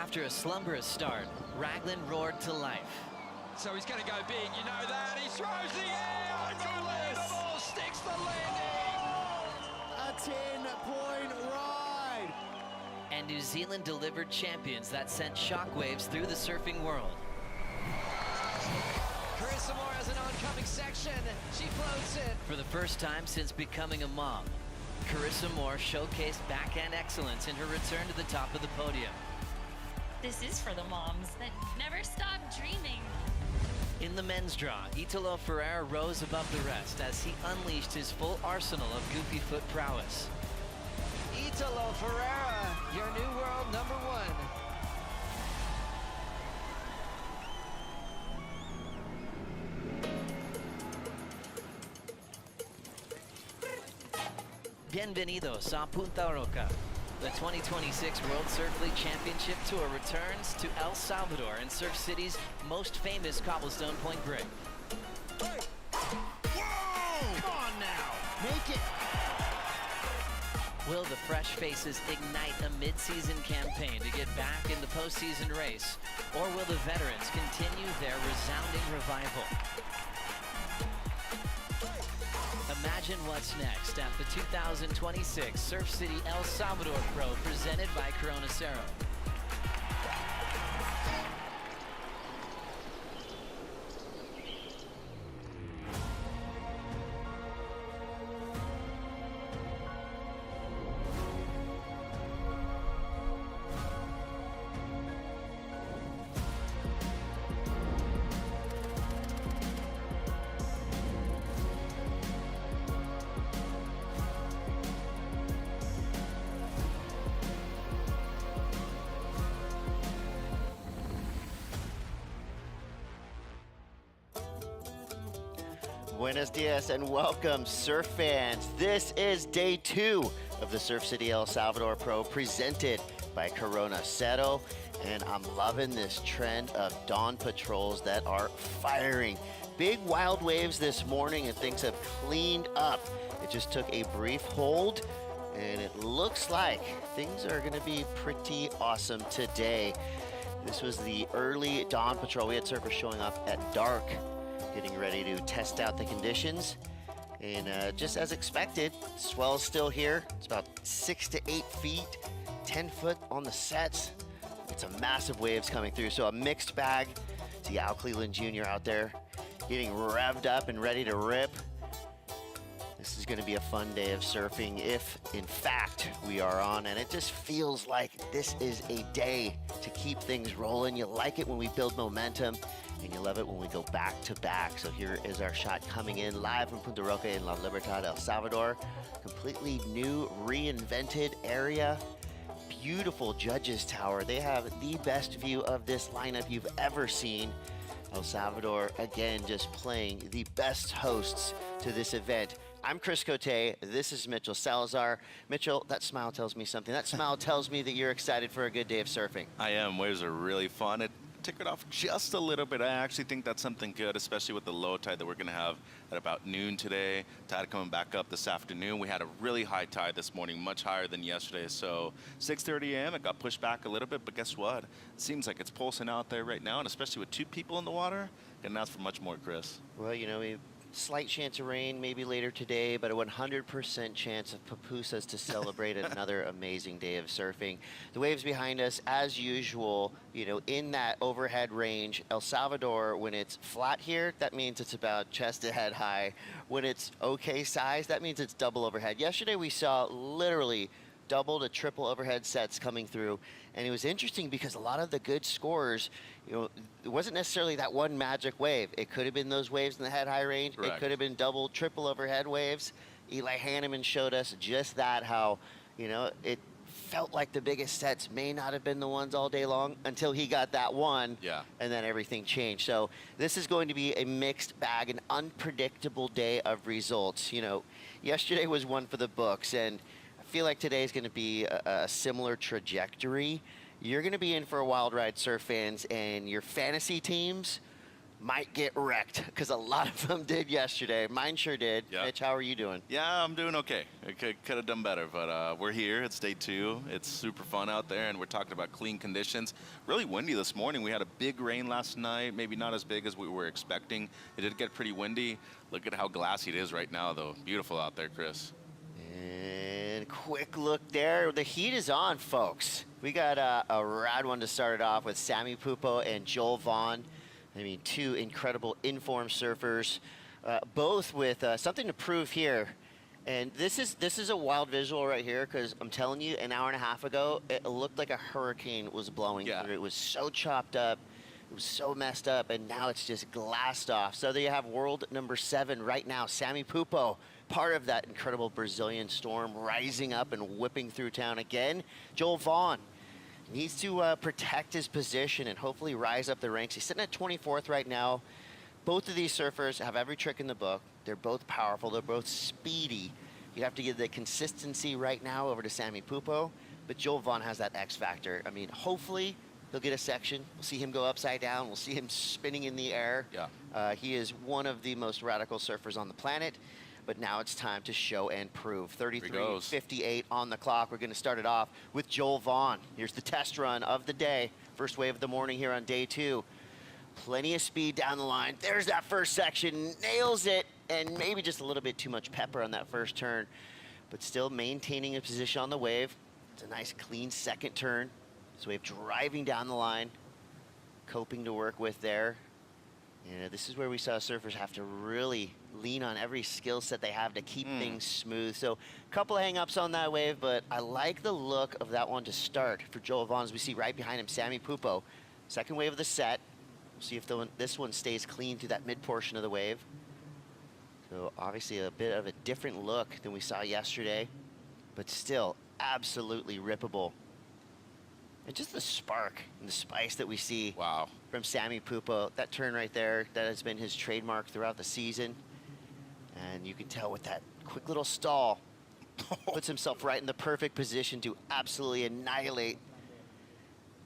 After a slumberous start, Raglan roared to life. So he's going to go big, you know that. He throws the air, unbelievable, sticks the landing. A 10-point ride. And New Zealand delivered champions that sent shockwaves through the surfing world. Carissa Moore has an oncoming section. She floats it. For the first time since becoming a mom, Carissa Moore showcased backhand excellence in her return to the top of the podium. This is for the moms that never stop dreaming. In the men's draw, Italo Ferreira rose above the rest as he unleashed his full arsenal of goofy foot prowess. Italo Ferreira, your new world #1. Bienvenidos a Punta Roca. The 2026 World Surf League Championship Tour returns to El Salvador and Surf City's most famous cobblestone point break. Hey. Whoa! Come on now, make it. Will the fresh faces ignite a mid-season campaign to get back in the postseason race, or will the veterans continue their resounding revival? Imagine what's next at the 2026 Surf City El Salvador Pro presented by Cero. Buenos dias and welcome, surf fans. This is day 2 of the Surf City El Salvador Pro presented by Cero, and I'm loving this trend of dawn patrols that are firing. Big wild waves this morning and things have cleaned up. It just took a brief hold and it looks like things are going to be pretty awesome today. This was the early dawn patrol. We had surfers showing up at dark, getting ready to test out the conditions. And just as expected, swell's still here. It's about 6 to 8 feet, 10 foot on the sets. It's a massive waves coming through. So a mixed bag. See Al Cleveland Jr. out there getting revved up and ready to rip. This is going to be a fun day of surfing if, in fact, we are on. And it just feels like this is a day to keep things rolling. You like it when we build momentum, and you love it when we go back to back. So here is our shot coming in live from Punta Roca in La Libertad, El Salvador. Completely new, reinvented area. Beautiful judges tower. They have the best view of this lineup you've ever seen. El Salvador, again, just playing the best hosts to this event. I'm Chris Cote. This is Mitchell Salazar. Mitchell, that smile tells me something. That smile tells me that you're excited for a good day of surfing. I am. Waves are really fun. It tickered off just a little bit. I actually think that's something good, especially with the low tide that we're going to have at about noon today. Tide coming back up this afternoon. We had a really high tide this morning, much higher than yesterday. So 6:30 a.m. it got pushed back a little bit, but guess what? It seems like it's pulsing out there right now, and especially with 2 people in the water, couldn't ask for much more, Chris. Well, you know, slight chance of rain maybe later today, but a 100% chance of pupusas to celebrate another amazing day of surfing. The waves behind us, as usual, you know, in that overhead range. El Salvador, when it's flat here, that means it's about chest to head high. When it's okay size, that means it's double overhead. Yesterday we saw literally double to triple overhead sets coming through, and it was interesting because a lot of the good scorers, you know, it wasn't necessarily that one magic wave. It could have been those waves in the head high range. Correct. It could have been double, triple overhead waves. Eli Hanneman showed us just that, how, you know, it felt like the biggest sets may not have been the ones all day long until he got that one. Yeah. And then everything changed. So this is going to be a mixed bag, an unpredictable day of results. You know, yesterday was one for the books, and I feel like today is going to be a similar trajectory. You're going to be in for a wild ride, surf fans, and your fantasy teams, might get wrecked, because a lot of them did yesterday. Mine sure did. Yep. Mitch, how are you doing? Yeah, I'm doing okay. I could have done better, but we're here. It's day 2. It's super fun out there, and we're talking about clean conditions. Really windy this morning. We had a big rain last night, maybe not as big as we were expecting. It did get pretty windy. Look at how glassy it is right now, though. Beautiful out there, Chris. And quick look there. The heat is on, folks. We got a rad one to start it off with Sammy Pupo and Joel Vaughn. I mean, 2 incredible informed surfers, both with something to prove here. And this is a wild visual right here, because I'm telling you, an hour and a half ago, it looked like a hurricane was blowing through. It was so chopped up. It was so messed up, and now it's just glassed off. So there you have world number 7 right now, Sammy Pupo, part of that incredible Brazilian storm, rising up and whipping through town again. Joel Vaughn needs to protect his position and hopefully rise up the ranks. He's sitting at 24th right now. Both of these surfers have every trick in the book. They're both powerful. They're both speedy. You have to give the consistency right now over to Sammy Pupo, but Joel Vaughn has that X factor. I mean, hopefully he'll get a section. We'll see him go upside down. We'll see him spinning in the air. Yeah. He is one of the most radical surfers on the planet. But now it's time to show and prove. 33:58 on the clock. We're going to start it off with Joel Vaughn. Here's the test run of the day. First wave of the morning here on day 2. Plenty of speed down the line. There's that first section. Nails it. And maybe just a little bit too much pepper on that first turn. But still maintaining a position on the wave. It's a nice clean second turn. So wave driving down the line. Coping to work with there. You know, this is where we saw surfers have to really lean on every skill set they have to keep things smooth. So a couple of hang-ups on that wave, but I like the look of that one to start for Joel Vaughn, as we see right behind him Sammy Pupo. Second wave of the set. We'll see if this one stays clean through that mid portion of the wave. So obviously a bit of a different look than we saw yesterday, but still absolutely rippable. And just the spark and the spice that we see from Sammy Pupo, that turn right there, that has been his trademark throughout the season. And you can tell with that quick little stall, puts himself right in the perfect position to absolutely annihilate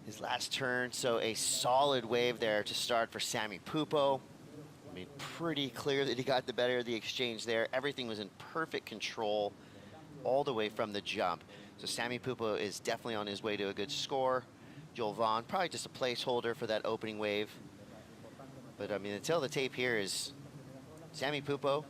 his last turn. So a solid wave there to start for Sammy Pupo. I mean, pretty clear that he got the better of the exchange there. Everything was in perfect control all the way from the jump. So Sammy Pupo is definitely on his way to a good score. Joel Vaughn, probably just a placeholder for that opening wave. But I mean, until the tape here is Sammy Pupo,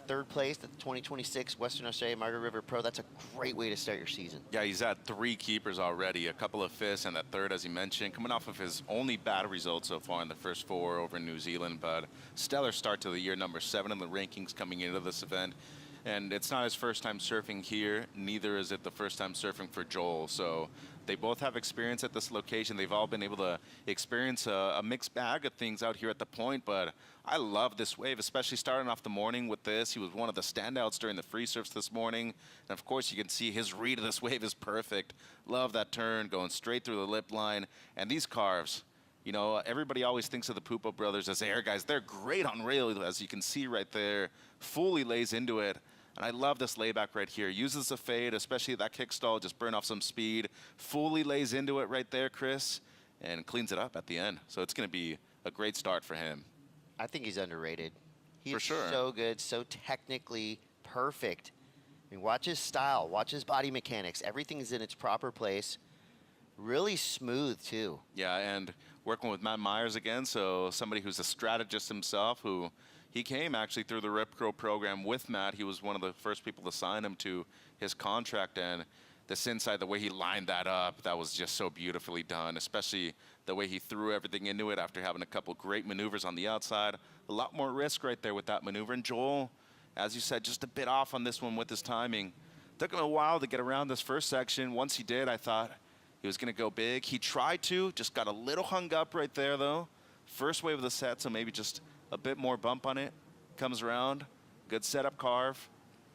3rd place at the 2026 Western Australia Margaret River Pro. That's a great way to start your season. Yeah, he's at 3 keepers already, a couple of 5ths, and that 3rd, as he mentioned, coming off of his only bad results so far in the first 4 over in New Zealand. But stellar start to the year, number 7 in the rankings coming into this event. And it's not his first time surfing here, neither is it the first time surfing for Joel. So they both have experience at this location. They've all been able to experience a mixed bag of things out here at the point, but I love this wave, especially starting off the morning with this. He was one of the standouts during the free surfs this morning. And of course, you can see his read of this wave is perfect. Love that turn, going straight through the lip line. And these carves, you know, everybody always thinks of the Pupo brothers as air guys. They're great on rail, as you can see right there. Fully lays into it. And I love this layback right here. Uses the fade, especially that kick stall, just burn off some speed. Fully lays into it right there, Chris, and cleans it up at the end. So it's going to be a great start for him. I think he's underrated. He's for sure. So good, so technically perfect. I mean, watch his style, watch his body mechanics. Everything is in its proper place. Really smooth, too. Yeah, and working with Matt Myers again, so somebody who's a strategist himself, who he came actually through the Rip Curl program with Matt. He was one of the first people to sign him to his contract, and this inside, the way he lined that up, that was just so beautifully done, especially the way he threw everything into it after having a couple great maneuvers on the outside. A lot more risk right there with that maneuver. And Joel, as you said, just a bit off on this one with his timing. Took him a while to get around this first section. Once he did, I thought he was going to go big. He tried to, just got a little hung up right there, though. First wave of the set, so maybe just a bit more bump on it. Comes around, good setup carve.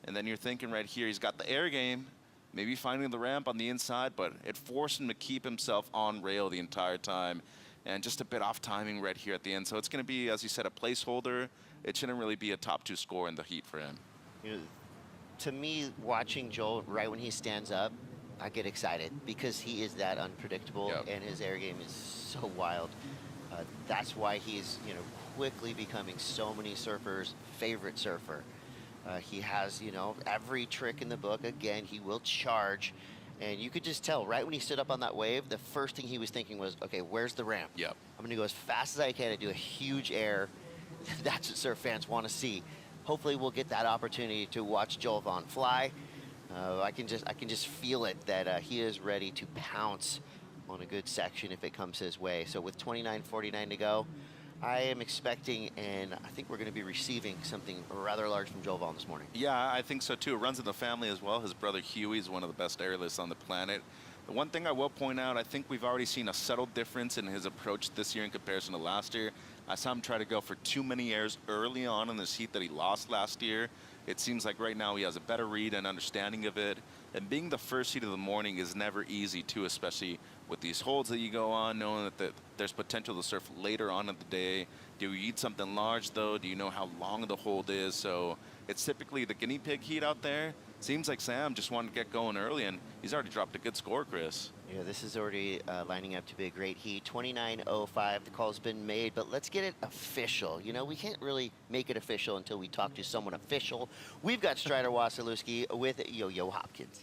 And then you're thinking right here, he's got the air game, maybe finding the ramp on the inside, but it forced him to keep himself on rail the entire time. And just a bit off timing right here at the end. So it's going to be, as you said, a placeholder. It shouldn't really be a top 2 score in the heat for him. You know, to me, watching Joel right when he stands up, I get excited because he is that unpredictable. Yep. And his air game is so wild. That's why he's, you know, quickly becoming so many surfers' favorite surfer. He has, you know, every trick in the book. Again, he will charge. And you could just tell right when he stood up on that wave, the first thing he was thinking was, okay, where's the ramp? Yep. I'm going to go as fast as I can and do a huge air. That's what surf fans want to see. Hopefully we'll get that opportunity to watch Joel Vaughn fly. I can just feel it that he is ready to pounce on a good section if it comes his way. So with 29:49 to go, I am expecting, and I think we're going to be receiving something rather large from Joel Vaughn this morning. Yeah, I think so too. It runs in the family as well. His brother Huey is one of the best airlists on the planet. The one thing I will point out, I think we've already seen a subtle difference in his approach this year in comparison to last year. I saw him try to go for too many airs early on in this heat that he lost last year. It seems like right now he has a better read and understanding of it. And being the first heat of the morning is never easy too, especially with these holds that you go on, knowing that there's potential to surf later on in the day. Do you eat something large though? Do you know how long the hold is? So it's typically the guinea pig heat out there. Seems like Sam just wanted to get going early, and he's already dropped a good score, Chris. Yeah, this is already lining up to be a great heat. 29:05, the call's been made, but let's get it official. You know, we can't really make it official until we talk to someone official. We've got Strider Wasilewski with Yo-Yo Hopkins.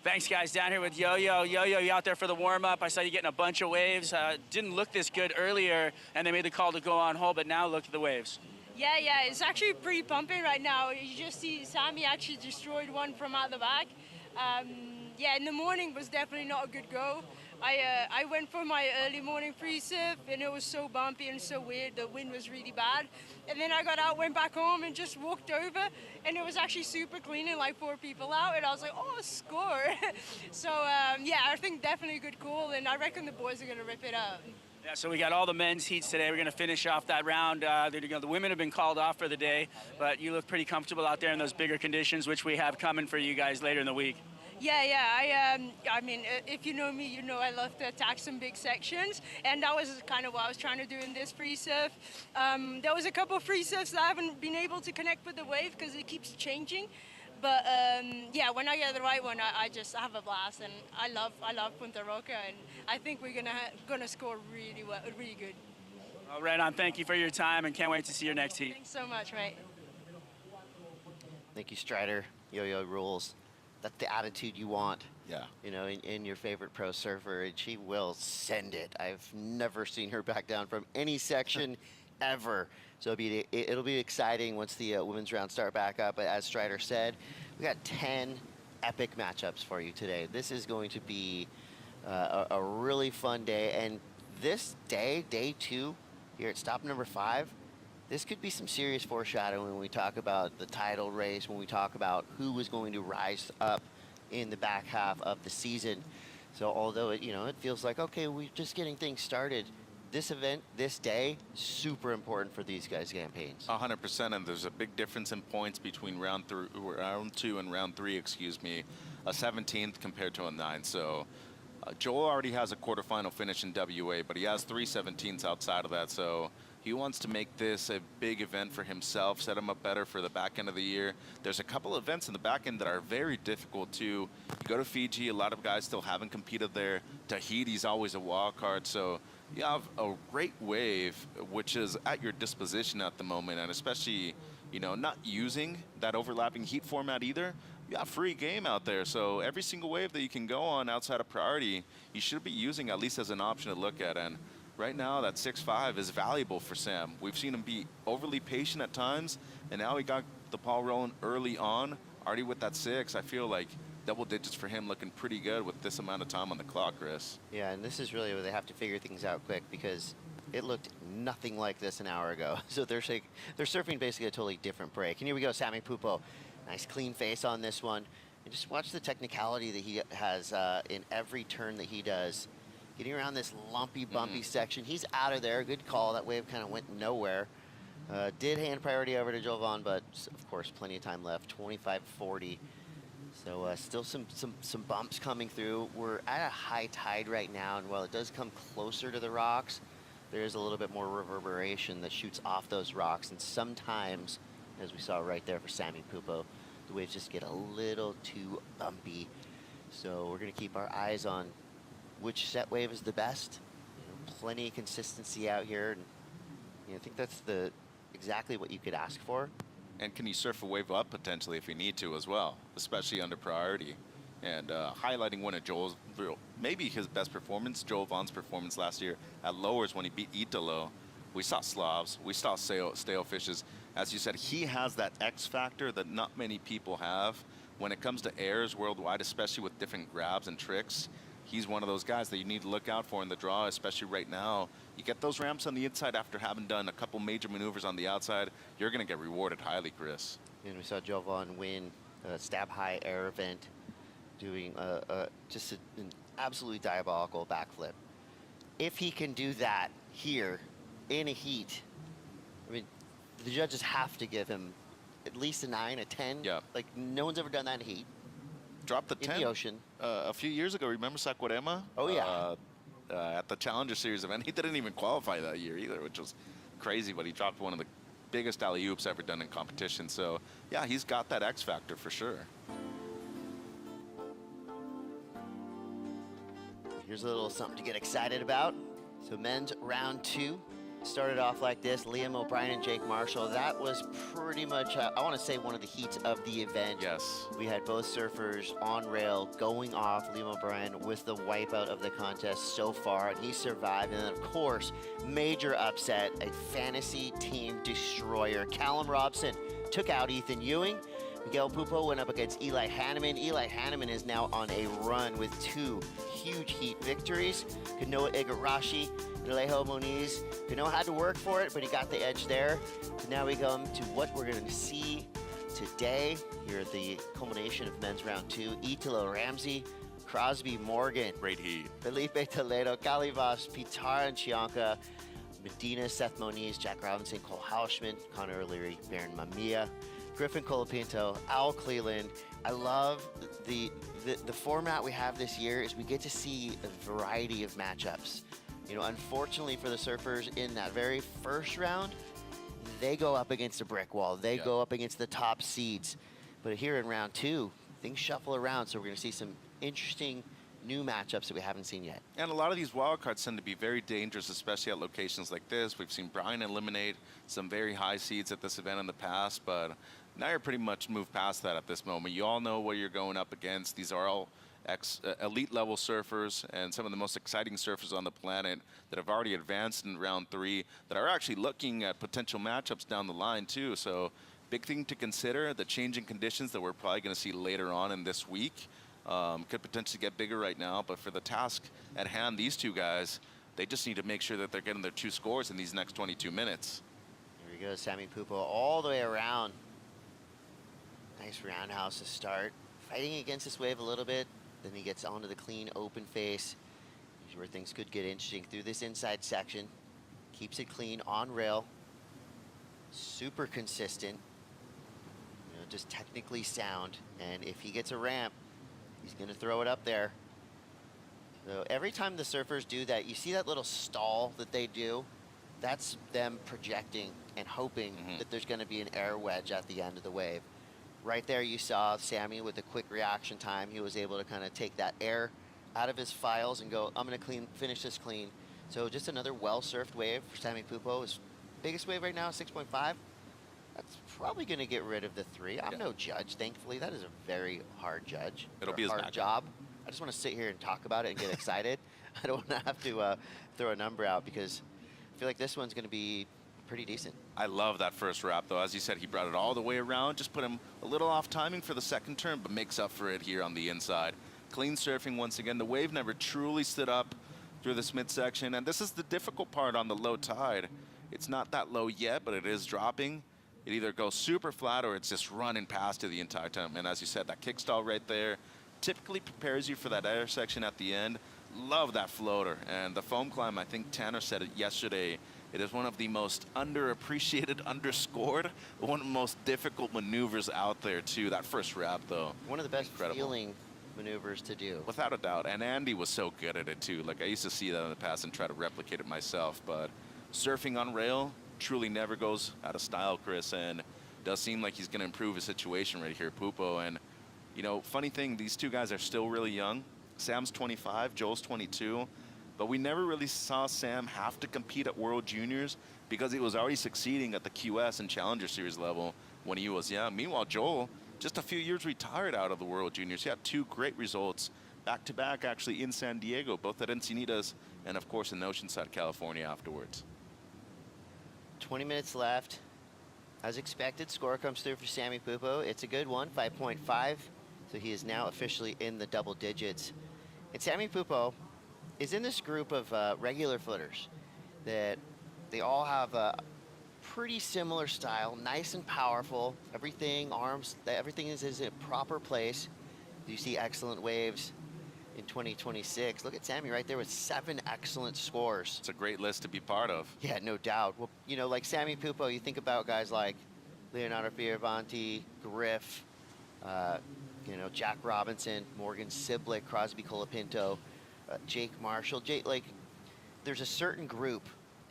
Thanks, guys. Down here with Yo-Yo. Yo-Yo, you out there for the warm-up. I saw you getting a bunch of waves. Didn't look this good earlier, and they made the call to go on hold, but now look at the waves. Yeah, it's actually pretty pumping right now. You just see Sammy actually destroyed one from out the back. Yeah, in the morning was definitely not a good go. I went for my early morning free surf, and it was so bumpy and so weird. The wind was really bad. And then I got out, went back home, and just walked over, and it was actually super clean and like 4 people out, and I was like, oh, score. So, yeah, I think definitely a good call, and I reckon the boys are going to rip it up. Yeah, so we got all the men's heats today. We're going to finish off that round. The women have been called off for the day, but you look pretty comfortable out there in those bigger conditions, which we have coming for you guys later in the week. Yeah. I mean, if you know me, you know I love to attack some big sections, and that was kind of what I was trying to do in this free surf. There was a couple of free surfs that I haven't been able to connect with the wave because it keeps changing. But yeah, when I get the right one, I just have a blast, and I love Punta Roca, and I think we're gonna score really well, really good. All right, on. Thank you for your time, and can't wait to see your next heat. Thanks so much, mate. Thank you, Strider. Yo-Yo rules. That's the attitude you want. Yeah. You know, in your favorite pro surfer, and she will send it. I've never seen her back down from any section ever. So it'll be exciting once the women's round start back up. But as Strider said, we got 10 epic matchups for you today. This is going to be a really fun day. And this day, day 2, here at stop number 5, this could be some serious foreshadowing when we talk about the title race, when we talk about who is going to rise up in the back half of the season. So although it feels like, okay, we're just getting things started, this event, this day, super important for these guys' campaigns. 100%, and there's a big difference in points between round 2 and round 3, excuse me. A 17th compared to a 9th. So Joel already has a quarterfinal finish in WA, but he has 3 17ths outside of that. So he wants to make this a big event for himself, set him up better for the back end of the year. There's a couple events in the back end that are very difficult too. You go to Fiji, a lot of guys still haven't competed there. Tahiti's always a wild card, so you have a great wave, which is at your disposition at the moment, and especially, not using that overlapping heat format either. You have free game out there, so every single wave that you can go on outside of priority, you should be using at least as an option to look at. And right now, that 6.5 is valuable for Sam. We've seen him be overly patient at times, and now he got the ball rolling early on, already with that 6. I feel like double digits for him, looking pretty good with this amount of time on the clock, Chris. Yeah, and this is really where they have to figure things out quick, because it looked nothing like this an hour ago. So they're surfing basically a totally different break. And here we go, Sammy Pupo. Nice clean face on this one. And just watch the technicality that he has in every turn that he does. Getting around this lumpy, bumpy section. He's out of there. Good call. That wave kind of went nowhere. Did hand priority over to Joel Vaughn, but of course, plenty of time left. 25:40. So still some bumps coming through. We're at a high tide right now, and while it does come closer to the rocks, there is a little bit more reverberation that shoots off those rocks. And sometimes, as we saw right there for Sammy Pupo, the waves just get a little too bumpy. So we're going to keep our eyes on which set wave is the best plenty of consistency out here. And I think that's exactly what you could ask for. And can you surf a wave up potentially if you need to as well, especially under priority? And highlighting one of Joel's, maybe his best performance, Joel Vaughn's performance last year at lowers when he beat Italo. We saw Slavs, we saw stale fishes. As you said, he has that X factor that not many people have. When it comes to airs worldwide, especially with different grabs and tricks, he's one of those guys that you need to look out for in the draw, especially right now. You get those ramps on the inside after having done a couple major maneuvers on the outside, you're going to get rewarded highly, Chris. And we saw Joel Vaughn win a stab high air event, doing just an absolutely diabolical backflip. If he can do that here in a heat, I mean, the judges have to give him at least a 9, a 10. Yeah. Like, no one's ever done that in heat. Dropped the 10 in the ocean. A few years ago. Remember Saquarema? Oh, yeah. At the Challenger Series event. He didn't even qualify that year either, which was crazy, but he dropped one of the biggest alley-oops ever done in competition. So, yeah, he's got that X factor for sure. Here's a little something to get excited about. So men's round 2 started off like this. Liam O'Brien and Jake Marshall. That was pretty much, I want to say, one of the heats of the event. Yes. We had both surfers on rail going off. Liam O'Brien was the wipeout of the contest so far, and he survived. And then, of course, major upset, a fantasy team destroyer. Callum Robson took out Ethan Ewing. Miguel Pupo went up against Eli Hanneman. Eli Hanneman is now on a run with 2 huge heat victories. Kanoa Igarashi and Alejo Moniz. Kanoa had to work for it, but he got the edge there. So now we come to what we're going to see today. Here at the culmination of men's round 2. Italo Ramsey, Crosby Morgan. Great heat. Felipe Toledo, Calivas, Pitar and Chianca, Medina, Seth Moniz, Jack Robinson, Cole Hauschman, Connor O'Leary, Baron Mamiya, Griffin Colapinto, Al Cleland. I love the format we have this year is we get to see a variety of matchups. You know, unfortunately for the surfers in that very first round, they go up against a brick wall. They go up against the top seeds. But here in round 2, things shuffle around, so we're going to see some interesting new matchups that we haven't seen yet. And a lot of these wildcards tend to be very dangerous, especially at locations like this. We've seen Brian eliminate some very high seeds at this event in the past, but now you're pretty much moved past that at this moment. You all know what you're going up against. These are all elite level surfers and some of the most exciting surfers on the planet that have already advanced in round 3 that are actually looking at potential matchups down the line too. So big thing to consider, the changing conditions that we're probably going to see later on in this week. Could potentially get bigger right now, but for the task at hand, these 2 guys, they just need to make sure that they're getting their 2 scores in these next 22 minutes. Here we go, Sammy Pupo all the way around. Nice roundhouse to start. Fighting against this wave a little bit, then he gets onto the clean open face. Here's where things could get interesting through this inside section. Keeps it clean on rail. Super consistent. You know, just technically sound. And if he gets a ramp, he's going to throw it up there. So every time the surfers do that, you see that little stall that they do? That's them projecting and hoping that there's going to be an air wedge at the end of the wave. Right there you saw Sammy with the quick reaction time. He was able to kind of take that air out of his files and go, I'm going to finish this clean. So just another well-surfed wave for Sammy Pupo. His biggest wave right now is 6.5. That's probably going to get rid of the 3. I'm no judge, thankfully. That is a very hard judge. It'll be his hard job. I just want to sit here and talk about it and get excited. I don't want to have to throw a number out because I feel like this one's going to be pretty decent. I love that first wrap, though. As you said, he brought it all the way around, just put him a little off timing for the second turn, but makes up for it here on the inside. Clean surfing once again. The wave never truly stood up through this midsection, and this is the difficult part on the low tide. It's not that low yet, but it is dropping. It either goes super flat or it's just running past you the entire time. And as you said, that kickstall right there typically prepares you for that air section at the end. Love that floater. And the foam climb, I think Tanner said it yesterday, it is one of the most underappreciated, underscored, but one of the most difficult maneuvers out there too. That first wrap, though. One of the best feeling maneuvers to do. Without a doubt. And Andy was so good at it too. Like, I used to see that in the past and try to replicate it myself. But surfing on rail truly never goes out of style, Chris, and does seem like he's going to improve his situation right here, Pupo. And, you know, funny thing, these 2 guys are still really young. Sam's 25, Joel's 22. but we never really saw Sam have to compete at World Juniors because he was already succeeding at the QS and Challenger Series level when he was young. Meanwhile, Joel, just a few years retired out of the World Juniors. He had 2 great results back-to-back actually in San Diego, both at Encinitas and, of course, in Oceanside, California afterwards. 20 minutes left. As expected, score comes through for Sammy Pupo. It's a good one, 5.5. So he is now officially in the double digits. And Sammy Pupo is in this group of regular footers that they all have a pretty similar style, nice and powerful. Everything, arms, everything is in a proper place. You see excellent waves in 2026. Look at Sammy right there with 7 excellent scores. It's a great list to be part of. Yeah, no doubt. Well, you know, like Sammy Pupo, you think about guys like Leonardo Fioravanti, Griff, you know, Jack Robinson, Morgan Siblick, Crosby Colapinto, Jake Marshall. Like, there's a certain group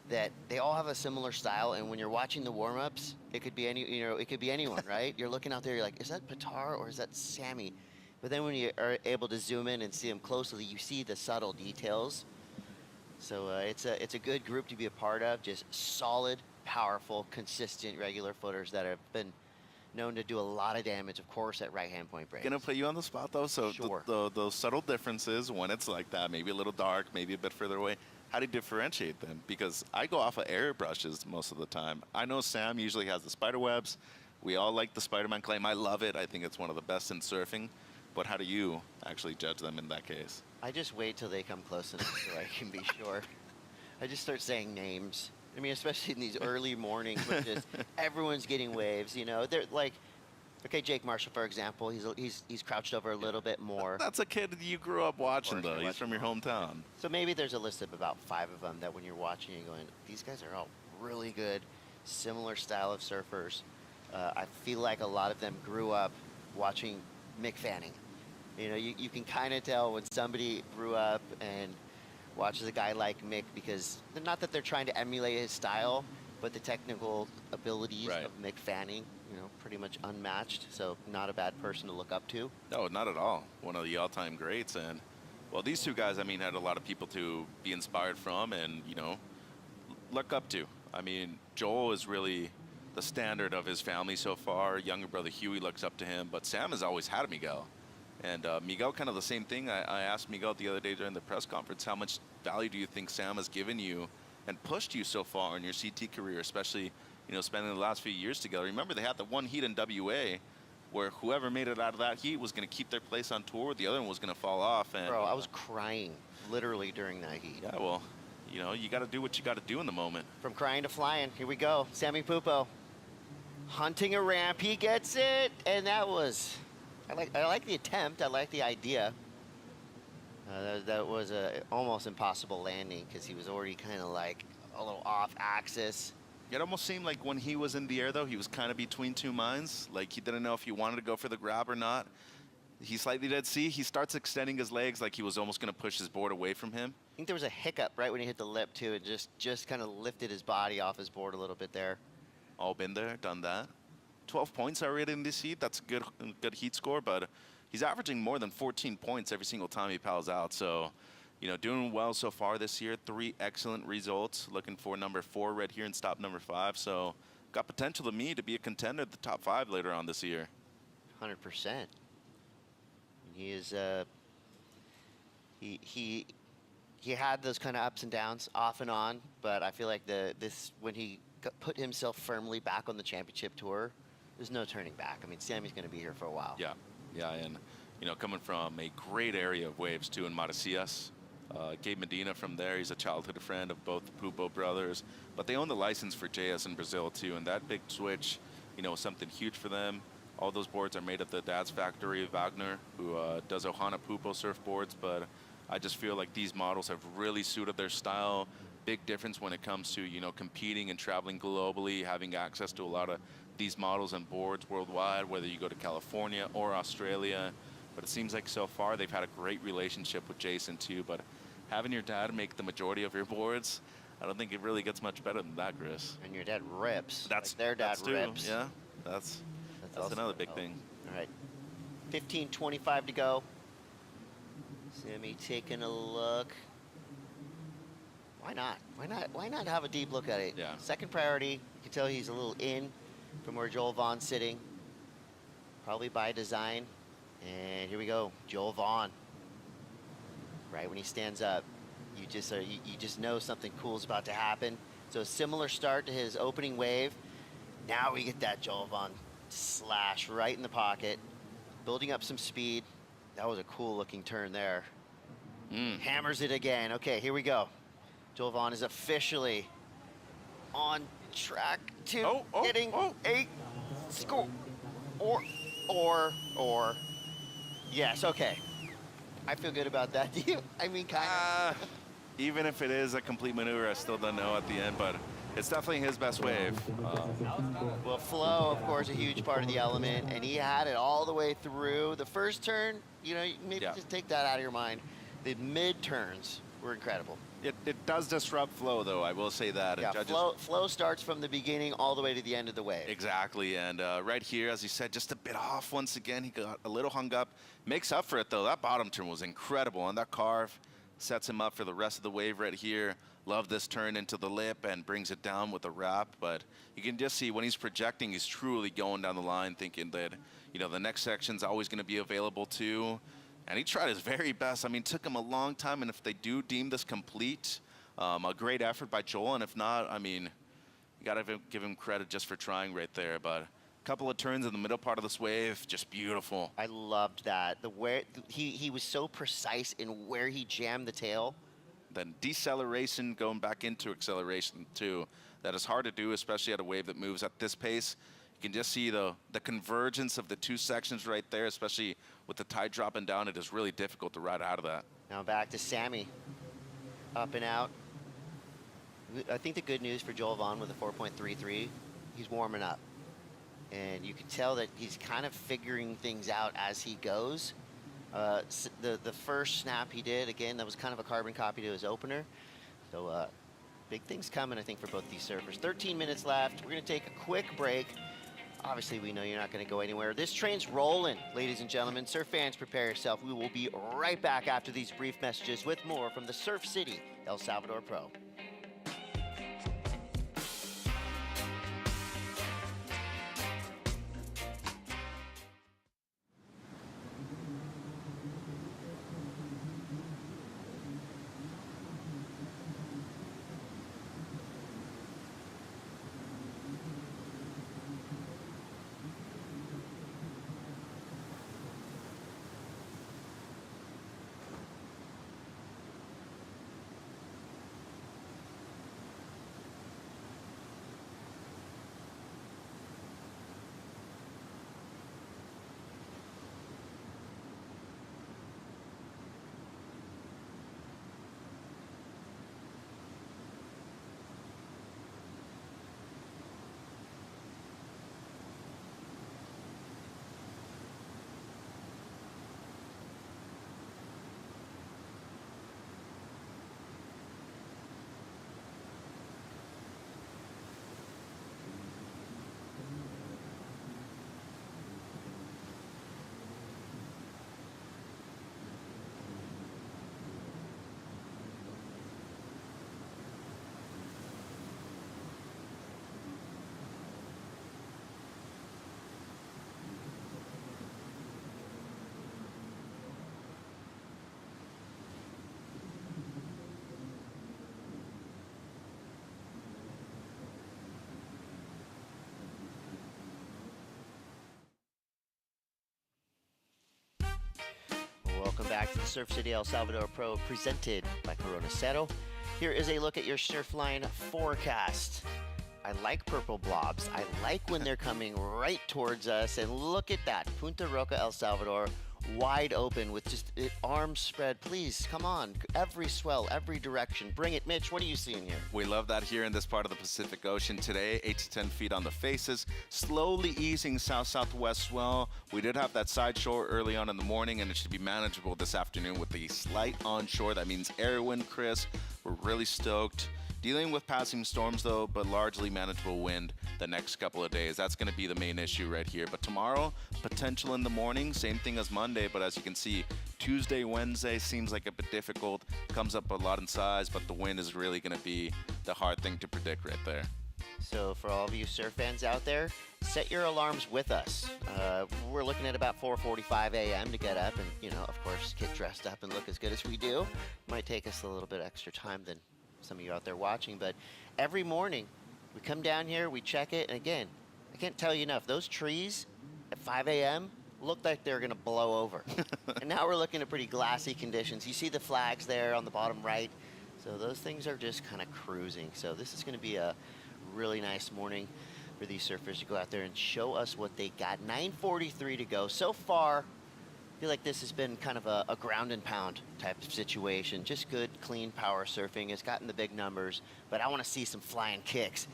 that they all have a similar style, and when you're watching the warm-ups, it could be it could be anyone, right? You're looking out there, you're like, is that Patar or is that Sammy? But then when you are able to zoom in and see them closely, you see the subtle details. So it's a good group to be a part of. Just solid, powerful, consistent, regular footers that have been known to do a lot of damage, of course, at right-hand point breaks. Gonna put you on the spot though. So Sure. those subtle differences when it's like that, maybe a little dark, maybe a bit further away. How do you differentiate them? Because I go off of airbrushes most of the time. I know Sam usually has the spider webs. We all like the Spider-Man claim. I love it. I think it's one of the best in surfing. But how do you actually judge them in that case? I just wait till they come close enough so I can be sure. I just start saying names. I mean, especially in these early mornings when just everyone's getting waves, you know. They're like, okay, Jake Marshall, for example, he's crouched over a little bit more. That's a kid you grew up watching, though. He's from your hometown. So maybe there's a list of about 5 of them that when you're watching, you're going, these guys are all really good, similar style of surfers. I feel like a lot of them grew up watching Mick Fanning. You know, you can kind of tell when somebody grew up and watches a guy like Mick, because not that they're trying to emulate his style, but the technical abilities of Mick Fanning, you know, pretty much unmatched. So not a bad person to look up to. No, not at all. One of the all-time greats. And, well, these 2 guys, I mean, had a lot of people to be inspired from and, you know, look up to. I mean, Joel is really the standard of his family so far. Younger brother Huey looks up to him, but Sam has always had Miguel. And Miguel, kind of the same thing. I asked Miguel the other day during the press conference, how much value do you think Sam has given you and pushed you so far in your CT career, especially, you know, spending the last few years together? Remember, they had the one heat in WA where whoever made it out of that heat was going to keep their place on tour. The other one was going to fall off. And, Bro, I was crying literally during that heat. Yeah, well, you know, you got to do what you got to do in the moment. From crying to flying. Here we go. Sammy Pupo hunting a ramp. He gets it, and that was... I like the attempt. I like the idea. That was a almost impossible landing because he was already kind of like a little off axis. It almost seemed like when he was in the air, though, he was kind of between 2 minds. Like he didn't know if he wanted to go for the grab or not. He slightly did see. He starts extending his legs like he was almost going to push his board away from him. I think there was a hiccup right when he hit the lip too. It just kind of lifted his body off his board a little bit there. All been there, done that. 12 points already in this heat. That's a good heat score, but he's averaging more than 14 points every single time he paddles out. So, you know, doing well so far this year. 3 excellent results. Looking for number 4 right here in stop number 5. So, got potential to me to be a contender at the top 5 later on this year. 100%. He is he had those kind of ups and downs off and on, but I feel like when he put himself firmly back on the championship tour, there's no turning back. I mean, Sammy's going to be here for a while. Yeah, and, you know, coming from a great area of waves, too, in Maricias. Gabe Medina from there, he's a childhood friend of both the Pupo brothers. But they own the license for JS in Brazil, too, and that big switch, you know, was something huge for them. All those boards are made at the dad's factory, Wagner, who does Ohana Pupo surfboards, but I just feel like these models have really suited their style. Big difference when it comes to, you know, competing and traveling globally, having access to a lot of these models and boards worldwide, whether you go to California or Australia. But it seems like so far they've had a great relationship with Jason too. But having your dad make the majority of your boards, I don't think it really gets much better than that, Chris. And your dad rips. That's like their dad rips. Yeah, that's another big thing. All right, 15:25 to go. Sammy taking a look. Why not? Why not? Why not have a deep look at it? Yeah. Second priority. You can tell he's a little in from where Joel Vaughn's sitting. Probably by design. And here we go. Joel Vaughn. Right when he stands up, you just know something cool is about to happen. So a similar start to his opening wave. Now we get that Joel Vaughn slash right in the pocket, building up some speed. That was a cool looking turn there. Hammers it again. Okay, here we go. Joel Vaughn is officially on track to getting a score. Or. Yes, okay. I feel good about that. Do you? I mean, kind of. Even if it is a complete maneuver, I still don't know at the end, but it's definitely his best wave. Well, flow, of course, a huge part of the element, and he had it all the way through. The first turn, you know, maybe just take that out of your mind. The mid turns were incredible. It does disrupt flow, though, I will say that. Yeah, flow starts from the beginning all the way to the end of the wave. Exactly, and right here, as you said, just a bit off once again. He got a little hung up. Makes up for it, though. That bottom turn was incredible, and that carve sets him up for the rest of the wave right here. Love this turn into the lip and brings it down with a wrap, but you can just see when he's projecting, he's truly going down the line thinking that, you know, the next section's always going to be available too. And he tried his very best. I mean, it took him a long time, and if they do deem this complete, a great effort by Joel, and if not, I mean, you got to give him credit just for trying right there, but a couple of turns in the middle part of this wave, just beautiful. I loved that. The way he was so precise in where he jammed the tail. Then deceleration going back into acceleration too. That is hard to do, especially at a wave that moves at this pace. You can just see the convergence of the two sections right there, especially with the tide dropping down. It is really difficult to ride out of that. Now back to Sammy. Up and out. I think the good news for Joel Vaughn with a 4.33, he's warming up. And you can tell that he's kind of figuring things out as he goes. The first snap he did, again, that was kind of a carbon copy to his opener. So big things coming, I think, for both these surfers. 13 minutes left. We're going to take a quick break. Obviously, we know you're not going to go anywhere. This train's rolling, ladies and gentlemen. Surf fans, prepare yourself. We will be right back after these brief messages with more from the Surf City El Salvador Pro. Welcome back to the Surf City El Salvador Pro, presented by Cero. Here is a look at your Surfline forecast. I like purple blobs. I like when they're coming right towards us. And look at that, Punta Roca, El Salvador, wide open with just arms spread. Please, come on. Every swell, every direction. Bring it. Mitch, what are you seeing here? We love that here in this part of the Pacific Ocean today. 8 to 10 feet on the faces. Slowly easing south-southwest swell. We did have that side shore early on in the morning, and it should be manageable this afternoon with the slight onshore. That means air wind, Chris. We're really stoked Dealing with passing storms, though, but largely manageable wind the next couple of days. That's going to be the main issue right here. But tomorrow, potential in the morning, same thing as Monday. But as you can see, Tuesday, Wednesday seems like a bit difficult. Comes up a lot in size, but the wind is really going to be the hard thing to predict right there. So for all of you surf fans out there, set your alarms with us. We're looking at about 4:45 a.m. to get up and, you know, of course, get dressed up and look as good as we do. Might take us a little bit extra time than some of you out there watching, but every morning we come down here, we check it, and again, I can't tell you enough, those trees at 5 a.m. looked like they were going to blow over. And now we're looking at pretty glassy conditions. You see the flags there on the bottom right. So those things are just kind of cruising. So this is going to be a really nice morning for these surfers to go out there and show us what they got. 9:43 to go. So far, I feel like this has been kind of a ground and pound type of situation. Just good, clean power surfing. It's gotten the big numbers, but I want to see some flying kicks.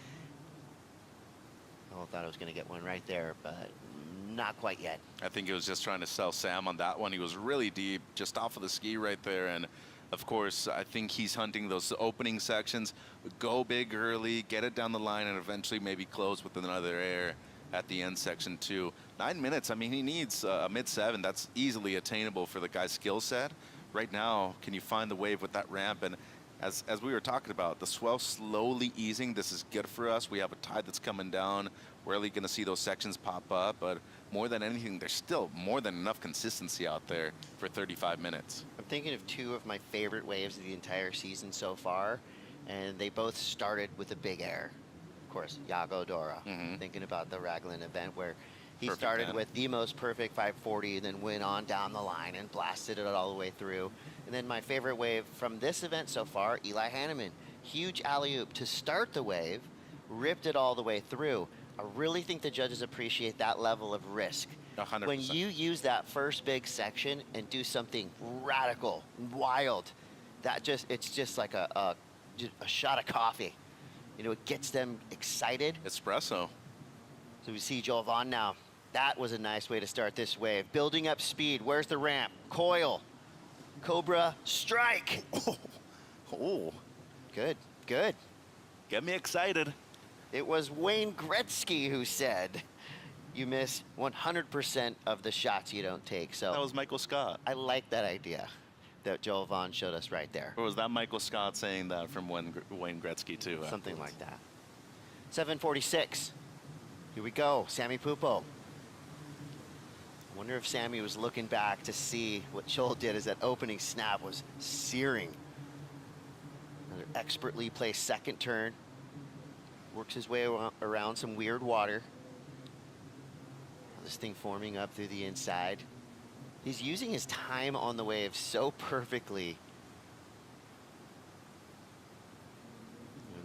I thought I was going to get one right there, but not quite yet. I think he was just trying to sell Sam on that one. He was really deep, just off of the ski right there. And of course, I think he's hunting those opening sections. Go big early, get it down the line, and eventually maybe close with another air at the end section too. 9 minutes, I mean, he needs a mid-7. That's easily attainable for the guy's skill set. Right now, can you find the wave with that ramp? And as we were talking about, the swell slowly easing. This is good for us. We have a tide that's coming down. We're really going to see those sections pop up. But more than anything, there's still more than enough consistency out there for 35 minutes. I'm thinking of two of my favorite waves of the entire season so far, and they both started with a big air. Of course, Yago Dora. Thinking about the Raglan event where he Perfect started man. with the most perfect 540, then went on down the line and blasted it all the way through. And then my favorite wave from this event so far, Eli Hanneman. Huge alley-oop to start the wave, ripped it all the way through. I really think the judges appreciate that level of risk. 100%. When you use that first big section and do something radical, wild, it's just like a shot of coffee. You know, it gets them excited. Espresso. So we see Joel Vaughn now. That was a nice way to start this wave. Building up speed. Where's the ramp? Coil. Cobra. Strike. Oh, Good, good. get me excited. It was Wayne Gretzky who said, you miss 100% of the shots you don't take. So That was Michael Scott. I like that idea that Joel Vaughn showed us right there. Or was that Michael Scott saying that from Wayne Gretzky too? Something like that. 7:46. Here we go. Sammy Pupo. I wonder if Sammy was looking back to see what Joel did as that opening snap was searing. Another expertly placed second turn. Works his way around some weird water. This thing forming up through the inside. He's using his time on the wave so perfectly.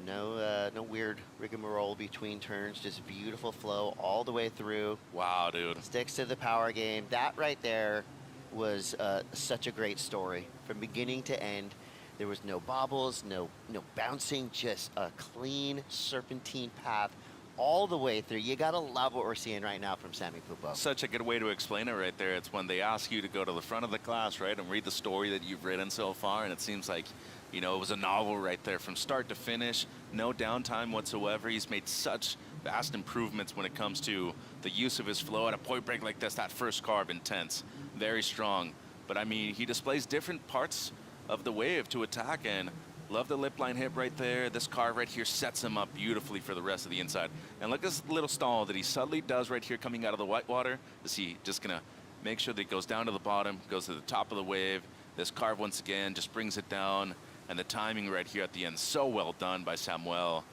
No weird rigmarole between turns, just beautiful flow all the way through. Wow, dude. Sticks to the power game. That right there was such a great story from beginning to end. There was no bobbles, no bouncing, just a clean serpentine path all the way through. You gotta love what we're seeing right now from Sammy Pupo. Such a good way to explain it right there. It's when they ask you to go to the front of the class, right, and read the story that you've written so far, and it seems like, you know, it was a novel right there from start to finish. No downtime whatsoever. He's made such vast improvements when it comes to the use of his flow at a point break like this. That first carve, intense, very strong. But I mean, he displays different parts of the wave to attack, and love the lip line hip right there. This carve right here sets him up beautifully for the rest of the inside. And look at this little stall that he subtly does right here coming out of the white water. Is he just gonna make sure that it goes down to the bottom, goes to the top of the wave. This carve once again just brings it down, and the timing right here at the end, so well done by Samuel.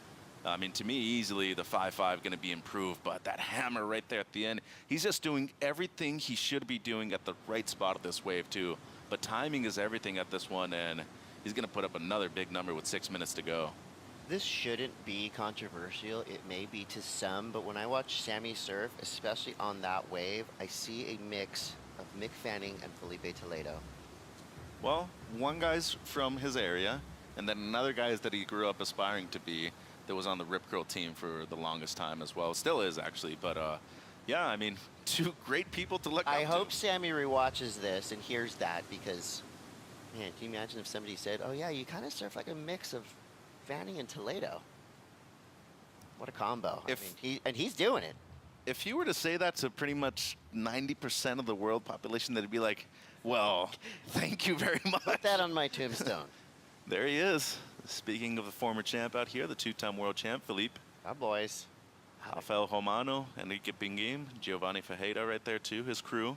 I mean, to me, easily the 5-5 gonna be improved, but that hammer right there at the end, he's just doing everything he should be doing at the right spot of this wave too. But timing is everything at this one, and he's going to put up another big number with 6 minutes to go. This shouldn't be controversial. It may be to some, but when I watch Sammy surf, especially on that wave, I see a mix of Mick Fanning and Felipe Toledo. Well, one guy's from his area, and then another guy is that he grew up aspiring to be, that was on the Rip Curl team for the longest time as well. Still is, actually, but yeah, I mean, two great people to look up to. I hope Sammy rewatches this and hears that, because, man, can you imagine if somebody said, oh yeah, you kind of surf like a mix of Fanning and Toledo. What a combo. If- I mean, he's doing it. If you were to say that to pretty much 90% of the world population, that'd be like, well, thank you very much. Put that on my tombstone. There he is. Speaking of the former champ out here, the two-time world champ, Philippe. Our boys. Rafael Romano, Enrique Pinguim, Giovanni Fajeda right there too, his crew.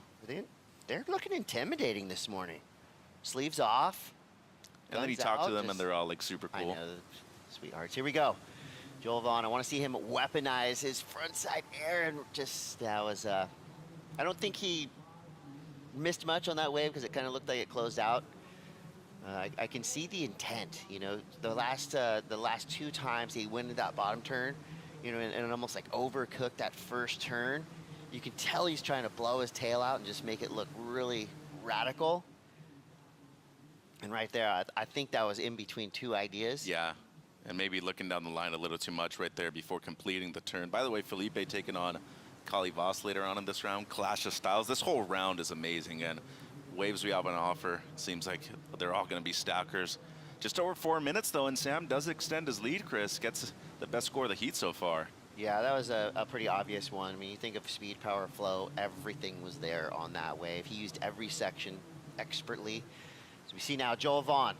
They're looking intimidating this morning. Sleeves off. And then he guns talked to out, them and just- they're all like super I cool. know, sweethearts. Here we go. Joel Vaughn, I want to see him weaponize his frontside air, and just, that was, I don't think he missed much on that wave because it kind of looked like it closed out. I can see the intent, you know, the last 2 times he went into that bottom turn, you know, and almost like overcooked that first turn. You can tell he's trying to blow his tail out and just make it look really radical. And right there, I think that was in between 2 ideas. Yeah, and maybe looking down the line a little too much right there before completing the turn. By the way, Felipe taking on Kali Voss later on in this round. Clash of styles. This whole round is amazing, and waves we have on offer, seems like they're all going to be stackers. Just over 4 minutes, though, and Sam does extend his lead, Chris. Gets the best score of the heat so far. Yeah, that was a pretty obvious one. I mean, you think of speed, power, flow, everything was there on that wave. He used every section expertly. So we see now Joel Vaughn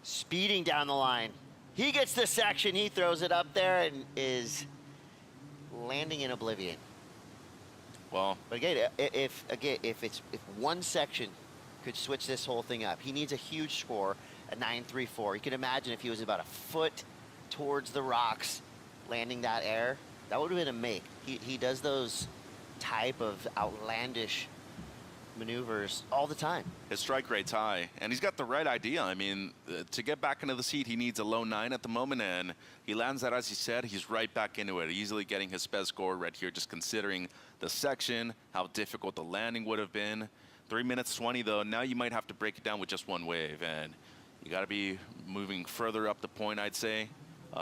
speeding down the line. He gets the section, he throws it up there and is landing in oblivion. Well, But again, if one section could switch this whole thing up, he needs a huge score, a 9.34. You can imagine if he was about a foot towards the rocks, landing that air, that would have been a make. He does those type of outlandish maneuvers all the time. his strike rate's high, and he's got the right idea. I mean, to get back into the seat, he needs a low 9 at the moment, and he lands that, as he said, he's right back into it, easily getting his sped score right here, just considering the section, how difficult the landing would have been. 3 minutes 20, though. Now you might have to break it down with just one wave, and you got to be moving further up the point, I'd say.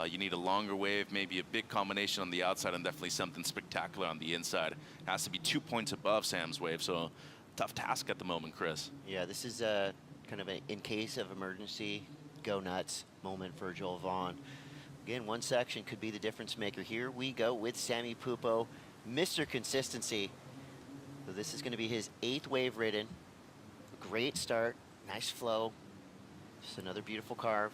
You need a longer wave, maybe a big combination on the outside, and definitely something spectacular on the inside. It has to be 2 points above Sam's wave, so tough task at the moment, Chris. Yeah, this is kind of a in case of emergency, go nuts moment for Joel Vaughn. Again, one section could be the difference maker. Here we go with Sammy Pupo, Mr. Consistency. So this is going to be his 8th wave ridden. Great start, nice flow. Just another beautiful carve.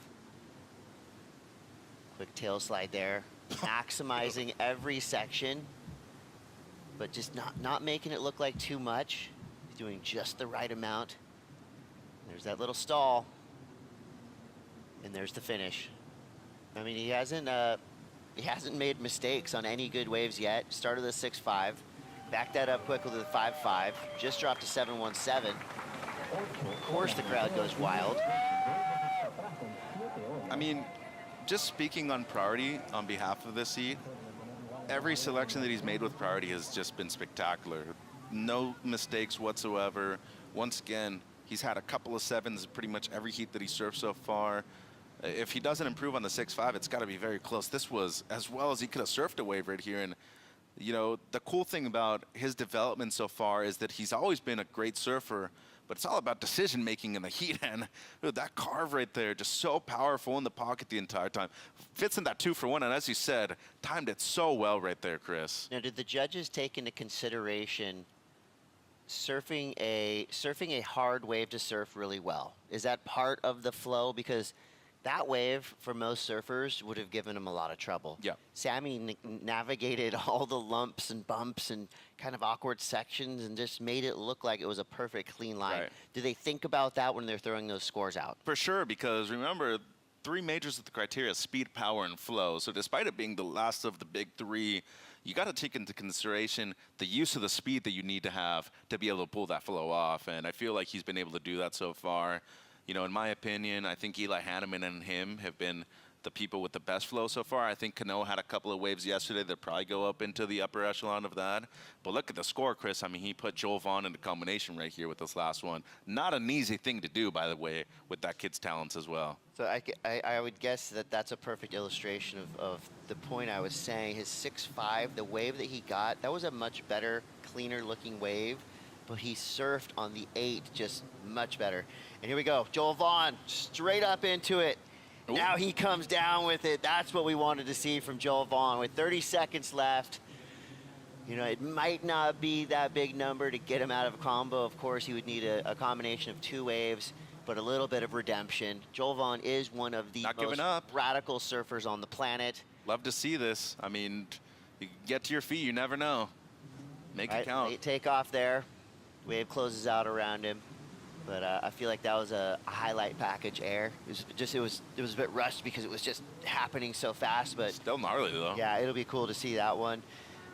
Quick tail slide there, maximizing every section, but just not making it look like too much. He's doing just the right amount. There's that little stall, and there's the finish. I mean, he hasn't made mistakes on any good waves yet. Started the 6.5, backed that up quickly to the 5.5, just dropped to 7.17. Of course, the crowd goes wild. I mean, just speaking on priority on behalf of this heat, every selection that he's made with priority has just been spectacular. No mistakes whatsoever. Once again, he's had a couple of 7s pretty much every heat that he surfed so far. If he doesn't improve on the 6.5, it's got to be very close. This was as well as he could have surfed a wave right here. And, you know, the cool thing about his development so far is that he's always been a great surfer, but it's all about decision making in the heat. And that carve right there, just so powerful in the pocket the entire time. Fits in that 2-for-1, and as you said, timed it so well right there, Chris. Now, did the judges take into consideration surfing a hard wave to surf really well? Is that part of the flow? Because that wave, for most surfers, would have given him a lot of trouble. Yeah. Sammy navigated all the lumps and bumps and kind of awkward sections and just made it look like it was a perfect, clean line. Right. Do they think about that when they're throwing those scores out? For sure, because remember, 3 majors of the criteria: speed, power, and flow. So despite it being the last of the big 3, you got to take into consideration the use of the speed that you need to have to be able to pull that flow off. And I feel like he's been able to do that so far. You know, in my opinion, I think Eli Hanneman and him have been the people with the best flow so far. I think Cano had a couple of waves yesterday that probably go up into the upper echelon of that. But look at the score, Chris. I mean, he put Joel Vaughn into combination right here with this last one. Not an easy thing to do, by the way, with that kid's talents as well. So I would guess that that's a perfect illustration of the point I was saying. His 6.5, the wave that he got, that was a much better, cleaner looking wave, but he surfed on the 8 just much better. And here we go, Joel Vaughn straight up into it. Ooh. Now he comes down with it. That's what we wanted to see from Joel Vaughn. With 30 seconds left, you know, it might not be that big number to get him out of a combo. Of course, he would need a combination of 2 waves, but a little bit of redemption. Joel Vaughn is one of the Not giving most up. radical surfers on the planet. Love to see this. I mean, you get to your feet, you never know. Make it count. Late takeoff there. Wave closes out around him. But I feel like that was a highlight package air. It was a bit rushed because it was just happening so fast. But Still gnarly, though. yeah, it'll be cool to see that one.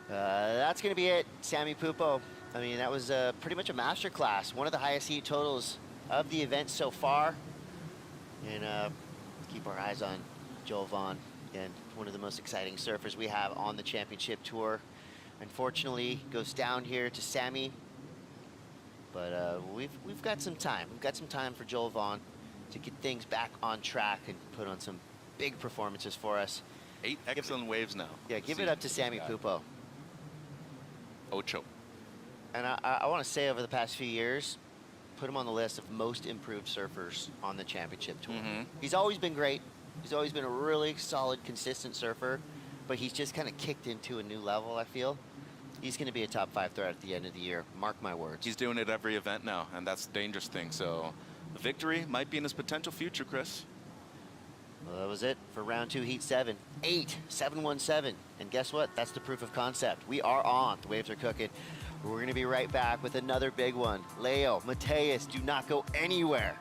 That's going to be it. Sammy Pupo. I mean, that was pretty much a masterclass. One of the highest heat totals of the event so far. And keep our eyes on Joel Vaughn. Again, one of the most exciting surfers we have on the championship tour. Unfortunately, goes down here to Sammy. But we've got some time. We've got some time for Joel Vaughn to get things back on track and put on some big performances for us. 8 excellent waves now. Yeah, give it up to Sammy Pupo. Ocho. And I want to say over the past few years, put him on the list of most improved surfers on the championship tour. He's always been great. He's always been a really solid, consistent surfer, but he's just kind of kicked into a new level, I feel. He's going to be a top 5 threat at the end of the year. Mark my words. He's doing it every event now, and that's the dangerous thing. So the victory might be in his potential future, Chris. Well, that was it for round 2, heat 7. 8-7-1-7. And guess what? That's the proof of concept. We are on. The waves are cooking. We're going to be right back with another big one. Leo, Mateus, do not go anywhere.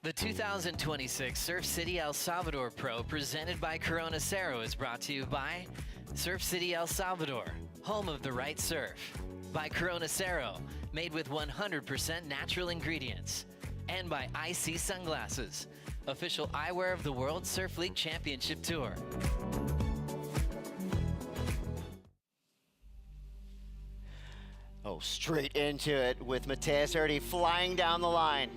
The 2026 Surf City El Salvador Pro presented by Cero is brought to you by Surf City El Salvador, home of the right surf. By Cero, made with 100% natural ingredients. And by IC Sunglasses, official eyewear of the World Surf League Championship Tour. Oh, straight into it with Mateus already flying down the line.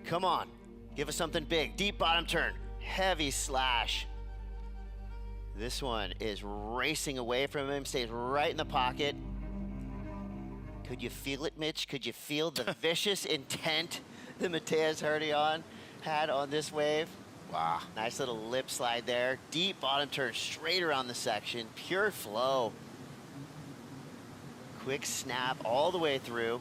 Come on, give us something big. Deep bottom turn, heavy slash. This one is racing away from him, stays right in the pocket. Could you feel it, Mitch? Could you feel the vicious intent that Mateus Herdion had on this wave? Wow. Nice little lip slide there. Deep bottom turn straight around the section, pure flow. Quick snap all the way through.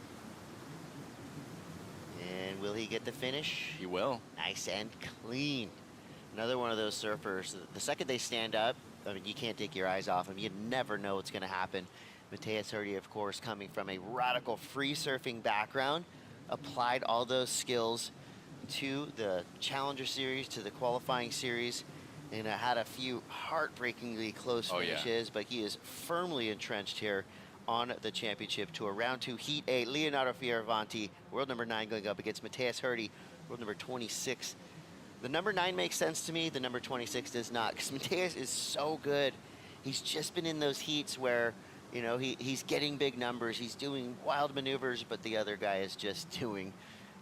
And will he get the finish? He will. Nice and clean. Another one of those surfers. The second they stand up, I mean, you can't take your eyes off them. You never know what's going to happen. Mateus Herdy, of course, coming from a radical free surfing background, applied all those skills to the Challenger Series, to the qualifying series, and had a few heartbreakingly close finishes, but he is firmly entrenched here on the championship tour. Round 2, Heat 8, Leonardo Fioravanti, world number 9, going up against Mateus Herdy, world number 26. The number 9 makes sense to me, the number 26 does not, because Mateus is so good He's just been in those heats where, you know, he's getting big numbers. He's doing wild maneuvers, but the other guy is just doing,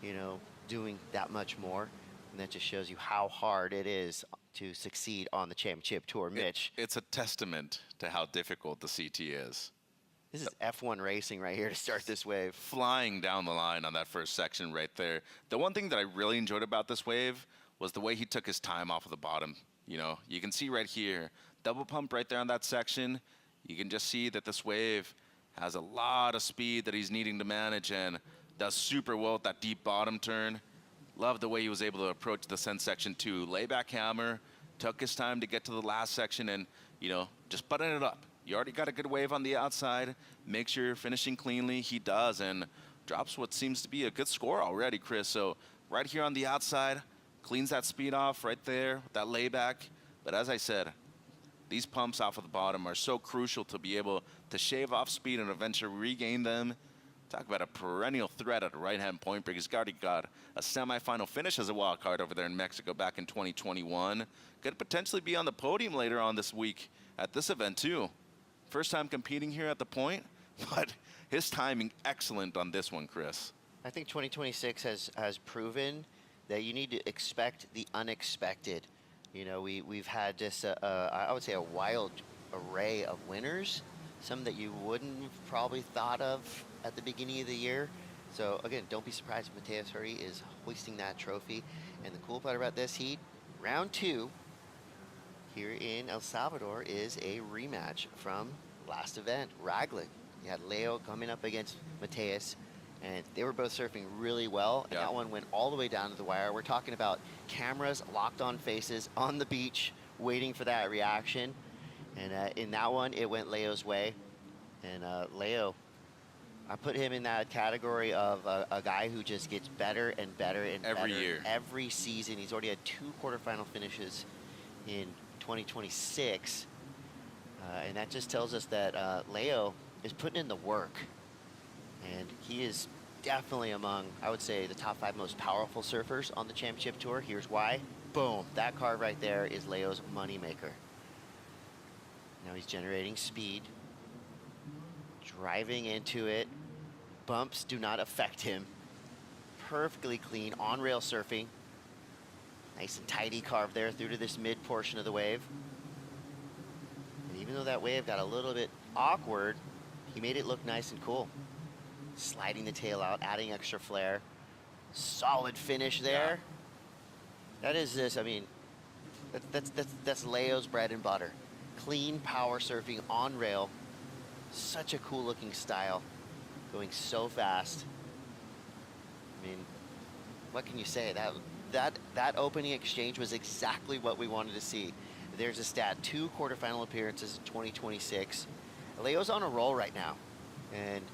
you know, doing that much more. And that just shows you how hard it is to succeed on the championship tour, Mitch. It's a testament to how difficult the CT is. This is F1 racing right here to start this wave. Flying down the line on that first section right there. The one thing that I really enjoyed about this wave was the way he took his time off of the bottom. You know, you can see right here, double pump right there on that section. You can just see that this wave has a lot of speed that he's needing to manage and does super well at that deep bottom turn. Love the way he was able to approach the descent section too. Layback hammer, took his time to get to the last section and, you know, just button it up. You already got a good wave on the outside. Make sure you're finishing cleanly. He does, and drops what seems to be a good score already, Chris. So right here on the outside, cleans that speed off right there, that layback. But as I said, these pumps off of the bottom are so crucial to be able to shave off speed and eventually regain them. Talk about a perennial threat at the right-hand point break. He's already got a semifinal finish as a wild card over there in Mexico back in 2021. Could potentially be on the podium later on this week at this event too. First time competing here at the point, but his timing excellent on this one, Chris. I think 2026 has proven that you need to expect the unexpected. You know, we've had this, I would say, a wild array of winners, some that you wouldn't have probably thought of at the beginning of the year. So again, don't be surprised if Mateus Hurry is hoisting that trophy. And the cool part about this heat, round 2 here in El Salvador is a rematch from last event, Raglan. You had Leo coming up against Mateus, and they were both surfing really well, and that one went all the way down to the wire. We're talking about cameras locked on faces on the beach, waiting for that reaction. And in that one, it went Leo's way. And Leo, I put him in that category of a guy who just gets better and better and every better year. Every season. He's already had 2 quarterfinal finishes in 2026. And that just tells us that Leo is putting in the work. And he is definitely among, I would say, the top 5 most powerful surfers on the championship tour. Here's why. Boom. That card right there is Leo's moneymaker. Now he's generating speed. Driving into it. Bumps do not affect him. Perfectly clean on-rail surfing. Nice and tidy carve there through to this mid portion of the wave. And even though that wave got a little bit awkward, he made it look nice and cool. Sliding the tail out, adding extra flare. Solid finish there. That is this, I mean, that's Leo's bread and butter. Clean power surfing on rail. Such a cool looking style. Going so fast. I mean, what can you say? That opening exchange was exactly what we wanted to see. There's a stat, 2 quarterfinal appearances in 2026. Leo's on a roll right now. And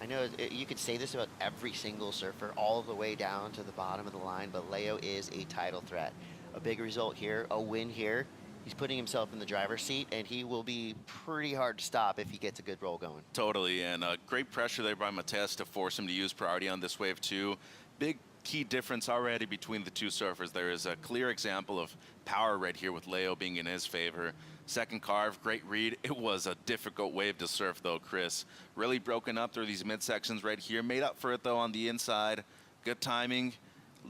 I know you could say this about every single surfer all the way down to the bottom of the line, but Leo is a title threat. A big result here, a win here. He's putting himself in the driver's seat, and he will be pretty hard to stop if he gets a good roll going. Totally, and great pressure there by Mateus to force him to use priority on this wave too. Big key difference already between the 2 surfers. There is a clear example of power right here with Leo being in his favor. Second carve, great read. It was a difficult wave to surf though, Chris. Really broken up through these midsections right here. Made up for it though on the inside. Good timing.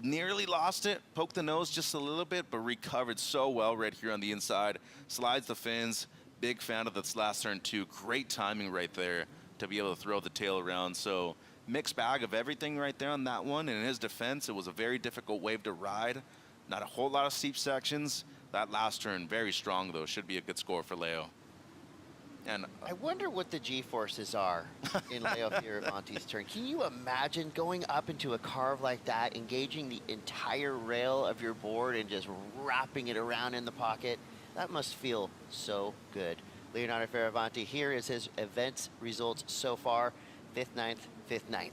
Nearly lost it, poked the nose just a little bit, but recovered so well right here on the inside. Slides the fins. Big fan of this last turn too. Great timing right there to be able to throw the tail around. So mixed bag of everything right there on that one. And in his defense, it was a very difficult wave to ride. Not a whole lot of steep sections. That last turn, very strong though. Should be a good score for Leo. And I wonder what the G-forces are in Leo Fioravanti's turn. Can you imagine going up into a carve like that, engaging the entire rail of your board and just wrapping it around in the pocket? That must feel so good. Leonardo Fioravanti, here is his events results so far. 5th, 9th, 5th, 9th.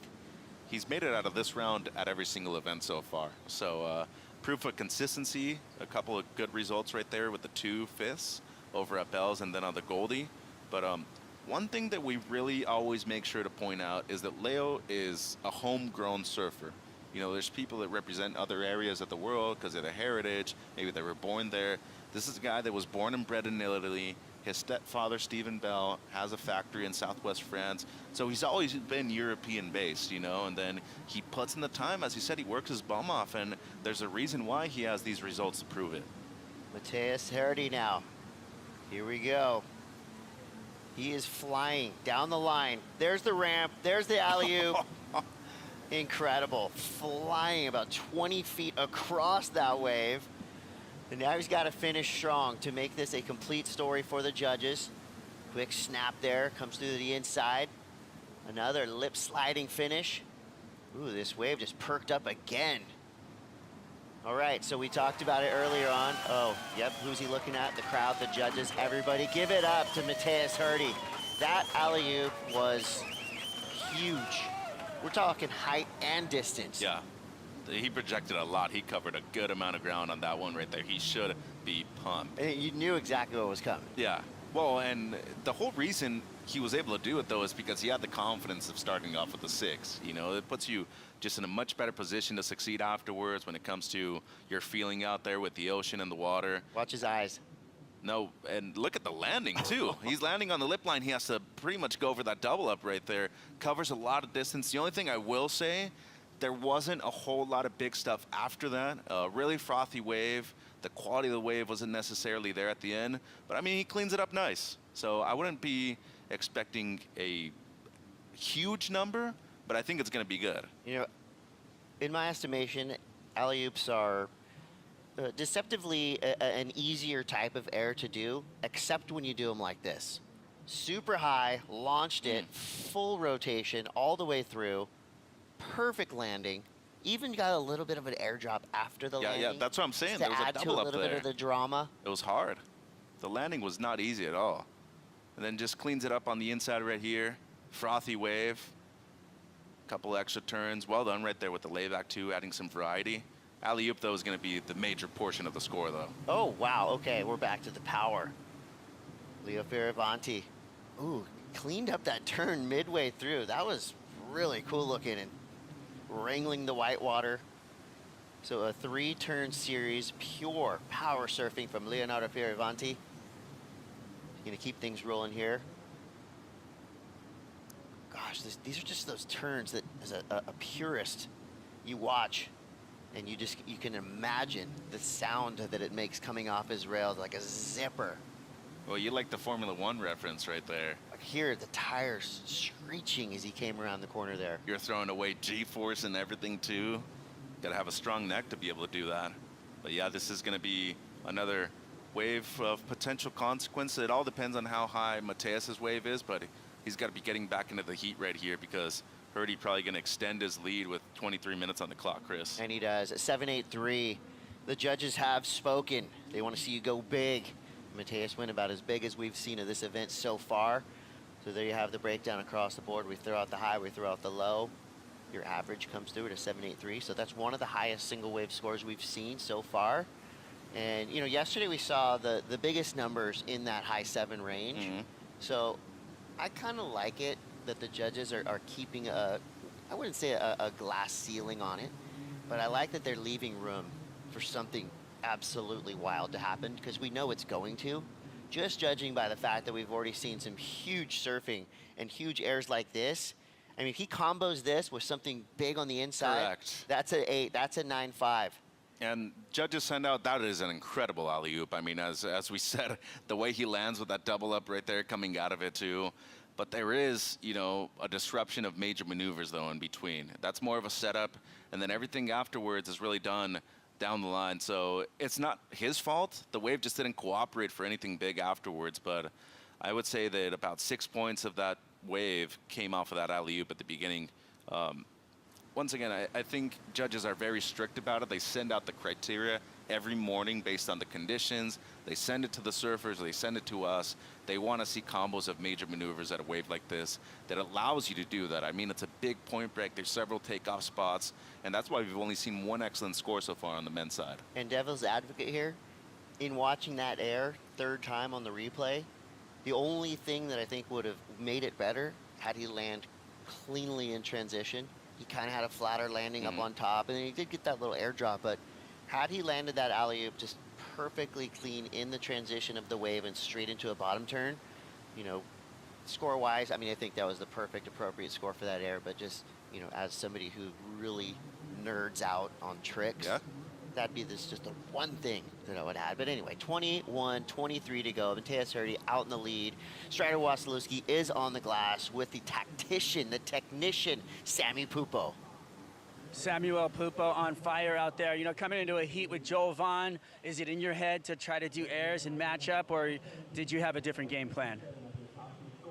He's made it out of this round at every single event so far. So proof of consistency, a couple of good results right there with the 2 5ths over at Bell's and then on the Goldie. But one thing that we really always make sure to point out is that Leo is a homegrown surfer. You know, there's people that represent other areas of the world because of their heritage, maybe they were born there. This is a guy that was born and bred in Italy. His stepfather, Stephen Bell, has a factory in southwest France. So he's always been European-based, you know, and then he puts in the time. As he said, he works his bum off, and there's a reason why he has these results to prove it. Mateus Herdy now. Here we go. He is flying down the line. There's the ramp. There's the alley-oop. Incredible. Flying about 20 feet across that wave. And now he's got to finish strong to make this a complete story for the judges. Quick snap there. Comes through the inside. Another lip sliding finish. Ooh, this wave just perked up again. All right, so we talked about it earlier on. Oh, yep, who's he looking at? The crowd, the judges, everybody. Give it up to Mateus Herdy. That alley-oop was huge. We're talking height and distance. Yeah, he projected a lot. He covered a good amount of ground on that one right there. He should be pumped. And you knew exactly what was coming. Yeah, well, and the whole reason he was able to do it, though, is because he had the confidence of starting off with a 6. You know, it puts you just in a much better position to succeed afterwards when it comes to your feeling out there with the ocean and the water. Watch his eyes. No, and look at the landing, too. He's landing on the lip line. He has to pretty much go for that double up right there. Covers a lot of distance. The only thing I will say, there wasn't a whole lot of big stuff after that. Really frothy wave. The quality of the wave wasn't necessarily there at the end. But, I mean, he cleans it up nice. So I wouldn't be expecting a huge number, but I think it's going to be good. You know, in my estimation, alley-oops are deceptively an easier type of air to do, except when you do them like this. Super high, launched it, full rotation all the way through, perfect landing, even got a little bit of an air drop after the landing. Yeah, that's what I'm saying. To There was a add to double a up little there. bit of the drama. It was hard. The landing was not easy at all. And then just cleans it up on the inside right here. Frothy wave. Couple extra turns. Well done right there with the layback too, adding some variety. Alley-oop, though, is going to be the major portion of the score, though. Oh, wow. Okay, we're back to the power. Leo Fioravanti. Ooh, cleaned up that turn midway through. That was really cool looking and wrangling the whitewater. So a 3-turn series, pure power surfing from Leonardo Fioravanti. Gonna keep things rolling here. Gosh, these are just those turns that, as a purist, you watch, and you can imagine the sound that it makes coming off his rails like a zipper. Well, you like the Formula One reference right there. I hear the tires screeching as he came around the corner there. You're throwing away G-force and everything, too. Got to have a strong neck to be able to do that. But, yeah, this is going to be another wave of potential consequence. It all depends on how high Mateus's wave is, but he's got to be getting back into the heat right here because Herdy probably going to extend his lead with 23 minutes on the clock, Chris. And he does. At 7.83, the judges have spoken. They want to see you go big. Mateus went about as big as we've seen of this event so far. So there you have the breakdown across the board. We throw out the high, we throw out the low. Your average comes through at a 7.83. So that's one of the highest single wave scores we've seen so far. And, you know, yesterday we saw the biggest numbers in that high 7 range. So I kind of like it that the judges are keeping I wouldn't say a glass ceiling on it, but I like that they're leaving room for something absolutely wild to happen because we know it's going to. Just judging by the fact that we've already seen some huge surfing and huge airs like this. I mean, if he combos this with something big on the inside, Correct. That's an 8, that's a 9.5. And judges send out, that is an incredible alley-oop. I mean, as we said, the way he lands with that double up right there coming out of it too. But there is, you know, a disruption of major maneuvers, though, in between. That's more of a setup, and then everything afterwards is really done down the line. So it's not his fault. The wave just didn't cooperate for anything big afterwards, but I would say that about 6 points of that wave came off of that alley-oop at the beginning. Once again, I think judges are very strict about it. They send out the criteria every morning based on the conditions. They send it to the surfers, they send it to us. They want to see combos of major maneuvers at a wave like this that allows you to do that. I mean, it's a big point break. There's several takeoff spots, and that's why we've only seen one excellent score so far on the men's side. And devil's advocate here, in watching that air 3rd time on the replay, the only thing that I think would have made it better had he land cleanly in transition. He kind of had a flatter landing up on top, and then he did get that little airdrop, but had he landed that alley-oop just perfectly clean in the transition of the wave and straight into a bottom turn. You know, score-wise, I mean, I think that was the perfect, appropriate score for that air, but just, you know, as somebody who really nerds out on tricks, that'd be just the one thing that I would add. But anyway, 21-23 to go. Mateus already out in the lead. Strider Wasilewski is on the glass with the tactician, the technician, Sammy Pupo. Samuel Pupo on fire out there. You know, coming into a heat with Joel Vaughn, is it in your head to try to do airs and match up, or did you have a different game plan?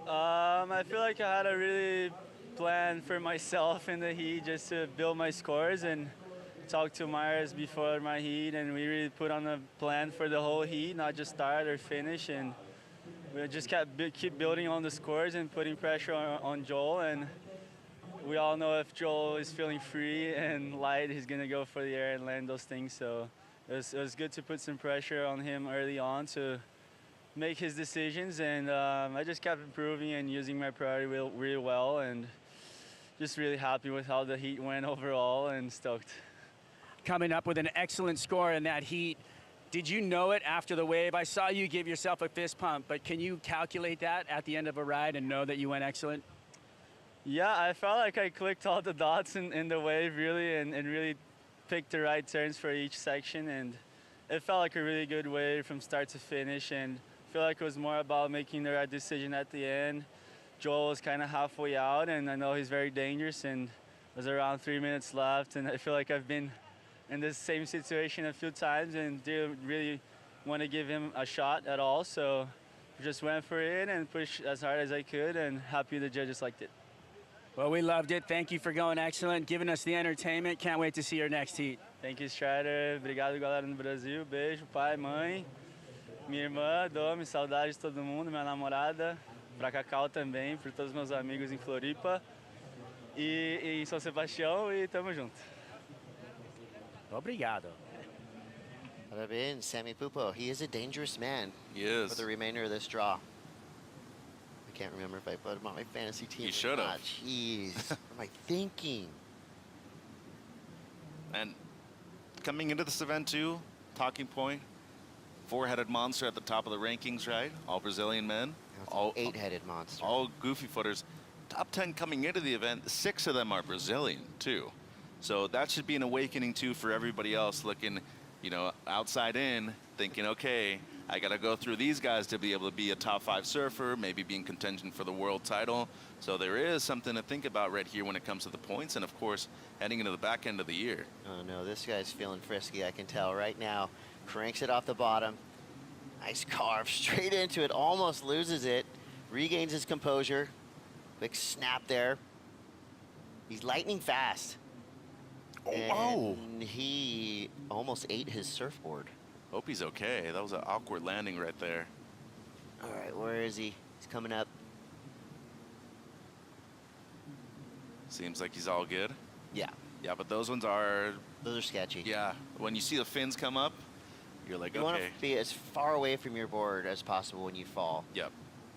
I feel like I had a really plan for myself in the heat just to build my scores and talk to Myers before my heat, and we really put on a plan for the whole heat, not just start or finish, and we just keep building on the scores and putting pressure on Joel. And we all know if Joel is feeling free and light, he's gonna go for the air and land those things. So it was good to put some pressure on him early on to make his decisions, and I just kept improving and using my priority really well, and just really happy with how the heat went overall and stoked. Coming up with an excellent score in that heat. Did you know it after the wave? I saw you give yourself a fist pump, but can you calculate that at the end of a ride and know that you went excellent? Yeah, I felt like I clicked all the dots in the wave really, and really picked the right turns for each section, and it felt like a really good wave from start to finish, and I feel like it was more about making the right decision at the end. Joel was kind of halfway out, and I know he's very dangerous, and there's around 3 minutes left, and I feel like I've been in this same situation a few times and didn't really want to give him a shot at all. So just went for it and pushed as hard as I could, and happy the judges liked it. Well, we loved it. Thank you for going excellent, giving us the entertainment. Can't wait to see your next heat. Thank you, Strider. Obrigado, galera no Brasil. Beijo, pai, mãe, minha irmã, Domi, saudade de todo mundo, minha namorada, pra Cacau também, por todos os meus amigos em Floripa e em São Sebastião, e tamo junto. Obrigado. Parabéns, Sammy Pupo. He is a dangerous man. He is. For the remainder of this draw. I can't remember if I put him on my fantasy team. You should have. Jeez, what am I thinking? And coming into this event too, talking point, four-headed monster at the top of the rankings, right? All Brazilian men. All eight-headed monster. All goofy footers. Top 10 coming into the event, 6 of them are Brazilian too. So that should be an awakening too for everybody else looking, you know, outside in, thinking, okay, I got to go through these guys to be able to be a top 5 surfer, maybe be in contention for the world title. So there is something to think about right here when it comes to the points, and of course, heading into the back end of the year. Oh no, this guy's feeling frisky, I can tell right now. Cranks it off the bottom. Nice carve straight into it, almost loses it. Regains his composure. Quick snap there. He's lightning fast. And he almost ate his surfboard. Hope he's okay. That was an awkward landing right there. All right, where is he? He's coming up. Seems like he's all good. Yeah. Yeah, but those ones are... Those are sketchy. Yeah, when you see the fins come up, you're like, you okay. want to be as far away from your board as possible when you fall. Yep.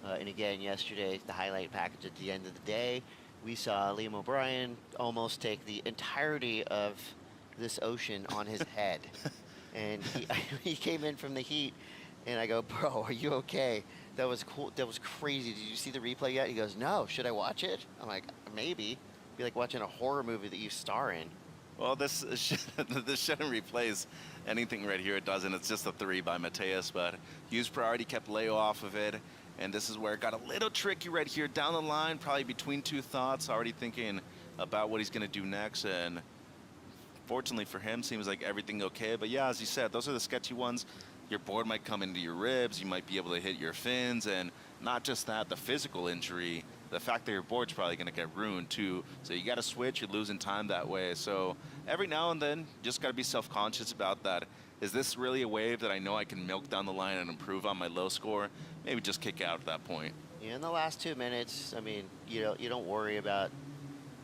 And again, yesterday, the highlight package at the end of the day, we saw Liam O'Brien almost take the entirety of this ocean on his head. And he came in from the heat, and I go, bro, are you okay? That was cool. That was crazy. Did you see the replay yet? He goes, no. Should I watch it? I'm like, maybe. Be like watching a horror movie that you star in. Well, this shouldn't replace anything right here. It doesn't. It's just a 3 by Mateus, but Hughes priority kept Leo off of it. And this is where it got a little tricky right here down the line, probably between two thoughts, already thinking about what he's going to do next. And fortunately for him, seems like everything okay. But yeah, as you said, those are the sketchy ones. Your board might come into your ribs. You might be able to hit your fins. And not just that, the physical injury, the fact that your board's probably going to get ruined too. So you got to switch. You're losing time that way. So every now and then, just got to be self-conscious about that. Is this really a wave that I know I can milk down the line and improve on my low score? Maybe just kick out at that point. Yeah, in the last 2 minutes, I mean, you don't worry about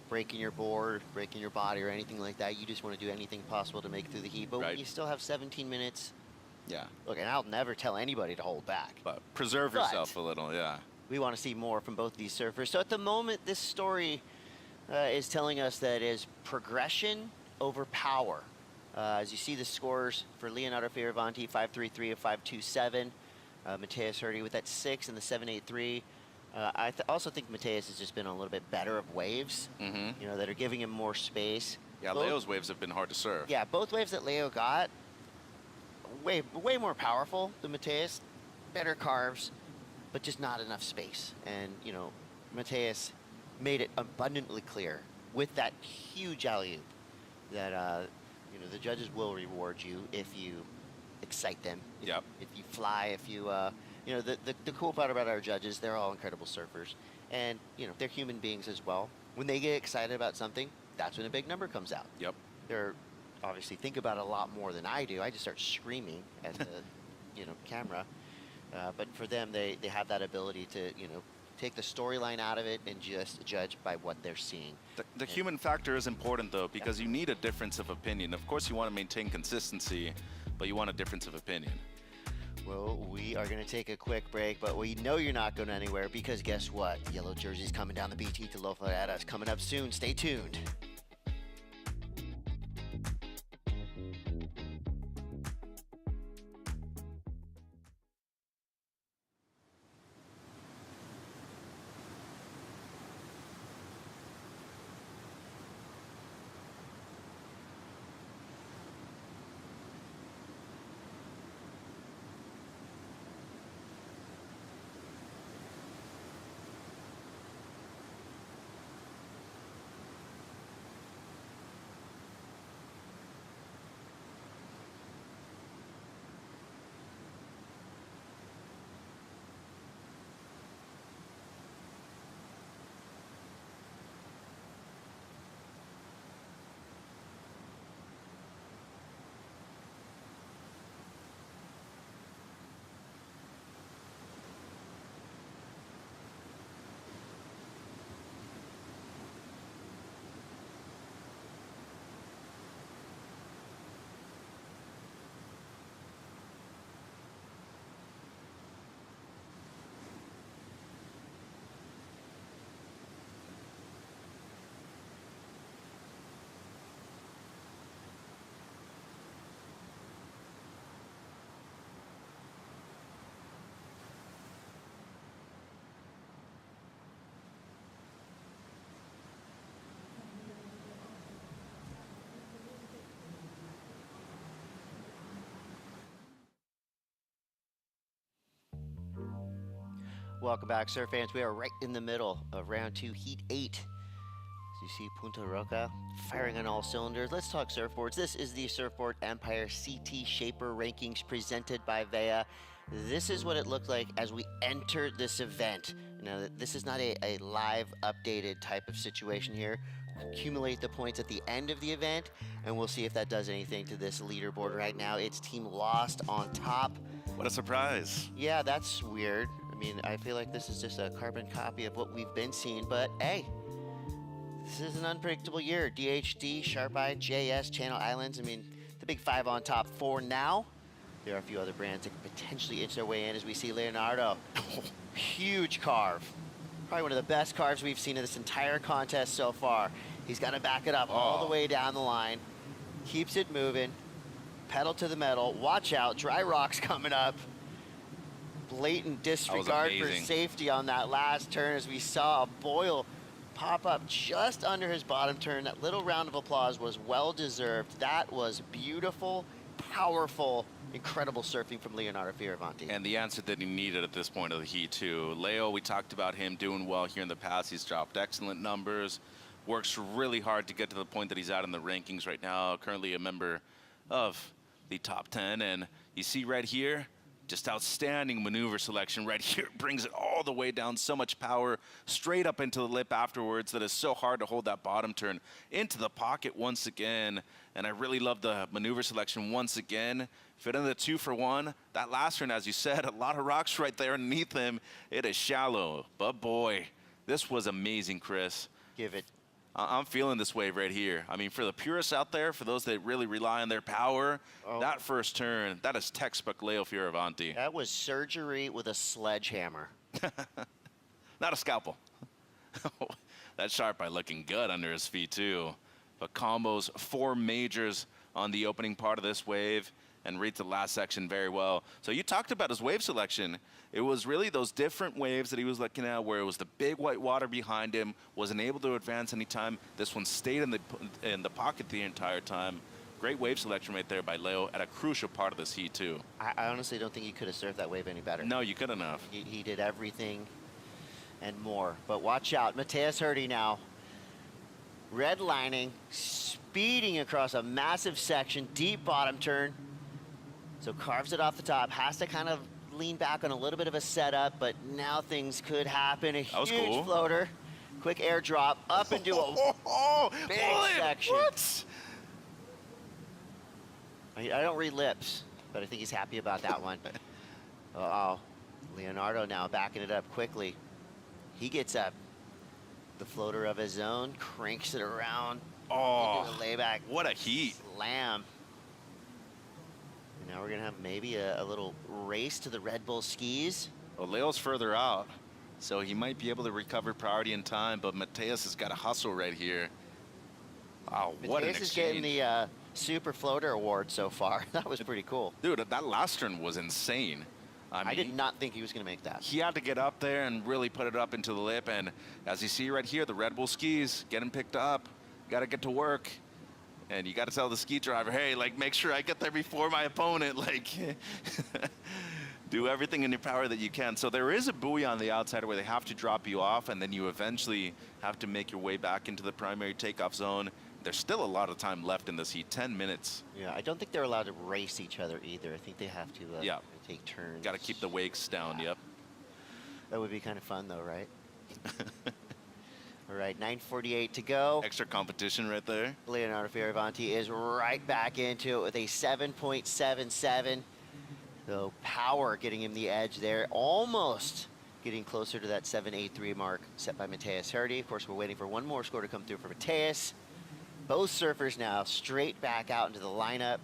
breaking your board, breaking your body, or anything like that. You just want to do anything possible to make it through the heat. But when you still have 17 minutes, yeah. Look, and I'll never tell anybody to hold back. But preserve yourself a little, yeah. We want to see more from both these surfers. So at the moment, this story is telling us that is progression over power. As you see the scores for Leonardo Fioravanti, 5.33 of 5.27. Mateus Hurdy with that 6 and the 7.83. I also think Mateus has just been a little bit better of waves, you know, that are giving him more space. Yeah, Leo's waves have been hard to serve. Yeah, both waves that Leo got, way more powerful than Mateus. Better carves, but just not enough space. And, you know, Mateus made it abundantly clear with that huge alley-oop that, you know, the judges will reward you if you excite them. Yep. If you fly, if you, you know, the cool part about our judges, they're all incredible surfers. And, you know, they're human beings as well. When they get excited about something, that's when a big number comes out. Yep. They're obviously think about it a lot more than I do. I just start screaming at the, you know, camera. But for them, they have that ability to, you know, take the storyline out of it and just judge by what they're seeing. The human factor is important, though, because you need a difference of opinion. Of course, you want to maintain consistency, but you want a difference of opinion. Well, we are going to take a quick break, but we know you're not going anywhere because guess what? Yellow jersey's coming down the BT to loaf at us. Coming up soon. Stay tuned. Welcome back, surf fans. We are right in the middle of round 2, heat 8. As you see Punta Roca firing on all cylinders. Let's talk surfboards. This is the Surfboard Empire CT Shaper Rankings presented by VEA. This is what it looked like as we entered this event. Now, this is not a live updated type of situation here. Accumulate the points at the end of the event, and we'll see if that does anything to this leaderboard. Right now, it's Team Lost on top. What a surprise. Yeah, that's weird. I mean, I feel like this is just a carbon copy of what we've been seeing, but hey, this is an unpredictable year. DHD, Sharp Eye, JS, Channel Islands. I mean, the big 5 on top for now. There are a few other brands that could potentially inch their way in as we see Leonardo. Huge carve. Probably one of the best carves we've seen in this entire contest so far. He's got to back it up all the way down the line. Keeps it moving. Pedal to the metal. Watch out, dry rocks coming up. Blatant disregard for safety on that last turn as we saw a boil pop up just under his bottom turn. That little round of applause was well deserved. That was beautiful, powerful, incredible surfing from Leonardo Fioravanti. And the answer that he needed at this point of the heat too. Leo, we talked about him doing well here in the past. He's dropped excellent numbers, works really hard to get to the point that he's at in the rankings right now. Currently a member of the top 10, and you see right here, just outstanding maneuver selection right here. Brings it all the way down, so much power, straight up into the lip afterwards that is so hard to hold that bottom turn into the pocket once again. And I really love the maneuver selection once again. Fit in the 2 for 1. That last turn, as you said, a lot of rocks right there underneath him. It is shallow, but boy, this was amazing, Chris. Give it. I'm feeling this wave right here. I mean, for the purists out there, for those that really rely on their power, that first turn, that is textbook Leo Fioravanti. That was surgery with a sledgehammer. Not a scalpel. That Sharp Eye looking good under his feet, too. But combos, 4 majors on the opening part of this wave and reads the last section very well. So you talked about his wave selection. It was really those different waves that he was looking at where it was the big white water behind him, wasn't able to advance anytime. This one stayed in the pocket the entire time. Great wave selection right there by Leo at a crucial part of this heat too. I honestly don't think he could have served that wave any better. No, you couldn't have. He did everything and more. But watch out, Mateus Hurdy now. Redlining, speeding across a massive section, deep bottom turn. So carves it off the top, has to kind of lean back on a little bit of a setup, but now things could happen. A huge cool. floater, quick airdrop up into a big section. What? I don't read lips, but I think he's happy about that one. Uh-oh, Leonardo now backing it up quickly. He gets up the floater of his own, cranks it around. Oh, into a layback. What a heat. Slam. And now we're gonna have maybe a little race to the Red Bull skis. Well, Leo's further out, so he might be able to recover priority in time, but Mateus has got a hustle right here. Wow, what an Mateus is exchange. getting the Super Floater Award so far. That was pretty cool. Dude, that last turn was insane. I did not think he was going to make that. He had to get up there and really put it up into the lip. And as you see right here, the Red Bull skis getting picked up. Got to get to work. And you got to tell the ski driver, hey, like, make sure I get there before my opponent. Like, do everything in your power that you can. So there is a buoy on the outside where they have to drop you off, and then you eventually have to make your way back into the primary takeoff zone. There's still a lot of time left in this heat, 10 minutes. Yeah, I don't think they're allowed to race each other either. I think they have to take turns. Got to keep the wakes down, yep. That would be kind of fun though, right? All right, 9:48 to go. Extra competition right there. Leonardo Fioravanti is right back into it with a 7.77. So power getting him the edge there. Almost getting closer to that 7.83 mark set by Mateus Hurdy. Of course, we're waiting for one more score to come through for Mateus. Both surfers now straight back out into the lineup.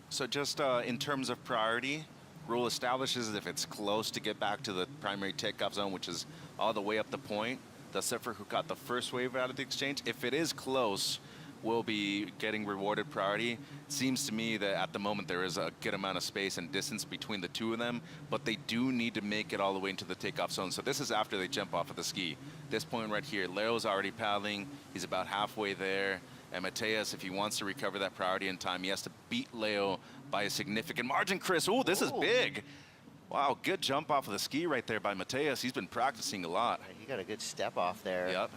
So just in terms of priority, rule establishes if it's close to get back to the primary takeoff zone, which is all the way up the point, the surfer who got the first wave out of the exchange, if it is close, will be getting rewarded priority. It seems to me that at the moment there is a good amount of space and distance between the two of them, but they do need to make it all the way into the takeoff zone. So this is after they jump off of the ski. This point right here, Leo's already paddling. He's about halfway there. And Mateus, if he wants to recover that priority in time, he has to beat Leo by a significant margin. Chris, ooh, this is big. Wow, good jump off of the ski right there by Mateus. He's been practicing a lot. He got a good step off there. Yep.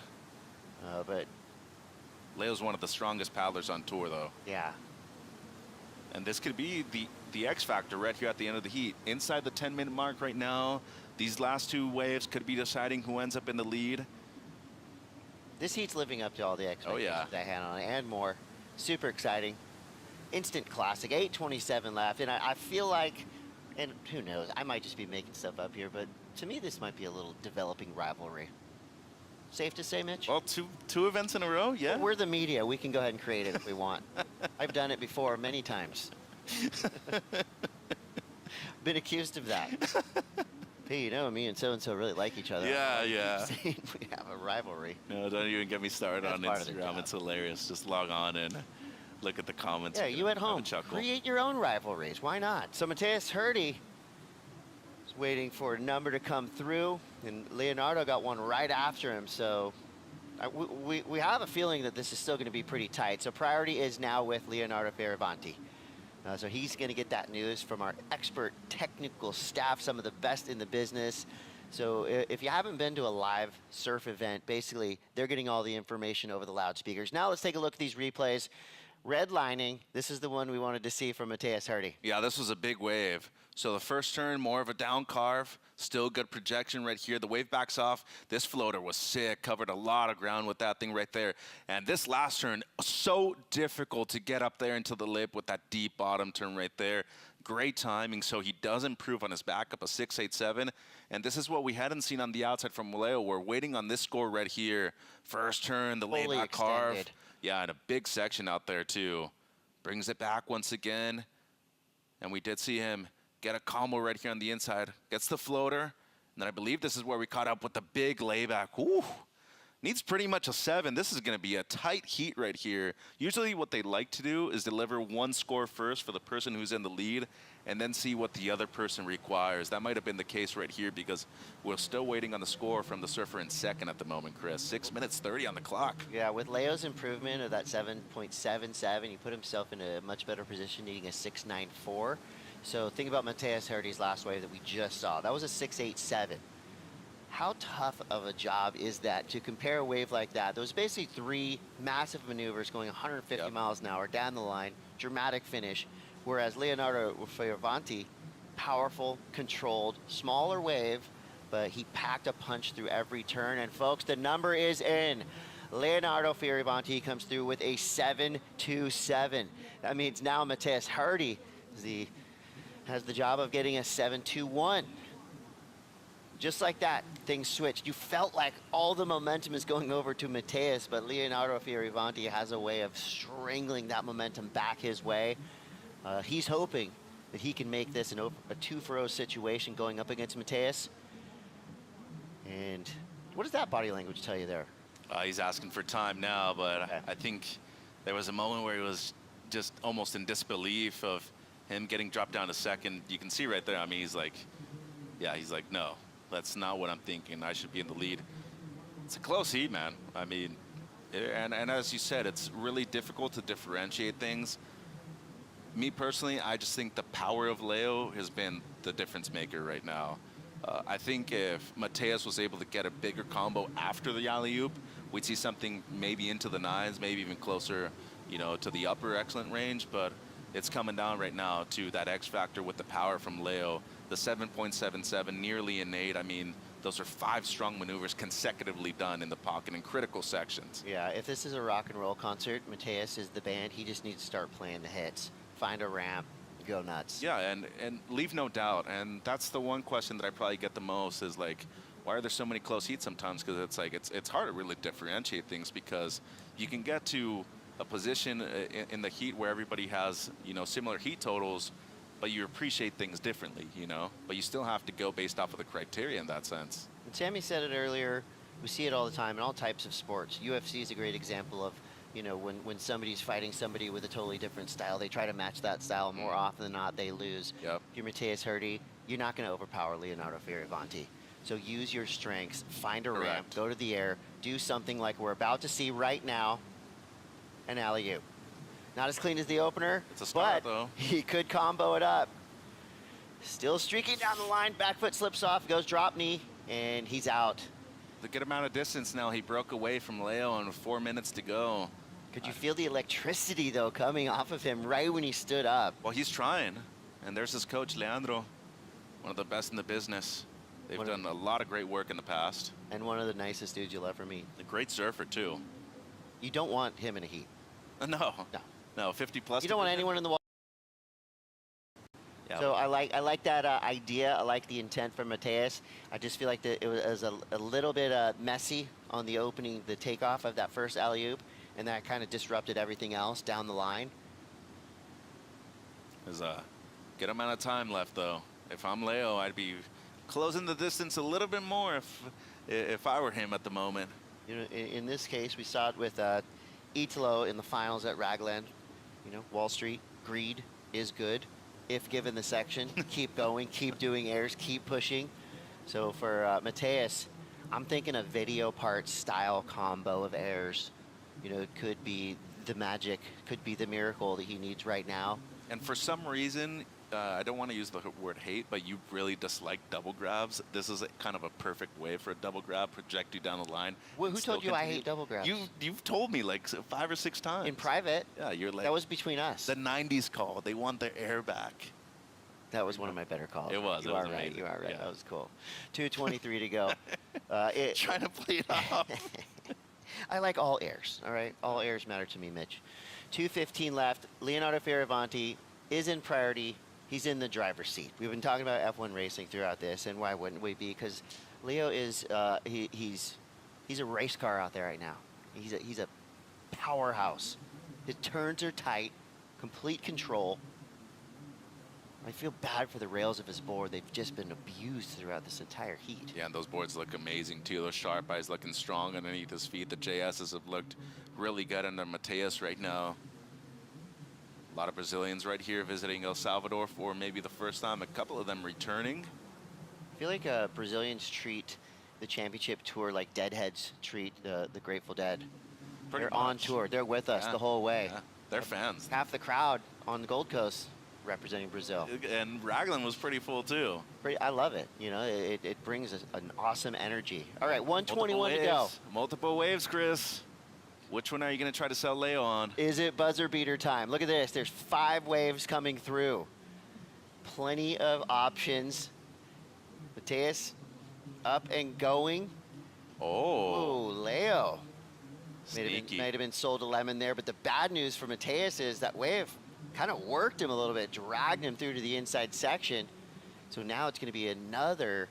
But Leo's one of the strongest paddlers on tour, though. yeah. And this could be the X factor right here at the end of the heat. Inside the 10-minute mark right now, these last two waves could be deciding who ends up in the lead. This heat's living up to all the expectations I had on it and more. Super exciting. Instant classic. 8:27 left. And I feel like, and who knows, I might just be making stuff up here, but to me this might be a little developing rivalry. Safe to say, Mitch? Well, two events in a row, yeah. Well, we're the media. We can go ahead and create it if we want. I've done it before many times. Been accused of that. Hey, you know, me and so-and-so really like each other. Yeah. We have a rivalry. No, don't even get me started on That's part of the Instagram. job. It's hilarious. Just log on and look at the comments. Yeah, you at Have a home, chuckle. create your own rivalries. Why not? So Mateus Hurdy is waiting for a number to come through, and Leonardo got one right after him. So we have a feeling that this is still going to be pretty tight. So priority is now with Leonardo Fioravanti. So he's going to get that news from our expert technical staff, some of the best in the business. So if you haven't been to a live surf event, basically they're getting all the information over the loudspeakers. Now let's take a look at these replays. Redlining, this is the one we wanted to see from Mateus Hurdy. Yeah, this was a big wave. So the first turn, more of a down carve, still good projection right here. The wave backs off. This floater was sick, covered a lot of ground with that thing right there. And this last turn, so difficult to get up there into the lip with that deep bottom turn right there. Great timing, so he does improve on his backup, a 6.87. And this is what we hadn't seen on the outside from Leo. We're waiting on this score right here. First turn, the Fully layback carve. extended. Yeah, and a big section out there too. Brings it back once again. And we did see him get a combo right here on the inside. Gets the floater. And then I believe this is where we caught up with the big layback. Woo! Needs pretty much a 7. This is going to be a tight heat right here. Usually what they like to do is deliver one score first for the person who's in the lead and then see what the other person requires. That might have been the case right here because we're still waiting on the score from the surfer in second at the moment, Chris. 6 minutes 30 on the clock. Yeah, with Leo's improvement of that 7.77, he put himself in a much better position, needing a 6.94. So think about Mateus Herdy's last wave that we just saw. That was a 6.87. How tough of a job is that to compare a wave like that? There was basically 3 massive maneuvers going 150 miles an hour down the line, dramatic finish, whereas Leonardo Fioravanti, powerful, controlled, smaller wave, but he packed a punch through every turn. And folks, the number is in. Leonardo Fioravanti comes through with a 7.27. That means now Mateus Herdy has the job of getting a 7.21. Just like that, things switched. You felt like all the momentum is going over to Mateus, but Leonardo Fioravanti has a way of strangling that momentum back his way. He's hoping that he can make this a 2-for-0 situation going up against Mateus. And what does that body language tell you there? He's asking for time now, but Okay. I think there was a moment where he was just almost in disbelief of him getting dropped down to second. You can see right there, I mean, he's like, no. That's not what I'm thinking. I should be in the lead. It's a close heat, man. I mean, and as you said, it's really difficult to differentiate things. Me personally, I just think the power of Leo has been the difference maker right now. I think if Mateus was able to get a bigger combo after the alley-oop, we'd see something maybe into the 9s, maybe even closer, you know, to the upper excellent range. But it's coming down right now to that X factor with the power from Leo. The 7.77, nearly an 8. I mean, those are 5 strong maneuvers consecutively done in the pocket in critical sections. Yeah, if this is a rock and roll concert, Mateus is the band. He just needs to start playing the hits, find a ramp, go nuts. Yeah, and leave no doubt. And that's the one question that I probably get the most is like, why are there so many close heats sometimes? Because it's like it's hard to really differentiate things because you can get to a position in the heat where everybody has, you know, similar heat totals, but you appreciate things differently, you know? But you still have to go based off of the criteria in that sense. And Sammy said it earlier, we see it all the time in all types of sports. UFC is a great example of, you know, when somebody's fighting somebody with a totally different style, they try to match that style. More often than not, they lose. Yep. If you're Mateus Herdy, you're not going to overpower Leonardo Fioravanti. So use your strengths, find a ramp, go to the air, do something like we're about to see right now, an alley-oop. Not as clean as the opener, It's a start, but though. he could combo it up. Still streaking down the line, back foot slips off, goes drop knee, and he's out. The good amount of distance now. He broke away from Leo and 4 minutes to go. Could you feel the electricity, though, coming off of him right when he stood up? Well, he's trying. And there's his coach, Leandro, one of the best in the business. They've done a lot of great work in the past. And one of the nicest dudes you'll ever meet. A great surfer, too. You don't want him in a heat. No. No. No, 50 plus. You don't want anyone in the wall. Yeah. So I like that idea. I like the intent from Mateus. I just feel like it was a little bit messy on the opening, the takeoff of that first alley-oop, and that kind of disrupted everything else down the line. There's a good amount of time left, though. If I'm Leo, I'd be closing the distance a little bit more if I were him at the moment. You know, in this case, we saw it with Italo in the finals at Raglan. You know, Wall Street, greed is good. If given the section, keep going, keep doing airs, keep pushing. So for Mateus, I'm thinking a video part style combo of airs. You know, it could be the magic, could be the miracle that he needs right now. And for some reason, I don't want to use the word hate, but you really dislike double grabs. This is kind of a perfect way for a double grab, project you down the line. Well, who told you I hate double grabs? You've told me like 5 or 6 times. In private? Yeah, you're like... That was between us. The 90s call. They want their air back. That was one of my better calls. It was. You are right. Amazing. You are right. Yeah. That was cool. 2:23 to go. Trying to play it off. I like all airs, all right? All airs matter to me, Mitch. 2:15 left. Leonardo Fioravanti is in priority. He's in the driver's seat. We've been talking about F1 racing throughout this, and why wouldn't we be? Because Leo is he's a race car out there right now. He's a powerhouse. His turns are tight, complete control. I feel bad for the rails of his board. They've just been abused throughout this entire heat. Yeah, and those boards look amazing too. Those sharp eyes looking strong underneath his feet. The JSs have looked really good under Mateus right now. A lot of Brazilians right here visiting El Salvador for maybe the first time. A couple of them returning. I feel like Brazilians treat the championship tour like Deadheads treat the Grateful Dead. They're on tour. They're with us the whole way. Yeah, they're fans. Half the crowd on the Gold Coast representing Brazil. And Raglan was pretty full too. I love it. You know, it brings an awesome energy. All right, 121 to go. Multiple waves, Chris. Which one are you going to try to sell Leo on? Is it buzzer beater time? Look at this. There's 5 waves coming through. Plenty of options. Mateus up and going. Oh, Leo. sneaky. Might have been sold a lemon there, but the bad news for Mateus is that wave kind of worked him a little bit, dragged him through to the inside section. So now it's going to be another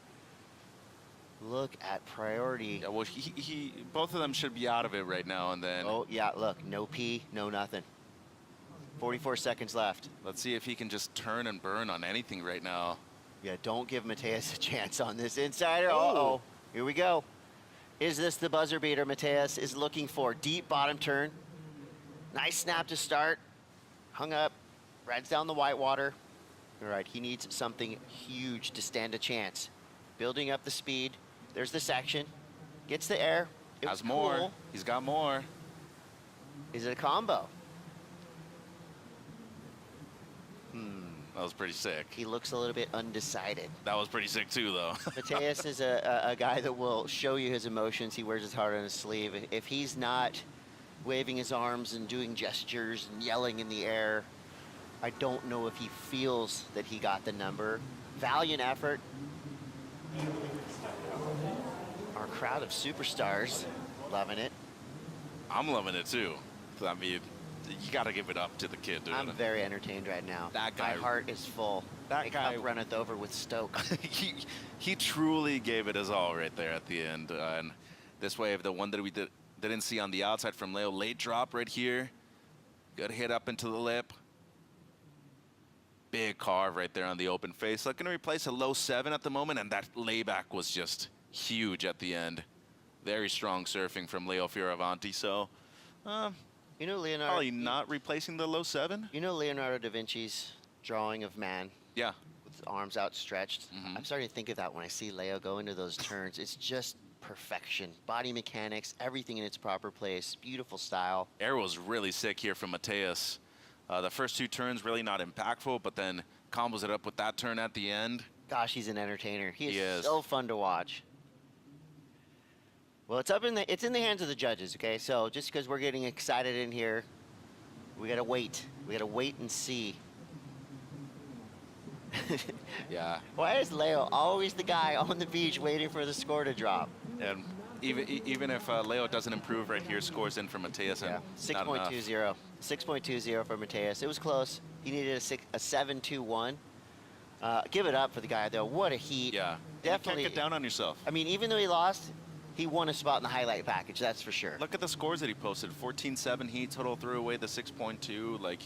look at priority. Yeah, well, both of them should be out of it right now, and then. Oh, yeah, look, no pee, no nothing. 44 seconds left. Let's see if he can just turn and burn on anything right now. Yeah, don't give Mateus a chance on this insider. Uh-oh, here we go. Is this the buzzer beater Mateus is looking for? Deep bottom turn. Nice snap to start. Hung up, rides down the whitewater. All right, he needs something huge to stand a chance. Building up the speed. There's the section. Gets the air. It Has was more. cool. He's got more. Is it a combo? That was pretty sick. He looks a little bit undecided. That was pretty sick too, though. Mateus is a guy that will show you his emotions. He wears his heart on his sleeve. If he's not waving his arms and doing gestures and yelling in the air, I don't know if he feels that he got the number. Valiant effort. Our crowd of superstars loving it. I'm loving it too. I mean, you got to give it up to the kid, dude. I'm very entertained right now. That guy- My heart is full. That My guy- cup runneth over with Stoke. he truly gave it his all right there at the end. And this wave, the one that we didn't see on the outside from Leo, late drop right here. Good hit up into the lip. Big carve right there on the open face. Looking to replace a low 7 at the moment, and that layback was just huge at the end. Very strong surfing from Leo Fioravanti. So, You know Leonardo. probably not replacing the low 7. You know Leonardo da Vinci's drawing of man Yeah. with his arms outstretched. I'm starting to think of that when I see Leo go into those turns. It's just perfection. Body mechanics, everything in its proper place. Beautiful style. Air was really sick here from Mateus. The first 2 turns really not impactful, but then combos it up with that turn at the end. Gosh, he's an entertainer. He He is is. so fun to watch. Well, it's in the hands of the judges, okay? So just because we're getting excited in here, we gotta wait. We gotta wait and see. Yeah. Why is Leo always the guy on the beach waiting for the score to drop? And even if Leo doesn't improve right here, scores in for Mateus. Yeah, And not enough. 6.20. 6.20 for Mateus. It was close. He needed a 7.21. Give it up for the guy, though. What a heat. Yeah. Definitely. You can't get down on yourself. I mean, even though he lost, he won a spot in the highlight package, that's for sure. Look at the scores that he posted. 14.7 heat total, threw away the 6.2. Like,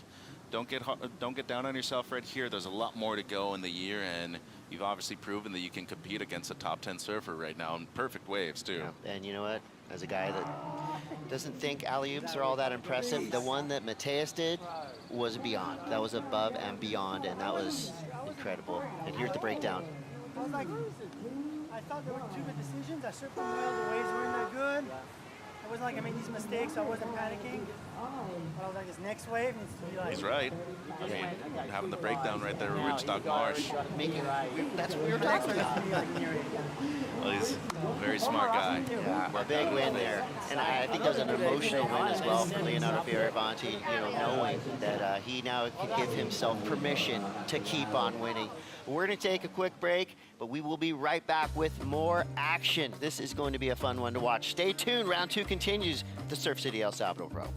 don't get down on yourself right here. There's a lot more to go in the year, and you've obviously proven that you can compete against a top 10 surfer right now in perfect waves too. Yeah. And you know what? As a guy that doesn't think alley-oops are all that impressive, the one that Mateus did was beyond. That was above and beyond, and that was incredible. And here's the breakdown. I was like, I thought there were 2 good decisions. I surfed them well. The waves weren't that good. It wasn't like I made these mistakes, so I wasn't panicking. But I was like, this next wave needs to be like. He's right. I mean, having the breakdown right there with Rich Dog Marsh. That's what we were talking about. Well, he's a very smart guy. Yeah, a big win there. And I think that was an emotional win as well for Leonardo Fioravanti, you know, knowing that he now can give himself permission to keep on winning. We're going to take a quick break, but we will be right back with more action. This is going to be a fun one to watch. Stay tuned. Round 2 continues at the Surf City El Salvador Pro.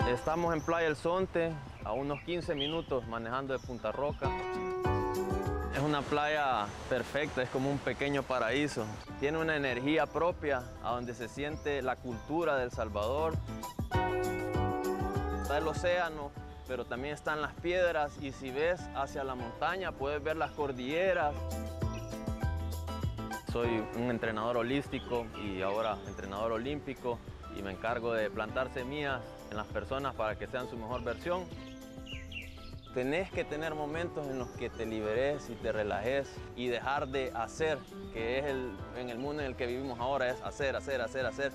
Estamos en Playa El Zonte, a unos 15 minutos manejando de Punta Roca. Es una playa perfecta, es como un pequeño paraíso. Tiene una energía propia a donde se siente la cultura de El Salvador. Está el océano, pero también están las piedras y si ves hacia la montaña puedes ver las cordilleras. Soy un entrenador holístico y ahora entrenador olímpico y me encargo de plantar semillas en las personas para que sean su mejor versión. Tenés que tener momentos en los que te liberes y te relajes y dejar de hacer, que es en el mundo en el que vivimos ahora, es hacer, hacer, hacer, hacer.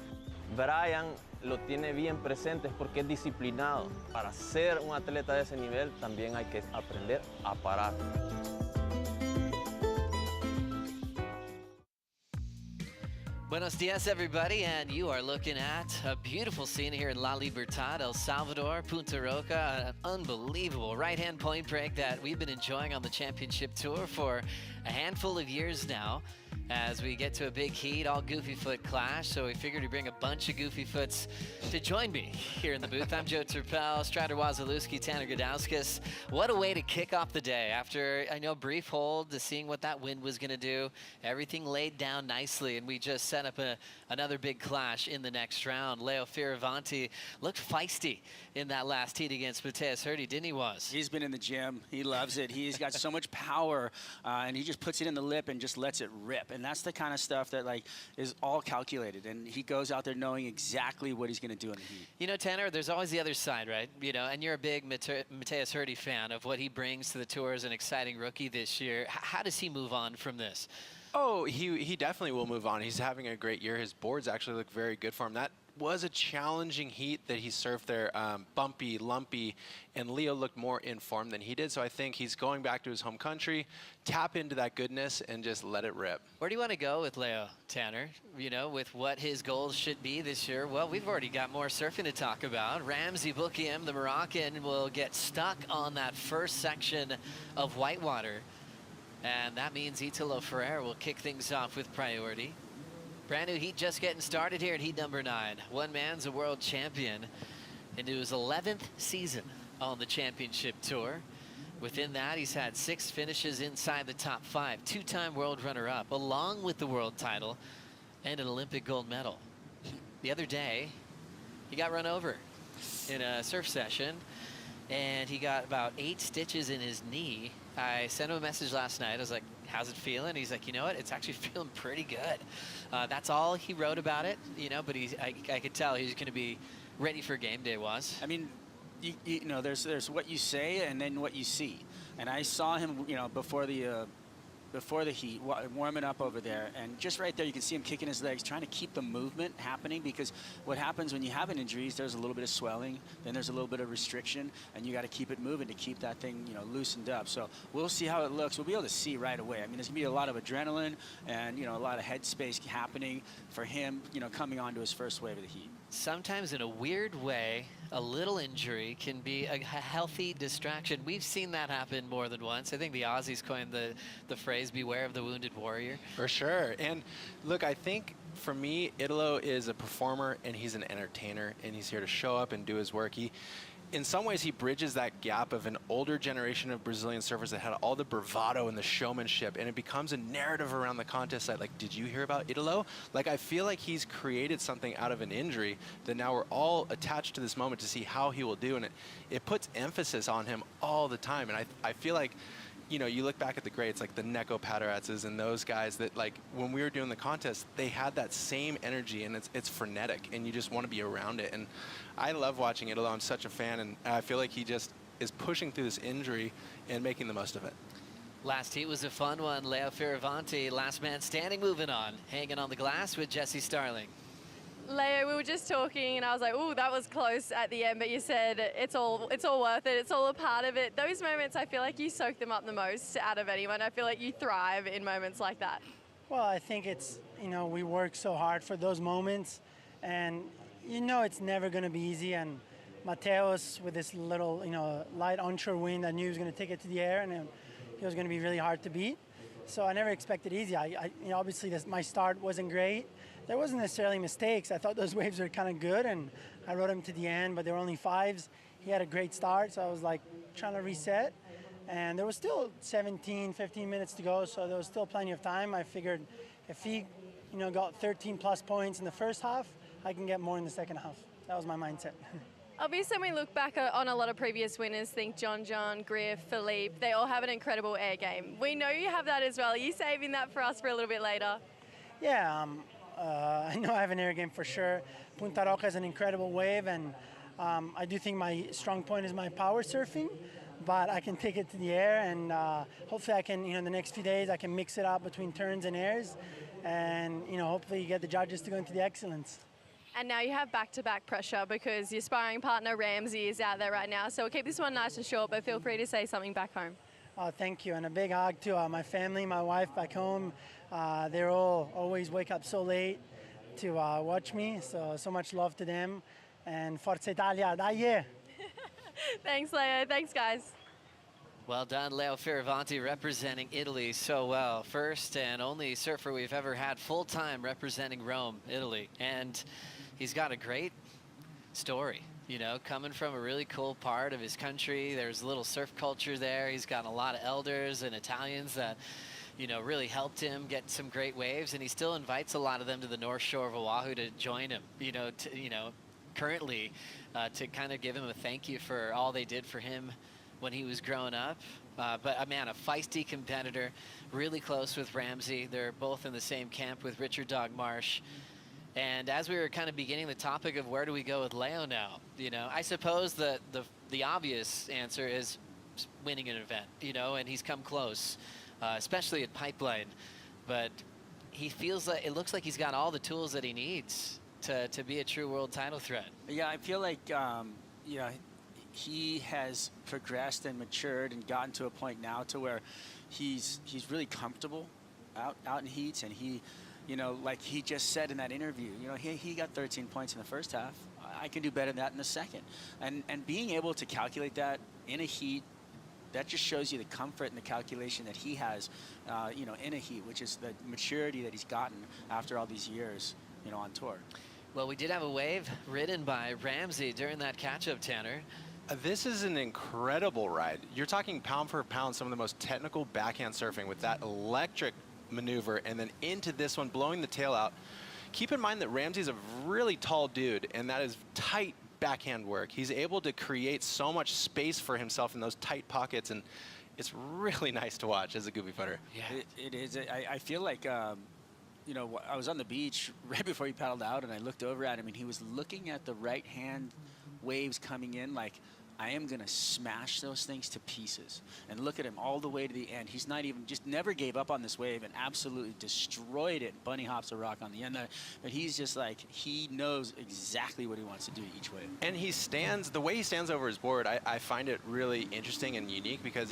Brian lo tiene bien presente porque es disciplinado. Para ser un atleta de ese nivel también hay que aprender a parar. Buenos dias, everybody, and you are looking at a beautiful scene here in La Libertad, El Salvador, Punta Roca, an unbelievable right-hand point break that we've been enjoying on the championship tour for a handful of years now. As we get to a big heat, all Goofy Foot clash, so we figured we'd bring a bunch of Goofy Foots to join me here in the booth. I'm Joe Turpel, Strider Wazalewski, Tanner Gadauskas. What a way to kick off the day. After, I know, brief hold to seeing what that wind was going to do, everything laid down nicely, and we just set up another big clash in the next round. Leo Fioravanti looked feisty in that last heat against Mateus Hurdy, didn't he, Was? He's been in the gym. He loves it. He's got so much power, and he just puts it in the lip and just lets it rip. And that's the kind of stuff that is all calculated. And he goes out there knowing exactly what he's going to do in the heat. You know, Tanner, there's always the other side, right? You know, and you're a big Mateus Hurdy fan of what he brings to the tour as an exciting rookie this year. How does he move on from this? Oh, he definitely will move on. He's having a great year. His boards actually look very good for him. That was a challenging heat that he surfed there, bumpy, lumpy, and Leo looked more in form than he did. So I think he's going back to his home country, tap into that goodness, and just let it rip. Where do you want to go with Leo, Tanner? You know, with what his goals should be this year? Well, we've already got more surfing to talk about. Ramzi Boukiem, the Moroccan, will get stuck on that first section of whitewater. And that means Italo Ferrer will kick things off with priority. Brand new heat just getting started here at heat number 9. One man's a world champion into his 11th season on the championship tour. Within that, he's had 6 finishes inside the top 5, 2-time world runner-up, along with the world title and an Olympic gold medal. The other day, he got run over in a surf session, and he got about 8 stitches in his knee. I sent him a message last night. I was like, how's it feeling? He's like, you know what? It's actually feeling pretty good. That's all he wrote about it, you know, but I could tell he's going to be ready for game day, Was. I mean, you know, there's what you say and then what you see. And I saw him, you know, before the heat, warming up over there, and just right there you can see him kicking his legs, trying to keep the movement happening, because what happens when you have an injury is there's a little bit of swelling, then there's a little bit of restriction, and you got to keep it moving to keep that thing, you know, loosened up. So we'll see how it looks. We'll be able to see right away. I mean, there's gonna be a lot of adrenaline and, you know, a lot of headspace happening for him, you know, coming onto his first wave of the heat. Sometimes in a weird way, a little injury can be a healthy distraction. We've seen that happen more than once. I think the Aussies coined the phrase, beware of the wounded warrior. For sure. And look, I think for me, Italo is a performer and he's an entertainer, and he's here to show up and do his work. In some ways, he bridges that gap of an older generation of Brazilian surfers that had all the bravado and the showmanship, and it becomes a narrative around the contest site. Like, did you hear about Italo? Like, I feel like he's created something out of an injury that now we're all attached to this moment to see how he will do, and it puts emphasis on him all the time. And I feel like, you know, you look back at the greats like the Neko Pataratzes and those guys that, like, when we were doing the contest, they had that same energy, and it's frenetic, and you just want to be around it. And I love watching Italo. I'm such a fan, and I feel like he just is pushing through this injury and making the most of it. Last heat was a fun one. Leo Fioravanti, last man standing, moving on, hanging on the glass with Jesse Starling. Leo, we were just talking, and I was like, "Ooh, that was close at the end." But you said it's all worth it. It's all a part of it. Those moments, I feel like you soak them up the most out of anyone. I feel like you thrive in moments like that. Well, I think it's, you know, we work so hard for those moments, and you know it's never going to be easy. And Mateus, with this little, you know, light onshore wind, I knew he was going to take it to the air, and he was going to be really hard to beat. So I never expected easy. You know, obviously my start wasn't great, there wasn't necessarily mistakes. I thought those waves were kind of good, and I rode him to the end, but they were only 5s. He had a great start, so I was like trying to reset. And there was still 17, 15 minutes to go, so there was still plenty of time. I figured if he, got 13 plus points in the first half, I can get more in the second half. That was my mindset. Obviously, when we look back on a lot of previous winners, think John, Griff, Philippe, they all have an incredible air game. We know you have that as well. Are you saving that for us for a little bit later? Yeah, I know I have an air game for sure. Punta Roca is an incredible wave, and I do think my strong point is my power surfing, but I can take it to the air, and hopefully I can, in the next few days, I can mix it up between turns and airs, and, hopefully get the judges to go into the excellence. And now you have back-to-back pressure because your sparring partner Ramsey is out there right now. So we'll keep this one nice and short, but feel free to say something back home. Oh, thank you, and a big hug to my family, my wife back home. They're all always wake up so late to watch me, so much love to them. And Forza Italia, dai! Thanks, Leo. Thanks, guys. Well done, Leo Fioravanti, representing Italy so well. First and only surfer we've ever had full-time representing Rome, Italy. And he's got a great story, coming from a really cool part of his country. There's a little surf culture there. He's got a lot of elders and Italians that, really helped him get some great waves. And he still invites a lot of them to the North Shore of Oahu to join him, currently to kind of give him a thank you for all they did for him when he was growing up. But man, a feisty competitor, really close with Ramsey. They're both in the same camp with Richard Dog Marsh. And as we were kind of beginning the topic of where do we go with Leo now, I suppose the obvious answer is winning an event, and he's come close, especially at Pipeline. But he feels like, it looks like he's got all the tools that he needs to be a true world title threat. Yeah, I feel like, he has progressed and matured and gotten to a point now to where he's really comfortable out in heats, and he, like he just said in that interview, he got 13 points in the first half. I can do better than that in the second. And being able to calculate that in a heat, that just shows you the comfort and the calculation that he has, in a heat, which is the maturity that he's gotten after all these years, on tour. Well, we did have a wave ridden by Ramsey during that catch-up, Tanner. This is an incredible ride. You're talking pound for pound, some of the most technical backhand surfing with that electric maneuver, and then into this one, blowing the tail out. Keep in mind that Ramsey's a really tall dude, and that is tight backhand work. He's able to create so much space for himself in those tight pockets, and it's really nice to watch as a goofy putter. Yeah, it is. I feel like, I was on the beach right before he paddled out, and I looked over at him, and he was looking at the right-hand waves coming in like, I am going to smash those things to pieces. And look at him all the way to the end. He's not even, just never gave up on this wave and absolutely destroyed it. Bunny hops a rock on the end there. But he's just like, he knows exactly what he wants to do each wave. And he stands, the way he stands over his board, I find it really interesting and unique because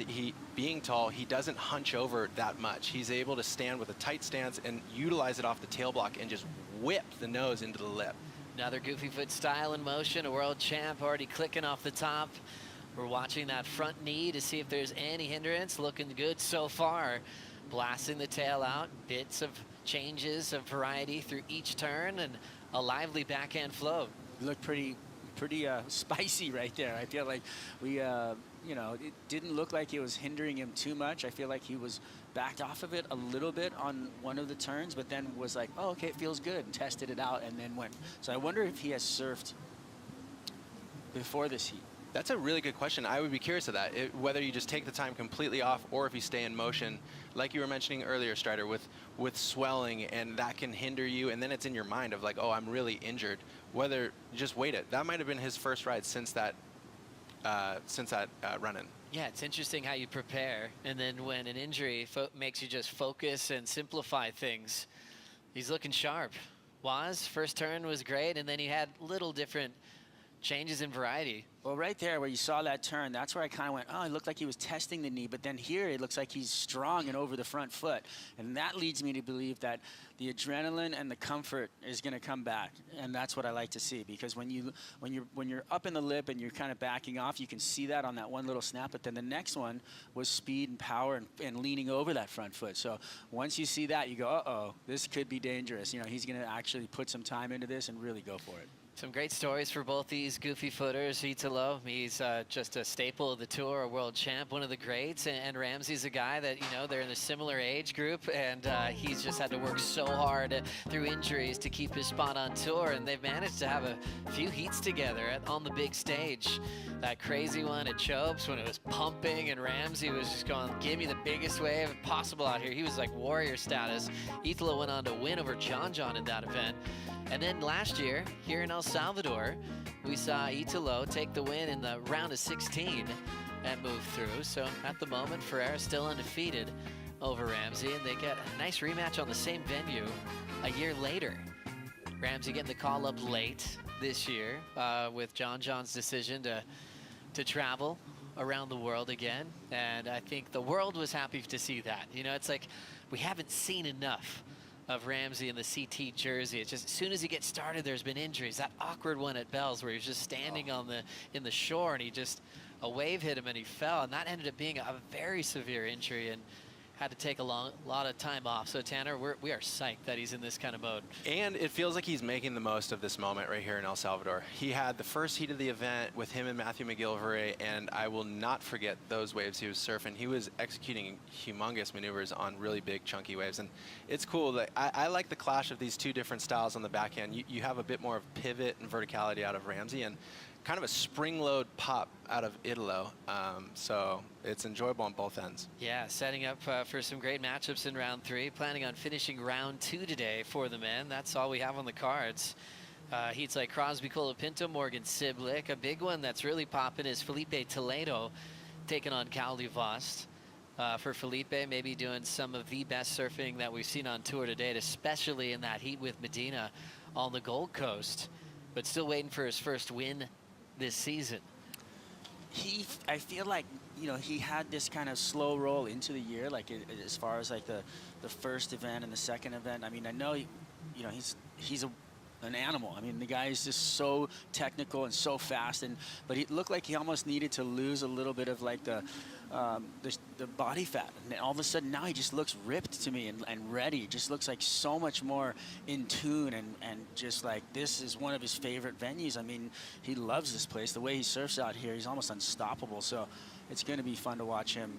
being tall, he doesn't hunch over that much. He's able to stand with a tight stance and utilize it off the tail block and just whip the nose into the lip. Another goofy foot style in motion, a world champ already clicking off the top. We're watching that front knee to see if there's any hindrance. Looking good so far. Blasting the tail out, bits of changes of variety through each turn, and a lively backhand flow. Looked pretty spicy right there. I feel like we, it didn't look like it was hindering him too much. I feel like he was backed off of it a little bit on one of the turns, but then was like, oh, okay, it feels good, and tested it out, and then went. So I wonder if he has surfed before this heat. That's a really good question. I would be curious of that, whether you just take the time completely off or if you stay in motion. Like you were mentioning earlier, Strider, with swelling, and that can hinder you, and then it's in your mind of like, oh, I'm really injured. Whether, just wait it. That might have been his first ride since that run-in. Yeah, it's interesting how you prepare, and then when an injury makes you just focus and simplify things, he's looking sharp. First turn was great, and then he had little different changes in variety. Well, right there where you saw that turn, that's where I kind of went, oh, it looked like he was testing the knee, but then here it looks like he's strong and over the front foot. And that leads me to believe that the adrenaline and the comfort is going to come back. And that's what I like to see, because when you're up in the lip and you're kind of backing off, you can see that on that one little snap, but then the next one was speed and power and leaning over that front foot. So once you see that, you go, uh-oh, this could be dangerous. You know, he's going to actually put some time into this and really go for it. Some great stories for both these goofy footers. Italo, he's just a staple of the tour, a world champ, one of the greats. And Ramsey's a guy that, you know, they're in a similar age group, and he's just had to work so hard through injuries to keep his spot on tour. And they've managed to have a few heats together on the big stage. That crazy one at Chopes when it was pumping and Ramsey was just going, give me the biggest wave possible out here. He was like warrior status. Italo went on to win over John in that event. And then last year, here in El Salvador, we saw Italo take the win in the round of 16 and move through. So at the moment, Ferreira still undefeated over Ramsey, and they get a nice rematch on the same venue a year later. Ramsey getting the call up late this year with John's decision to travel around the world again. And I think the world was happy to see that. You know, it's like we haven't seen enough of Ramsey in the CT jersey. It's just as soon as he gets started, there's been injuries. That awkward one at Bell's where he was just standing in the shore and a wave hit him and he fell, and that ended up being a very severe injury and had to take a lot of time off. So Tanner, we are psyched that he's in this kind of mode. And it feels like he's making the most of this moment right here in El Salvador. He had the first heat of the event with him and Matthew McGillivray, and I will not forget those waves he was surfing. He was executing humongous maneuvers on really big, chunky waves. And it's cool that I like the clash of these two different styles on the backhand. You have a bit more of pivot and verticality out of Ramsey, and kind of a spring load pop out of Italo. So it's enjoyable on both ends. Yeah, setting up for some great matchups in round 3. Planning on finishing round 2 today for the men. That's all we have on the cards. Heats like Crosby Colapinto, Morgan Siblick. A big one that's really popping is Felipe Toledo taking on Cal Duvost. For Felipe, maybe doing some of the best surfing that we've seen on tour to date, especially in that heat with Medina on the Gold Coast, but still waiting for his first win this season. I feel like, you know, he had this kind of slow roll into the year, like as far as like the first event and the second event. I mean, I know, you know, he's an animal. I mean, the guy is just so technical and so fast, but he looked like he almost needed to lose a little bit of like the body fat, and all of a sudden now he just looks ripped to me and ready. Just looks like so much more in tune, and just like this is one of his favorite venues. I mean, he loves this place. The way he surfs out here, he's almost unstoppable. So it's going to be fun to watch him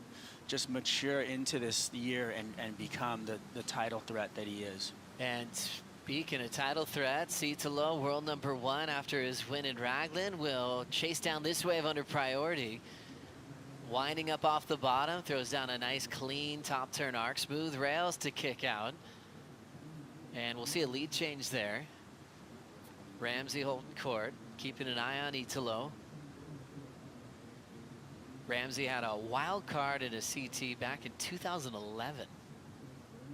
just mature into this year and become the title threat that he is. And speaking of title threats, Italo, world number 1 after his win in Raglan, will chase down this wave under priority. Winding up off the bottom, throws down a nice clean top turn arc, smooth rails to kick out. And we'll see a lead change there. Ramsey holding court, keeping an eye on Italo. Ramsey had a wild card in a CT back in 2011.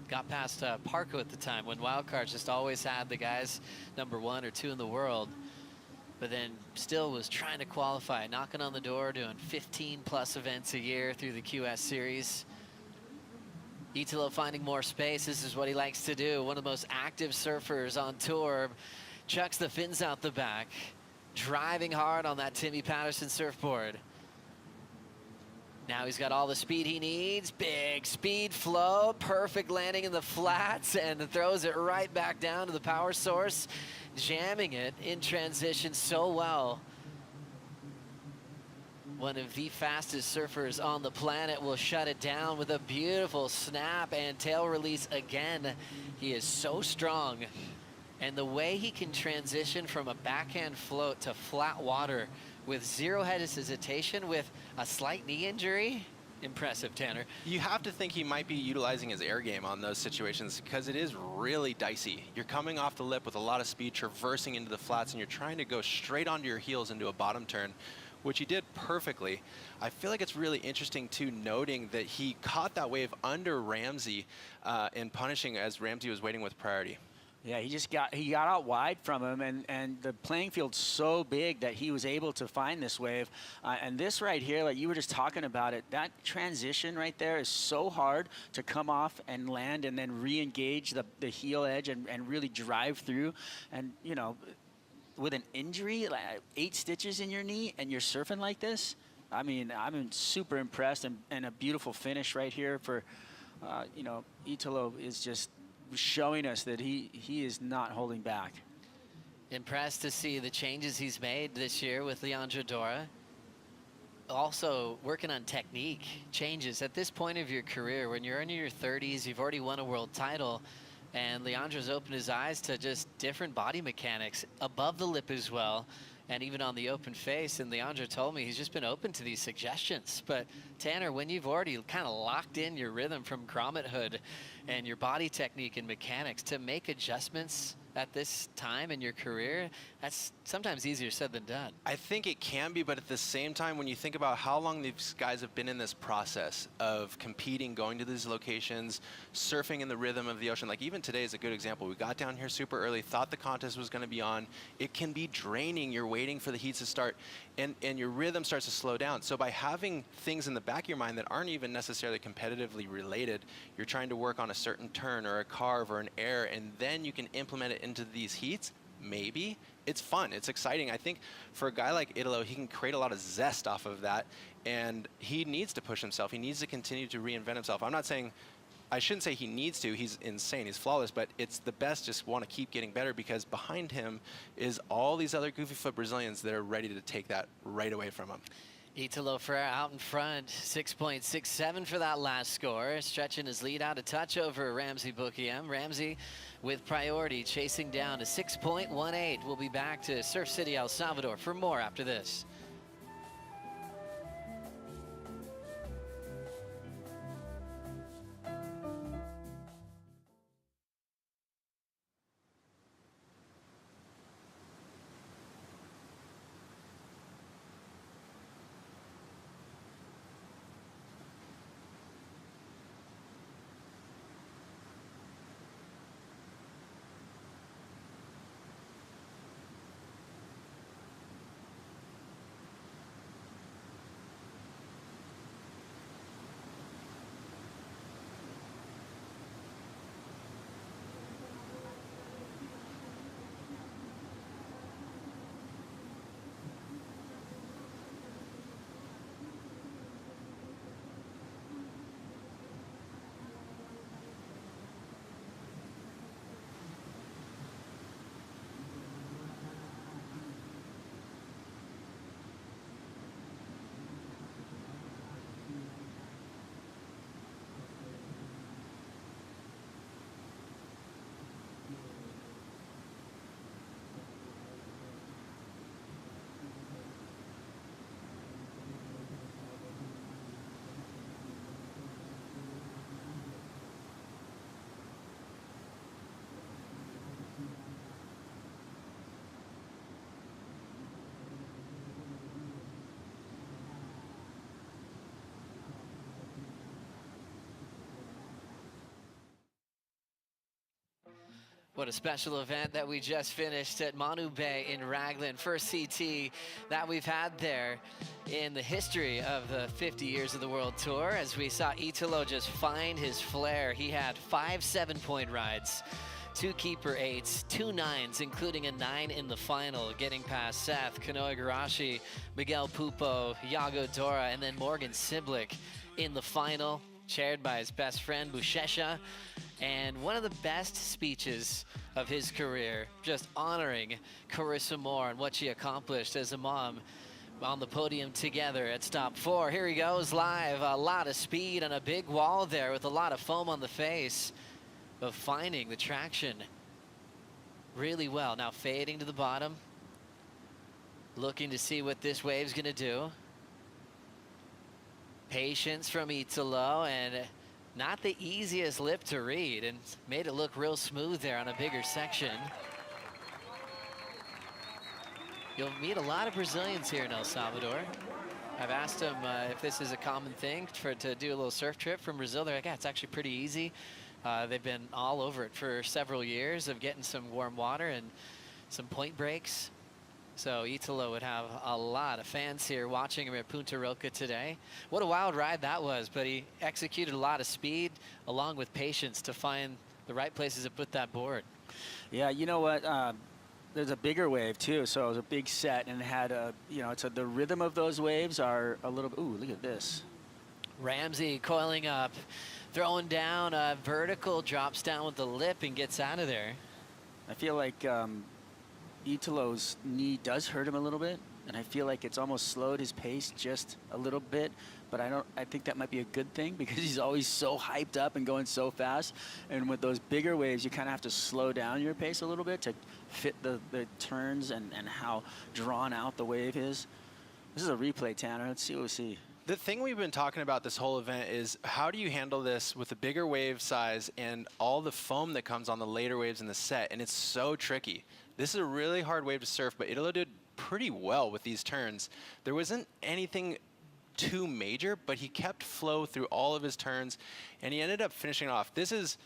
Got past Parco at the time when wild cards just always had the guys number 1 or 2 in the world. But then still was trying to qualify, knocking on the door, doing 15+ events a year through the QS series. Italo finding more space. This is what he likes to do. One of the most active surfers on tour. Chucks the fins out the back, driving hard on that Timmy Patterson surfboard. Now he's got all the speed he needs. Big speed flow, perfect landing in the flats, and throws it right back down to the power source, jamming it in transition so well. One of the fastest surfers on the planet will shut it down with a beautiful snap and tail release again. He is so strong. And the way he can transition from a backhand float to flat water with zero hesitation with a slight knee injury, impressive, Tanner. You have to think he might be utilizing his air game on those situations because it is really dicey. You're coming off the lip with a lot of speed, traversing into the flats, and you're trying to go straight onto your heels into a bottom turn, which he did perfectly. I feel like it's really interesting, too, noting that he caught that wave under Ramsey in punishing as Ramsey was waiting with priority. Yeah, he got out wide from him, and the playing field's so big that he was able to find this wave. And this right here, like you were just talking about it, that transition right there is so hard to come off and land and then re-engage the heel edge and really drive through. And, you know, with an injury, like 8 stitches in your knee, and you're surfing like this, I mean, I'm super impressed, and a beautiful finish right here for, you know, Italo is just showing us that he is not holding back. Impressed to see the changes he's made this year with Leandro Dora. Also working on technique changes at this point of your career. When you're in your 30s, you've already won a world title, and Leandro's opened his eyes to just different body mechanics above the lip as well, and even on the open face. And Leandro told me he's just been open to these suggestions. But Tanner, when you've already kind of locked in your rhythm from grommet hood and your body technique and mechanics, to make adjustments at this time in your career, that's sometimes easier said than done. I think it can be, but at the same time, when you think about how long these guys have been in this process of competing, going to these locations, surfing in the rhythm of the ocean, like even today is a good example. We got down here super early, thought the contest was going to be on. It can be draining. You're waiting for the heats to start, and your rhythm starts to slow down. So by having things in the back of your mind that aren't even necessarily competitively related, you're trying to work on a certain turn or a carve or an air, and then you can implement it into these heats. Maybe it's fun, it's exciting. I think for a guy like Italo, he can create a lot of zest off of that, and he needs to push himself. He needs to continue to reinvent himself. I shouldn't say he needs to, he's insane, he's flawless, but it's the best just want to keep getting better, because behind him is all these other goofy foot Brazilians that are ready to take that right away from him. Italo Ferreira out in front, 6.67 for that last score, stretching his lead out a touch over Ramsey Bukiem. Ramsey with priority, chasing down to 6.18. We'll be back to Surf City, El Salvador for more after this. What a special event that we just finished at Manu Bay in Raglan. First CT that we've had there in the history of the 50 years of the World Tour, as we saw Italo just find his flair. He had 5 7-point rides, 2 keeper 8s, 2 9s, including a 9 in the final, getting past Seth, Kanoe Igarashi, Miguel Pupo, Iago Dora, and then Morgan Siblick in the final, chaired by his best friend Buchecha. And one of the best speeches of his career, just honoring Carissa Moore and what she accomplished as a mom on the podium together at stop 4. Here he goes live, a lot of speed on a big wall there with a lot of foam on the face, of finding the traction really well. Now fading to the bottom, looking to see what this wave's gonna do. Patience from Italo, and not the easiest lip to read, and made it look real smooth there on a bigger section. You'll meet a lot of Brazilians here in El Salvador. I've asked them if this is a common thing to do a little surf trip from Brazil. They're like, yeah, it's actually pretty easy. They've been all over it for several years of getting some warm water and some point breaks. So Italo would have a lot of fans here watching him at Punta Roca today. What a wild ride that was, but he executed a lot of speed along with patience to find the right places to put that board. Yeah, you know what? There's a bigger wave too, so it was a big set, and it had a, the rhythm of those waves are a little. Ooh, look at this. Ramsey coiling up, throwing down a vertical, drops down with the lip and gets out of there. I feel like Italo's knee does hurt him a little bit, and I feel like it's almost slowed his pace just a little bit, but I think that might be a good thing because he's always so hyped up and going so fast, and with those bigger waves you kind of have to slow down your pace a little bit to fit the turns and how drawn out the wave is. This is a replay, Tanner. Let's see what we see. The thing we've been talking about this whole event is how do you handle this with the bigger wave size and all the foam that comes on the later waves in the set, and it's so tricky. This is a really hard wave to surf, but Italo did pretty well with these turns. There wasn't anything too major, but he kept flow through all of his turns, and he ended up finishing off. This is,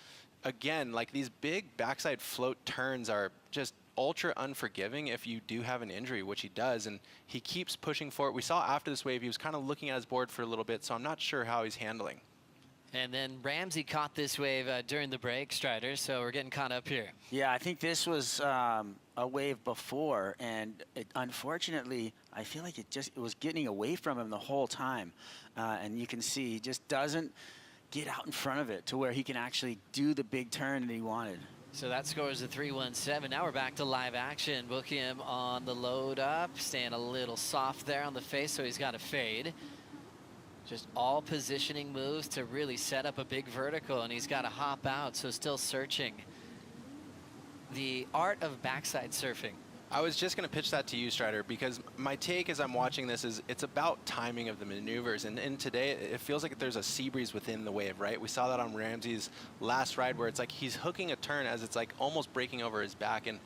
again, like these big backside float turns are just ultra unforgiving if you do have an injury, which he does, and he keeps pushing for it. We saw after this wave, he was kind of looking at his board for a little bit, so I'm not sure how he's handling. And then Ramsey caught this wave during the break, Strider, so we're getting caught up here. Yeah, I think this was a wave before, and unfortunately, I feel like it was getting away from him the whole time. And you can see he just doesn't get out in front of it to where he can actually do the big turn that he wanted. So that scores a 3-1-7. Now we're back to live action. Book him on the load up, staying a little soft there on the face, so he's got to fade. Just all positioning moves to really set up a big vertical, and he's got to hop out, so still searching. The art of backside surfing. I was just going to pitch that to you, Strider, because my take as I'm watching this is it's about timing of the maneuvers. And today, it feels like there's a sea breeze within the wave, right? We saw that on Ramsey's last ride where it's like he's hooking a turn as it's like almost breaking over his back. And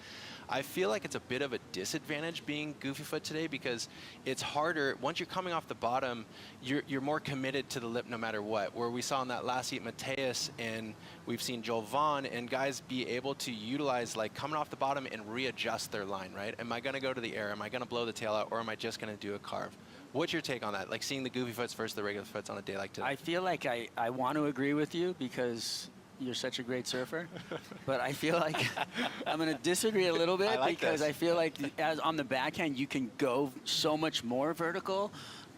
I feel like it's a bit of a disadvantage being goofy foot today because it's harder. Once you're coming off the bottom, you're more committed to the lip no matter what. Where we saw in that last heat, Mateus, and we've seen Joel Vaughn, and guys be able to utilize like coming off the bottom and readjust their line, right? Am I going to go to the air? Am I going to blow the tail out? Or am I just going to do a carve? What's your take on that? Like seeing the goofy foots versus the regular foots on a day like today? I feel like I want to agree with you because you're such a great surfer, but I feel like I'm going to disagree a little bit because I feel like as on the backhand, you can go so much more vertical,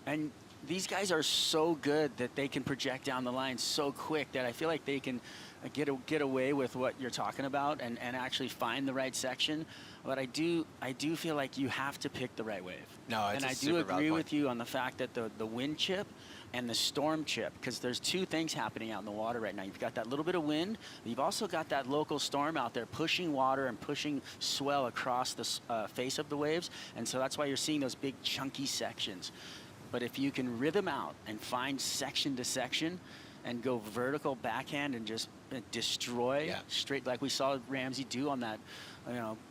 and these guys are so good that they can project down the line so quick that I feel like they can get away with what you're talking about and actually find the right section. But I do feel like you have to pick the right wave. No, it's and I do agree with you on the fact that the wind chip and the storm chip, because there's two things happening out in the water right now. You've got that little bit of wind, but you've also got that local storm out there pushing water and pushing swell across the face of the waves, and so that's why you're seeing those big chunky sections. But if you can rhythm out and find section to section and go vertical backhand and just destroy straight, like we saw Ramsey do on that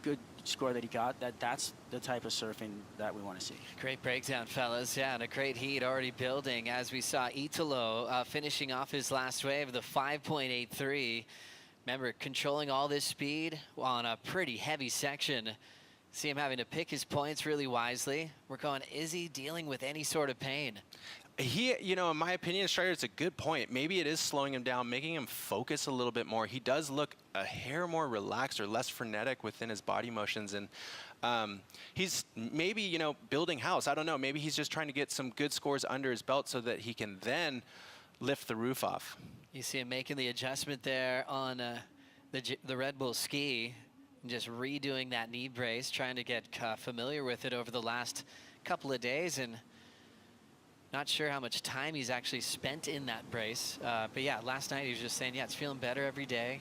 good score that he got, that's the type of surfing that we want to see. Great breakdown, fellas. Yeah, and a great heat already building as we saw Italo finishing off his last wave, the 5.83. Remember, controlling all this speed on a pretty heavy section. See him having to pick his points really wisely. We're going, is he dealing with any sort of pain? He, in my opinion, Strider, it's a good point. Maybe it is slowing him down, making him focus a little bit more. He does look a hair more relaxed or less frenetic within his body motions. And he's maybe, building house. I don't know. Maybe he's just trying to get some good scores under his belt so that he can then lift the roof off. You see him making the adjustment there on the Red Bull ski, and just redoing that knee brace, trying to get familiar with it over the last couple of days. And not sure how much time he's actually spent in that brace. But yeah, last night he was just saying, yeah, it's feeling better every day.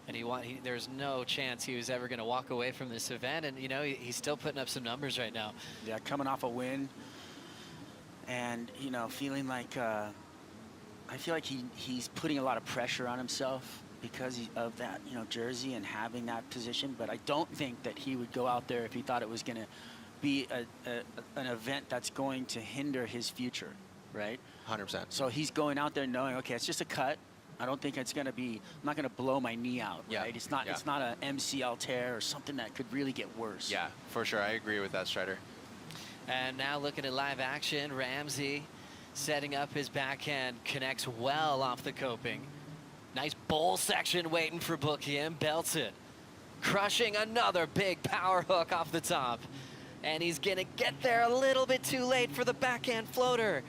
And there's no chance he was ever going to walk away from this event. And, he's still putting up some numbers right now. Yeah, coming off a win. And, feeling like, I feel like he's putting a lot of pressure on himself because of that, jersey and having that position. But I don't think that he would go out there if he thought it was going to be an event that's going to hinder his future, right? 100%. So he's going out there knowing, okay, it's just a cut. I don't think it's going to be, I'm not going to blow my knee out, right? It's not an MCL tear or something that could really get worse. Yeah, for sure. I agree with that, Strider. And now looking at live action, Ramsey setting up his backhand, connects well off the coping. Nice bowl section waiting for Bookian, belts it. Crushing another big power hook off the top. And he's gonna get there a little bit too late for the backhand floater.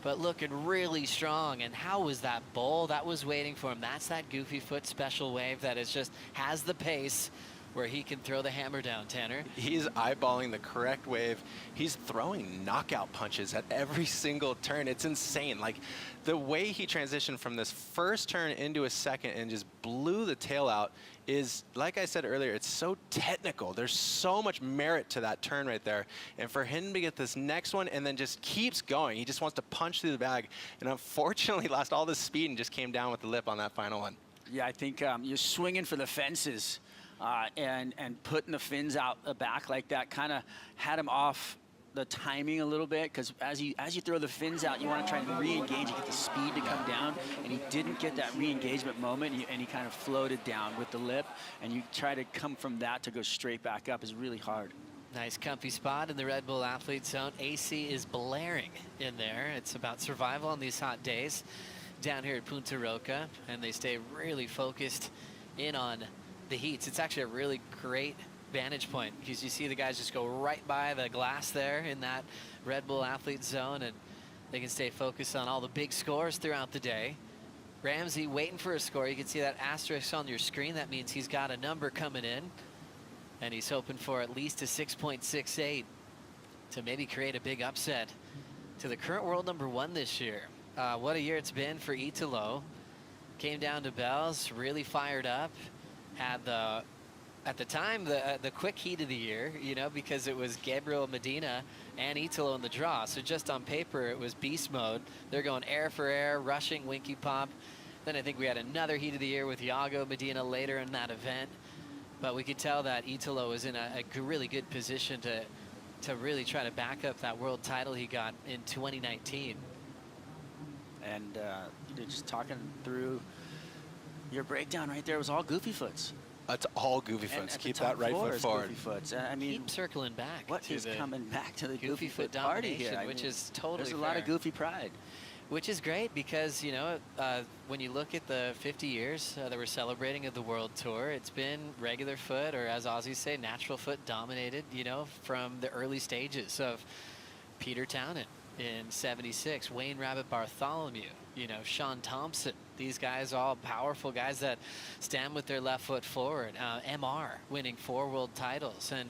But looking really strong. And how was that bowl? That was waiting for him. That's that goofy foot special wave that is just has the pace where he can throw the hammer down, Tanner. He's eyeballing the correct wave. He's throwing knockout punches at every single turn. It's insane. Like the way he transitioned from this first turn into a second and just blew the tail out is, like I said earlier, it's so technical. There's so much merit to that turn right there. And for him to get this next one and then just keeps going, he just wants to punch through the bag. And unfortunately lost all the speed and just came down with the lip on that final one. Yeah, I think you're swinging for the fences. And putting the fins out the back like that kind of had him off the timing a little bit, because as you throw the fins out, you want to try and re-engage and get the speed to come down, and he didn't get that re-engagement moment, and he kind of floated down with the lip, and you try to come from that to go straight back up is really hard. Nice comfy spot in the Red Bull athlete zone. AC is blaring in there. It's about survival on these hot days down here at Punta Roca, and they stay really focused in on the heats. It's actually a really great vantage point because you see the guys just go right by the glass there in that Red Bull athlete zone, and they can stay focused on all the big scores throughout the day. Ramsey waiting for a score. You can see that asterisk on your screen. That means he's got a number coming in, and he's hoping for at least a 6.68 to maybe create a big upset to the current world #1 this year. What a year it's been for Italo. Came down to Bells, really fired up. Had the, at the time, the quick heat of the year, you know, because it was Gabriel Medina and Italo in the draw. So just on paper, it was beast mode. They're going air for air, rushing Winky Pop. Then I think we had another heat of the year with Iago Medina later in that event. But we could tell that Italo was in a really good position to really try to back up that world title he got in 2019. And just talking through your breakdown right there was all goofy foots. It's all goofy foots. Keep that right foot forward. Goofy foots. I mean, keep circling back. What is coming back to the goofy foot party domination, here? which is totally there's a fair. lot of goofy pride. Which is great because, you know, when you look at the 50 years that we're celebrating of the World Tour, it's been regular foot, or as Aussies say, natural foot dominated, you know, from the early stages of Peter Townend in '76, Wayne Rabbit Bartholomew, you know, Sean Thompson. These guys, all powerful guys that stand with their left foot forward. MR winning 4 world titles. And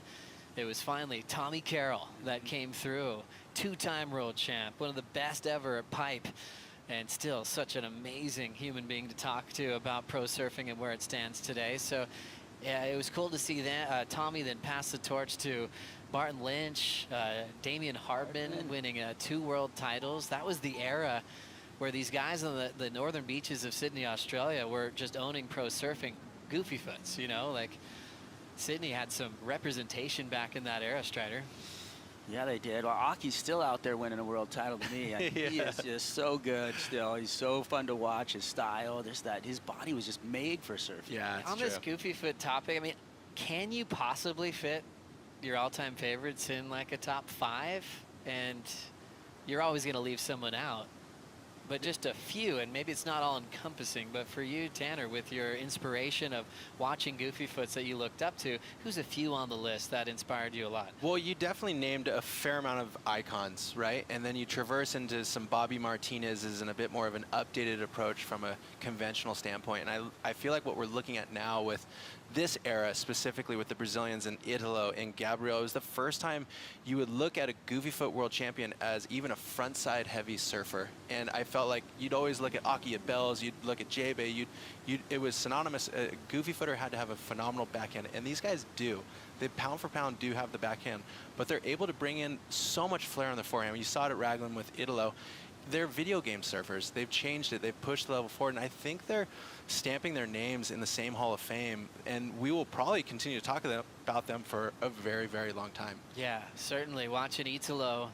it was finally Tommy Carroll that came through. 2-time world champ, one of the best ever at pipe. And still such an amazing human being to talk to about pro surfing and where it stands today. So yeah, it was cool to see that Tommy then pass the torch to Barton Lynch, Damian Hardman winning 2 world titles. That was the era where these guys on the northern beaches of Sydney, Australia were just owning pro surfing goofy foots, you know, like Sydney had some representation back in that era, Strider. Yeah, they did. Well, Aki's still out there winning a world title to me. He is just so good still. He's so fun to watch, his style, just that his body was just made for surfing. Yeah, on this goofy foot topic, I mean, can you possibly fit your all-time favorites in like a top 5? And you're always going to leave someone out. But just a few, and maybe it's not all encompassing, but for you, Tanner, with your inspiration of watching goofy foots that you looked up to, who's a few on the list that inspired you a lot? Well, you definitely named a fair amount of icons, right? And then you traverse into some Bobby Martinez's and a bit more of an updated approach from a conventional standpoint. And I feel like what we're looking at now with this era, specifically with the Brazilians and Italo and Gabriel, it was the first time you would look at a goofy foot world champion as even a frontside heavy surfer. And I felt like you'd always look at Aki at Bells, you'd look at J-Bay, it was synonymous. A goofy footer had to have a phenomenal backhand, and these guys do. They pound for pound do have the backhand, but they're able to bring in so much flair on the forehand. You saw it at Raglan with Italo. They're video game surfers. They've changed it. They've pushed the level forward, and I think they're stamping their names in the same Hall of Fame, and we will probably continue to talk about them for a very, very long time. Yeah, certainly. Watching Italo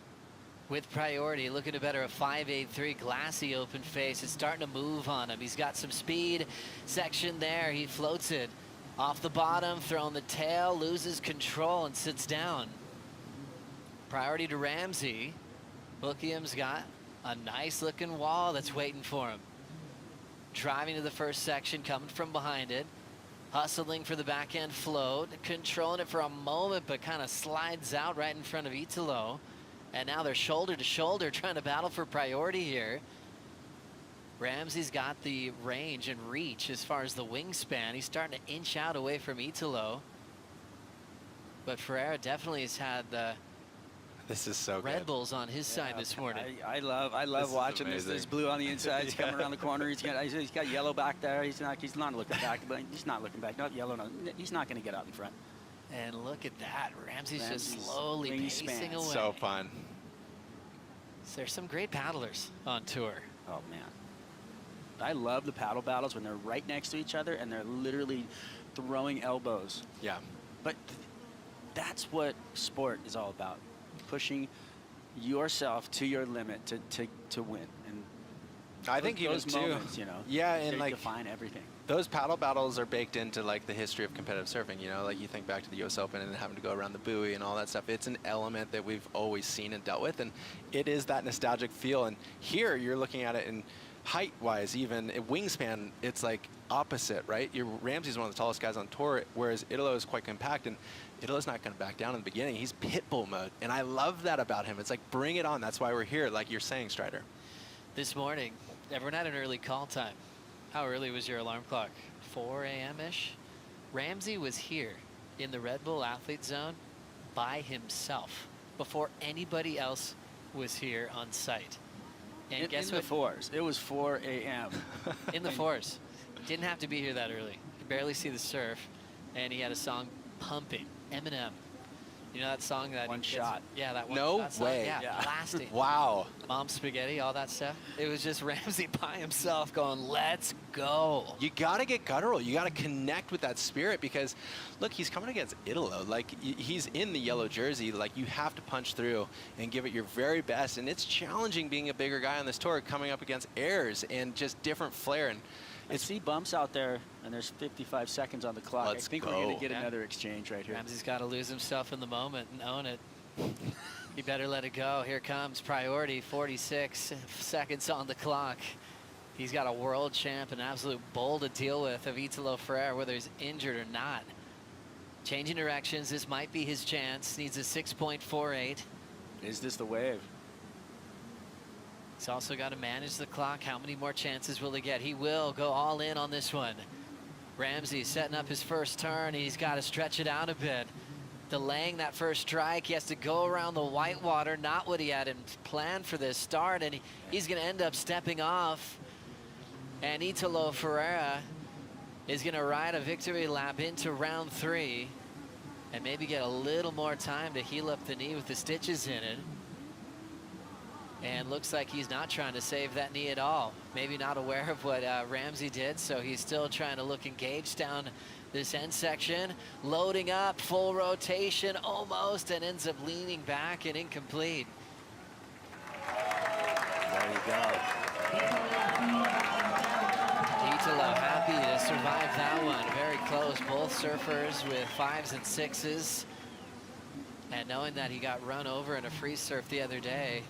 with priority, looking to better a 5.83 glassy open face. It's starting to move on him. He's got some speed section there. He floats it off the bottom, throwing the tail, loses control and sits down. Priority to Ramsey. Bookium's got a nice looking wall that's waiting for him. Driving to the first section, coming from behind it. Hustling for the backhand float, controlling it for a moment, but kind of slides out right in front of Italo. And now they're shoulder to shoulder trying to battle for priority here. Ramsey's got the range and reach as far as the wingspan. He's starting to inch out away from Italo. But Ferreira definitely has had the This is so Red good. Bulls on his side this morning. I love watching this. There's blue on the inside. He's coming around the corner. He's got yellow back there. He's not looking back. But he's not looking back. Not yellow. No, he's not going to get out in front. And look at that. Ramsey's just slowly pacing away. So fun. So there's some great paddlers on tour. Oh, man. I love the paddle battles when they're right next to each other and they're literally throwing elbows. Yeah. But that's what sport is all about. Pushing yourself to your limit to win. And I think even those too, moments, you know, yeah, and they like define everything. Those paddle battles are baked into like the history of competitive surfing. You know, like you think back to the U.S. Open and having to go around the buoy and all that stuff. It's an element that we've always seen and dealt with, and it is that nostalgic feel. And here you're looking at it in height-wise, even wingspan, it's like opposite, right? Ramsey's one of the tallest guys on tour, whereas Italo is quite compact, and Italo's not going to back down in the beginning. He's pit bull mode, and I love that about him. It's like, bring it on. That's why we're here, like you're saying, Strider. This morning, everyone had an early call time. How early was your alarm clock? 4 a.m.-ish? Ramsey was here in the Red Bull Athlete Zone by himself before anybody else was here on site. And guess what? In the fours. It was 4 a.m. In the fours. Didn't have to be here that early. Could barely see the surf, and he had a song pumping. Eminem. You know that song that One he shot. Yeah, that one. No that song? way. Yeah, blasting. Wow. Mom Spaghetti, all that stuff. It was just Ramsey by himself going, let's go. You got to get guttural. You got to connect with that spirit because, look, he's coming against Italo. Like, he's in the yellow jersey. Like, you have to punch through and give it your very best. And it's challenging being a bigger guy on this tour, coming up against airs and just different flair. And I see bumps out there, and there's 55 seconds on the clock. I think we're going to get another exchange right here. Ramsey's got to lose himself in the moment and own it. He better let it go. Here comes priority, 46 seconds on the clock. He's got a world champ, an absolute bull to deal with of Italo Ferreira, whether he's injured or not. Changing directions, this might be his chance. Needs a 6.48. Is this the wave? He's also got to manage the clock. How many more chances will he get? He will go all in on this one. Ramsey setting up his first turn. He's got to stretch it out a bit. Delaying that first strike. He has to go around the whitewater. Not what he had in plan for this start. And he's going to end up stepping off. And Italo Ferreira is going to ride a victory lap into round 3. And maybe get a little more time to heal up the knee with the stitches in it. And looks like he's not trying to save that knee at all. Maybe not aware of what Ramsey did, so he's still trying to look engaged down this end section. Loading up, full rotation almost, and ends up leaning back and incomplete. There you go. Italo happy to survive that one. Very close, both surfers with 5s and 6s. And knowing that he got run over in a free surf the other day,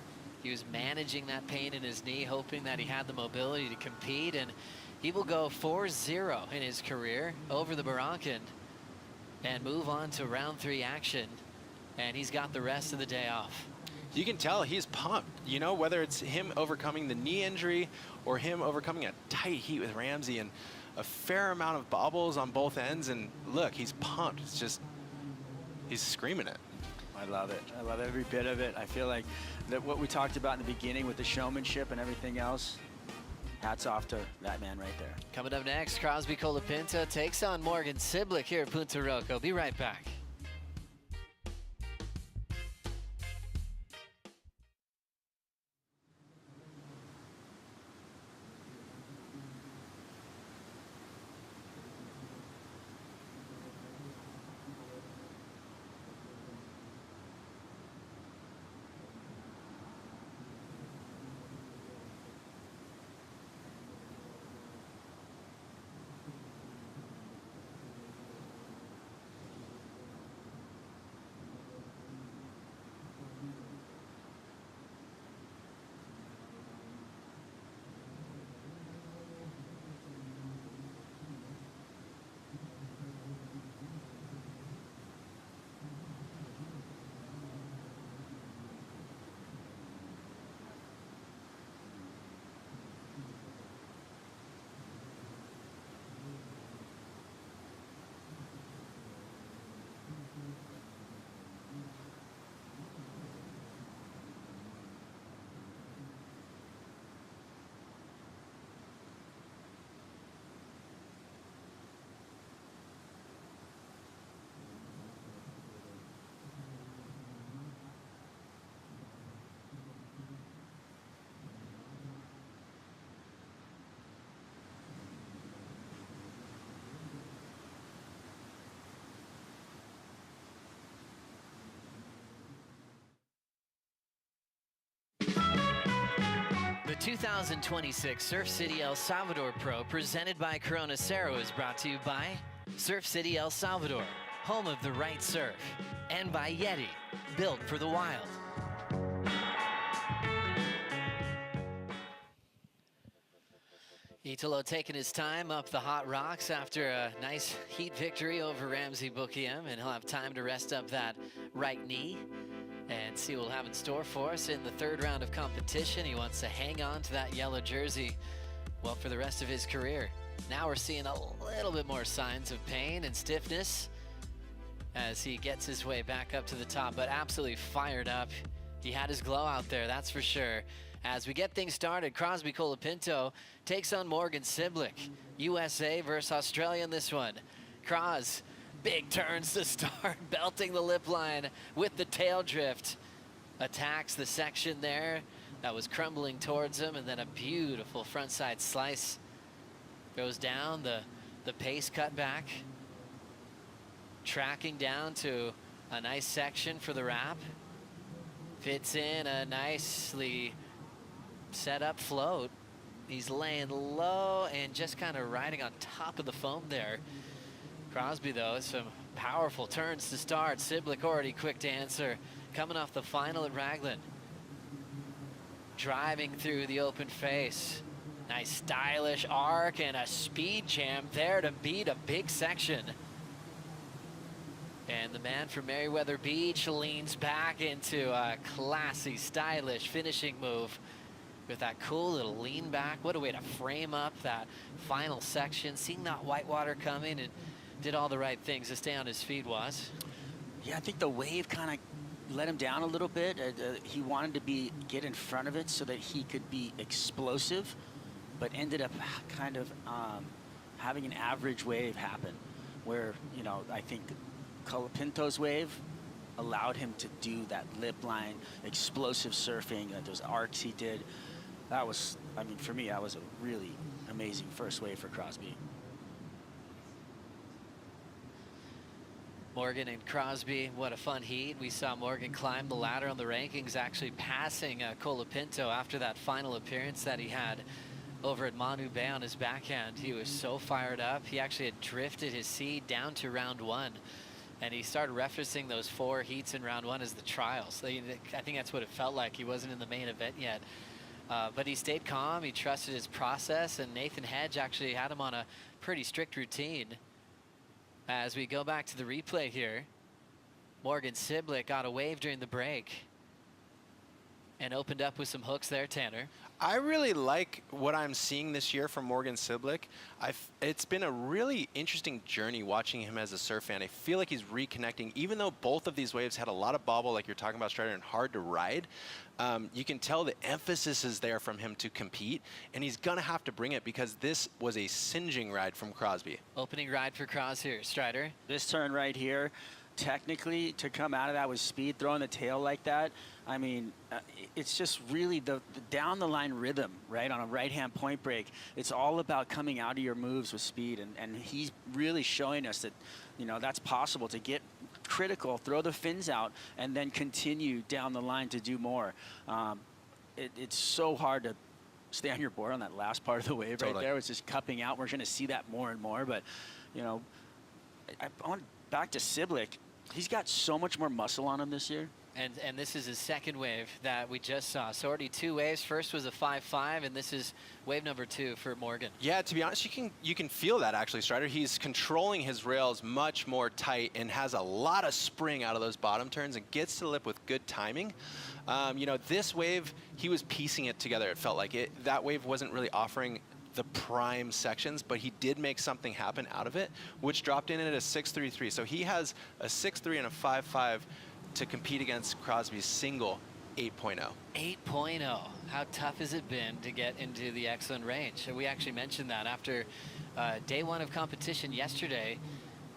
he was managing that pain in his knee, hoping that he had the mobility to compete, and he will go 4-0 in his career over the Barrancan and move on to round 3 action, and he's got the rest of the day off. You can tell he's pumped, you know, whether it's him overcoming the knee injury or him overcoming a tight heat with Ramsey and a fair amount of bobbles on both ends. And look, he's pumped. It's just, he's screaming it. I love it. I love every bit of it. I feel like that what we talked about in the beginning with the showmanship and everything else, hats off to that man right there. Coming up next, Crosby Colapinto takes on Morgan Siblick here at Punta Rocco. Be right back. 2026 Surf City El Salvador Pro presented by Corona Cero is brought to you by Surf City El Salvador, home of the right surf, and by Yeti, built for the wild. Italo taking his time up the hot rocks after a nice heat victory over Ramsey Bukiem, and he'll have time to rest up that right knee and see what we'll have in store for us in the third round of competition. He wants to hang on to that yellow jersey, well, for the rest of his career. Now we're seeing a little bit more signs of pain and stiffness as he gets his way back up to the top, but absolutely fired up. He had his glow out there, that's for sure. As we get things started, Crosby Colapinto takes on Morgan Siblick. USA versus Australia in this one. Cros, big turns to start, belting the lip line with the tail drift. Attacks the section there that was crumbling towards him, and then a beautiful frontside slice. Goes down the pace cut back. Tracking down to a nice section for the wrap. Fits in a nicely set up float. He's laying low and just kind of riding on top of the foam there. Crosby, though, some powerful turns to start. Siblick already quick to answer. Coming off the final at Raglan. Driving through the open face. Nice stylish arc and a speed jam there to beat a big section. And the man from Merriweather Beach leans back into a classy, stylish finishing move with that cool little lean back. What a way to frame up that final section. Seeing that whitewater coming, and did all the right things to stay on his feet, was. Yeah, I think the wave kind of let him down a little bit. He wanted to get in front of it so that he could be explosive, but ended up kind of having an average wave happen where, you know, I think Colapinto's wave allowed him to do that lip line, explosive surfing, those arcs he did. That was, I mean, for me, that was a really amazing first wave for Crosby. Morgan and Crosby, what a fun heat. We saw Morgan climb the ladder on the rankings, actually passing Colapinto after that final appearance that he had over at Manu Bay on his backhand. He was so fired up. He actually had drifted his seed down to round one. And he started referencing those 4 heats in round one as the trials. I think that's what it felt like. He wasn't in the main event yet. But he stayed calm, he trusted his process, and Nathan Hedge actually had him on a pretty strict routine. As we go back to the replay here, Morgan Siblick got a wave during the break and opened up with some hooks there, Tanner. I really like what I'm seeing this year from Morgan Siblick. It's been a really interesting journey watching him as a surf fan. I feel like he's reconnecting, even though both of these waves had a lot of bobble, like you're talking about, Strider, and hard to ride. You can tell the emphasis is there from him to compete, and he's gonna have to bring it because this was a singeing ride from Crosby. Opening ride for Cros here, Strider. This turn right here, technically, to come out of that with speed, throwing the tail like that, I mean, it's just really the down the line rhythm, right? On a right-hand point break, it's all about coming out of your moves with speed, and he's really showing us that, you know, that's possible to get critical, throw the fins out, and then continue down the line to do more. It's so hard to stay on your board on that last part of the wave right there. It's just cupping out. We're going to see that more and more, but, you know, I want back to Siblick. He's got so much more muscle on him this year. And this is his second wave that we just saw. So already 2 waves. First was a 5-5, and this is wave number 2 for Morgan. Yeah, to be honest, you can feel that actually, Strider. He's controlling his rails much more tight and has a lot of spring out of those bottom turns and gets to the lip with good timing. You know, this wave, he was piecing it together. It felt like it. That wave wasn't really offering the prime sections, but he did make something happen out of it, which dropped in at a 6.33. So he has a 6.3 and a 5.5 to compete against Crosby's single 8.0. 8.0. How tough has it been to get into the excellent range? We actually mentioned that after day 1 of competition yesterday.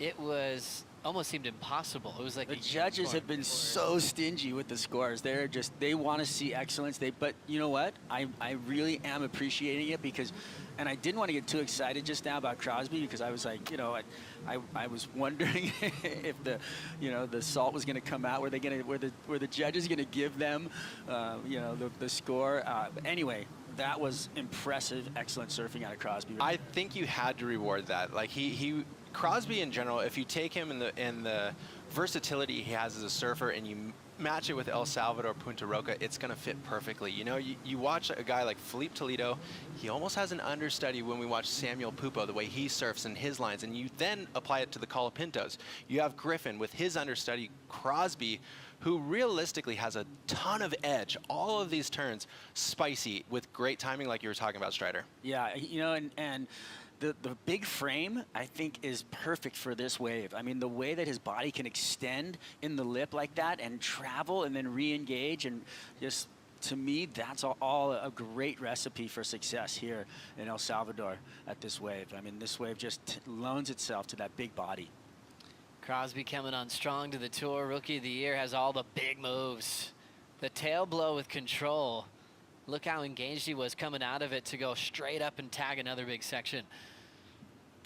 It was almost seemed impossible. It was like the judges have been so stingy with the scores. They want to see excellence. But you know what? I really am appreciating it because, and I didn't want to get too excited just now about Crosby because I was like, you know, I was wondering if the salt was going to come out. Were the judges going to give them, you know, the score? Anyway, that was impressive, excellent surfing out of Crosby. I think you had to reward that. Like Crosby in general, if you take him in the versatility he has as a surfer and you match it with El Salvador, Punta Roca, it's going to fit perfectly. You know, you watch a guy like Felipe Toledo, he almost has an understudy when we watch Samuel Pupo, the way he surfs in his lines, and you then apply it to the Colapintos. You have Griffin with his understudy, Crosby, who realistically has a ton of edge. All of these turns, spicy, with great timing like you were talking about, Strider. Yeah, you know, and the big frame, I think, is perfect for this wave. I mean, the way that his body can extend in the lip like that and travel and then re-engage, and just, to me, that's all a great recipe for success here in El Salvador at this wave. I mean, this wave just loans itself to that big body. Crosby coming on strong to the tour. Rookie of the Year, has all the big moves. The tail blow with control. Look how engaged he was coming out of it to go straight up and tag another big section.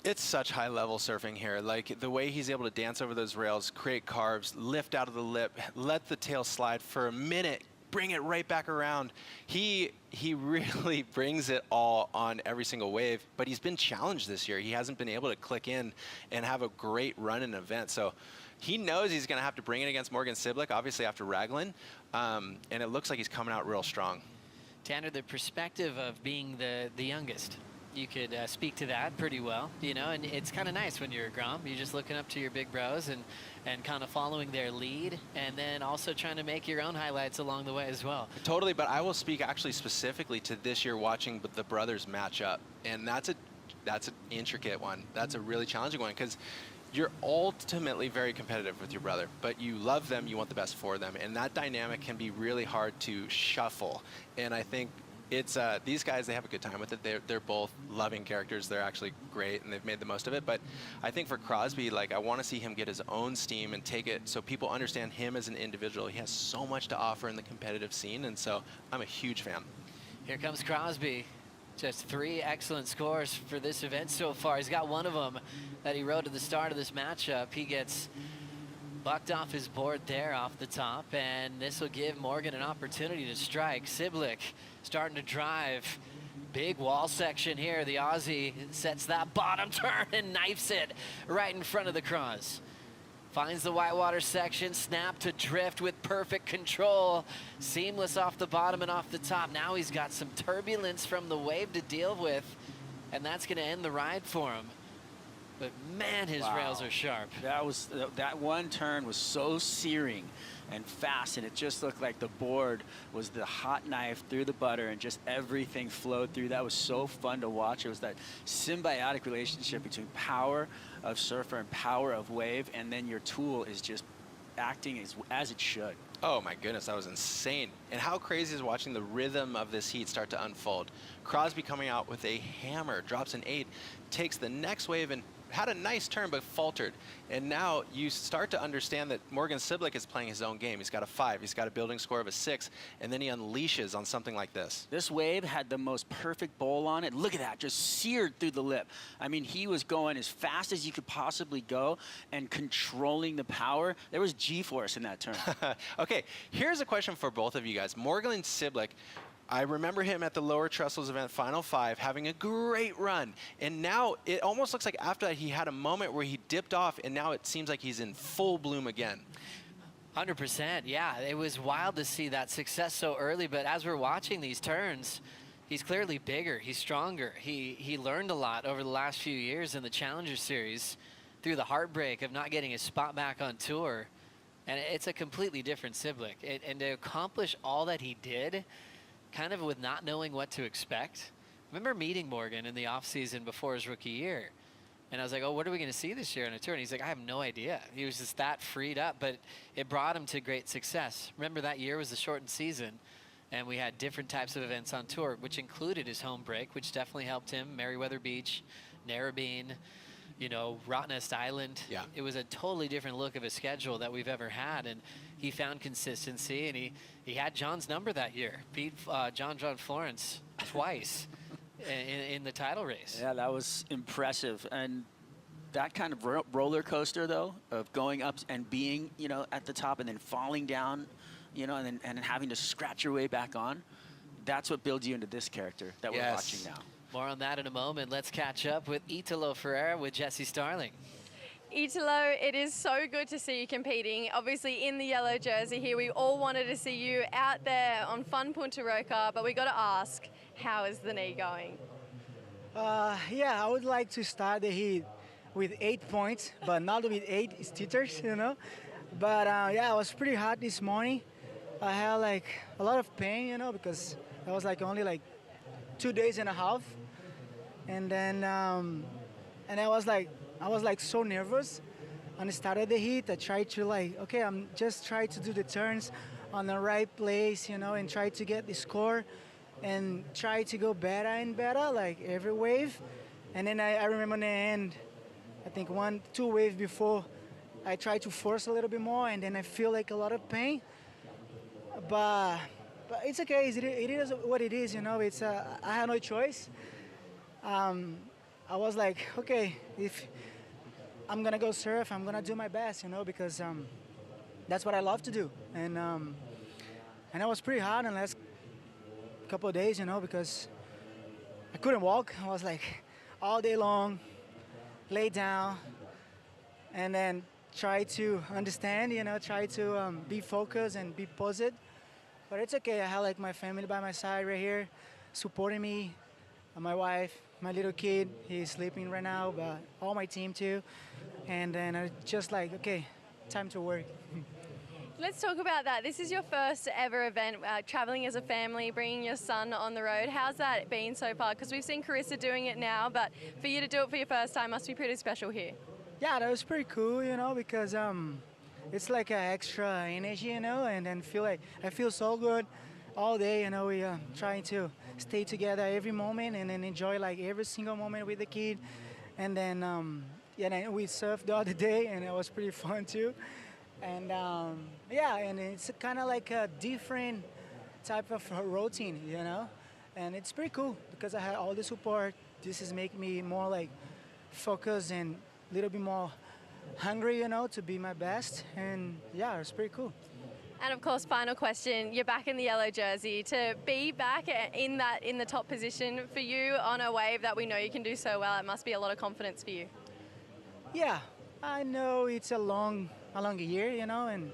It's such high-level surfing here. Like, the way he's able to dance over those rails, create carves, lift out of the lip, let the tail slide for a minute, bring it right back around. He really brings it all on every single wave, but he's been challenged this year. He hasn't been able to click in and have a great run in an event. So he knows he's going to have to bring it against Morgan Siblick, obviously after Raglan, and it looks like he's coming out real strong. Tanner, the perspective of being the youngest, you could speak to that pretty well, you know, and it's kind of nice when you're a Grom. You're just looking up to your big bros and kind of following their lead, and then also trying to make your own highlights along the way as well. Totally, but I will speak actually specifically to this year watching the brothers match up, and that's an intricate one. That's a really challenging one, because you're ultimately very competitive with your brother, but you love them, you want the best for them, and that dynamic can be really hard to shuffle. And I think it's these guys, they have a good time with it. They're both loving characters. They're actually great, and they've made the most of it. But I think for Crosby, like, I want to see him get his own steam and take it so people understand him as an individual. He has so much to offer in the competitive scene, and so I'm a huge fan. Here comes Crosby. Just 3 excellent scores for this event so far. He's got one of them that he rode at the start of this matchup. He gets bucked off his board there off the top, and this will give Morgan an opportunity to strike. Siblick starting to drive. Big wall section here. The Aussie sets that bottom turn and knifes it right in front of the cross. Finds the whitewater section, snap to drift with perfect control. Seamless off the bottom and off the top. Now he's got some turbulence from the wave to deal with, and that's going to end the ride for him. But man, his rails are sharp. That one turn was so searing and fast, and it just looked like the board was the hot knife through the butter, and just everything flowed through. That was so fun to watch. It was that symbiotic relationship between power of surfer and power of wave, and then your tool is just acting as it should. Oh my goodness, that was insane. And how crazy is watching the rhythm of this heat start to unfold. Crosby coming out with a hammer, drops an 8, takes the next wave and had a nice turn but faltered. And now you start to understand that Morgan Siblick is playing his own game. He's got a 5, he's got a building score of a 6, and then he unleashes on something like this. This wave had the most perfect bowl on it. Look at that, just seared through the lip. I mean, he was going as fast as you could possibly go and controlling the power. There was G-force in that turn. Okay, here's a question for both of you guys. Morgan Siblick, I remember him at the Lower Trestles event, Final 5, having a great run. And now it almost looks like after that he had a moment where he dipped off, and now it seems like he's in full bloom again. 100%, yeah. It was wild to see that success so early, but as we're watching these turns, he's clearly bigger, he's stronger. He learned a lot over the last few years in the Challenger Series through the heartbreak of not getting his spot back on tour. And it's a completely different Siblick. And to accomplish all that he did, kind of with not knowing what to expect. I remember meeting Morgan in the offseason before his rookie year. And I was like, oh, what are we going to see this year on a tour? And he's like, I have no idea. He was just that freed up, but it brought him to great success. Remember that year was the shortened season, and we had different types of events on tour, which included his home break, which definitely helped him. Meriwether Beach, Narrabeen, you know, Rottnest Island. Yeah. It was a totally different look of a schedule that we've ever had, and he found consistency, and he had John's number that year. Beat John Florence twice in the title race. Yeah, that was impressive. And that kind of roller coaster, though, of going up and being, you know, at the top and then falling down, you know, and then having to scratch your way back on, that's what builds you into this character that we're watching now. More on that in a moment. Let's catch up with Italo Ferreira with Jesse Starling. Italo, it is so good to see you competing. Obviously in the yellow jersey here, we all wanted to see you out there on Fun Punta Roca, but we got to ask, how is the knee going? Yeah, I would like to start the heat with 8 points, but not with 8 stitchers, you know. But yeah, it was pretty hot this morning. I had like a lot of pain, you know, because I was like only like 2 days and a half, and then and I was like so nervous. On the start of the heat, I tried to like, okay, I'm just trying to do the turns on the right place, you know, and try to get the score and try to go better and better, like every wave. And then I remember in the end, I think 1-2 waves before, I tried to force a little bit more, and then I feel like a lot of pain. But it's okay. It is what it is, you know. It's I had no choice. I was like, okay, if I'm gonna go surf, I'm gonna do my best, you know, because that's what I love to do. And I was pretty hard in the last couple of days, you know, because I couldn't walk. I was like all day long, lay down, and then try to understand, you know, try to be focused and be positive. But it's okay. I had like my family by my side right here, supporting me, my wife, my little kid. He's sleeping right now, but all my team too. And then I just like, okay, time to work. Let's talk about that. This is your first ever event, traveling as a family, bringing your son on the road. How's that been so far? Because we've seen Carissa doing it now, but for you to do it for your first time must be pretty special here. Yeah, that was pretty cool, you know, because it's like an extra energy, you know, and then I feel so good all day, you know. We trying to stay together every moment and then enjoy like every single moment with the kid. And then yeah, we surfed the other day, and it was pretty fun too. And yeah, and it's kind of like a different type of routine, you know, and it's pretty cool because I had all the support. This is making me more like focused and a little bit more hungry, you know, to be my best. And yeah, it's pretty cool. And of course, final question, you're back in the yellow jersey. To be back in the top position for you on a wave that we know you can do so well, it must be a lot of confidence for you. Yeah, I know it's a long year, you know, and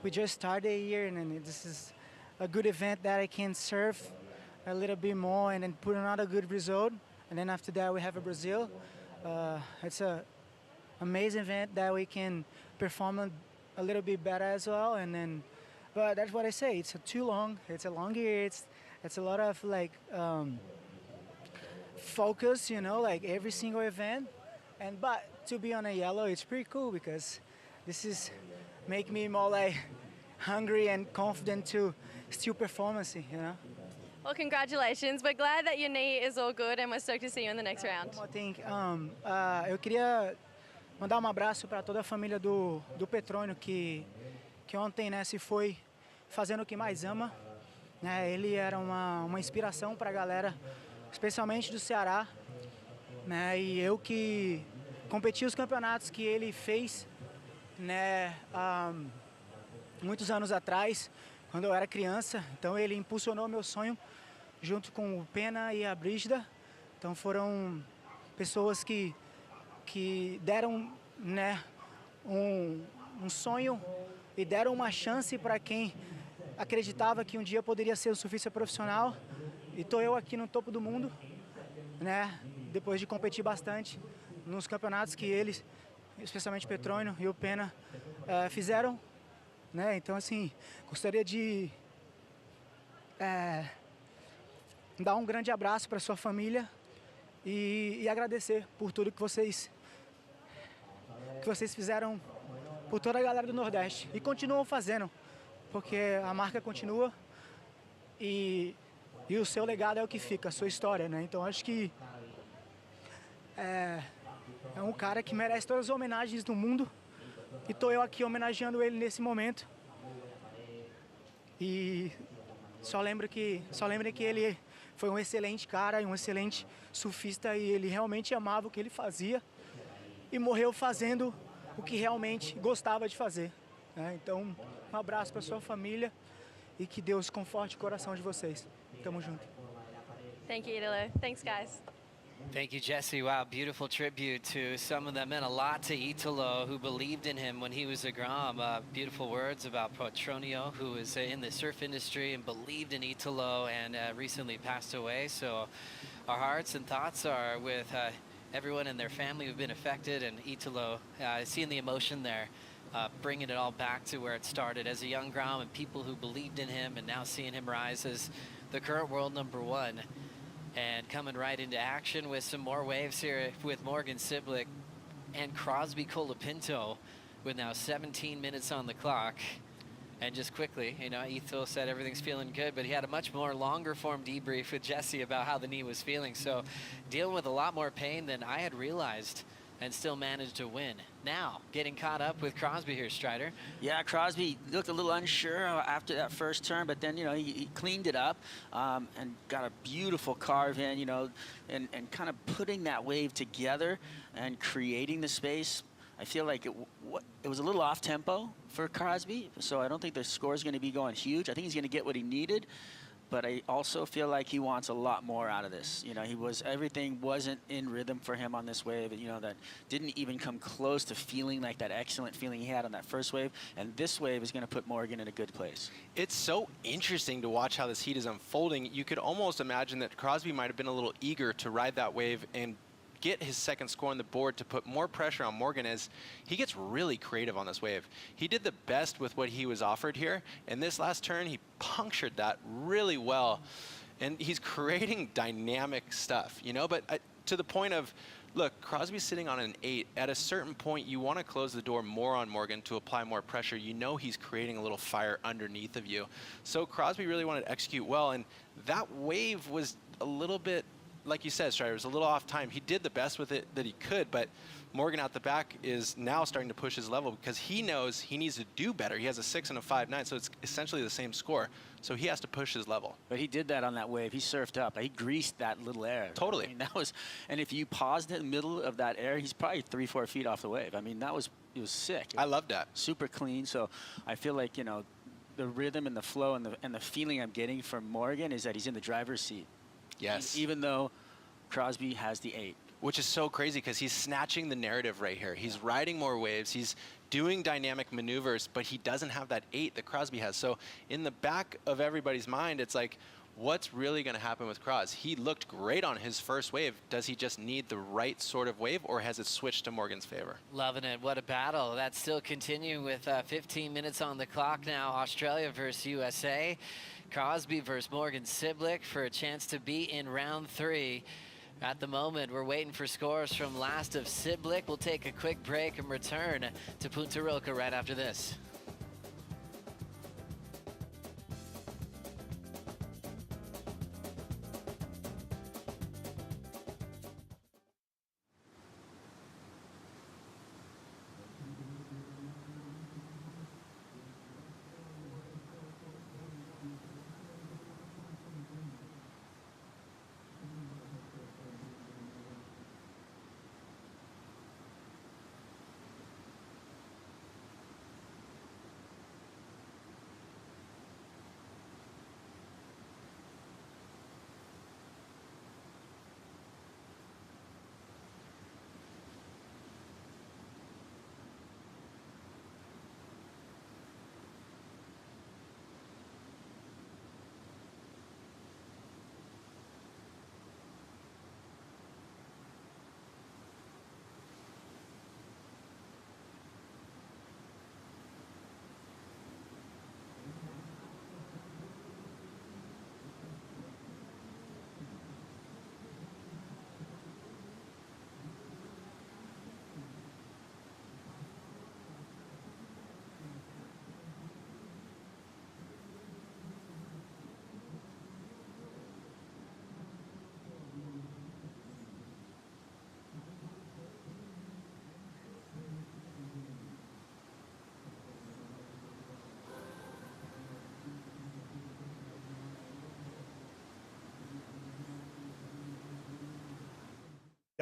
we just started a year, and then this is a good event that I can surf a little bit more and then put another good result. And then after that, we have a Brazil. It's a amazing event that we can perform a little bit better as well. And then, but that's what I say. It's too long. It's a long year. It's a lot of like focus, you know, like every single event. But to be on a yellow, it's pretty cool because this is make me more like hungry and confident to still performance, you know. Well, congratulations. We're glad that your knee is all good, and we're stoked to see you in the next round. One more thing, eu queria mandar abraço para toda a família do Petrônio que ontem, né, se foi fazendo o que mais ama, né? Ele era uma inspiração para a galera, especialmente do Ceará, né? E eu que competi os campeonatos que ele fez, né, muitos anos atrás, quando eu era criança. Então ele impulsionou meu sonho junto com o Pena e a Brígida. Então foram pessoas que deram, né, um sonho e deram uma chance para quem acreditava que um dia poderia ser um surfista profissional. E estou eu aqui no topo do mundo, né, depois de competir bastante nos campeonatos que eles, especialmente Petrônio e o Pena, fizeram, né? Então, assim, gostaria de dar um grande abraço para sua família e agradecer por tudo que vocês fizeram por toda a galera do Nordeste e continuam fazendo, porque a marca continua e o seu legado é o que fica, a sua história, né? Então, acho que é um cara que merece todas as homenagens do mundo e estou eu aqui homenageando ele nesse momento. E só lembrem que ele foi um excelente cara e um excelente surfista, e ele realmente amava o que ele fazia e morreu fazendo o que realmente gostava de fazer, né? Então, um abraço para sua família e que Deus conforte o coração de vocês. Tamo junto. Thank you, Italo. Thanks, guys. Thank you, Jesse. Wow, beautiful tribute to someone that meant a lot to Italo, who believed in him when he was a Grom. Beautiful words about Petronio, who is in the surf industry and believed in Italo and recently passed away. So our hearts and thoughts are with everyone and their family who've been affected, and Italo, seeing the emotion there, bringing it all back to where it started as a young Grom and people who believed in him, and now seeing him rise as the current world #1. And coming right into action with some more waves here with Morgan Siblick and Crosby Colapinto with now 17 minutes on the clock. And just quickly, you know, Ethel said everything's feeling good, but he had a much more longer form debrief with Jesse about how the knee was feeling. So dealing with a lot more pain than I had realized, and still managed to win. Now, getting caught up with Crosby here, Strider. Yeah, Crosby looked a little unsure after that first turn, but then, you know, he cleaned it up and got a beautiful carve in, you know, and kind of putting that wave together and creating the space. I feel like it was a little off tempo for Crosby, so I don't think the score is going to be going huge. I think he's going to get what he needed, but I also feel like he wants a lot more out of this. You know, everything wasn't in rhythm for him on this wave, you know, that didn't even come close to feeling like that excellent feeling he had on that first wave, and this wave is going to put Morgan in a good place. It's so interesting to watch how this heat is unfolding. You could almost imagine that Crosby might have been a little eager to ride that wave and get his second score on the board to put more pressure on Morgan as he gets really creative on this wave. He did the best with what he was offered here, and this last turn he punctured that really well, and he's creating dynamic stuff, you know, but to the point of, look, Crosby's sitting on an 8. At a certain point, you want to close the door more on Morgan to apply more pressure. You know he's creating a little fire underneath of you. So Crosby really wanted to execute well, and that wave was a little bit, like you said, Strider, it was a little off time. He did the best with it that he could, but Morgan out the back is now starting to push his level because he knows he needs to do better. He has a 6 and a 5.9, so it's essentially the same score. So he has to push his level. But he did that on that wave. He surfed up. He greased that little air. Totally. I mean, that was, and if you paused in the middle of that air, he's probably 3-4 feet off the wave. I mean, it was sick. I love that. Super clean. So I feel like, you know, the rhythm and the flow and the feeling I'm getting from Morgan is that he's in the driver's seat. Yes. Even though Crosby has the 8. Which is so crazy because he's snatching the narrative right here. He's riding more waves. He's doing dynamic maneuvers, but he doesn't have that 8 that Crosby has. So in the back of everybody's mind, it's like, what's really going to happen with Cros? He looked great on his first wave. Does he just need the right sort of wave, or has it switched to Morgan's favor? Loving it. What a battle. That's still continuing with 15 minutes on the clock now. Australia versus USA. Crosby versus Morgan Siblick for a chance to be in round 3. At the moment, we're waiting for scores from last of Siblick. We'll take a quick break and return to Punta Roca right after this.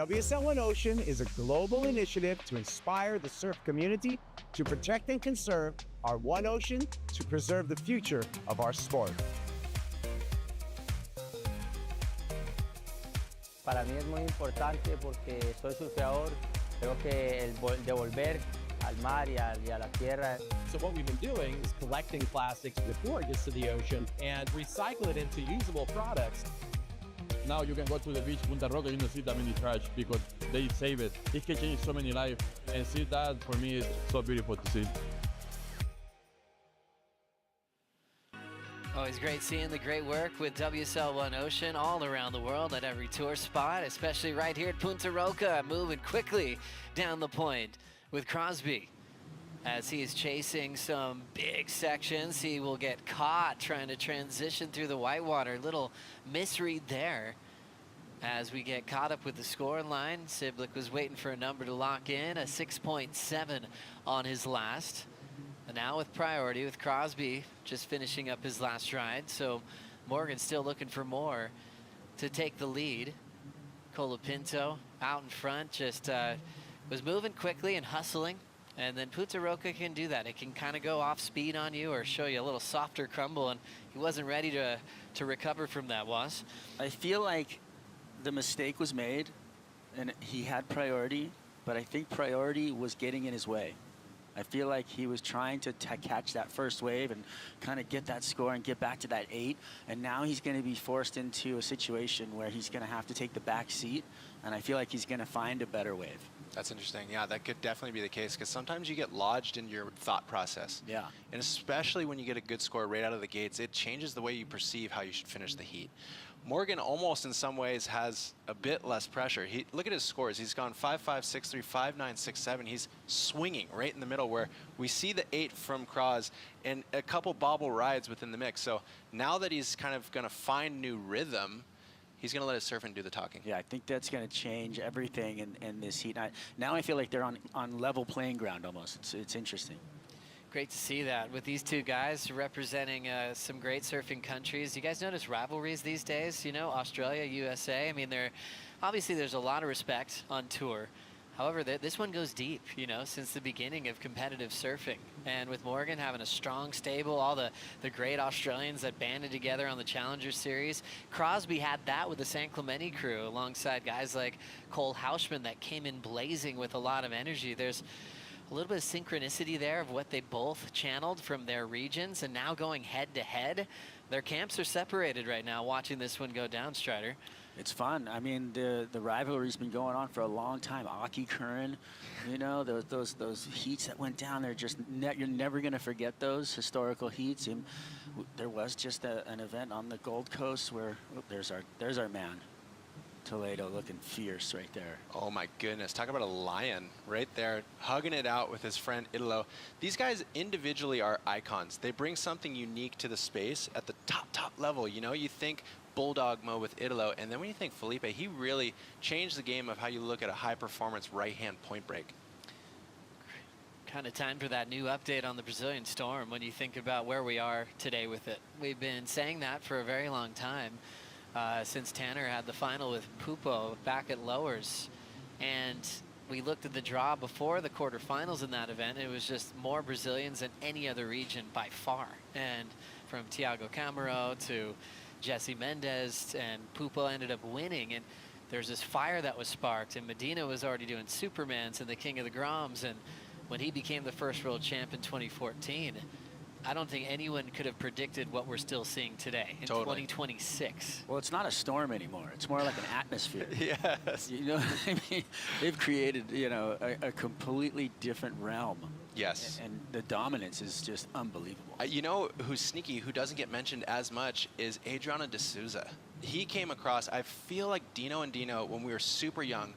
WSL One Ocean is a global initiative to inspire the surf community to protect and conserve our One Ocean to preserve the future of our sport. Para mí es muy importante porque soy surfeador. Creo que el devolver al mar y a la tierra. So what we've been doing is collecting plastics before it gets to the ocean and recycle it into usable products. Now you can go to the beach, Punta Roca, you don't see that many trash because they save it. It can change so many lives. And see that, for me, is so beautiful to see. Always great seeing the great work with WSL One Ocean all around the world at every tour spot, especially right here at Punta Roca, moving quickly down the point with Crosby. As he is chasing some big sections, he will get caught trying to transition through the whitewater. Little misread there as we get caught up with the score line. Siblick was waiting for a number to lock in, a 6.7 on his last. And now with priority with Crosby just finishing up his last ride. So Morgan still looking for more to take the lead. Colapinto out in front, just was moving quickly and hustling. And then Punta Roca can do that. It can kind of go off speed on you or show you a little softer crumble, and he wasn't ready to recover from that, was. I feel like the mistake was made and he had priority, but I think priority was getting in his way. I feel like he was trying to catch that first wave and kind of get that score and get back to that 8. And now he's going to be forced into a situation where he's going to have to take the back seat. And I feel like he's going to find a better wave. That's interesting. Yeah, that could definitely be the case because sometimes you get lodged in your thought process. Yeah. And especially when you get a good score right out of the gates, it changes the way you perceive how you should finish the heat. Morgan almost in some ways has a bit less pressure. Look at his scores. He's gone 5.5, 6.3, 5.9, 6.7. He's swinging right in the middle where we see the 8 from Cross and a couple bobble rides within the mix. So now that he's kind of going to find new rhythm, he's going to let his surfing do the talking. Yeah, I think that's going to change everything in this heat. Now I feel like they're on level playing ground almost. It's interesting. Great to see that with these two guys representing some great surfing countries. You guys notice rivalries these days? You know, Australia, USA. I mean, obviously there's a lot of respect on tour. However, this one goes deep, you know, since the beginning of competitive surfing. And with Morgan having a strong stable, all the great Australians that banded together on the Challenger Series. Crosby had that with the San Clemente crew alongside guys like Cole Hauschman that came in blazing with a lot of energy. There's a little bit of synchronicity there of what they both channeled from their regions, and now going head to head. Their camps are separated right now watching this one go down, Strider. It's fun. I mean, the rivalry's been going on for a long time. Aki Curran, you know, those heats that went down there, just you're never going to forget those historical heats. And there was just an event on the Gold Coast where there's our man. Toledo looking fierce right there. Oh my goodness, talk about a lion right there, hugging it out with his friend Italo. These guys individually are icons. They bring something unique to the space at the top level. You know, you think Bulldog mode with Italo, and then when you think Felipe, he really changed the game of how you look at a high-performance right-hand point break. Kind of time for that new update on the Brazilian Storm when you think about where we are today with it. We've been saying that for a very long time. Since Tanner had the final with Pupo back at lowers. And we looked at the draw before the quarterfinals in that event. It was just more Brazilians than any other region by far. And from Thiago Camaro to Jesse Mendez, and Pupo ended up winning. And there's this fire that was sparked, and Medina was already doing Supermans and the King of the Groms. And when he became the first world champ in 2014, I don't think anyone could have predicted what we're still seeing today in 2026. Well, it's not a storm anymore. It's more like an atmosphere. Yes. You know what I mean? They've created, you know, a completely different realm. Yes. And the dominance is just unbelievable. You know who's sneaky, who doesn't get mentioned as much, is Adriana de Souza. He came across, I feel like Dino and Dino, when we were super young,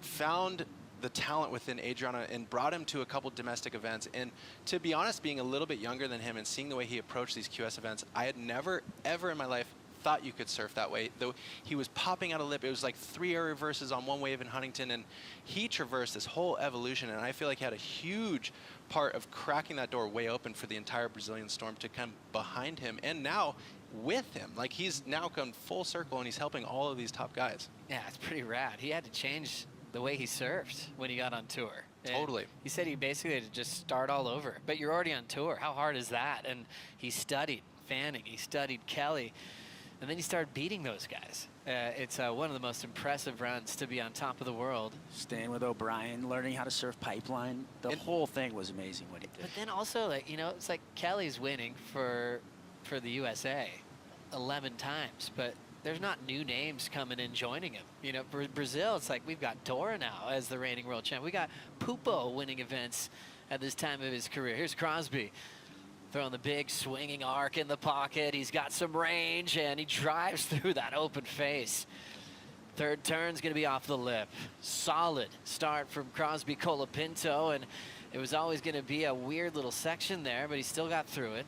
found the talent within Adriana and brought him to a couple domestic events. And to be honest, being a little bit younger than him and seeing the way he approached these QS events, I had never, ever in my life thought you could surf that way. Though he was popping out a lip. It was like 3 air reverses on one wave in Huntington, and he traversed this whole evolution, and I feel like he had a huge part of cracking that door way open for the entire Brazilian Storm to come behind him, and now with him. Like, he's now come full circle, and he's helping all of these top guys. Yeah, it's pretty rad. He had to change the way he surfed when he got on tour. Totally. He said he basically had to just start all over. But you're already on tour. How hard is that? And he studied Fanning. He studied Kelly. And then he started beating those guys. It's one of the most impressive runs to be on top of the world. Staying with O'Brien, learning how to surf pipeline. The whole thing was amazing what he did. But then also, like, you know, it's like Kelly's winning for the USA 11 times, but there's not new names coming in joining him. You know, for Brazil, it's like we've got Dora now as the reigning world champ. We got Pupo winning events at this time of his career. Here's Crosby throwing the big swinging arc in the pocket. He's got some range, and he drives through that open face. Third turn's going to be off the lip. Solid start from Crosby Colapinto, and it was always going to be a weird little section there, but he still got through it.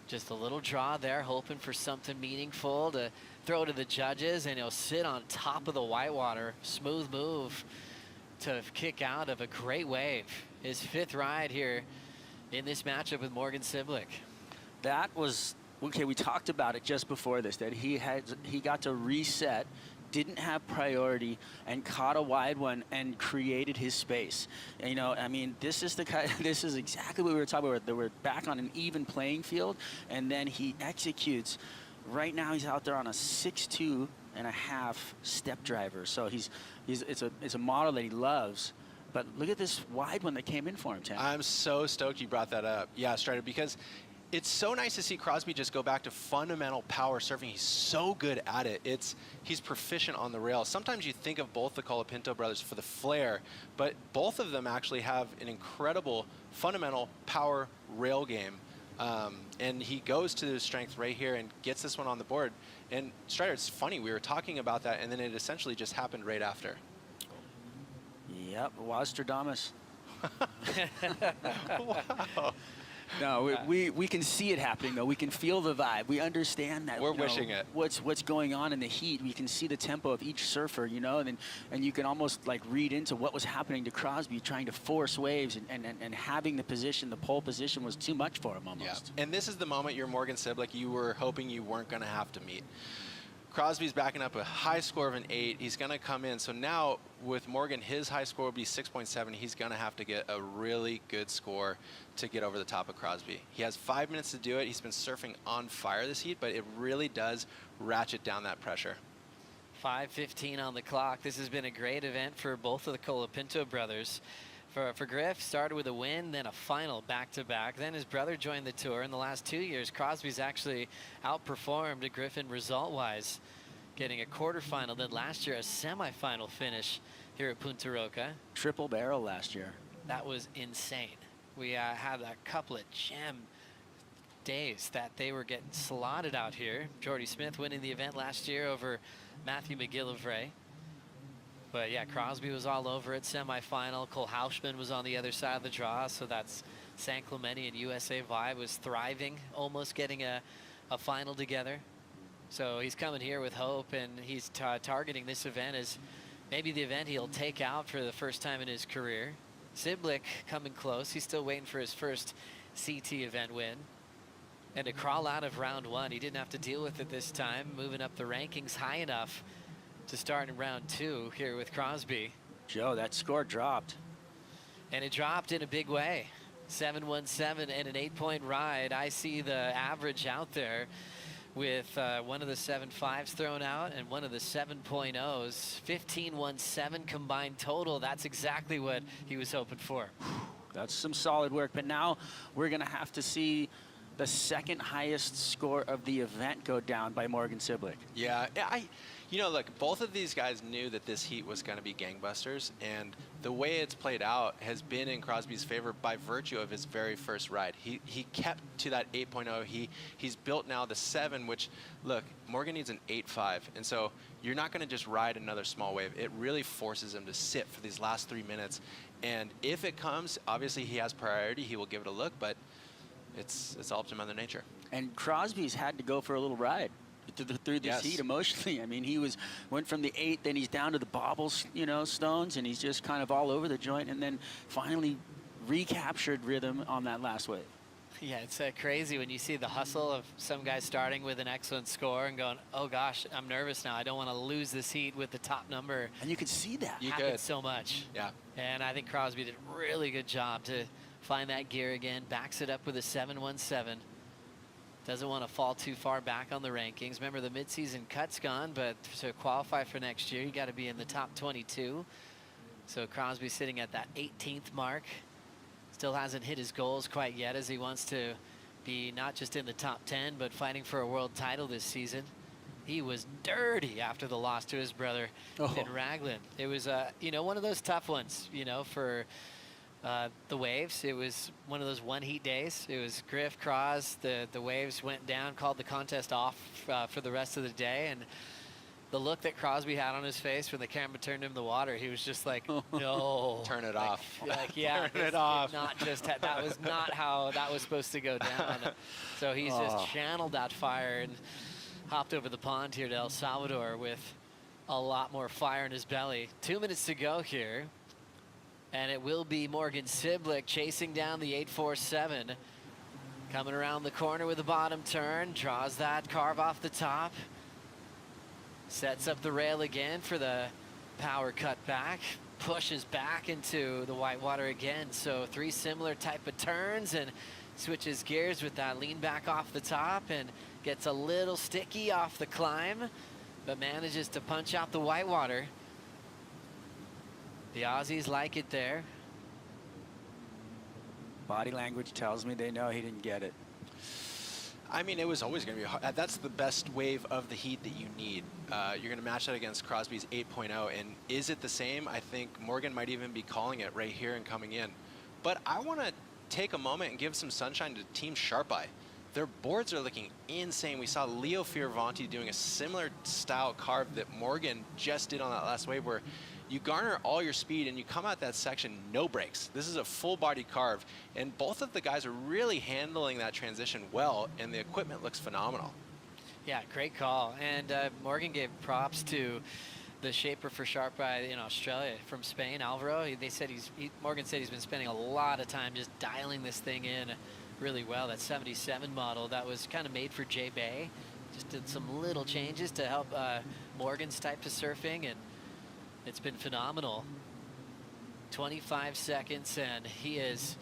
Just a little draw there, hoping for something meaningful to throw to the judges, and he'll sit on top of the whitewater. Smooth move to kick out of a great wave. His 5th ride here in this matchup with Morgan Siblick. That was, okay, we talked about it just before this, that he got to reset, didn't have priority, and caught a wide one and created his space. And, you know, I mean, this is exactly what we were talking about. That we're back on an even playing field, and then he executes. Right now he's out there on a 6'2" and a half step driver. So it's a model that he loves. But look at this wide one that came in for him, Tim. I'm so stoked you brought that up. Yeah, Strider, because it's so nice to see Crosby just go back to fundamental power surfing. He's so good at it. He's proficient on the rail. Sometimes you think of both the Colapinto brothers for the flair, but both of them actually have an incredible fundamental power rail game. And he goes to his strength right here and gets this one on the board. And Strider, it's funny, we were talking about that, and then it essentially just happened right after. Yep, Wastradamus. Wow. No, we can see it happening, though. We can feel the vibe. We understand that. We're wishing it. What's going on in the heat. We can see the tempo of each surfer, you know, and you can almost like read into what was happening to Crosby, trying to force waves and having the position, the pole position was too much for him almost. Yeah. And this is the moment you're Morgan Siblick you were hoping you weren't going to have to meet. Crosby's backing up a high score of an 8. He's going to come in. So now with Morgan, his high score will be 6.7. He's going to have to get a really good score to get over the top of Crosby. He has 5 minutes to do it. He's been surfing on fire this heat, but it really does ratchet down that pressure. 5:15 on the clock. This has been a great event for both of the Colapinto brothers. For Griff, started with a win, then a final back-to-back. Then his brother joined the tour. In the last 2 years, Crosby's actually outperformed Griffin result-wise, getting a quarterfinal, then last year a semifinal finish here at Punta Roca. Triple barrel last year. That was insane. We had a couple of gem days that they were getting slotted out here. Jordy Smith winning the event last year over Matthew McGillivray. But yeah, Crosby was all over it, semifinal. Cole Hauschman was on the other side of the draw, so that's San Clemente and USA Vibe was thriving, almost getting a final together. So he's coming here with hope, and he's targeting this event as maybe the event he'll take out for the first time in his career. Siblick coming close. He's still waiting for his first CT event win. And to crawl out of round 1, he didn't have to deal with it this time, moving up the rankings high enough to start in round 2 here with Crosby. Joe, that score dropped. And it dropped in a big way. 7.17 and an 8-point ride. I see the average out there with one of the 7.5s thrown out and one of the 7.0s. 15.17 combined total. That's exactly what he was hoping for. That's some solid work, but now we're gonna have to see the second highest score of the event go down by Morgan Siblick. Yeah, you know, look, both of these guys knew that this heat was going to be gangbusters, and the way it's played out has been in Crosby's favor by virtue of his very first ride. He kept to that 8.0. He's built now the 7, which, look, Morgan needs an 8.5, and so you're not going to just ride another small wave. It really forces him to sit for these last 3 minutes, and if it comes, obviously he has priority. He will give it a look, but it's all up to Mother Nature. And Crosby's had to go for a little ride through this heat emotionally. I mean, went from the 8, then he's down to the bobbles, stones, and he's just kind of all over the joint, and then finally recaptured rhythm on that last wave. Yeah, it's crazy when you see the hustle of some guys starting with an excellent score and going, oh gosh, I'm nervous now. I don't want to lose this heat with the top number. And you could see that. You could so much. Yeah. And I think Crosby did a really good job to find that gear again. Backs it up with a 7.17. Doesn't want to fall too far back on the rankings. Remember, the midseason cut's gone, but to qualify for next year, you got to be in the top 22. So Crosby sitting at that 18th mark. Still hasn't hit his goals quite yet, as he wants to be not just in the top 10, but fighting for a world title this season. He was dirty after the loss to his brother in Raglan. It was, one of those tough ones, for the Waves. It was one of those one heat days. It was Griff, Cross, the Waves went down, called the contest off for the rest of the day, and the look that Crosby had on his face when the camera turned him in the water, he was just like, no. Turn it off. Turn it off. That was not how that was supposed to go down. So he's just channeled that fire and hopped over the pond here to El Salvador with a lot more fire in his belly. 2 minutes to go here. And it will be Morgan Siblick chasing down the 847. Coming around the corner with the bottom turn. Draws that carve off the top. Sets up the rail again for the power cut back. Pushes back into the whitewater again. So 3 similar type of turns and switches gears with that lean back off the top and gets a little sticky off the climb, but manages to punch out the whitewater. The Aussies like it there. Body language tells me they know he didn't get it. I mean, it was always going to be hard. That's the best wave of the heat that you need. You're going to match that against Crosby's 8.0. And is it the same? I think Morgan might even be calling it right here and coming in. But I want to take a moment and give some sunshine to Team Sharp Eye. Their boards are looking insane. We saw Leo Fioravanti doing a similar style carve that Morgan just did on that last wave, where you garner all your speed and you come out that section no brakes. This is a full body carve, and both of the guys are really handling that transition well, and the equipment looks phenomenal. Yeah, great call. And Morgan gave props to the shaper for Sharp Eye in Australia from Spain, Alvaro. Morgan said he's been spending a lot of time just dialing this thing in really well. That 77 model that was kind of made for J Bay. Just did some little changes to help Morgan's type of surfing, and it's been phenomenal. 25 seconds, and he is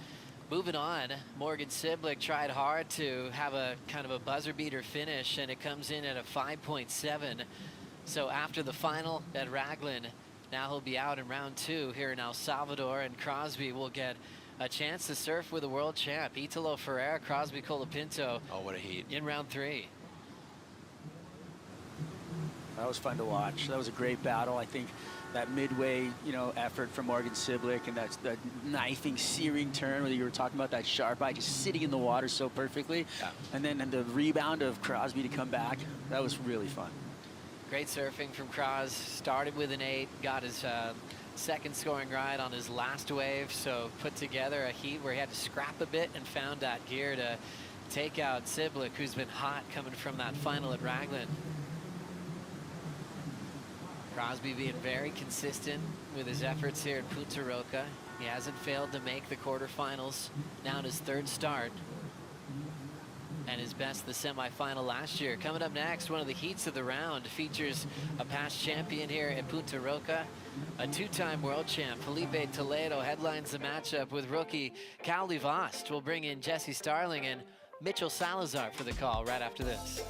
moving on. Morgan Siblick tried hard to have a kind of a buzzer beater finish, and it comes in at a 5.7. So after the final at Raglan, now he'll be out in round 2 here in El Salvador, and Crosby will get a chance to surf with a world champ. Italo Ferreira, Crosby Colapinto. Oh, what a heat. In round 3. That was fun to watch. That was a great battle. I think that midway, effort from Morgan Siblick, and that knifing, searing turn where you were talking about, that Sharp Eye just sitting in the water so perfectly. Yeah. And then the rebound of Crosby to come back. That was really fun. Great surfing from Cros. Started with an 8, got his second scoring ride on his last wave, so put together a heat where he had to scrap a bit and found that gear to take out Siblick, who's been hot coming from that final at Raglan. Crosby being very consistent with his efforts here at Punta Roca. He hasn't failed to make the quarterfinals. Now in his 3rd start. And his best the semifinal last year. Coming up next, one of the heats of the round features a past champion here at Punta Roca. A 2-time world champ, Felipe Toledo, headlines the matchup with rookie Cal Livost. We'll bring in Jesse Starling and Mitchell Salazar for the call right after this.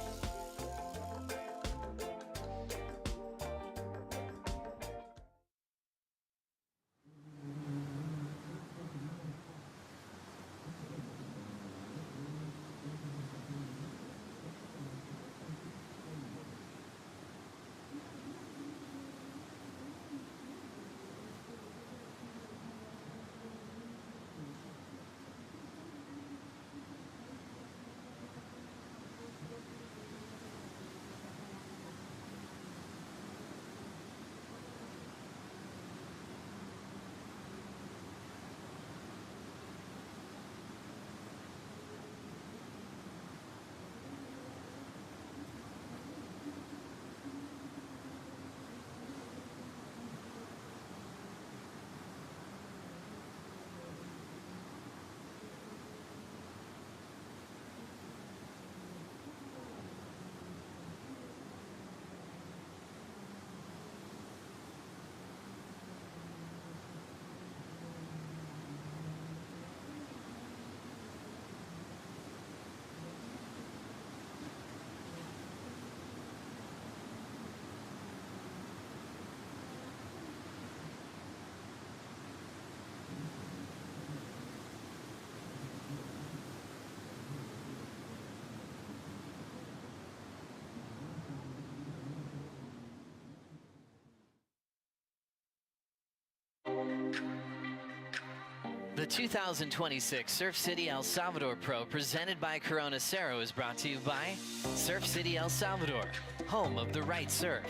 2026 Surf City El Salvador Pro presented by Cero is brought to you by Surf City El Salvador, home of the right surf.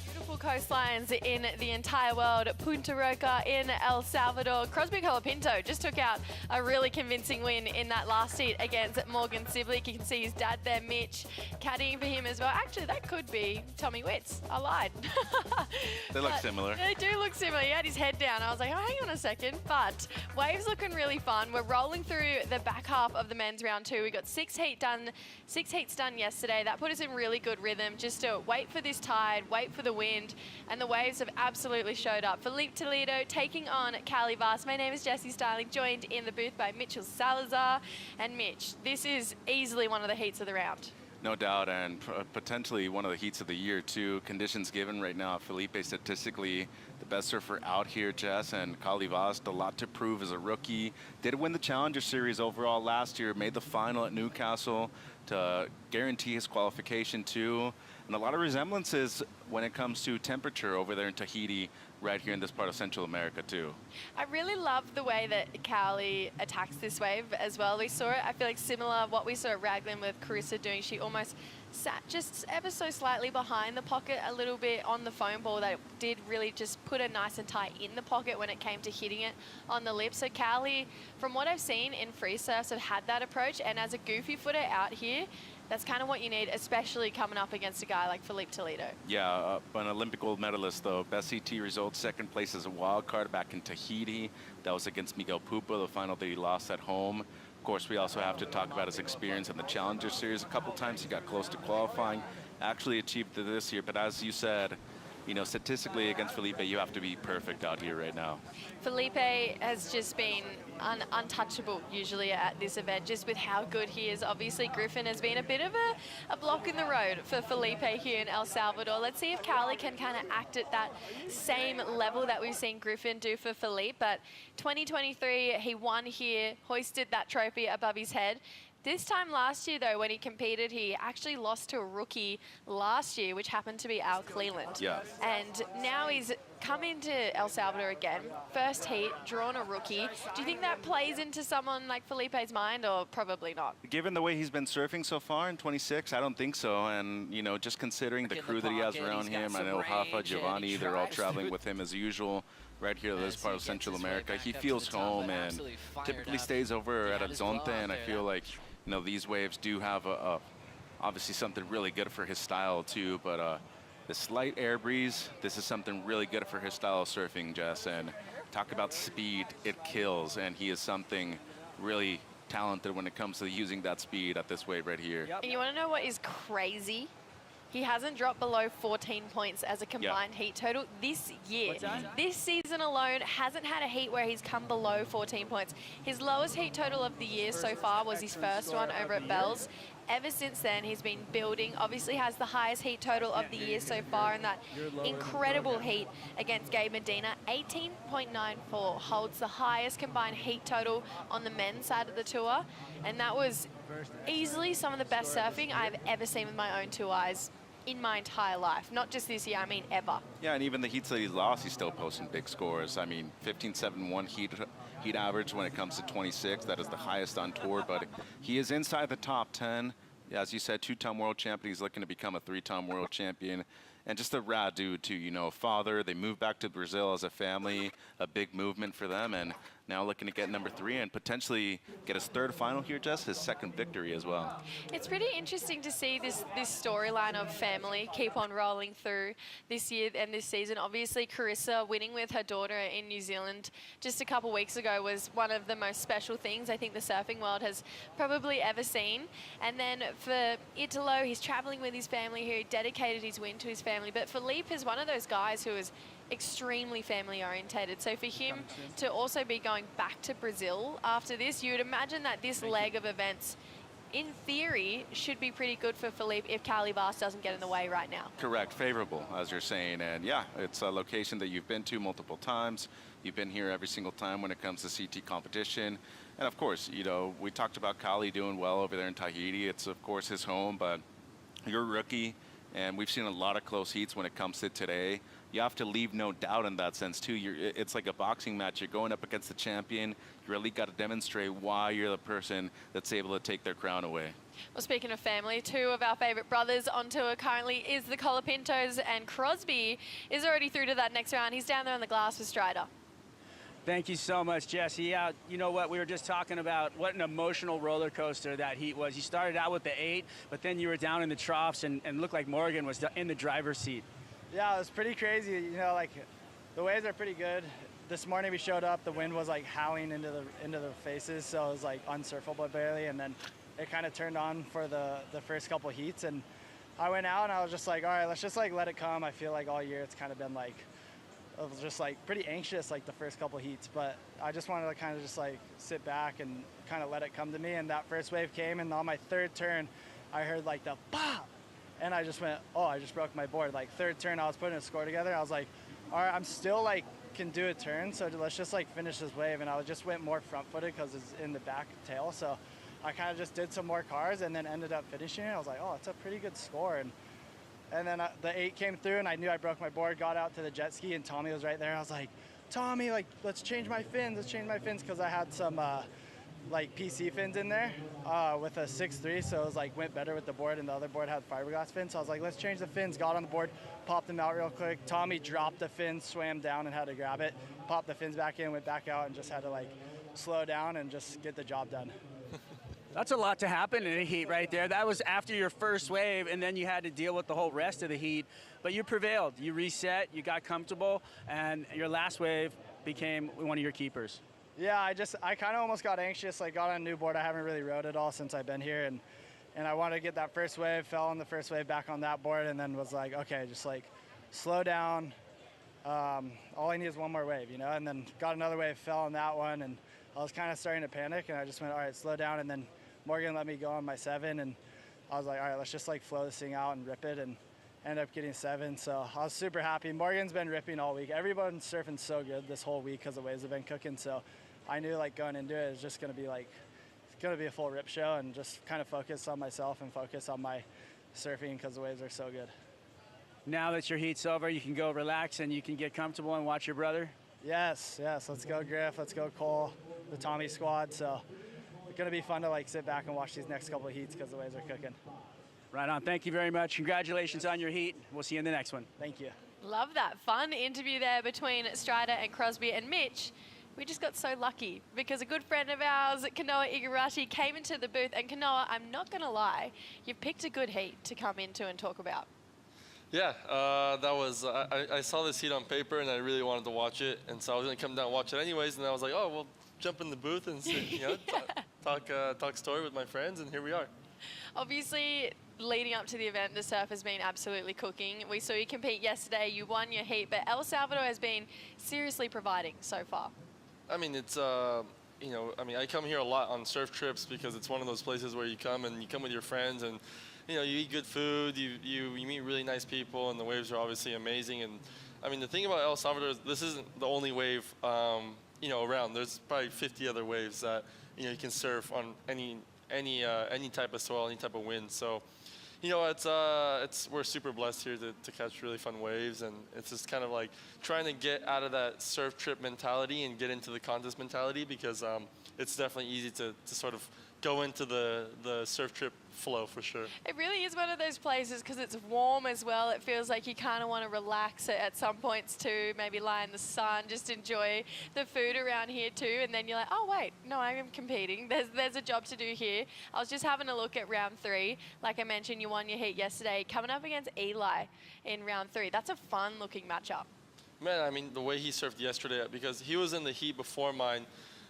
Beautiful coastlines in the entire world. Punta Roca in El Salvador. Crosby Colapinto just took out a really convincing win in that last heat against Morgan Siblick. You can see his dad there, Mitch, caddying for him as well. Actually, that could be Tommy Witts. I lied. They look similar. They do look similar. He had his head down. I was like, oh, hang on a second. But waves looking really fun. We're rolling through the back half of the men's round 2. We got 6 heats done yesterday. That put us in really good rhythm just to wait for this tide, wait for the wind, and the waves have absolutely showed up. Felipe Toledo taking on Callie Vast. My name is Jessie Starling, joined in the booth by Mitchell Salazar. And Mitch, this is easily one of the heats of the round. No doubt, and potentially one of the heats of the year, too. Conditions given right now, Felipe statistically the best surfer out here, Jess, and Callie Vast, a lot to prove as a rookie. Did win the Challenger Series overall last year, made the final at Newcastle to guarantee his qualification, too. And a lot of resemblances when it comes to temperature over there in Tahiti, right here in this part of Central America, too. I really love the way that Callie attacks this wave as well. We saw it, I feel like, similar what we saw at Raglan with Carissa doing. She almost sat just ever so slightly behind the pocket a little bit on the foam ball that did really just put her nice and tight in the pocket when it came to hitting it on the lip. So Callie, from what I've seen in free surfs, have had that approach, and as a goofy footer out here, that's kind of what you need, especially coming up against a guy like Felipe Toledo. Yeah, an Olympic gold medalist, though. Best CT results, second place as a wild card back in Tahiti. That was against Miguel Pupa, the final that he lost at home. Of course, we also have to talk about his experience in the Challenger Series. A couple times he got close to qualifying, actually achieved it this year. But as you said, you know, statistically against Felipe, you have to be perfect out here right now. Felipe has just been untouchable usually at this event, just with how good he is. Obviously, Griffin has been a bit of a block in the road for Felipe here in El Salvador. Let's see if Callie can kind of act at that same level that we've seen Griffin do for Felipe. But 2023, he won here, hoisted that trophy above his head. This time last year, though, when he competed, he actually lost to a rookie last year, which happened to be Al Cleland. Yeah. And now he's come into El Salvador again, first heat, drawn a rookie. Do you think that plays into someone like Felipe's mind, or probably not? Given the way he's been surfing so far in 26, I don't think so. And, you know, just considering the crew that he has around him, I know Rafa, Giovanni, they're all traveling with him as usual. Right here in this part of Central America. He feels home and typically stays over at Adzonte, and I feel like, you know, these waves do have obviously something really good for his style too, but the slight air breeze, this is something really good for his style of surfing, Jess, and talk about speed, it kills, and he is something really talented when it comes to using that speed at this wave right here. And you want to know what is crazy? He hasn't dropped below 14 points as a combined heat total this year. This season alone hasn't had a heat where he's come below 14 points. His lowest heat total of the year so far was his first one over at Bells. Ever since then, he's been building. Obviously has the highest heat total of the year so far in that incredible heat against Gabe Medina. 18.94 holds the highest combined heat total on the men's side of the tour. And that was easily some of the best surfing I've ever seen with my own two eyes in my entire life. Not just this year, I mean ever. Yeah, and even the heats that he lost, he's still posting big scores. I mean, 15.71 heat average when it comes to 26. That is the highest on tour, but he is inside the top 10. Yeah, as you said, 2-time world champion. He's looking to become a 3-time world champion. And just a rad dude, too. You know, father, they moved back to Brazil as a family, a big movement for them, and now looking to get number 3 and potentially get his 3rd final here, Jess, his 2nd victory as well. It's pretty interesting to see this storyline of family keep on rolling through this year and this season. Obviously, Carissa winning with her daughter in New Zealand just a couple weeks ago was one of the most special things I think the surfing world has probably ever seen. And then for Italo, he's traveling with his family here, he dedicated his win to his family. But Felipe is one of those guys who is extremely family orientated. So for him to also be going back to Brazil after this, you would imagine that this leg of events, in theory, should be pretty good for Felipe if Callie Vast doesn't get in the way right now. Correct, favorable, as you're saying. And yeah, it's a location that you've been to multiple times. You've been here every single time when it comes to CT competition. And of course, you know, we talked about Callie doing well over there in Tahiti. It's of course his home, but you're a rookie. And we've seen a lot of close heats when it comes to today. you have to leave no doubt in that sense too. It's like a boxing match. You're going up against the champion. You really got to demonstrate why you're the person that's able to take their crown away. Well, speaking of family, two of our favourite brothers on tour currently is the Colapintos, and Crosby is already through to that next round. He's down there on the glass with Strider. Thank you so much, Jesse. Yeah, you know what? We were just talking about what an emotional roller coaster that heat was. You started out with the 8, but then you were down in the troughs and looked like Morgan was in the driver's seat. Yeah, it was pretty crazy. You know, like the waves are pretty good. This morning we showed up, the wind was like howling into the faces, so it was like unsurfable barely, and then it kind of turned on for the first couple heats, and I went out and I was just like, all right, let's just like let it come. I feel like all year it's kind of been like, I was just like pretty anxious like the first couple heats, but I just wanted to kind of just like sit back and kind of let it come to me. And that first wave came, and on my third turn, I heard like the pop, and I just went, oh, I just broke my board. Like third turn, I was putting a score together. I was like, all right, I'm still like can do a turn, so let's just like finish this wave. And I just went more front-footed because it's in the back tail, so I kind of just did some more cars and then ended up finishing it. I was like, oh, it's a pretty good score. And then the 8 came through, and I knew I broke my board, got out to the jet ski, and Tommy was right there. I was like, Tommy, like, let's change my fins, because I had some like PC fins in there with a 6.3, so it was like went better with the board, and the other board had fiberglass fins. So I was like, let's change the fins. Got on the board, popped them out real quick. Tommy dropped the fins, swam down and had to grab it, popped the fins back in, went back out, and just had to like slow down and just get the job done. That's a lot to happen in a heat right there. That was after your first wave, and then you had to deal with the whole rest of the heat. But you prevailed. You reset, you got comfortable, and your last wave became one of your keepers. Yeah, I kind of almost got anxious. Like, got on a new board. I haven't really rode it all since I've been here, and I wanted to get that first wave. Fell on the first wave back on that board, and then was like, okay, just like slow down. All I need is one more wave, you know. And then got another wave, fell on that one, and I was kind of starting to panic, and I just went, all right, slow down. And then Morgan let me go on my 7, and I was like, all right, let's just like flow this thing out and rip it, and ended up getting 7. So I was super happy. Morgan's been ripping all week. Everyone's surfing so good this whole week because the waves have been cooking. So I knew like going into it, it's just going to be like, it's going to be a full rip show, and just kind of focus on myself and focus on my surfing because the waves are so good. Now that your heat's over, you can go relax and you can get comfortable and watch your brother? Yes. Let's go Griff. Let's go Cole, the Tommy squad. So it's going to be fun to like sit back and watch these next couple of heats because the waves are cooking. Right on. Thank you very much. Congratulations on your heat. We'll see you in the next one. Thank you. Love that fun interview there between Strider and Crosby. And Mitch, we just got so lucky because a good friend of ours, Kanoa Igarashi, came into the booth. And Kanoa, I'm not going to lie, you've picked a good heat to come into and talk about. Yeah, that was, I saw this heat on paper and I really wanted to watch it. And so I was going to come down and watch it anyways. And I was like, oh, well, jump in the booth and sit, you know, talk story with my friends. And here we are. Obviously, leading up to the event, the surf has been absolutely cooking. We saw you compete yesterday, you won your heat, but El Salvador has been seriously providing so far. I mean, it's, you know, I mean, I come here a lot on surf trips because it's one of those places where you come with your friends and, you know, you eat good food, you meet really nice people, and the waves are obviously amazing. And I mean, the thing about El Salvador is this isn't the only wave, you know, around. There's probably 50 other waves that, you know, you can surf on any type of soil, any type of wind. So, you know, we're super blessed here to catch really fun waves, and it's just kind of like trying to get out of that surf trip mentality and get into the contest mentality because it's definitely easy to sort of go into the surf trip flow for sure. It really is one of those places because it's warm as well. It feels like you kind of want to relax at some points too, maybe lie in the sun, just enjoy the food around here too. And then you're like, oh wait, no, I am competing. There's a job to do here. I was just having a look at round 3. Like I mentioned, you won your heat yesterday, coming up against Eli in round 3. That's a fun looking matchup. Man, I mean, the way he surfed yesterday, because he was in the heat before mine,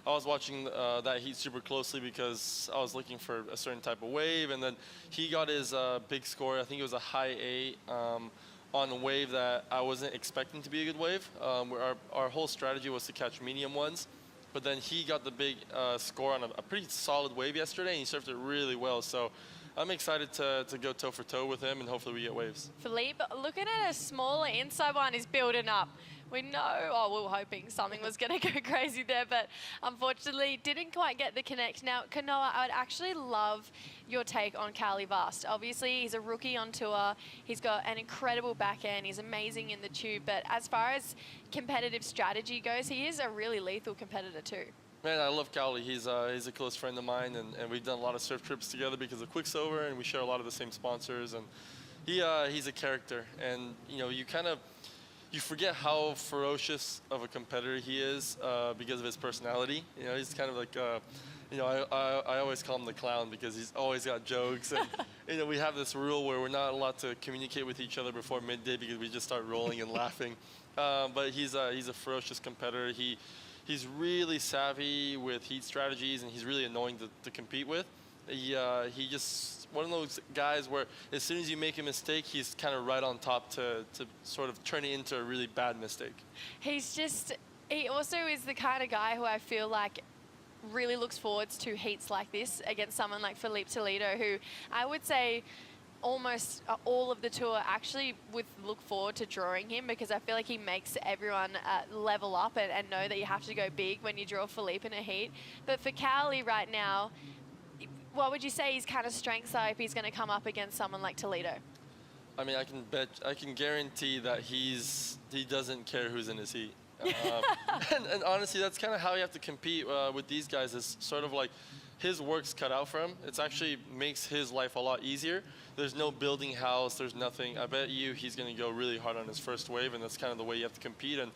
I was watching that heat super closely because I was looking for a certain type of wave, and then he got his big score. I think it was a high 8 on a wave that I wasn't expecting to be a good wave. Our whole strategy was to catch medium ones, but then he got the big score on a pretty solid wave yesterday, and he surfed it really well. So I'm excited to go toe for toe with him, and hopefully we get waves. Philippe, looking at a smaller inside one is building up. We know, oh, we were hoping something was going to go crazy there, but unfortunately didn't quite get the connect. Now, Kanoa, I would actually love your take on Carly Vast. Obviously, he's a rookie on tour. He's got an incredible backhand. He's amazing in the tube, but as far as competitive strategy goes, he is a really lethal competitor too. Man, I love Cowley. He's a close friend of mine, and we've done a lot of surf trips together because of Quicksilver, and we share a lot of the same sponsors. And he's a character, and you forget how ferocious of a competitor he is because of his personality. He's kind of like, I always call him the clown because he's always got jokes. And, we have this rule where we're not allowed to communicate with each other before midday because we just start rolling and laughing. But he's a ferocious competitor. He's really savvy with heat strategies, and he's really annoying to compete with. He just one of those guys where as soon as you make a mistake, he's kind of right on top to sort of turn it into a really bad mistake. He also is the kind of guy who I feel like really looks forward to heats like this against someone like Filipe Toledo, who I would say almost all of the tour actually would look forward to drawing him, because I feel like he makes everyone level up and know that you have to go big when you draw Filipe in a heat. But for Cowley right now, what would you say his kind of strengths are if he's going to come up against someone like Toledo? I mean, I can guarantee that he doesn't care who's in his heat. And honestly, that's kind of how you have to compete with these guys. Is sort of like his work's cut out for him. It actually makes his life a lot easier. There's no building house. There's nothing. I bet you he's going to go really hard on his first wave, and that's kind of the way you have to compete. And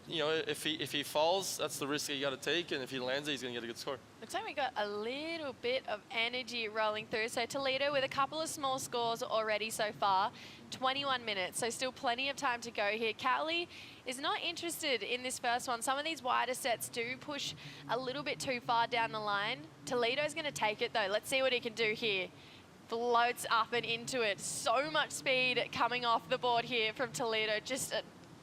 if he falls, that's the risk that you got to take, and if he lands it, he's going to get a good score. Looks like we got a little bit of energy rolling through. So Toledo with a couple of small scores already so far, 21 minutes, so still plenty of time to go here. Cowley is not interested in this first one. Some of these wider sets do push a little bit too far down the line. Toledo's going to take it though. Let's see what he can do here. Floats up and into it. So much speed coming off the board here from Toledo. Just a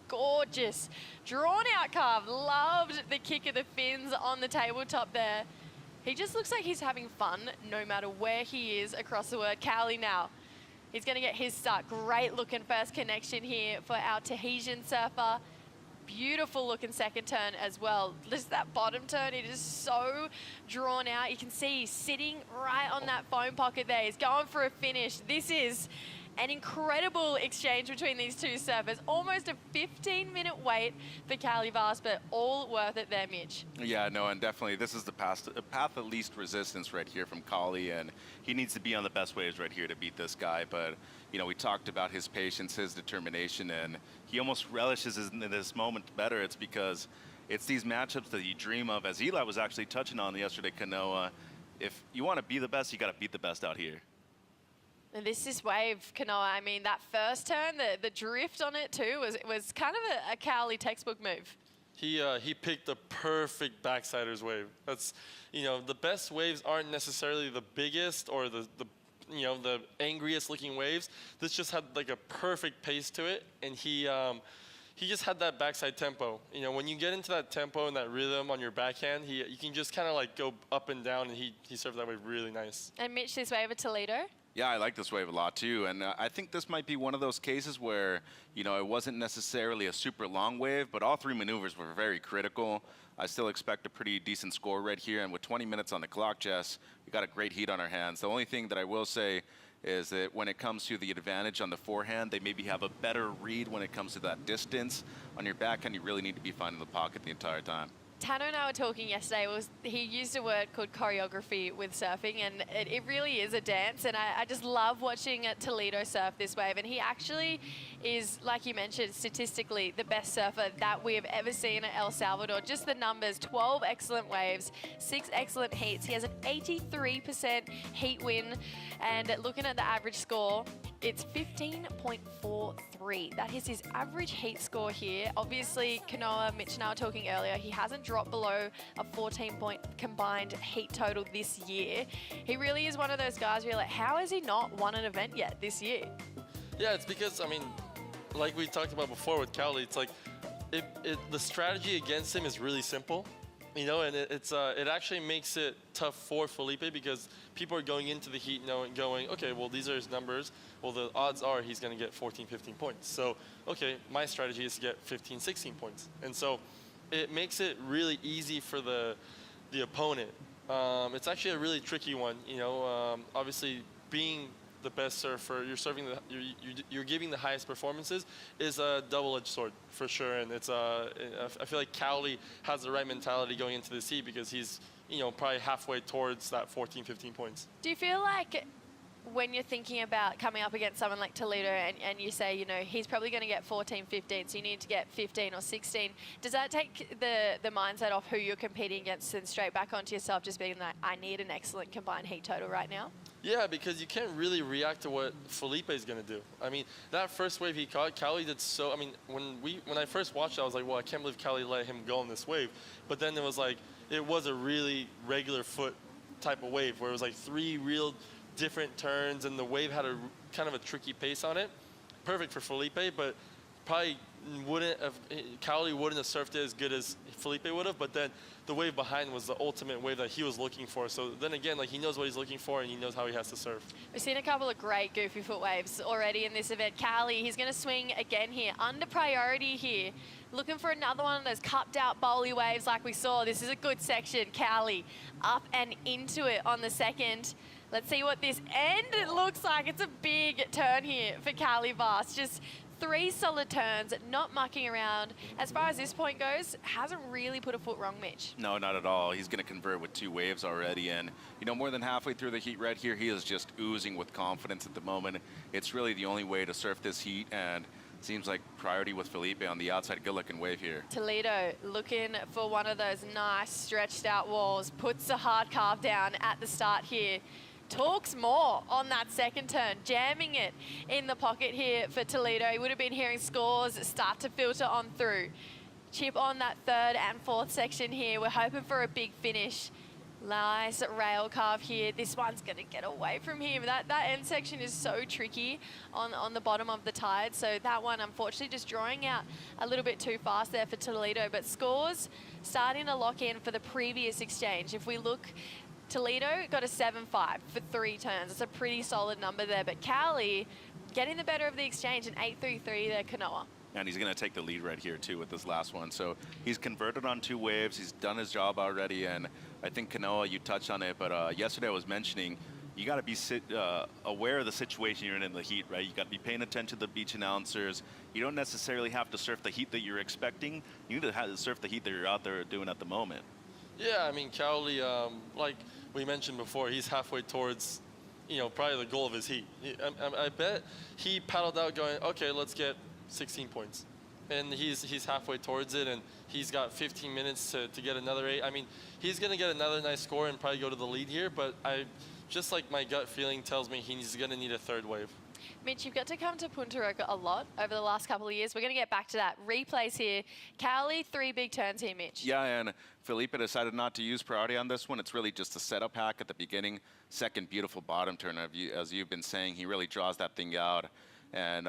gorgeous drawn out carve. Loved the kick of the fins on the tabletop there. He just looks like he's having fun no matter where he is across the world. Cowley now. He's going to get his start. Great looking first connection here for our Tahitian surfer. Beautiful looking second turn as well. Just that bottom turn, it is so drawn out. You can see he's sitting right on that foam pocket there. He's going for a finish. This is an incredible exchange between these two surfers. Almost a 15-minute wait for Carly Vast, but all worth it there, Mitch. Yeah, no, and definitely this is the path of least resistance right here from Carly, and he needs to be on the best waves right here to beat this guy. But, we talked about his patience, his determination, and he almost relishes in this moment better. It's because it's these matchups that you dream of, as Eli was actually touching on yesterday, Kanoa. If you want to be the best, you got to beat the best out here. And this is wave, Kanoa. I mean, that first turn, the drift on it too, was kind of a Cowley textbook move. He picked the perfect backsider's wave. That's, the best waves aren't necessarily the biggest or the angriest looking waves. This just had like a perfect pace to it, and he just had that backside tempo. When you get into that tempo and that rhythm on your backhand, you can just kind of like go up and down, and he served that wave really nice. And Mitch, this wave at Toledo? Yeah, I like this wave a lot too, and I think this might be one of those cases where, it wasn't necessarily a super long wave, but all three maneuvers were very critical. I still expect a pretty decent score right here, and with 20 minutes on the clock, Jess, we got a great heat on our hands. The only thing that I will say is that when it comes to the advantage on the forehand, they maybe have a better read when it comes to that distance. On your backhand, you really need to be finding the pocket the entire time. Tano and I were talking yesterday, he used a word called choreography with surfing, and it really is a dance, and I just love watching Toledo surf this wave, and he actually is, like you mentioned, statistically the best surfer that we have ever seen at El Salvador. Just the numbers, 12 excellent waves, 6 excellent heats. He has an 83% heat win, and looking at the average score, it's 15.43. That is his average heat score here. Obviously, Kanoa, Mitch and I were talking earlier, he hasn't dropped below a 14-point combined heat total this year. He really is one of those guys where you're like, how has he not won an event yet this year? Yeah, it's because, like we talked about before with Cowley, it's like the strategy against him is really simple. You know, and it actually makes it tough for Felipe because people are going into the heat going, okay, well, these are his numbers. Well, the odds are he's going to get 14, 15 points. So, okay, my strategy is to get 15, 16 points. And so it makes it really easy for the opponent. It's actually a really tricky one. You know, obviously being the best surfer, you're giving the highest performances is a double-edged sword for sure. And it's I feel like Cowley has the right mentality going into the heat because he's probably halfway towards that 14, 15 points. Do you feel like when you're thinking about coming up against someone like Toledo and you say, he's probably going to get 14, 15, so you need to get 15 or 16, does that take the mindset off who you're competing against and straight back onto yourself, just being like, I need an excellent combined heat total right now? Yeah, because you can't really react to what Felipe is going to do. I mean, that first wave he caught, Cowley did so. I mean, when I first watched it, I was like, well, I can't believe Cowley let him go on this wave. But then it was like, it was a really regular foot type of wave where it was like 3 real different turns, and the wave had a kind of a tricky pace on it. Perfect for Felipe, but probably Cowley wouldn't have surfed it as good as Felipe would have, but then the wave behind was the ultimate wave that he was looking for. So then again, like, he knows what he's looking for and he knows how he has to surf. We've seen a couple of great goofy foot waves already in this event. Cowley, he's going to swing again here, under priority here. Looking for another one of those cupped out bowly waves like we saw. This is a good section. Cowley up and into it on the second. Let's see what this end looks like. It's a big turn here for Cowley Vast. Just 3 solid turns, not mucking around. As far as this point goes, hasn't really put a foot wrong, Mitch. No, not at all. He's going to convert with 2 waves already. And, more than halfway through the heat right here, he is just oozing with confidence at the moment. It's really the only way to surf this heat. And it seems like priority with Felipe on the outside. Good looking wave here. Toledo looking for one of those nice stretched out walls. Puts a hard carve down at the start here. Talks more on that second turn, jamming it in the pocket here for Toledo. He would have been hearing scores start to filter on through. Chip on that 3rd and 4th section here. We're hoping for a big finish. Nice rail carve here. This one's going to get away from him. That end section is so tricky on the bottom of the tide. So that one, unfortunately, just drawing out a little bit too fast there for Toledo. But scores starting to lock in for the previous exchange. If we look, Toledo got a 7.5 for 3 turns. It's a pretty solid number there. But Cowley getting the better of the exchange, an 8.33 there, Kanoa. And he's going to take the lead right here, too, with this last one. So he's converted on 2 waves. He's done his job already. And I think, Kanoa, you touched on it. But yesterday I was mentioning you got to be aware of the situation you're in the heat, right? You got to be paying attention to the beach announcers. You don't necessarily have to surf the heat that you're expecting. You need to surf the heat that you're out there doing at the moment. Yeah, I mean, Cowley, like we mentioned before, he's halfway towards, probably the goal of his heat. I bet he paddled out going, okay, let's get 16 points. And he's halfway towards it, and he's got 15 minutes to get another 8. I mean, he's going to get another nice score and probably go to the lead here, but just like my gut feeling tells me he's going to need a 3rd wave. Mitch, you've got to come to Punta Roca a lot over the last couple of years. We're going to get back to that. Replays here. Cowley, 3 big turns here, Mitch. Yeah, and Felipe decided not to use priority on this one. It's really just a setup hack at the beginning. Second beautiful bottom turn, as you've been saying. He really draws that thing out. And,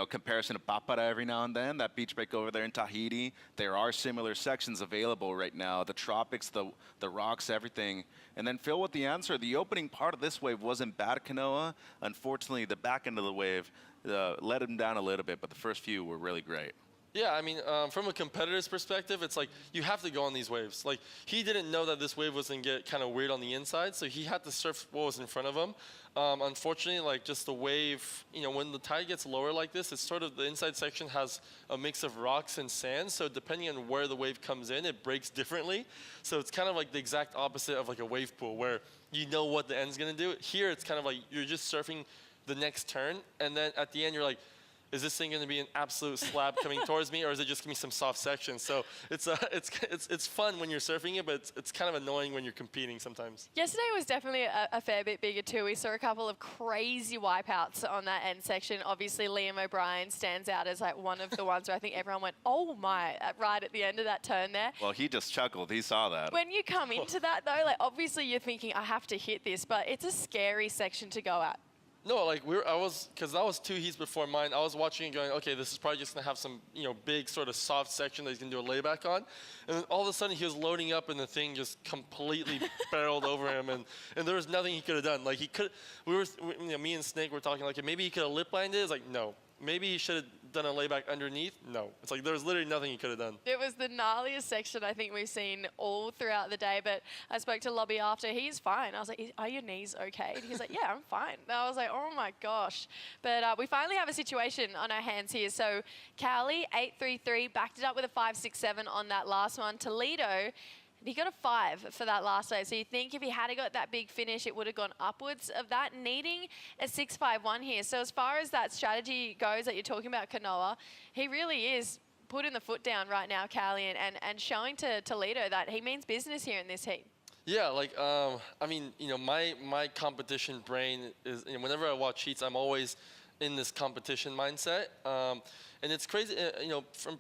comparison to Papara every now and then, that beach break over there in Tahiti, there are similar sections available right now. The tropics, the rocks, everything. And then Phil with the answer, the opening part of this wave wasn't bad, Kanoa. Unfortunately, the back end of the wave let him down a little bit, but the first few were really great. Yeah, I mean, from a competitor's perspective, it's like you have to go on these waves. Like, he didn't know that this wave was going to get kind of weird on the inside, so he had to surf what was in front of him. Unfortunately, like, just the wave, when the tide gets lower like this, it's sort of the inside section has a mix of rocks and sand, so depending on where the wave comes in, it breaks differently. So it's kind of like the exact opposite of like a wave pool where you know what the end's going to do. Here, it's kind of like you're just surfing the next turn, and then at the end, you're like, is this thing going to be an absolute slab coming towards me, or is it just going to be some soft sections? So it's fun when you're surfing it, but it's kind of annoying when you're competing sometimes. Yesterday was definitely a fair bit bigger too. We saw a couple of crazy wipeouts on that end section. Obviously, Liam O'Brien stands out as like one of the ones where I think everyone went, oh my, right at the end of that turn there. Well, he just chuckled. He saw that. When you come into that though, like obviously you're thinking, I have to hit this, but it's a scary section to go at. No, like because that was 2 heats before mine. I was watching it going, okay, this is probably just gonna have some, big sort of soft section that he's gonna do a layback on. And then all of a sudden he was loading up and the thing just completely barreled over him, and there was nothing he could have done. Like me and Snake were talking like maybe he could have lip lined it. It's like, no. Maybe he should have done a layback underneath. No. It's like there was literally nothing he could have done. It was the gnarliest section I think we've seen all throughout the day, but I spoke to Lobby after. He's fine. I was like, are your knees okay? And he's like, yeah, I'm fine. And I was like, oh my gosh. But we finally have a situation on our hands here. So Cowley, 8.33, backed it up with a 5.67 on that last one. Toledo, he got a 5 for that last wave. So you think if he had got that big finish, it would have gone upwards of that, needing a 6.51 here. So as far as that strategy goes that you're talking about, Kanoa, he really is putting the foot down right now, Cowley, and showing to Toledo that he means business here in this heat. Yeah, like, I mean, my competition brain is, whenever I watch heats, I'm always in this competition mindset. And it's crazy,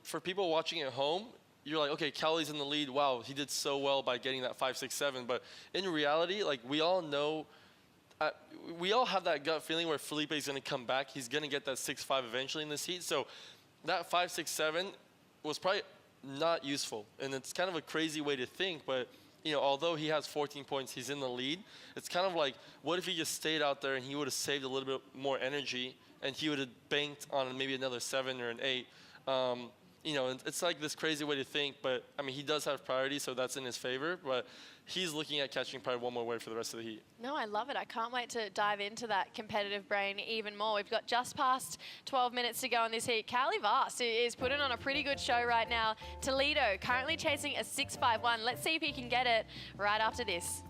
for people watching at home, you're like, okay, Cowley's in the lead. Wow, he did so well by getting that 5.67. But in reality, like we all know, we all have that gut feeling where Felipe's going to come back. He's going to get that 6.5 eventually in this heat. So that 5.67 was probably not useful. And it's kind of a crazy way to think. But, although he has 14 points, he's in the lead. It's kind of like, what if he just stayed out there and he would have saved a little bit more energy and he would have banked on maybe another 7 or an 8. It's like this crazy way to think, but I mean, he does have priority, so that's in his favor, but he's looking at catching probably one more wave for the rest of the heat. No, I love it. I can't wait to dive into that competitive brain even more. We've got just past 12 minutes to go in this heat. Cowley Vast is putting on a pretty good show right now. Toledo currently chasing a 6.51. Let's see if he can get it right after this.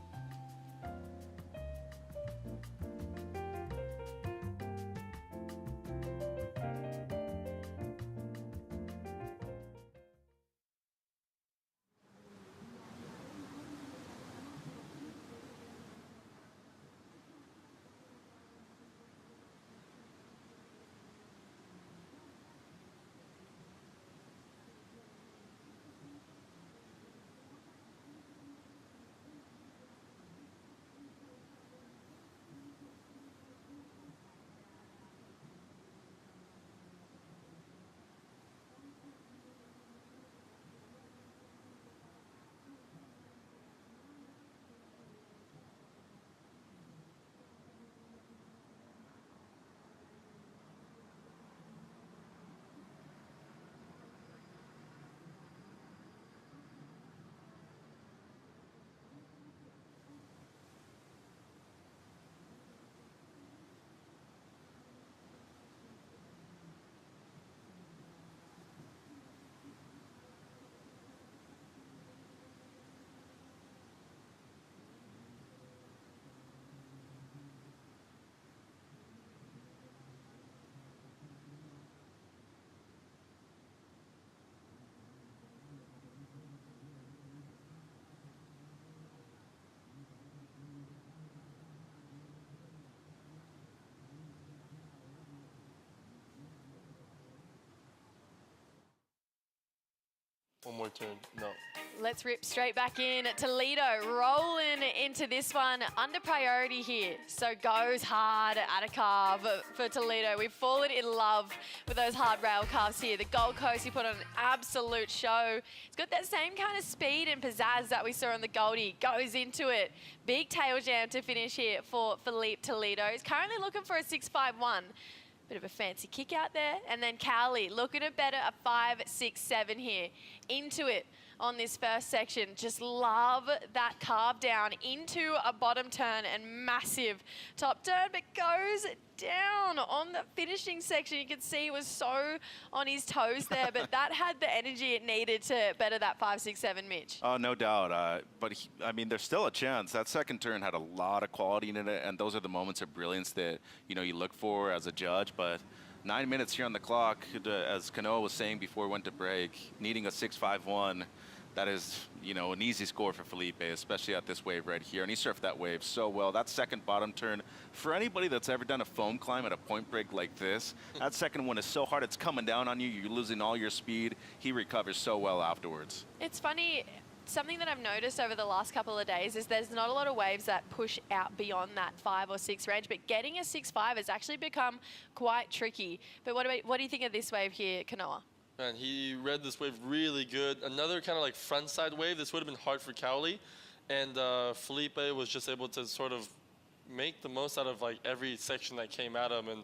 One more turn, no. Let's rip straight back in. Toledo rolling into this one under priority here. So goes hard at a carve for Toledo. We've fallen in love with those hard rail carves here. The Gold Coast, he put on an absolute show. He's got that same kind of speed and pizzazz that we saw on the Goldie. Goes into it. Big tail jam to finish here for Felipe Toledo. He's currently looking for a 6.51. Bit of a fancy kick out there. And then Cowley looking at better, a 5.67 here. Into it on this first section. Just love that carve down into a bottom turn and massive top turn, but goes down on the finishing section. You can see he was so on his toes there, but that had the energy it needed to better that 5.67, Mitch. Oh, no doubt. But I mean, there's still a chance. That second turn had a lot of quality in it, and those are the moments of brilliance that you look for as a judge. But 9 minutes here on the clock, as Kanoa was saying before we went to break, needing a 6.51. That is, an easy score for Felipe, especially at this wave right here. And he surfed that wave so well. That second bottom turn, for anybody that's ever done a foam climb at a point break like this, that second one is so hard. It's coming down on you. You're losing all your speed. He recovers so well afterwards. It's funny. something that I've noticed over the last couple of days is there's not a lot of waves that push out beyond that 5 or 6 range, but getting a 6.5 has actually become quite tricky. But what do you think of this wave here, Kanoa? Man, he read this wave really good. Another kind of like front side wave. This would have been hard for Cowley. And Felipe was just able to sort of make the most out of like every section that came at him. And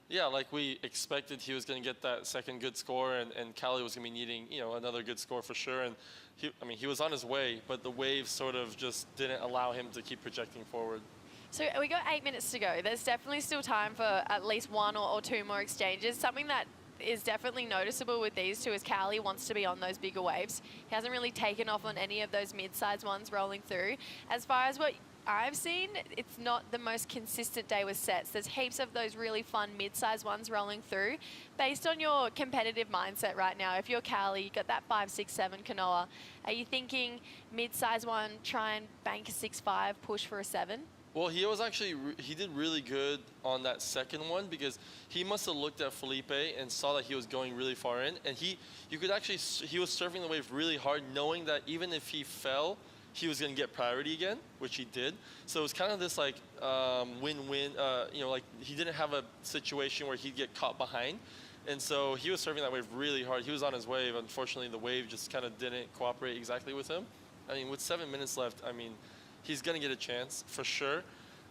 yeah, like we expected, he was going to get that second good score, and Cowley was going to be needing, you know, another good score for sure. And he was on his way, but the wave sort of just didn't allow him to keep projecting forward. So we got 8 minutes to go. There's definitely still time for at least 1 or 2 more exchanges. Something that is definitely noticeable with these two is Cowley wants to be on those bigger waves. He hasn't really taken off on any of those mid-sized ones rolling through. As far as what I've seen, it's not the most consistent day with sets. There's heaps of those really fun mid-sized ones rolling through. Based on your competitive mindset right now, if you're Cowley, you got that 5, 6, 7 Kanoa, are you thinking mid-sized one, try and bank a 6.5, push for a 7? Well, he was actually, he did really good on that second one because he must have looked at Felipe and saw that he was going really far in. And you could actually, he was surfing the wave really hard, knowing that even if he fell, he was going to get priority again, which he did. So it was kind of this like win-win, you know, like he didn't have a situation where he'd get caught behind. And so he was surfing that wave really hard. He was on his wave. Unfortunately, the wave just kind of didn't cooperate exactly with him. I mean, with 7 minutes left, I mean, he's going to get a chance for sure.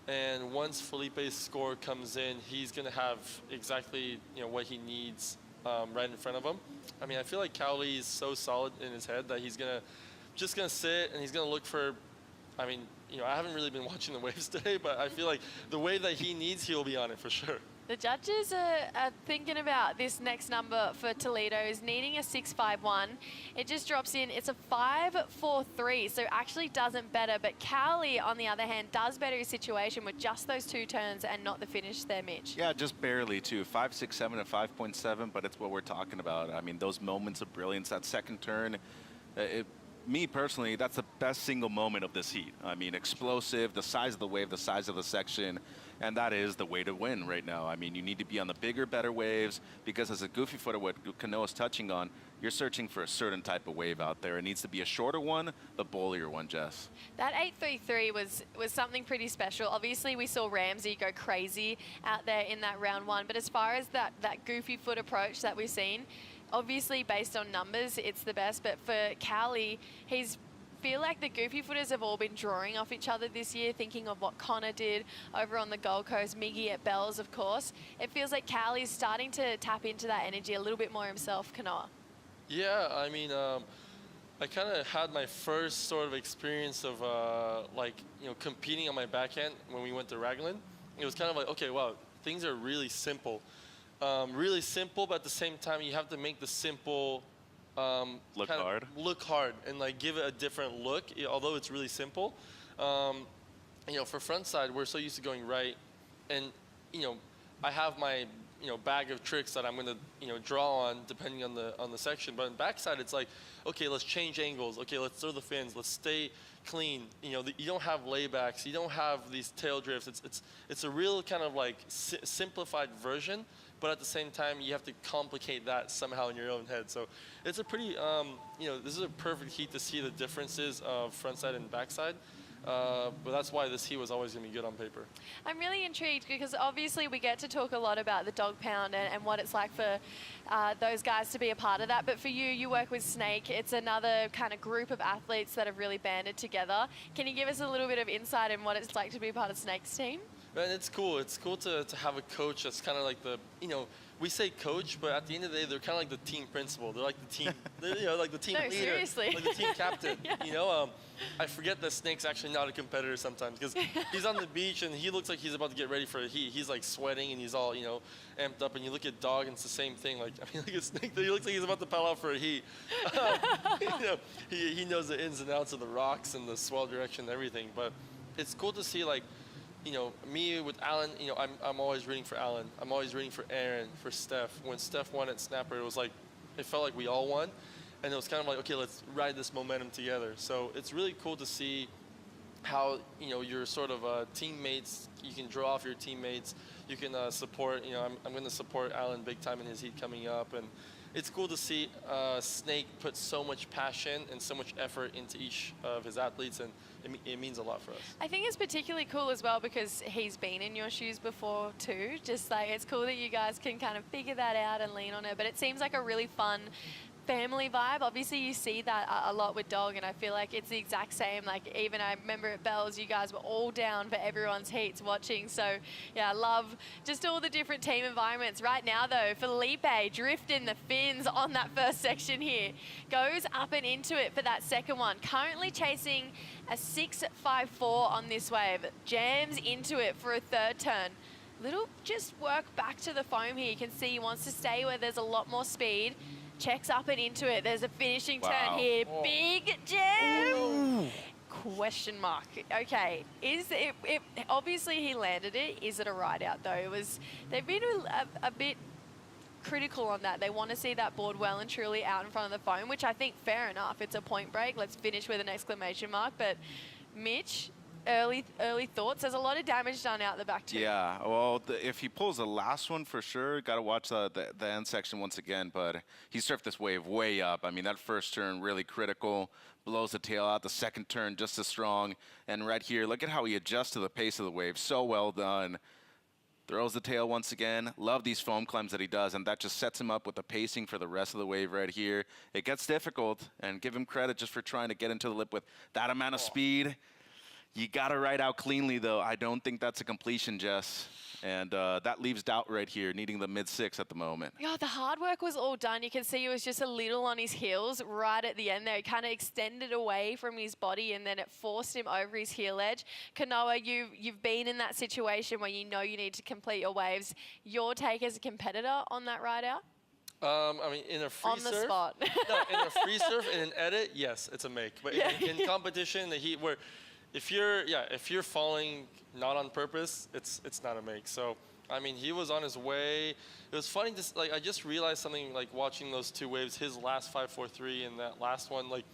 And once Felipe's score comes in, he's going to have exactly, you know, what he needs right in front of him. I mean, I feel like Cowley is so solid in his head that he's just going to sit and he's going to look for, I mean, you know, I haven't really been watching the waves today, but I feel like the wave that he needs, he'll be on it for sure. The judges are thinking about this next number for Toledo is needing a 6.51. It just drops in. It's a 5.43, so actually doesn't better. But Cowley, on the other hand, does better his situation with just those 2 turns and not the finish there, Mitch. Yeah, just barely too. 5, 6, 7, and 5.7, but it's what we're talking about. I mean, those moments of brilliance, that second turn, me personally, that's the best single moment of this heat. I mean, explosive, the size of the wave, the size of the section, and that is the way to win right now. I mean, you need to be on the bigger, better waves because as a goofy footer, what Kanoa's touching on, you're searching for a certain type of wave out there. It needs to be a shorter one, the bullier one, Jess. That 8.33 was something pretty special. Obviously, we saw Ramsey go crazy out there in that round 1, but as far as that goofy foot approach that we've seen, obviously based on numbers, it's the best, but for Cowley, feel like the goofy footers have all been drawing off each other this year, thinking of what Connor did over on the Gold Coast, Miggy at Bells, of course. It feels like Cowley's starting to tap into that energy a little bit more himself, Kanoa. Yeah, I mean, I kind of had my first sort of experience of like, you know, competing on my backhand when we went to Raglan. It was kind of like, okay, wow, things are really simple. Really simple, but at the same time, you have to make the simple look hard and like give it a different look, although it's really simple. You know, for front side, we're so used to going right, and you know, I have my bag of tricks that I'm going to draw on depending on the section. But in backside, it's like, okay, let's change angles. Okay, let's throw the fins. Let's stay clean. You know, you don't have laybacks. You don't have these tail drifts. It's a real kind of like simplified version. But at the same time, you have to complicate that somehow in your own head. So it's a pretty, this is a perfect heat to see the differences of frontside and backside. But that's why this heat was always going to be good on paper. I'm really intrigued because obviously we get to talk a lot about the dog pound and what it's like for those guys to be a part of that. But for you work with Snake. It's another kind of group of athletes that have really banded together. Can you give us a little bit of insight in what it's like to be part of Snake's team? Man, it's cool. It's cool to have a coach that's kind of like we say coach, but at the end of the day, they're kind of like the team principal. They're like the team, like the team leader, seriously. like the team captain. Yeah. I forget that Snake's actually not a competitor sometimes because he's on the beach and he looks like he's about to get ready for a heat. He's like sweating and he's all amped up. And you look at Dog and it's the same thing. Like look at Snake. He looks like he's about to paddle out for a heat. He knows the ins and outs of the rocks and the swell direction and everything. But it's cool to see me with Alan, I'm always rooting for Alan. I'm always rooting for Aaron, for Steph. When Steph won at Snapper, it felt like we all won. And it was kind of like, okay, let's ride this momentum together. So it's really cool to see how, your sort of teammates, you can draw off your teammates. You can support, I'm going to support Alan big time in his heat coming up. And it's cool to see Snake put so much passion and so much effort into each of his athletes, and it means a lot for us. I think it's particularly cool as well because he's been in your shoes before too. Just like it's cool that you guys can kind of figure that out and lean on it. But it seems like a really fun family vibe. Obviously you see that a lot with Dog, and I feel like it's the exact same. Like even I remember at Bells, you guys were all down for everyone's heats watching. So yeah, I love just all the different team environments. Right now though, Felipe drifting the fins on that first section here. Goes up and into it for that second one. Currently chasing a 6.54 on this wave. Jams into it for a third turn. Little just work back to the foam here. You can see he wants to stay where there's a lot more speed. Checks up and into it. There's a finishing turn here. Oh. Big jam. Ooh. Question mark. Okay, is it, obviously he landed it. Is it a ride out though? They've been a bit critical on that. They want to see that board well and truly out in front of the foam, which I think fair enough. It's a point break. Let's finish with an exclamation mark. But Mitch, early thoughts. There's a lot of damage done out the back too. Yeah, well, if he pulls the last one for sure, got to watch the end section once again. But he surfed this wave way up. I mean, that first turn really critical, blows the tail out. The second turn just as strong. And right here, look at how he adjusts to the pace of the wave. So well done. Throws the tail once again. Love these foam climbs that he does, and that just sets him up with the pacing for the rest of the wave right here. It gets difficult, and give him credit just for trying to get into the lip with that amount of speed. You got to ride out cleanly, though. I don't think that's a completion, Jess. And that leaves doubt right here, needing the mid-6 at the moment. Yeah, the hard work was all done. You can see he was just a little on his heels right at the end there. He kind of extended away from his body, and then it forced him over his heel edge. Kanoa, you've been in that situation where you know you need to complete your waves. Your take as a competitor on that ride out? I mean, in a free on surf. On the spot. No, in a free surf, in an edit, yes, it's a make. But in competition, the heat where... If you're falling not on purpose, it's not a make. So, I mean, he was on his way. It was funny, I just realized something, like, watching those two waves, his last 5.43 and that last one, like,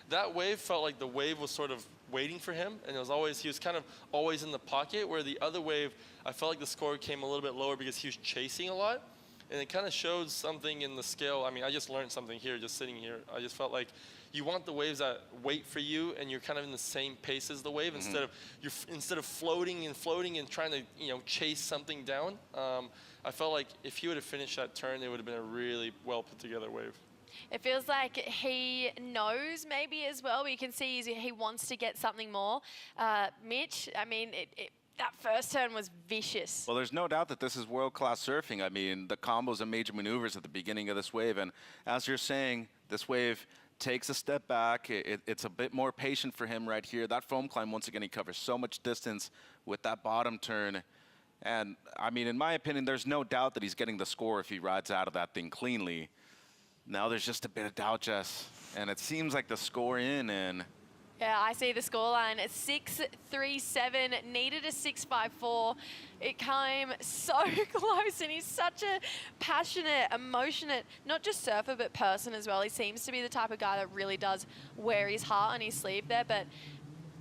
that wave felt like the wave was sort of waiting for him, and he was kind of always in the pocket, where the other wave, I felt like the score came a little bit lower because he was chasing a lot, and it kind of showed something in the scale. I mean, I just learned something here, just sitting here. I just felt like you want the waves that wait for you, and you're kind of in the same pace as the wave, instead of floating and trying to chase something down. I felt like if he would have finished that turn, it would have been a really well put together wave. It feels like he knows maybe as well, but you can see he wants to get something more. Mitch, I mean, that first turn was vicious. Well, there's no doubt that this is world-class surfing. I mean, the combos and major maneuvers at the beginning of this wave, and as you're saying, this wave takes a step back. It's a bit more patient for him right here. That foam climb, once again, he covers so much distance with that bottom turn. And, I mean, in my opinion, there's no doubt that he's getting the score if he rides out of that thing cleanly. Now there's just a bit of doubt, Jess. And it seems like the score in, and... Yeah, I see the scoreline at 6.37, needed a 6.54. It came so close, and he's such a passionate, emotionate, not just surfer, but person as well. He seems to be the type of guy that really does wear his heart on his sleeve there, but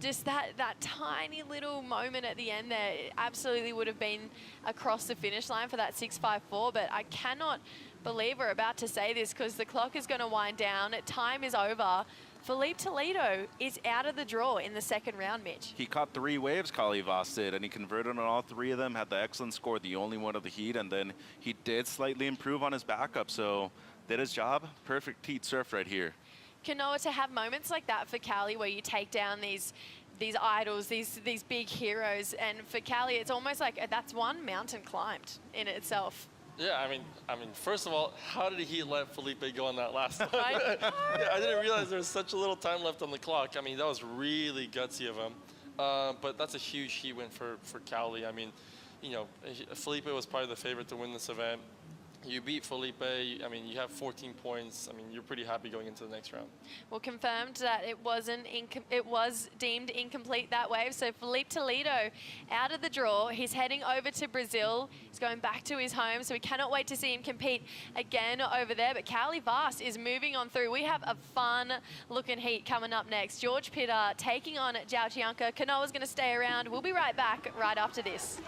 just that tiny little moment at the end there, it absolutely would have been across the finish line for that 6.54, but I cannot believe we're about to say this because the clock is going to wind down. Time is over. Felipe Toledo is out of the draw in the second round, Mitch. He caught 3 waves, Kali Vos did, and he converted on all 3 of them, had the excellent score, the only one of the heat, and then he did slightly improve on his backup, so did his job. Perfect heat surf right here. Kanoa, to have moments like that for Kali where you take down these idols, these big heroes, and for Kali, it's almost like that's one mountain climbed in itself. Yeah, I mean, first of all, how did he let Felipe go on that last one? Yeah, I didn't realize there was such a little time left on the clock. I mean, that was really gutsy of him. But that's a huge heat win for Cowley. I mean, Felipe was probably the favorite to win this event. You beat Felipe. I mean, you have 14 points. I mean, you're pretty happy going into the next round. Well, confirmed that it was deemed incomplete that wave. So Felipe Toledo out of the draw. He's heading over to Brazil. He's going back to his home. So we cannot wait to see him compete again over there. But Cowley Vast is moving on through. We have a fun looking heat coming up next. George Pitter taking on Zhao Chianca. Kanoa's going to stay around. We'll be right back right after this.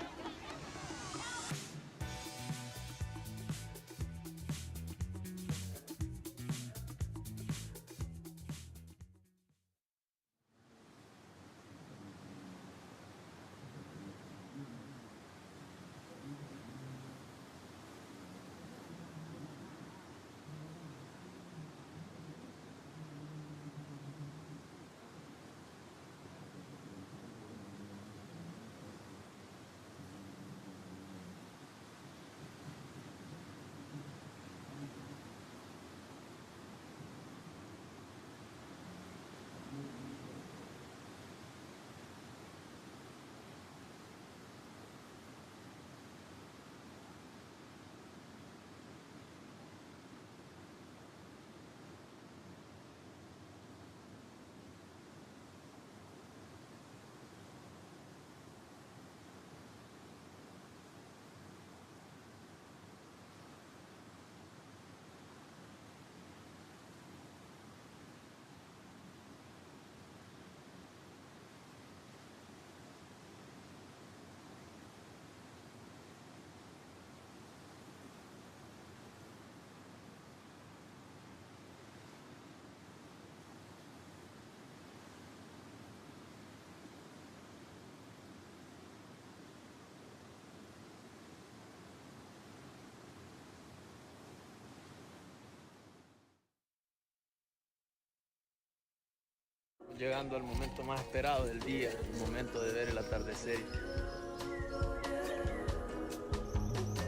llegando al momento más esperado del día, el momento de ver el atardecer.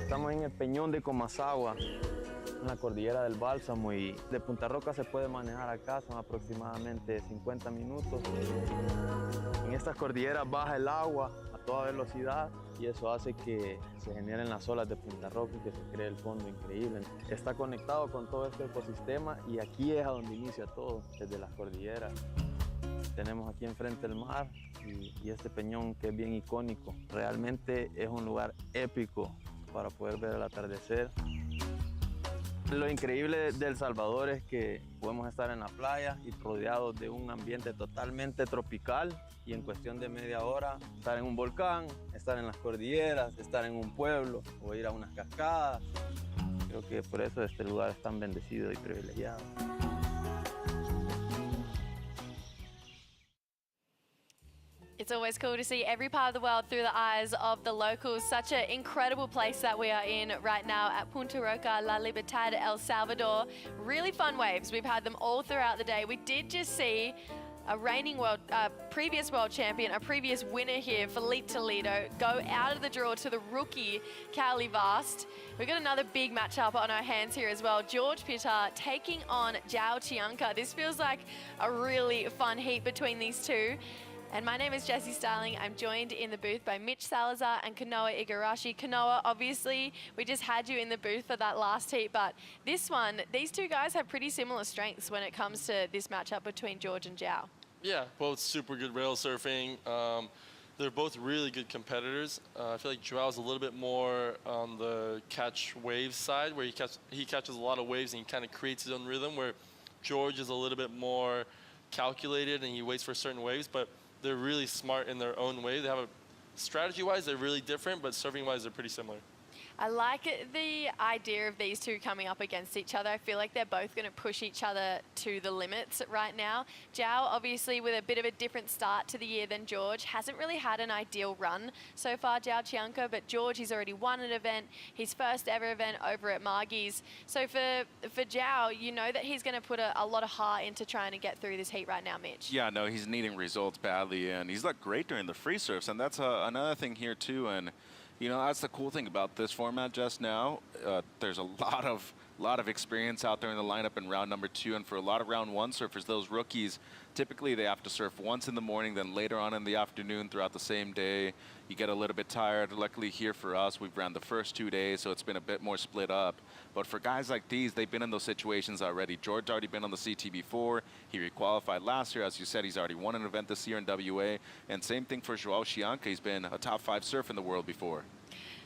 Estamos en el peñón de Comasagua, en la cordillera del Bálsamo, y de Punta Roca se puede manejar acá, son aproximadamente 50 minutos. En estas cordilleras baja el agua a toda velocidad y eso hace que se generen las olas de Punta Roca y que se cree el fondo increíble. Está conectado con todo este ecosistema y aquí es a donde inicia todo, desde las cordilleras. Tenemos aquí enfrente el mar y este peñón que es bien icónico. Realmente es un lugar épico para poder ver el atardecer. Lo increíble de El Salvador es que podemos estar en la playa y rodeados de un ambiente totalmente tropical y en cuestión de media hora estar en un volcán, estar en las cordilleras, estar en un pueblo o ir a unas cascadas. Creo que por eso este lugar es tan bendecido y privilegiado. It's always cool to see every part of the world through the eyes of the locals. Such an incredible place that we are in right now at Punta Roca, La Libertad, El Salvador. Really fun waves. We've had them all throughout the day. We did just see a reigning previous world champion, a previous winner here, Felipe Toledo, go out of the draw to the rookie, Cowley Vast. We've got another big matchup on our hands here as well. George Pitter taking on Zhao Chianca. This feels like a really fun heat between these two. And my name is Jessie Starling. I'm joined in the booth by Mitch Salazar and Kanoa Igarashi. Kanoa, obviously, we just had you in the booth for that last heat, but this one, these two guys have pretty similar strengths when it comes to this matchup between George and Zhao. Yeah, both super good rail surfing. They're both really good competitors. I feel like Joao's a little bit more on the catch waves side, where he catches a lot of waves and he kind of creates his own rhythm, where George is a little bit more calculated and he waits for certain waves, but they're really smart in their own way. They have strategy-wise, they're really different, but surfing-wise, they're pretty similar. I like the idea of these two coming up against each other. I feel like they're both going to push each other to the limits right now. Zhao, obviously, with a bit of a different start to the year than George, hasn't really had an ideal run so far, Zhao Chianca, but George, he's already won an event, his first ever event over at Margie's. So for Zhao, you know that he's going to put a lot of heart into trying to get through this heat right now, Mitch. Yeah, no, he's needing results badly, and he's looked great during the free surfs, and that's another thing here, too. And you know, that's the cool thing about this format just now. There's a lot of experience out there in the lineup in round number 2, and for a lot of round 1 surfers, those rookies, typically they have to surf once in the morning, then later on in the afternoon throughout the same day. You get a little bit tired. Luckily here for us, we've ran the first 2 days, so it's been a bit more split up. But for guys like these, they've been in those situations already. George's already been on the CT before. He requalified last year. As you said, he's already won an event this year in WA. And same thing for Zhao Chianca. He's been a top 5 surf in the world before.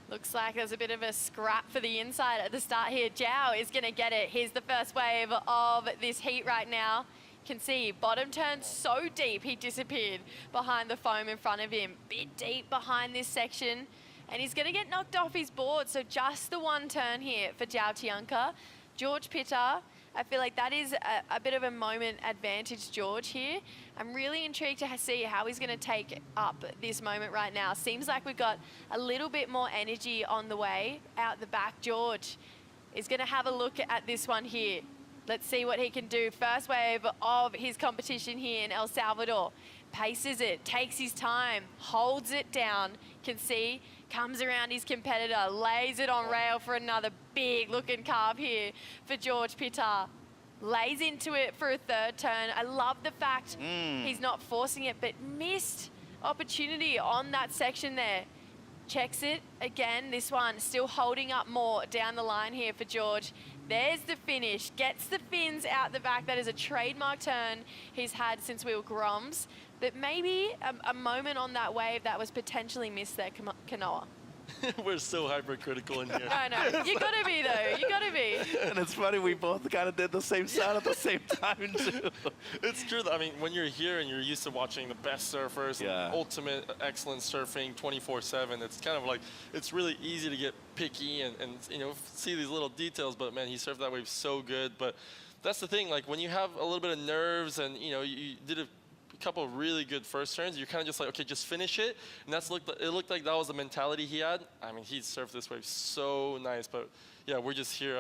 Looks like there's a bit of a scrap for the inside at the start here. Zhao is going to get it. Here's the first wave of this heat right now. You can see bottom turn so deep he disappeared behind the foam in front of him. Bit deep behind this section. And he's going to get knocked off his board. So just the one turn here for Zhao Chianca. George Pitter, I feel like that is a bit of a moment advantage, George, here. I'm really intrigued to see how he's going to take up this moment right now. Seems like we've got a little bit more energy on the way out the back. George is going to have a look at this one here. Let's see what he can do. First wave of his competition here in El Salvador. Paces it, takes his time, holds it down. Can see, comes around his competitor, lays it on rail for another big looking carve here for George Pitter. Lays into it for a third turn. I love the fact he's not forcing it, but missed opportunity on that section there. Checks it again. This one still holding up more down the line here for George. There's the finish. Gets the fins out the back. That is a trademark turn he's had since we were Groms. But maybe a moment on that wave that was potentially missed there, Kanoa. We're so hypercritical in here. I know. You gotta be, though. You gotta be. And it's funny, we both kind of did the same sound at the same time, too. It's true. I mean, when you're here and you're used to watching the best surfers, and ultimate excellent surfing 24/7, it's kind of like, it's really easy to get picky and you know, see these little details. But, man, he surfed that wave so good. But that's the thing. Like, when you have a little bit of nerves and, you know, you did a couple of really good first turns. You're kind of just like, okay, just finish it. And it looked like that was the mentality he had. I mean, he surfed this wave so nice, but yeah, we're just here,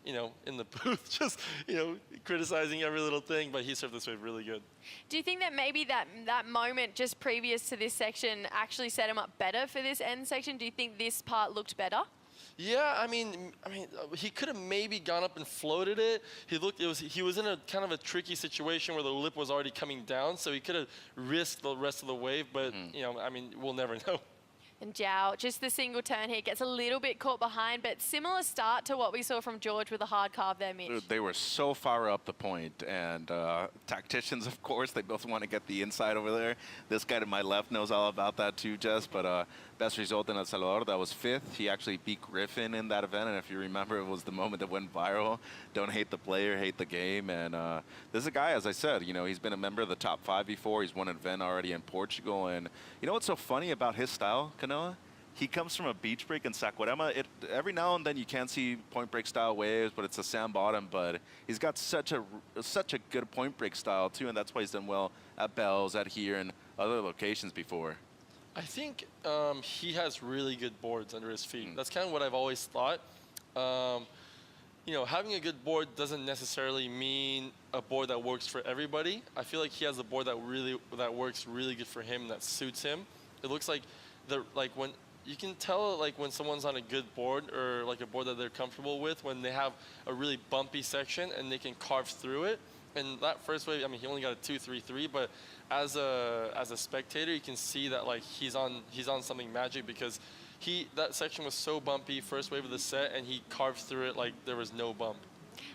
you know, in the booth, just, you know, criticizing every little thing, but he surfed this wave really good. Do you think that maybe that moment just previous to this section actually set him up better for this end section? Do you think this part looked better? Yeah, I mean, he could have maybe gone up and floated it. He was in a kind of a tricky situation where the lip was already coming down, so he could have risked the rest of the wave. But you know, I mean, we'll never know. And Zhao, just the single turn here, gets a little bit caught behind, but similar start to what we saw from George with a hard carve there, Mitch. They were so far up the point, and tacticians, of course, they both want to get the inside over there. This guy to my left knows all about that too, Jess, but best result in El Salvador, that was 5th. He actually beat Griffin in that event, and if you remember, it was the moment that went viral. Don't hate the player, hate the game, and this is a guy, as I said, you know, he's been a member of the top 5 before. He's won an event already in Portugal, and you know what's so funny about his style, Kanoa? He comes from a beach break in Saquarema. Every now and then you can see point break style waves, but it's a sand bottom. But he's got such a good point break style too, and that's why he's done well at Bells, at here, and other locations before. I think he has really good boards under his feet. That's kind of what I've always thought. You know, having a good board doesn't necessarily mean a board that works for everybody. I feel like he has a board that works really good for him, that suits him. It looks like when you can tell like when someone's on a good board or like a board that they're comfortable with when they have a really bumpy section and they can carve through it. And that first wave, I mean, he only got a 2-3-3, but as a spectator, you can see that like he's on something magic because that section was so bumpy, first wave of the set, and he carved through it like there was no bump.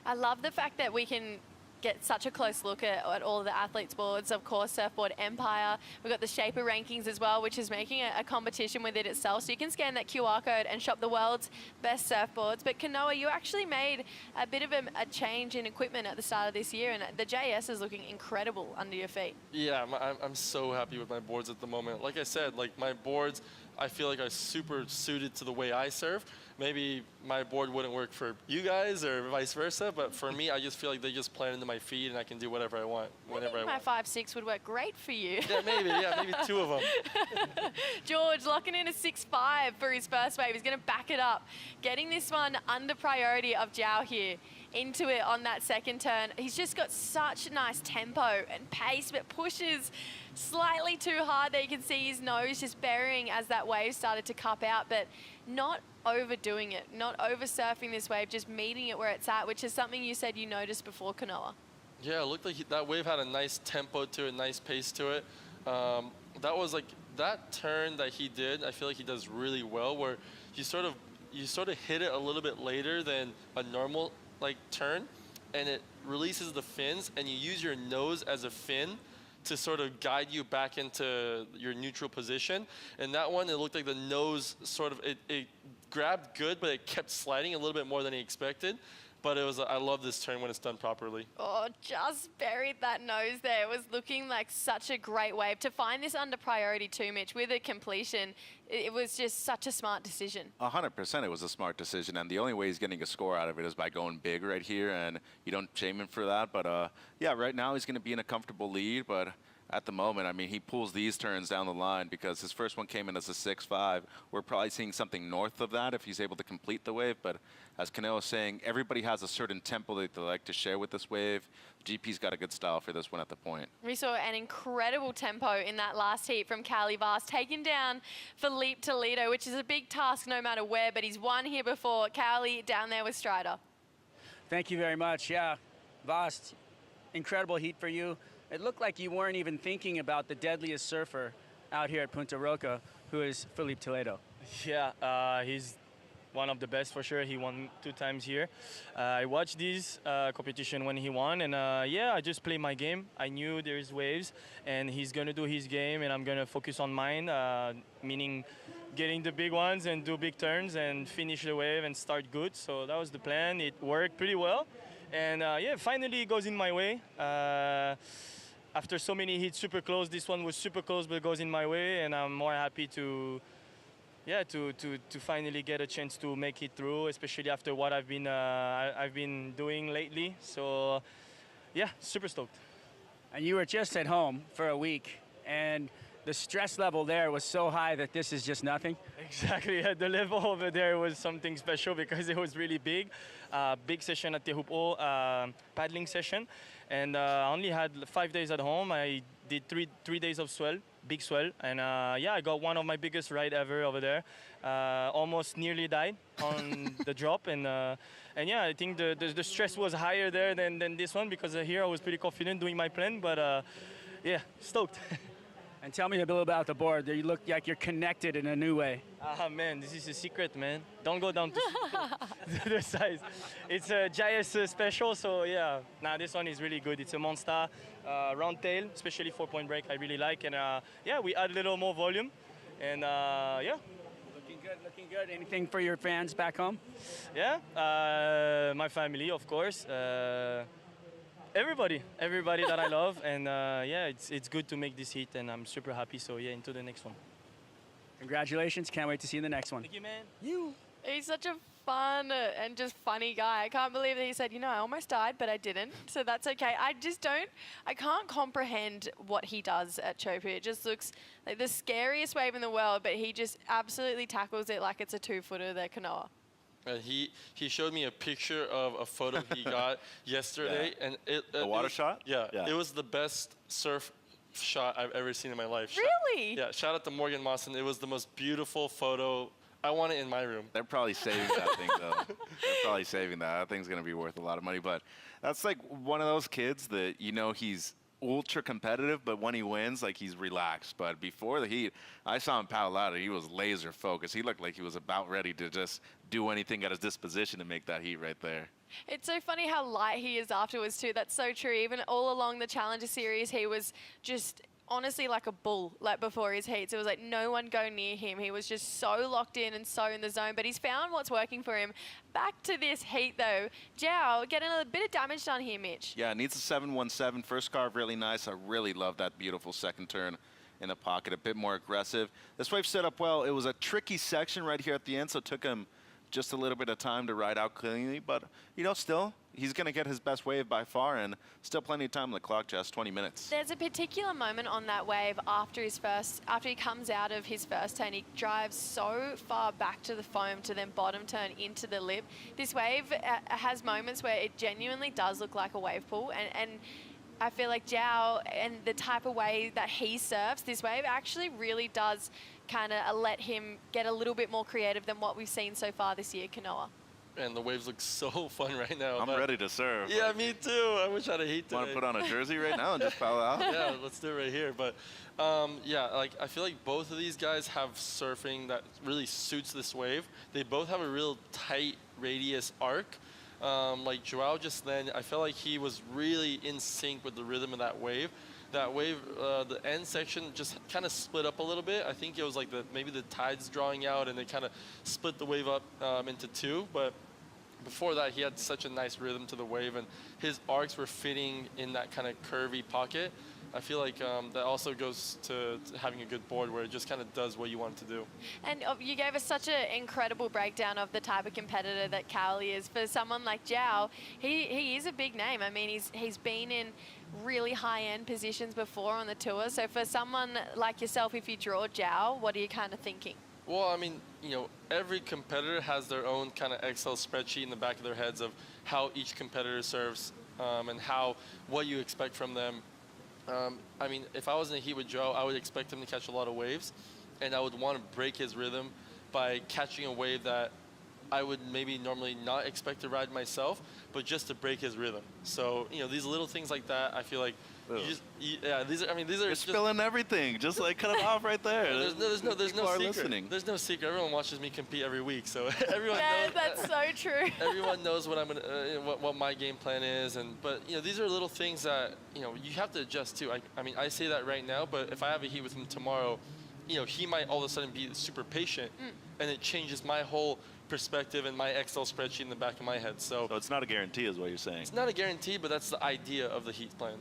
I love the fact that we can get such a close look at all of the athletes' boards. Of course, Surfboard Empire. We've got the Shaper rankings as well, which is making a competition with it itself. So you can scan that QR code and shop the world's best surfboards. But Kanoa, you actually made a bit of a change in equipment at the start of this year, and the JS is looking incredible under your feet. Yeah, I'm so happy with my boards at the moment. Like I said, like my boards, I feel like are super suited to the way I surf. Maybe my board wouldn't work for you guys or vice versa, but for me, I just feel like they just plan into my feet and I can do whatever I want, whenever I want. My 5.6 would work great for you. Yeah, maybe 2 of them. George locking in a 6.5 for his first wave. He's going to back it up. Getting this one under priority of Zhao here. Into it on that second turn. He's just got such nice tempo and pace, but pushes slightly too hard there. You can see his nose just burying as that wave started to cup out, but not overdoing it, not over surfing this wave, just meeting it where it's at, which is something you said you noticed before, Kanoa. Yeah, it looked like that wave had a nice tempo to it, nice pace to it. That was like, that turn that he did, I feel like he does really well, where you sort of hit it a little bit later than a normal like turn, and it releases the fins, and you use your nose as a fin to sort of guide you back into your neutral position. And that one, it looked like the nose sort of, it grabbed good, but it kept sliding a little bit more than he expected. But it was, I love this turn when it's done properly. Oh, just buried that nose there. It was looking like such a great wave. To find this under priority too, Mitch, with a completion, it was just such a smart decision. 100% it was a smart decision, and the only way he's getting a score out of it is by going big right here, and you don't shame him for that. But yeah, right now he's going to be in a comfortable lead, but at the moment, I mean, he pulls these turns down the line because his first one came in as a 6.5. We're probably seeing something north of that if he's able to complete the wave. But as Canelo was saying, everybody has a certain tempo that they like to share with this wave. GP's got a good style for this one at the point. We saw an incredible tempo in that last heat from Cali Vaz, taking down Felipe Toledo, which is a big task no matter where, but he's won here before. Cali down there with Strider. Thank you very much. Yeah, Vaz, incredible heat for you. It looked like you weren't even thinking about the deadliest surfer out here at Punta Roca, who is Felipe Toledo. Yeah, he's one of the best for sure. He won 2 times here. I watched this competition when he won, and yeah, I just played my game. I knew there's waves, and he's gonna do his game, and I'm gonna focus on mine, meaning getting the big ones and do big turns and finish the wave and start good. So that was the plan. It worked pretty well, and yeah, finally it goes in my way. After so many hits super close, this one was super close but goes in my way, and I'm more happy to finally get a chance to make it through, especially after what I've been doing lately. So yeah, super stoked. and you were just at home for a week, and the stress level there was so high that this is just nothing. Exactly. Yeah, the level over there was something special because it was really big. Big session at the Hupo, paddling session. And I only had 5 days at home. I did three days of swell, big swell. And yeah, I got one of my biggest ride ever over there. Almost nearly died on the drop. And yeah, I think the stress was higher there than this one because here I was pretty confident doing my plan. But yeah, stoked. And tell me a little about the board. You look like you're connected in a new way. Ah man, this is a secret, man. Don't go down to the size. It's a GIS special, so yeah. Nah, this one is really good. It's a monster round tail, especially 4-point break. I really like, and yeah, we add a little more volume, and yeah. Looking good, looking good. Anything for your fans back home? Yeah, my family, of course. Everybody that I love, and yeah, it's good to make this hit, and I'm super happy. So yeah, into the next one. Congratulations! Can't wait to see you in the next one. Thank you, man. He's such a fun and just funny guy. I can't believe that he said, you know, I almost died, but I didn't. So that's okay. I can't comprehend what he does at Chopu. It just looks like the scariest wave in the world, but he just absolutely tackles it like it's a 2-footer, the Kanoa. He showed me a picture of a photo he got yesterday, and the water shot. Yeah, it was the best surf shot I've ever seen in my life. Really? Yeah. Shout out to Morgan Mawson. It was the most beautiful photo. I want it in my room. They're probably saving that thing though. They're probably saving that. That thing's gonna be worth a lot of money. But that's like one of those kids that he's ultra competitive, but when he wins, like he's relaxed. But before the heat, I saw him paddle out, and he was laser focused. He looked like he was about ready to just do anything at his disposition to make that heat right there. It's so funny how light he is afterwards too. That's so true. Even all along the Challenger Series, he was just honestly like a bull, like before his heats. It was like no one go near him. He was just so locked in and so in the zone, but he's found what's working for him. Back to this heat though. Zhao getting a bit of damage done here, Mitch. Yeah, needs a 717. First carve really nice. I really love that beautiful second turn in the pocket, a bit more aggressive. This wave set up well. It was a tricky section right here at the end, so it took him just a little bit of time to ride out cleanly, but still, he's going to get his best wave by far, and still plenty of time on the clock, just 20 minutes. There's a particular moment on that wave after he comes out of his first turn. He drives so far back to the foam to then bottom turn into the lip. This wave has moments where it genuinely does look like a wave pool, and I feel like Zhao and the type of way that he surfs this wave actually really does kind of let him get a little bit more creative than what we've seen so far this year, Kanoa. And the waves look so fun right now. I'm ready to serve. Yeah, me too. I wish I had a heat today. Want to put on a jersey right now and just paddle out? Yeah, let's do it right here. But yeah, like I feel like both of these guys have surfing that really suits this wave. They both have a real tight radius arc. Like Joao just then, I felt like he was really in sync with the rhythm of that wave. That wave, the end section just kind of split up a little bit. I think it was like maybe the tides drawing out and they kind of split the wave up into two. But before that, he had such a nice rhythm to the wave, and his arcs were fitting in that kind of curvy pocket. I feel like that also goes to having a good board where it just kind of does what you want it to do. And you gave us such an incredible breakdown of the type of competitor that Cowley is. For someone like Zhao, he is a big name. I mean, he's been in really high-end positions before on the tour. So for someone like yourself, if you draw Zhao, what are you kind of thinking? Well, I mean, every competitor has their own kind of Excel spreadsheet in the back of their heads of how each competitor serves and what you expect from them. I mean, if I was in a heat with Joe, I would expect him to catch a lot of waves, and I would want to break his rhythm by catching a wave that I would maybe normally not expect to ride myself, but just to break his rhythm. So, these little things like that, I feel like these are You're spilling everything. Just like cut it off right there. There's no secret. Listening. There's no secret. Everyone watches me compete every week, so everyone yeah, knows. That's so true. Everyone knows what I'm gonna, what my game plan is, but these are little things that you have to adjust to. I mean, I say that right now, but if I have a heat with him tomorrow, you know, he might all of a sudden be super patient, and it changes my whole perspective and my Excel spreadsheet in the back of my head. So it's not a guarantee, is what you're saying. It's not a guarantee, but that's the idea of the Heat plan.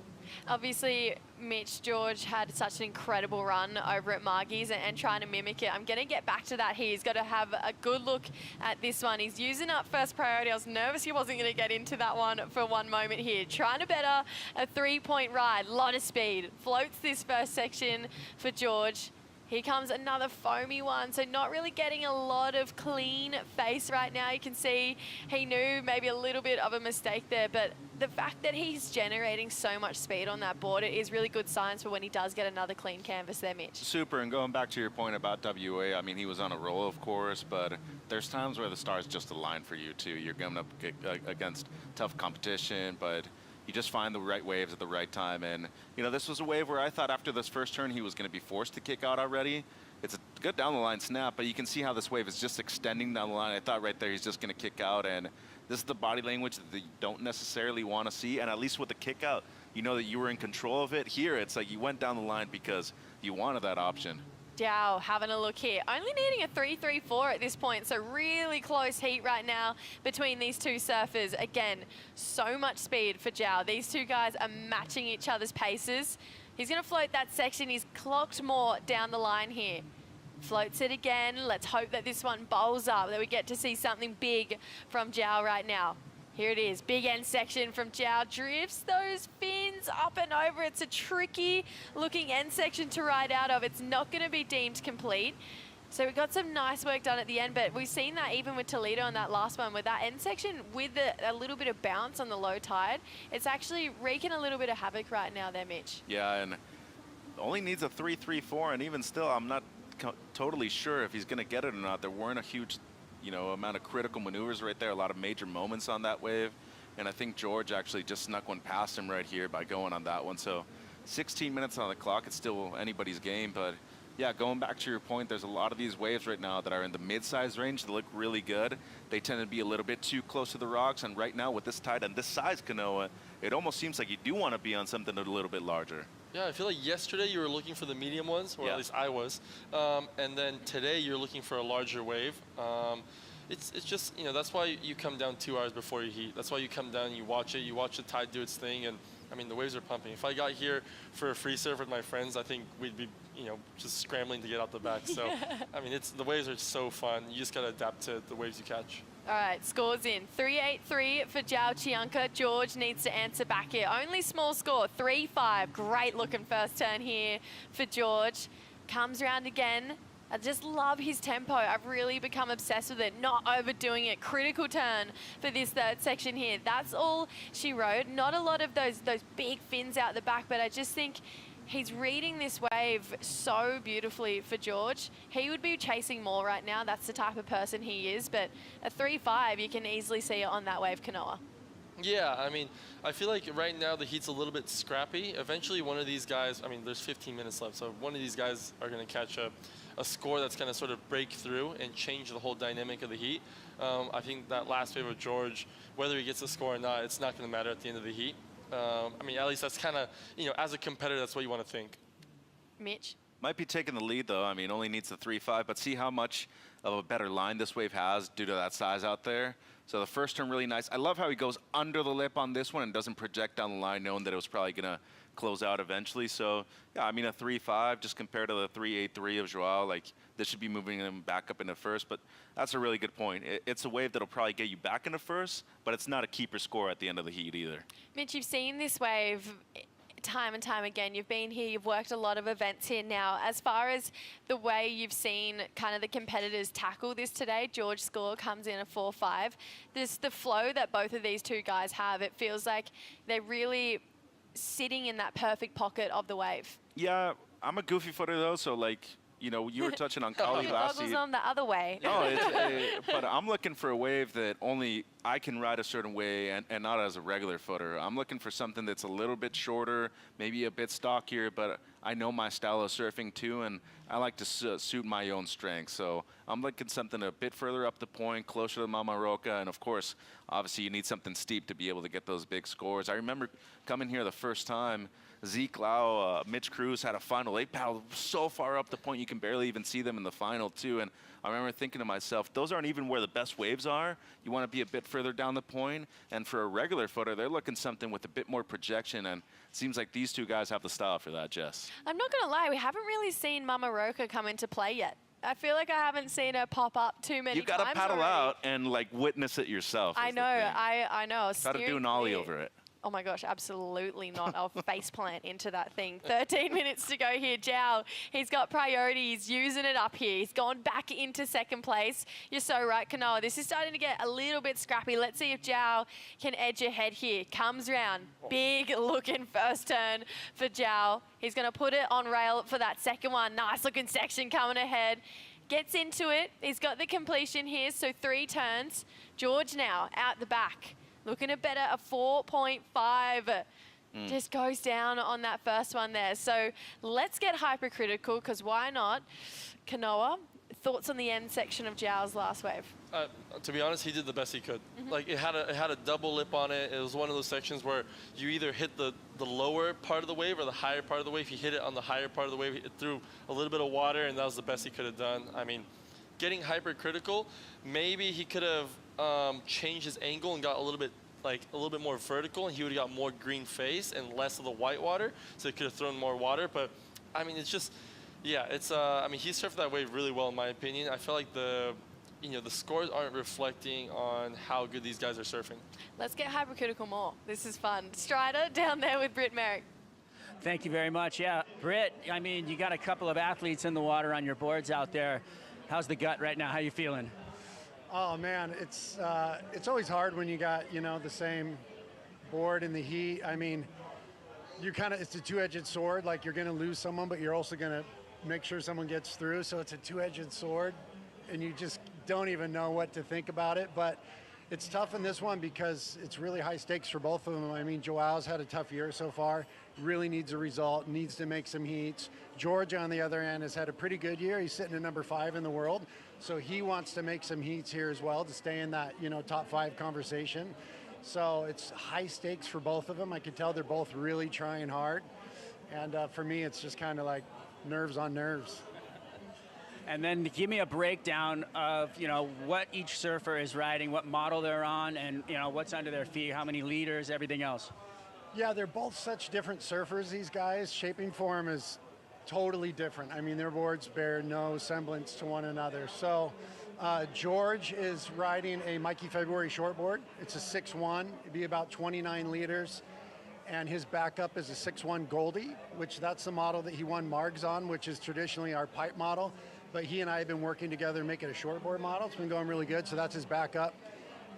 Obviously, Mitch George had such an incredible run over at Margie's and trying to mimic it. I'm going to get back to that here. He's got to have a good look at this one. He's using up first priority. I was nervous he wasn't going to get into that one for one moment here. Trying to better a 3-point ride. Lot of speed. Floats this first section for George. Here comes another foamy one, so not really getting a lot of clean face right now. You can see he knew maybe a little bit of a mistake there, but the fact that he's generating so much speed on that board, it is really good signs for when he does get another clean canvas there, Mitch. Super, and going back to your point about WA, I mean, he was on a roll, of course, but there's times where the stars just align for you, too. You're going up against tough competition, but you just find the right waves at the right time. And, you know, this was a wave where I thought after this first turn he was going to be forced to kick out already. It's a good down-the-line snap, but you can see how this wave is just extending down the line. I thought right there he's just going to kick out, and this is the body language that you don't necessarily want to see. And at least with the kick out, you know that you were in control of it. Here, it's like you went down the line because you wanted that option. Zhao having a look here. Only needing a 3-3-4 at this point, so really close heat right now between these two surfers. Again, so much speed for Zhao. These two guys are matching each other's paces. He's going to float that section. He's clocked more down the line here. Floats it again. Let's hope that this one bowls up, that we get to see something big from Zhao right now. Here it is, big end section from Zhao. Drifts those fins up and over. It's a tricky looking end section to ride out of. It's not going to be deemed complete. So we got some nice work done at the end, but we've seen that even with Toledo on that last one, with that end section with a little bit of bounce on the low tide. It's actually wreaking a little bit of havoc right now there, Mitch. Yeah, and only needs a 3-3-4, and even still, I'm not totally sure if he's going to get it or not. There weren't a huge amount of critical maneuvers right there, a lot of major moments on that wave. And I think George actually just snuck one past him right here by going on that one. So 16 minutes on the clock, it's still anybody's game. But yeah, going back to your point, there's a lot of these waves right now that are in the mid-size range. They look really good. They tend to be a little bit too close to the rocks. And right now with this tide and this size canoa, it almost seems like you do want to be on something a little bit larger. Yeah, I feel like yesterday you were looking for the medium ones, or at least I was. And then today you're looking for a larger wave. It's just, that's why you come down 2 hours before you heat. That's why you come down, you watch it, you watch the tide do its thing, and I mean, the waves are pumping. If I got here for a free surf with my friends, I think we'd be, just scrambling to get out the back. So, I mean, the waves are so fun. You just got to adapt to the waves you catch. All right, scores in. 3-8-3 for Zhao Chianca. George needs to answer back here. Only small score, 3-5. Great looking first turn here for George. Comes around again. I just love his tempo. I've really become obsessed with it, not overdoing it. Critical turn for this third section here. That's all she rode. Not a lot of those big fins out the back, but I just think he's reading this wave so beautifully for George. He would be chasing more right now. That's the type of person he is, but a 3-5, you can easily see it on that wave canoa. Yeah, I mean, I feel like right now the heat's a little bit scrappy. Eventually one of these guys, I mean, there's 15 minutes left, so one of these guys are going to catch a score that's going to sort of break through and change the whole dynamic of the heat. I think that last wave of George, whether he gets a score or not, it's not going to matter at the end of the heat. I mean, at least that's kind of, as a competitor, that's what you want to think. Mitch? Might be taking the lead, though. I mean, only needs the 3-5, but see how much of a better line this wave has due to that size out there. So the first turn, really nice. I love how he goes under the lip on this one and doesn't project down the line, knowing that it was probably going to close out eventually. So, yeah, I mean, a 3-5 just compared to the 3-8-3 of Joao, like, this should be moving him back up into first. But that's a really good point. It's a wave that'll probably get you back into first, but it's not a keeper score at the end of the heat either. Mitch, you've seen this wave time and time again. You've been here, you've worked a lot of events here now. As far as the way you've seen kind of the competitors tackle this today, George's score comes in a 4-5. There's the flow that both of these two guys have. It feels like they're really sitting in that perfect pocket of the wave. Yeah, I'm a goofy footer, though, so, like, you were touching on Kali last goggles on the other way. No, but I'm looking for a wave that only I can ride a certain way and not as a regular footer. I'm looking for something that's a little bit shorter, maybe a bit stockier, but I know my style of surfing too, and I like to suit my own strength. So I'm looking something a bit further up the point, closer to Mama Roca, and of course, obviously you need something steep to be able to get those big scores. I remember coming here the first time. Zeke Lau, Mitch Cruz had a final. They paddled so far up the point you can barely even see them in the final too. And I remember thinking to myself, those aren't even where the best waves are. You want to be a bit further down the point. And for a regular footer, they're looking something with a bit more projection. And it seems like these two guys have the style for that, Jess. I'm not going to lie, we haven't really seen Mama Roca come into play yet. I feel like I haven't seen her pop up too many times. You got to paddle out and like witness it yourself. I know, I know. Got to do an ollie over it. Oh my gosh, absolutely not. I'll face plant into that thing. 13 minutes to go here. Zhao, he's got priorities, using it up here. He's gone back into second place. You're so right, Kanoa. This is starting to get a little bit scrappy. Let's see if Zhao can edge ahead here. Comes round. Big looking first turn for Zhao. He's going to put it on rail for that second one. Nice looking section coming ahead. Gets into it. He's got the completion here, so 3 turns. George now out the back. Looking at better, a 4.5. Just goes down on that first one there. So let's get hypercritical, because why not? Kanoa, thoughts on the end section of Zhao's last wave? To be honest, he did the best he could. Like it had a double lip on it. It was one of those sections where you either hit the lower part of the wave or the higher part of the wave. He hit it on the higher part of the wave. It threw a little bit of water, and that was the best he could have done. I mean, getting hypercritical, maybe he could have changed his angle and got a little bit more vertical, and he would have got more green face and less of the white water, so he could have thrown more water. But I mean, it's just, yeah, it's I mean, he surfed that wave really well in my opinion. I feel like the scores aren't reflecting on how good these guys are surfing. Let's get hypercritical more. This is fun. Strider down there with Britt Merrick. Thank you very much. Yeah, Britt, I mean, you got a couple of athletes in the water on your boards out there. How's the gut right now? How you feeling? Oh man, it's always hard when you got, the same board in the heat. I mean, it's a two-edged sword. Like, you're going to lose someone, but you're also going to make sure someone gets through. So it's a two-edged sword, and you just don't even know what to think about it. But it's tough in this one because it's really high stakes for both of them. I mean, Joao's had a tough year so far. Really needs a result, needs to make some heats. George, on the other hand, has had a pretty good year. He's sitting at number 5 in the world. So he wants to make some heats here as well to stay in that, top 5 conversation. So it's high stakes for both of them. I can tell they're both really trying hard. And for me, it's just kind of like nerves on nerves. And then give me a breakdown of, what each surfer is riding, what model they're on, and, what's under their feet, how many liters, everything else. Yeah, they're both such different surfers, these guys. Shaping form is totally different. I mean, their boards bear no semblance to one another. So George is riding a Mikey February shortboard. It's a 6.1. It'd be about 29 liters. And his backup is a 6.1 Goldie, which that's the model that he won Margs on, which is traditionally our pipe model. But he and I have been working together to make it a shortboard model. It's been going really good, so that's his backup.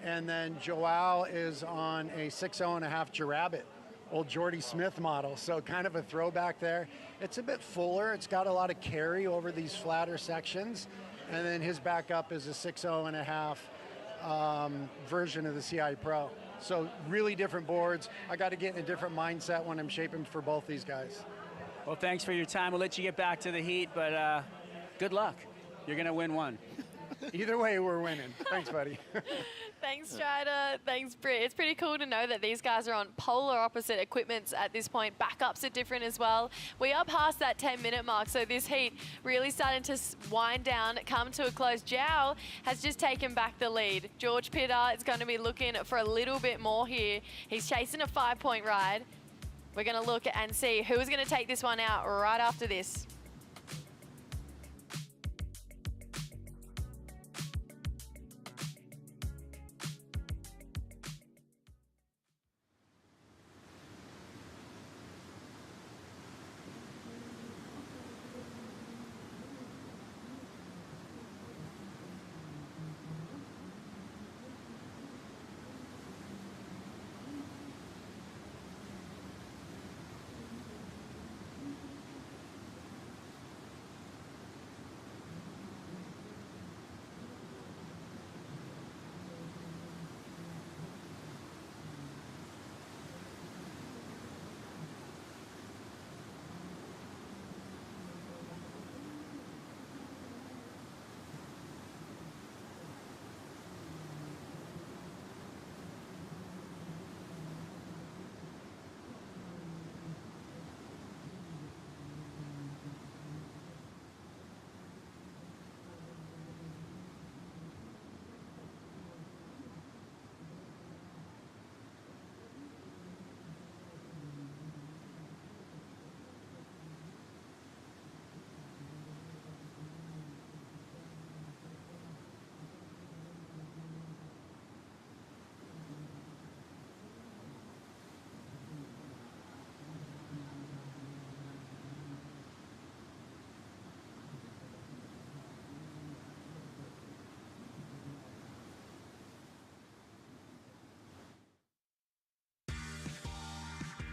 And then Joao is on a 6.0.5 Jarabbit, old Jordy Smith model, so kind of a throwback there. It's a bit fuller. It's got a lot of carry over these flatter sections. And then his backup is a 6.0.5 version of the CI Pro. So really different boards. I got to get in a different mindset when I'm shaping for both these guys. Well, thanks for your time. We'll let you get back to the heat, but good luck. You're going to win one. Either way, we're winning. Thanks, buddy. Thanks, Strider. Thanks, Britt. It's pretty cool to know that these guys are on polar opposite equipments at this point. Backups are different as well. We are past that 10-minute mark, so this heat really starting to wind down, come to a close. Zhao has just taken back the lead. George Pitter is going to be looking for a little bit more here. He's chasing a 5-point ride. We're going to look and see who's going to take this one out right after this.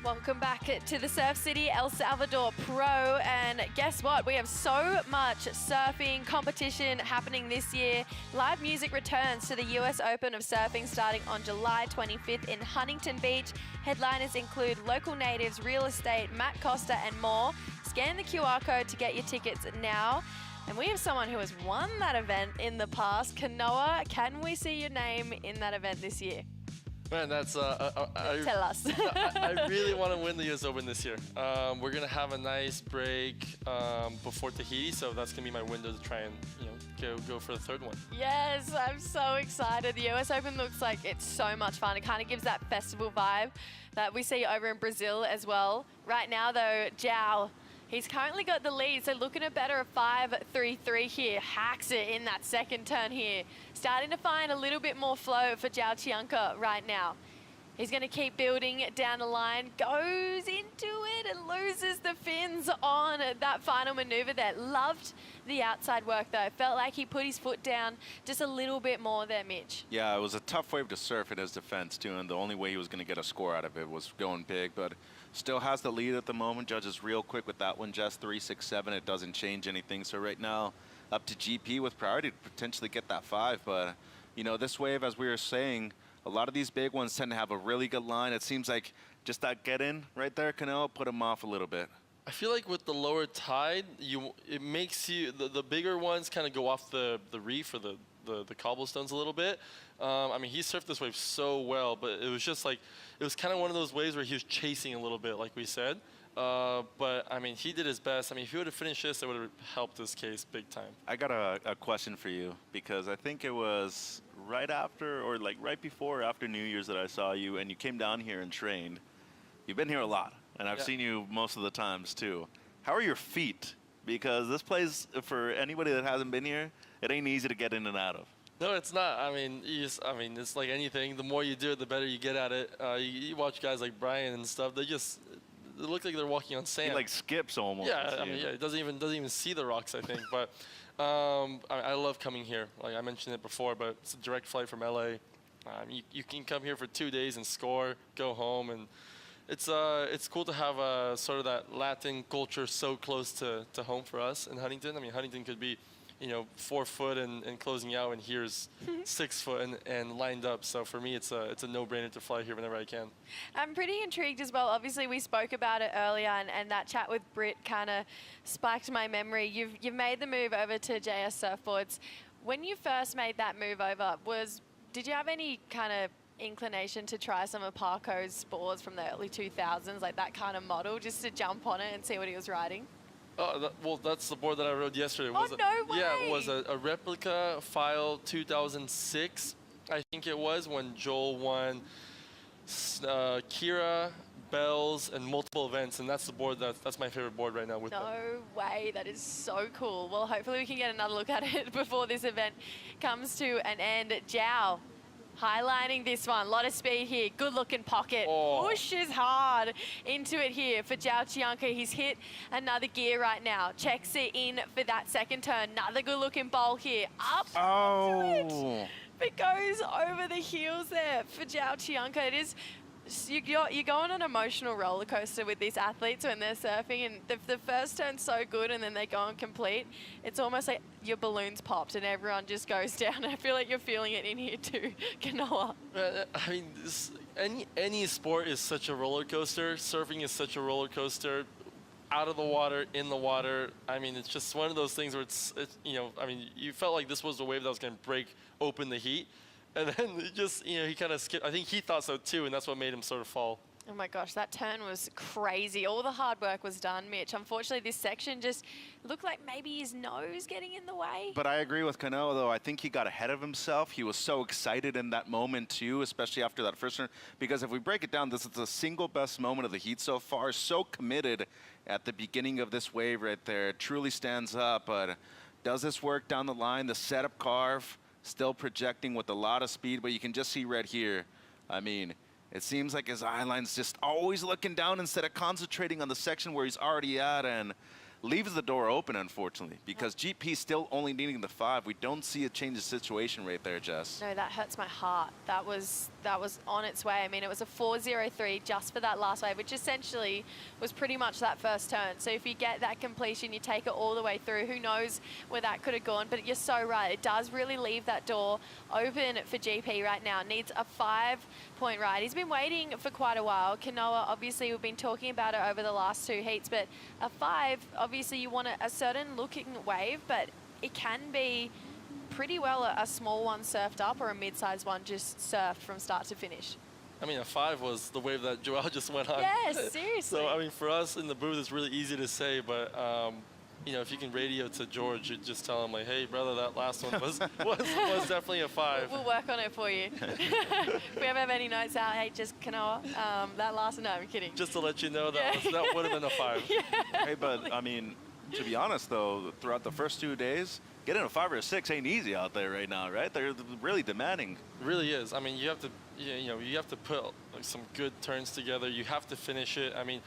Welcome back to the Surf City El Salvador Pro, and guess what? We have so much surfing competition happening this year. Live music returns to the US Open of Surfing starting on July 25th in Huntington Beach. Headliners include local natives, real estate, Matt Costa, and more. Scan the QR code to get your tickets now. And we have someone who has won that event in the past. Kanoa, can we see your name in that event this year? Man, that's Tell us. I really want to win the US Open this year. We're gonna have a nice break before Tahiti, so that's gonna be my window to try and go for the third one. Yes, I'm so excited. The US Open looks like it's so much fun. It kind of gives that festival vibe that we see over in Brazil as well. Right now, though, Zhao, he's currently got the lead, so looking at better of 5.33 here. Hacks it in that second turn here. Starting to find a little bit more flow for Zhao Chianca right now. He's going to keep building down the line, goes into it and loses the fins on that final maneuver there. Loved the outside work though. Felt like he put his foot down just a little bit more there, Mitch. Yeah, it was a tough wave to surf in his defense too, and the only way he was going to get a score out of it was going big, but still has the lead at the moment. Judges real quick with that one, just 3-6-7. It doesn't change anything. So right now, up to GP with priority to potentially get that 5. But, you know, this wave, as we were saying, a lot of these big ones tend to have a really good line. It seems like just that get in right there, Cano, put him off a little bit. I feel like with the lower tide, it makes you, the bigger ones kind of go off the reef or the cobblestones a little bit. I mean, he surfed this wave so well, but it was just like, it was kind of one of those waves where he was chasing a little bit, like we said. But, I mean, he did his best. I mean, if he would have finished this, it would have helped his case big time. I got a question for you, because I think it was right after, or like right before or after New Year's that I saw you, and you came down here and trained. You've been here a lot, and I've seen you most of the times, too. How are your feet? Because this place, for anybody that hasn't been here, it ain't easy to get in and out of. No, it's not. I mean, it's like anything. The more you do it, the better you get at it. You watch guys like Brian and stuff. They look like they're walking on sand. He like skips almost. Yeah, I mean, yeah, it doesn't even see the rocks, I think. But I love coming here. Like I mentioned it before, but it's a direct flight from LA. You can come here for 2 days and score, go home, and it's cool to have sort of that Latin culture so close to home for us in Huntington. I mean, Huntington could be, 4 foot and closing out, and here's 6 foot and lined up. So for me, it's a no-brainer to fly here whenever I can. I'm pretty intrigued as well. Obviously, we spoke about it earlier, and that chat with Britt kind of spiked my memory. You've made the move over to JS Surfboards. When you first made that move over, did you have any kind of inclination to try some of Parko's boards from the early 2000s, like that kind of model, just to jump on it and see what he was riding? Well, that's the board that I rode yesterday. No way! Yeah, it was a replica file 2006, I think it was, when Joel won Kira, Bells, and multiple events, and that's the board that's my favorite board right now. With No way, that is so cool. Well, hopefully we can get another look at it before this event comes to an end. Zhao, highlighting this one, a lot of speed here, good looking pocket, pushes hard into it here for Zhao Chianca. He's hit another gear right now, checks it in for that second turn, another good looking bowl here, up onto it. It goes over the heels there for Zhao Chianca. It is, you go on an emotional roller coaster with these athletes when they're surfing, and the first turn's so good and then they go and complete. It's almost like your balloons popped and everyone just goes down. I feel like you're feeling it in here too, Kanoa. I mean, any sport is such a roller coaster. Surfing is such a roller coaster. Out of the water, in the water. I mean, it's just one of those things where it's I mean, you felt like this was the wave that was going to break open the heat. And then he kind of skipped. I think he thought so too, and that's what made him sort of fall. Oh my gosh, that turn was crazy. All the hard work was done, Mitch. Unfortunately, this section just looked like maybe his nose getting in the way. But I agree with Cano, though. I think he got ahead of himself. He was so excited in that moment, too, especially after that first turn. Because if we break it down, this is the single best moment of the heat so far. So committed at the beginning of this wave right there. It truly stands up. But does this work down the line? The setup carve, still projecting with a lot of speed. But you can just see right here, I mean, it seems like his eye line's just always looking down instead of concentrating on the section where he's already at. And leaves the door open, unfortunately, because GP still only needing the 5. We don't see a change of situation right there, Jess. No, that hurts my heart. That was on its way. I mean, it was a 4.03 just for that last wave, which essentially was pretty much that first turn. So if you get that completion, you take it all the way through. Who knows where that could have gone? But you're so right. It does really leave that door open for GP right now. Needs a 5-point ride. He's been waiting for quite a while. Kanoa, obviously, we've been talking about it over the last 2 heats, but a 5, obviously, you want a certain looking wave, but it can be pretty well a small one surfed up or a mid-sized one just surfed from start to finish. I mean, a 5 was the wave that Joao just went on. Yes, seriously. So, I mean, for us in the booth, it's really easy to say, but, you know, if you can radio to George, you just tell him, like, hey, brother, that last one was definitely a 5. We'll work on it for you. If we ever have any notes out, hey, just Kanoa, that last one, no, I'm kidding. Just to let you know, that would have been a 5. Yeah. Hey, but, I mean, to be honest, though, throughout the first 2 days, getting a 5 or a 6 ain't easy out there right now, right? They're really demanding. It really is. I mean, you have to, you know, you have to put like some good turns together. You have to finish it. I mean,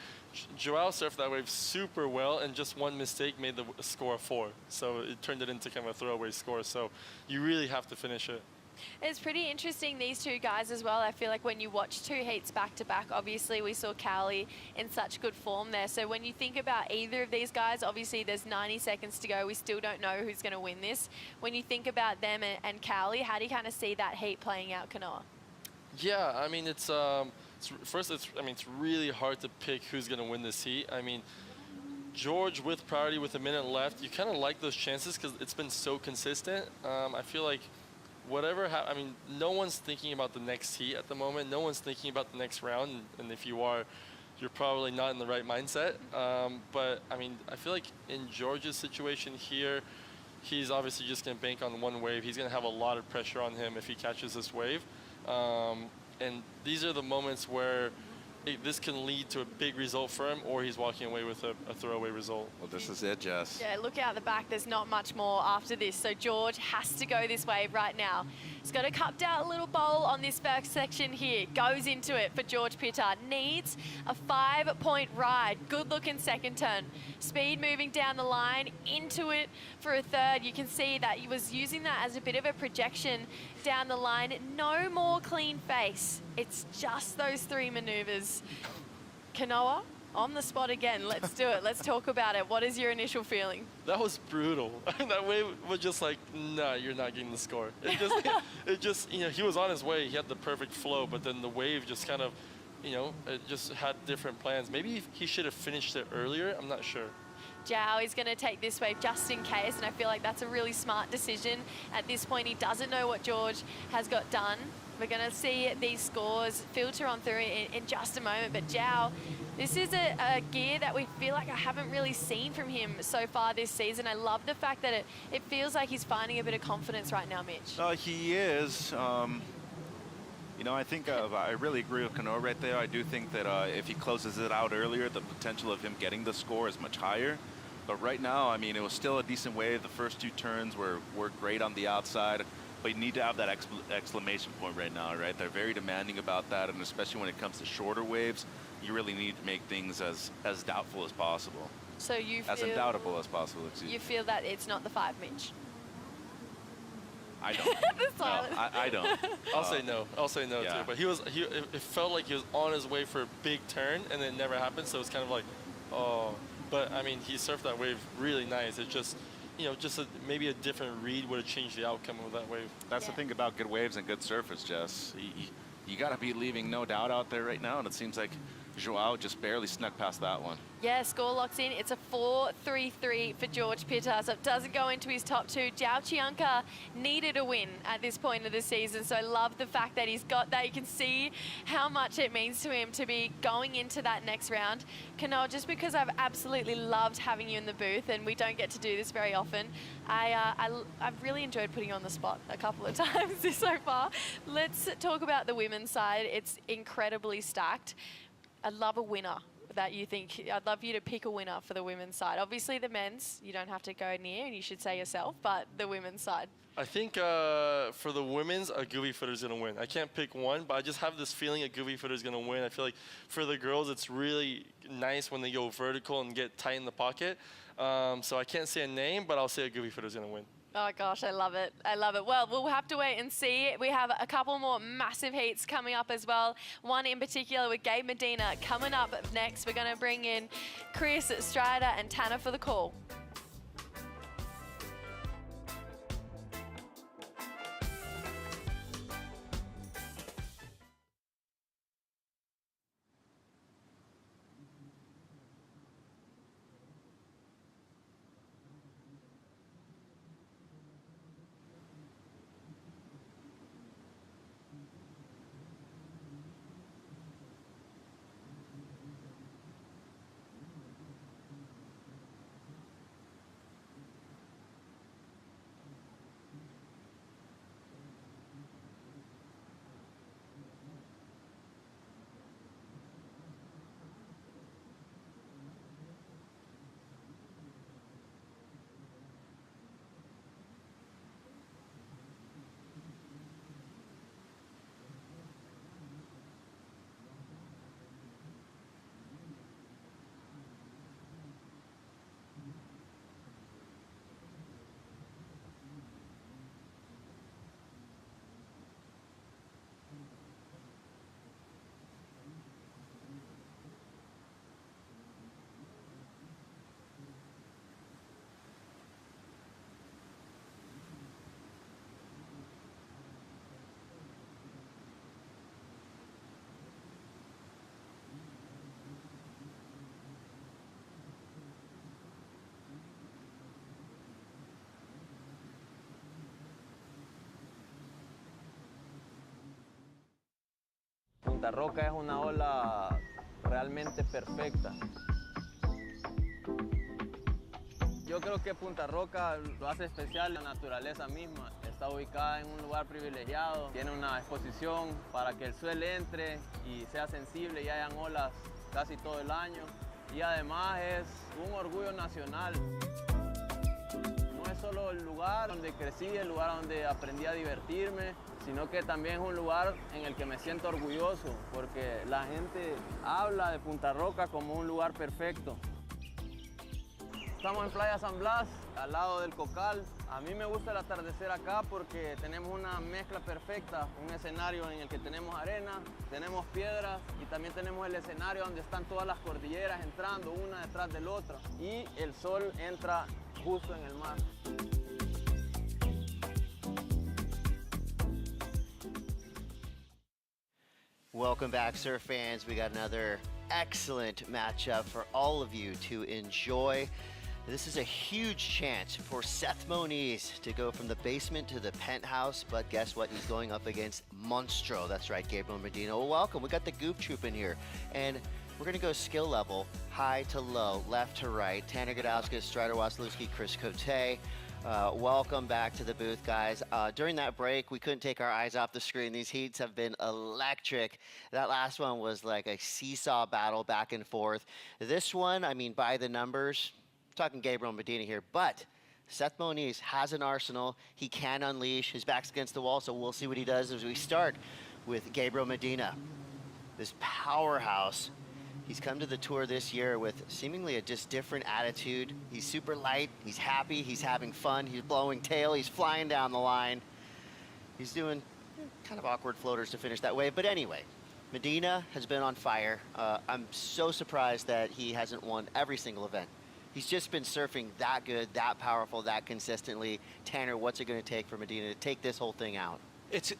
Joao surfed that wave super well, and just one mistake made the score a 4. So it turned it into kind of a throwaway score. So you really have to finish it. It's pretty interesting, these two guys as well. I feel like when you watch 2 heats back to back, obviously we saw Cowley in such good form there. So when you think about either of these guys, obviously there's 90 seconds to go. We still don't know who's going to win this. When you think about them and Cowley, how do you kind of see that heat playing out, Kanoa? Yeah, I mean, it's really hard to pick who's going to win this heat. I mean, George with priority with a minute left, you kind of like those chances because it's been so consistent. I feel like I mean, no one's thinking about the next heat at the moment. No one's thinking about the next round. And if you are, you're probably not in the right mindset. But, I mean, I feel like in George's situation here, he's obviously just going to bank on one wave. He's going to have a lot of pressure on him if he catches this wave. And these are the moments where this can lead to a big result for him, or he's walking away with a throwaway result. Well, this is it, Jess. Yeah, look out the back. There's not much more after this. So George has to go this wave right now. He's got to cup down a little bowl on this first section here. Goes into it for George Pittard. Needs a 5-point ride. Good looking second turn. Speed moving down the line, into it for a third. You can see that he was using that as a bit of a projection down the line. No more clean face. It's just those 3 maneuvers. Kanoa, on the spot again. Let's do it. Let's talk about it. What is your initial feeling? That was brutal. That wave was just like, nah, you're not getting the score. It just, you know, he was on his way. He had the perfect flow, but then the wave just kind of, you know, it just had different plans. Maybe he should have finished it earlier. I'm not sure. Joao is going to take this wave just in case, and I feel like that's a really smart decision. At this point, he doesn't know what George has got done. We're going to see these scores filter on through in just a moment, but Joao, this is a gear that we feel like I haven't really seen from him so far this season. I love the fact that it feels like he's finding a bit of confidence right now, Mitch. He is. You know, I think I really agree with Kanoa right there. I do think that if he closes it out earlier, the potential of him getting the score is much higher. But right now, I mean, it was still a decent wave. The first 2 turns were great on the outside. But you need to have that exclamation point right now, right? They're very demanding about that, and especially when it comes to shorter waves, you really need to make things as doubtful as possible. So you feel... As undoubtable as possible, excuse me. You feel that it's not the 5, Mitch? I don't. I don't. I'll say no. I'll say no, yeah. too. But it felt like he was on his way for a big turn, and it never happened, so it's kind of like, oh. But, I mean, he surfed that wave really nice. It just... You know, just maybe a different read would have changed the outcome of that wave. That's the thing about good waves and good surfers, Jess. You got to be leaving no doubt out there right now, and it seems like Joao just barely snuck past that one. Yeah, score locks in. It's a 4.33 for George Pittard, so it doesn't go into his top 2. Zhao Chianca needed a win at this point of the season, so I love the fact that he's got that. You can see how much it means to him to be going into that next round. Kanoa, just because I've absolutely loved having you in the booth, and we don't get to do this very often, I've really enjoyed putting you on the spot a couple of times so far. Let's talk about the women's side. It's incredibly stacked. I'd love a winner that you think. I'd love you to pick a winner for the women's side. Obviously the men's, you don't have to go near, and you should say yourself, but the women's side. I think for the women's, a goofy footer is going to win. I can't pick one, but I just have this feeling a goofy footer is going to win. I feel like for the girls, it's really nice when they go vertical and get tight in the pocket. So I can't say a name, but I'll say a goofy footer is going to win. Oh gosh, I love it. I love it. Well, we'll have to wait and see. We have a couple more massive heats coming up as well. One in particular with Gabe Medina coming up next. We're going to bring in Chris, Strider, and Tanner for the call. Punta Roca es una ola realmente perfecta. Yo creo que Punta Roca lo hace especial la naturaleza misma. Está ubicada en un lugar privilegiado, tiene una exposición para que el suelo entre y sea sensible y hayan olas casi todo el año. Y además es un orgullo nacional. No es solo el lugar donde crecí, el lugar donde aprendí a divertirme, sino que también es un lugar en el que me siento orgulloso, porque la gente habla de Punta Roca como un lugar perfecto. Estamos en Playa San Blas, al lado del Cocal. A mí me gusta el atardecer acá porque tenemos una mezcla perfecta, un escenario en el que tenemos arena, tenemos piedras y también tenemos el escenario donde están todas las cordilleras entrando una detrás del otro y el sol entra justo en el mar. Welcome back, surf fans. We got another excellent matchup for all of you to enjoy. This is a huge chance for Seth Moniz to go from the basement to the penthouse, but guess what? He's going up against Monstro. That's right, Gabriel Medina. Well, welcome. We got the Goop Troop in here, and we're going to go skill level, high to low, left to right. Tanner Godowska, Strider Wasilewski, Chris Cote. Welcome back to the booth, guys. During that break, we couldn't take our eyes off the screen. These heats have been electric. That last one was like a seesaw battle back and forth. This one, I mean, by the numbers, talking Gabriel Medina here, but Seth Moniz has an arsenal. He can unleash. His back's against the wall, so we'll see what he does as we start with Gabriel Medina. This powerhouse. He's come to the tour this year with seemingly a just different attitude. He's super light, he's happy, he's having fun, he's blowing tail, he's flying down the line. He's doing kind of awkward floaters to finish that way, but anyway, Medina has been on fire. I'm so surprised that he hasn't won every single event. He's just been surfing that good, that powerful, that consistently. Tanner, what's it going to take for Medina to take this whole thing out? It's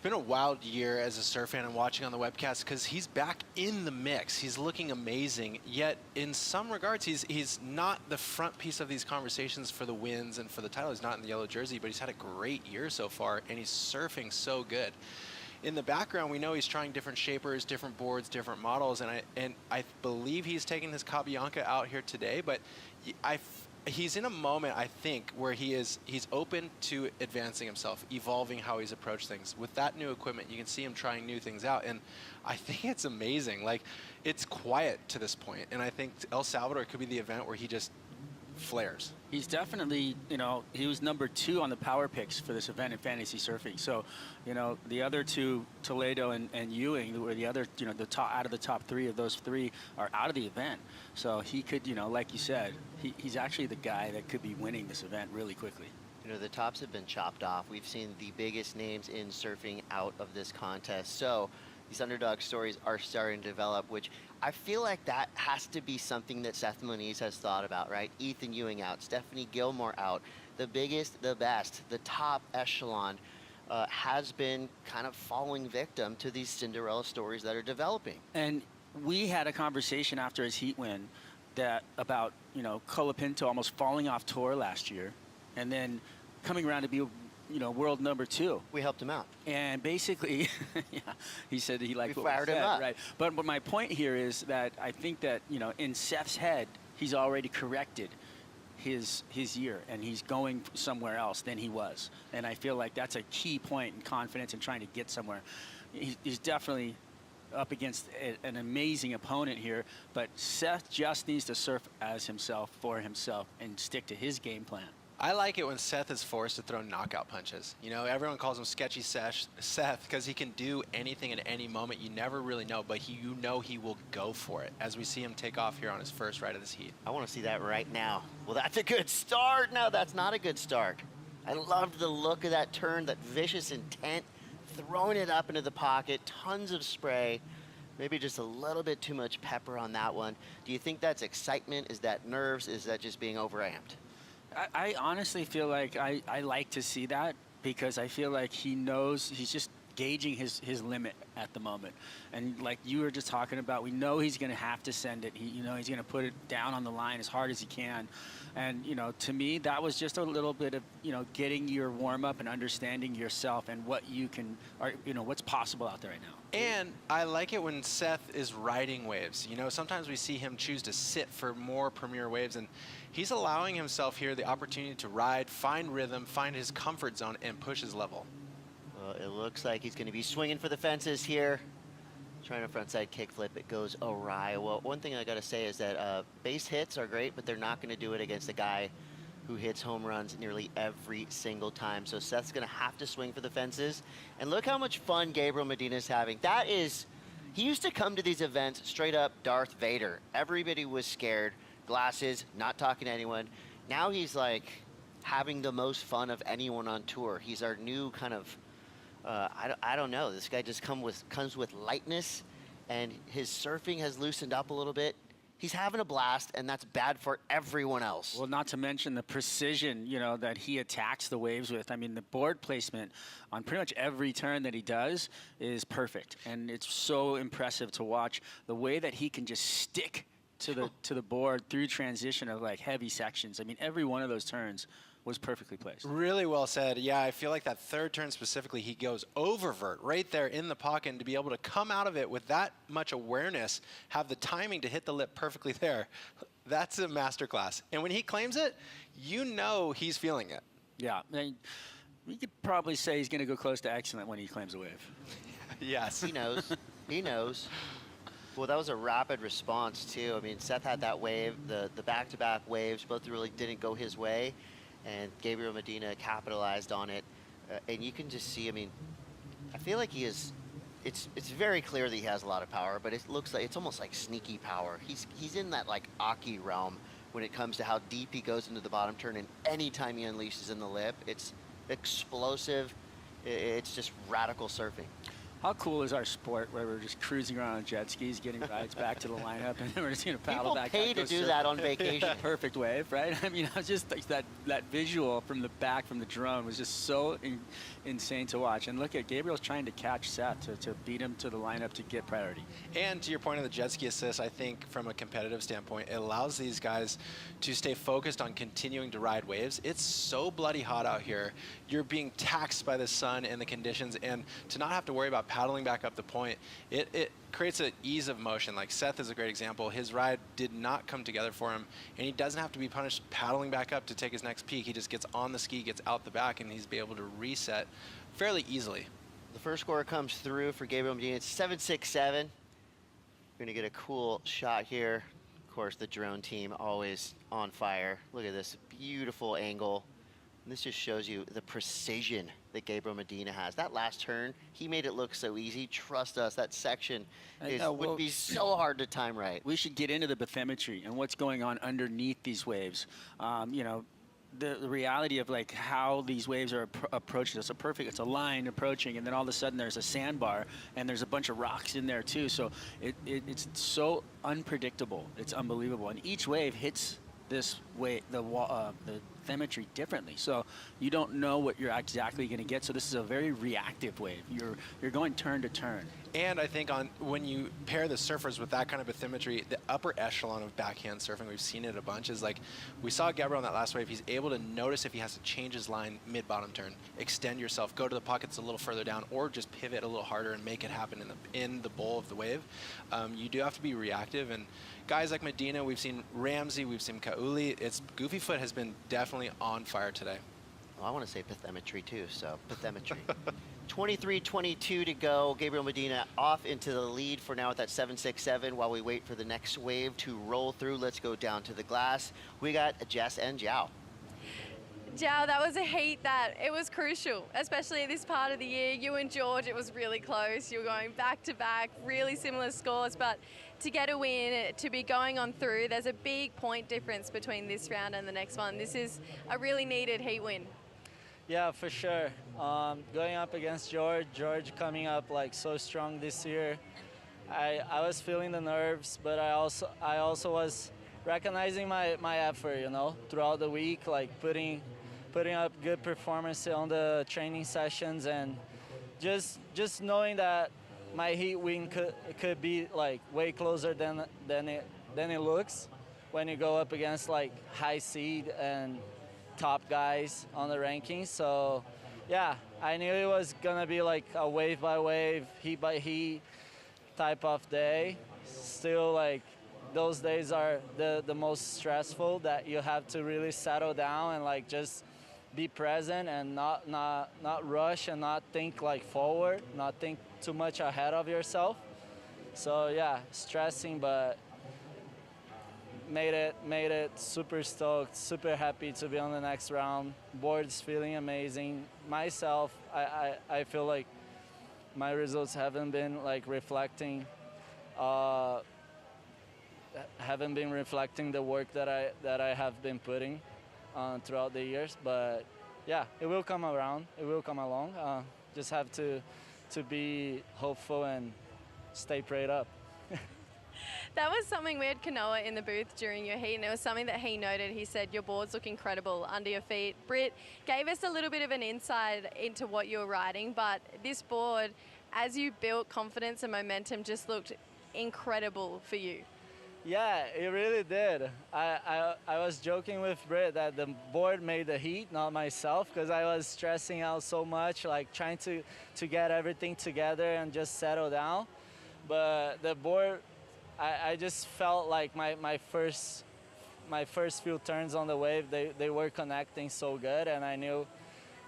been a wild year as a surf fan and watching on the webcast because he's back in the mix. He's looking amazing, yet in some regards he's not the front piece of these conversations for the wins and for the title. He's not in the yellow jersey, but he's had a great year so far and he's surfing so good. In the background, we know he's trying different shapers, different boards, different models, and I believe he's taking his Cabianca out here today, but he's in a moment, I think, where he's open to advancing himself, evolving how he's approached things. With that new equipment, you can see him trying new things out, and I think it's amazing. Like, it's quiet to this point, and I think El Salvador could be the event where he just flares. He's definitely, you know, he was number 2 on the power picks for this event in fantasy surfing. So, you know, the other 2, Toledo and Ewing, were the other, you know, the top out of the top 3 of those 3 are out of the event. So he could, you know, like you said, he's actually the guy that could be winning this event really quickly. You know, the tops have been chopped off. We've seen the biggest names in surfing out of this contest. So these underdog stories are starting to develop, which I feel like that has to be something that Seth Moniz has thought about, right? Ethan Ewing out, Stephanie Gilmore out. The biggest, the best, the top echelon has been kind of falling victim to these Cinderella stories that are developing. And we had a conversation after his heat win that about, you know, Colapinto almost falling off tour last year and then coming around to be, you know, world number 2. We helped him out. And basically, yeah, he said he liked we what fired we said, him up. right? But my point here is that I think that, you know, in Seth's head, he's already corrected his year, and he's going somewhere else than he was. And I feel like that's a key point in confidence and trying to get somewhere. He's definitely up against an amazing opponent here, but Seth just needs to surf as himself, for himself, and stick to his game plan. I like it when Seth is forced to throw knockout punches. You know, everyone calls him Sketchy Seth because he can do anything at any moment. You never really know, but you know he will go for it, as we see him take off here on his first ride of this heat. I want to see that right now. Well, that's a good start. No, that's not a good start. I loved the look of that turn, that vicious intent, throwing it up into the pocket, tons of spray. Maybe just a little bit too much pepper on that one. Do you think that's excitement? Is that nerves? Is that just being overamped? I honestly feel like I like to see that, because I feel like he knows he's just gauging his limit at the moment. And like you were just talking about, we know he's going to have to send it. You know, he's going to put it down on the line as hard as he can. And, you know, to me, that was just a little bit of, you know, getting your warm up and understanding yourself and what you can, or, you know, what's possible out there right now. And I like it when Seth is riding waves. You know, sometimes we see him choose to sit for more premier waves, and he's allowing himself here the opportunity to ride, find rhythm, find his comfort zone, and push his level. Well, it looks like he's going to be swinging for the fences here. Trying a frontside kickflip, it goes awry. Well, one thing I got to say is that base hits are great, but they're not going to do it against a guy who hits home runs nearly every single time. So Seth's going to have to swing for the fences. And look how much fun Gabriel Medina's having. That is, he used to come to these events straight up Darth Vader. Everybody was scared, glasses, not talking to anyone. Now he's like having the most fun of anyone on tour. He's our new kind of, I don't know. This guy just comes with lightness, and his surfing has loosened up a little bit. He's having a blast, and that's bad for everyone else. Well, not to mention the precision, you know, that he attacks the waves with. I mean, the board placement on pretty much every turn that he does is perfect, and it's so impressive to watch the way that he can just stick to the board through transition of like heavy sections. I mean, every one of those turns was perfectly placed. Really well said. Yeah, I feel like that third turn specifically, he goes oververt right there in the pocket, and to be able to come out of it with that much awareness, have the timing to hit the lip perfectly there, that's a masterclass. And when he claims it, you know he's feeling it. Yeah, I mean, we could probably say he's going to go close to excellent when he claims a wave. Yes. He knows. He knows. Well, that was a rapid response, too. I mean, Seth had that wave, the back-to-back waves, both really didn't go his way, and Gabriel Medina capitalized on it. And you can just see, I mean, I feel like he is, it's very clear that he has a lot of power, but it looks like, it's almost like sneaky power. He's in that, like, Aki realm when it comes to how deep he goes into the bottom turn, and any time he unleashes in the lip, it's explosive. It's just radical surfing. How cool is our sport where we're just cruising around on jet skis, getting rides back to the lineup, and we're just going to paddle back. People pay to do that on vacation. Perfect wave, right? I mean, I was just like that visual from the back from the drone was just so insane to watch. And look at Gabriel's trying to catch Seth to beat him to the lineup to get priority. And to your point of the jet ski assist, I think from a competitive standpoint, it allows these guys to stay focused on continuing to ride waves. It's so bloody hot out here. You're being taxed by the sun and the conditions, and to not have to worry about paddling back up the point, it creates an ease of motion. Like Seth is a great example. His ride did not come together for him, and he doesn't have to be punished paddling back up to take his next peak. He just gets on the ski, gets out the back, and he's able to reset fairly easily. The first score comes through for Gabriel Medina. It's 7.67. We're going to get a cool shot here. course, the drone team always on fire. Look at this beautiful angle. And this just shows you the precision that Gabriel Medina has. That last turn, he made it look so easy. Trust us, that section would be so hard to time right. We should get into the bathymetry and what's going on underneath these waves. You know, the reality of like how these waves are approaching. It's a line approaching, and then all of a sudden there's a sandbar and there's a bunch of rocks in there too. So it's so unpredictable. It's unbelievable, and each wave hits this way the bathymetry differently, so you don't know what you're exactly going to get. So this is a very reactive wave. You're going turn to turn. And I think when you pair the surfers with that kind of bathymetry, the upper echelon of backhand surfing, we've seen it a bunch, is like we saw Gabriel on that last wave. He's able to notice if he has to change his line mid-bottom turn, extend yourself, go to the pockets a little further down, or just pivot a little harder and make it happen in the bowl of the wave. You do have to be reactive, and guys like Medina, we've seen Ramsey, we've seen Kauli. Goofy Foot has been definitely on fire today. Well, I want to say bathymetry too, so bathymetry. 23:22 to go. Gabriel Medina off into the lead for now at that 7.67 while we wait for the next wave to roll through. Let's go down to the glass. We got Jess and Zhao. Zhao, that was a heat that it was crucial, especially this part of the year. You and George, it was really close. You were going back to back, really similar scores, but to get a win, to be going on through, there's a big point difference between this round and the next one. This is a really needed heat win. Yeah, for sure. Going up against George coming up like so strong this year, I was feeling the nerves, but I also was recognizing my effort, you know, throughout the week, like putting up good performance on the training sessions, and just knowing that my heat win could be like way closer than it looks when you go up against like high seed and top guys on the rankings. So yeah, I knew it was gonna be like a wave by wave, heat by heat type of day. Still, like, those days are the most stressful, that you have to really settle down and like just be present and not rush and not think like forward, not think too much ahead of yourself. So yeah, stressing, but made it super stoked, super happy to be on the next round. Board's feeling amazing. Myself, I feel like my results haven't been like reflecting the work that I have been putting throughout the years. But yeah, it will come around, it will come along. Just have to be hopeful and stay prayed up. That was something we had Kanoa in the booth during your heat, and it was something that he noted. He said your boards look incredible under your feet. Britt gave us a little bit of an insight into what you were riding, but this board, as you built confidence and momentum, just looked incredible for you. Yeah, it really did. I was joking with Britt that the board made the heat, not myself, because I was stressing out so much, like trying to get everything together and just settle down. But the board, I just felt like my first few turns on the wave, they were connecting so good, and I knew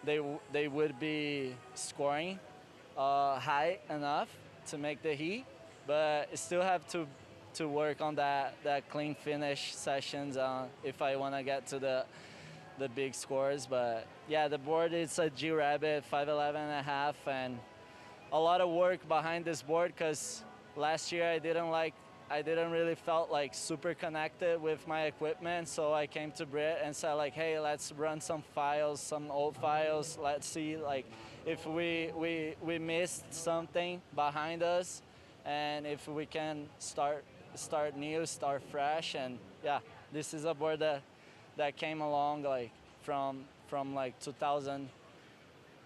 they would be scoring high enough to make the heat, but still have to work on that clean finish sessions if I want to get to the big scores. But yeah, the board is a G Rabbit 5'11.5", and a lot of work behind this board, because last year I didn't really felt like super connected with my equipment. So I came to Britt and said like, hey, let's run some old files. Let's see like if we missed something behind us, and if we can start new, start fresh. And yeah, this is a board that came along like from like 2000,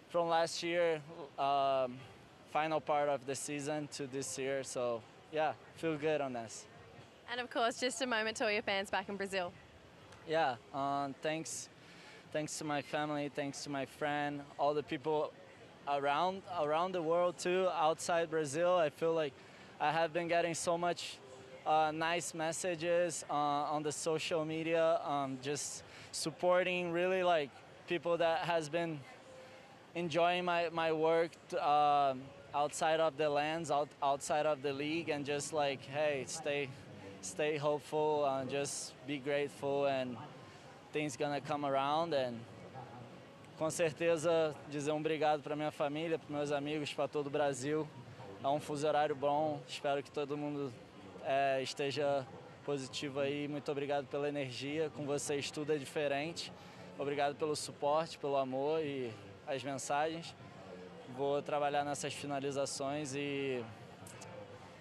from last year, final part of the season to this year. So yeah, feel good on this. And of course, just a moment to all your fans back in Brazil. Yeah, thanks to my family, thanks to my friend, all the people around the world too, outside Brazil. I feel like I have been getting so much nice messages on the social media, just supporting really like people that has been enjoying my work outside of the lands, outside of the league, and just like, hey, stay hopeful, just be grateful, and things gonna come around. And com certeza dizer obrigado para minha família, para meus amigos, para todo o Brasil. É fuso horário bom. Espero que todo mundo esteja positivo aí. Muito obrigado pela energia. Com vocês tudo é diferente. Obrigado pelo suporte, pelo amor e as mensagens. Vou trabalhar nessas finalizações e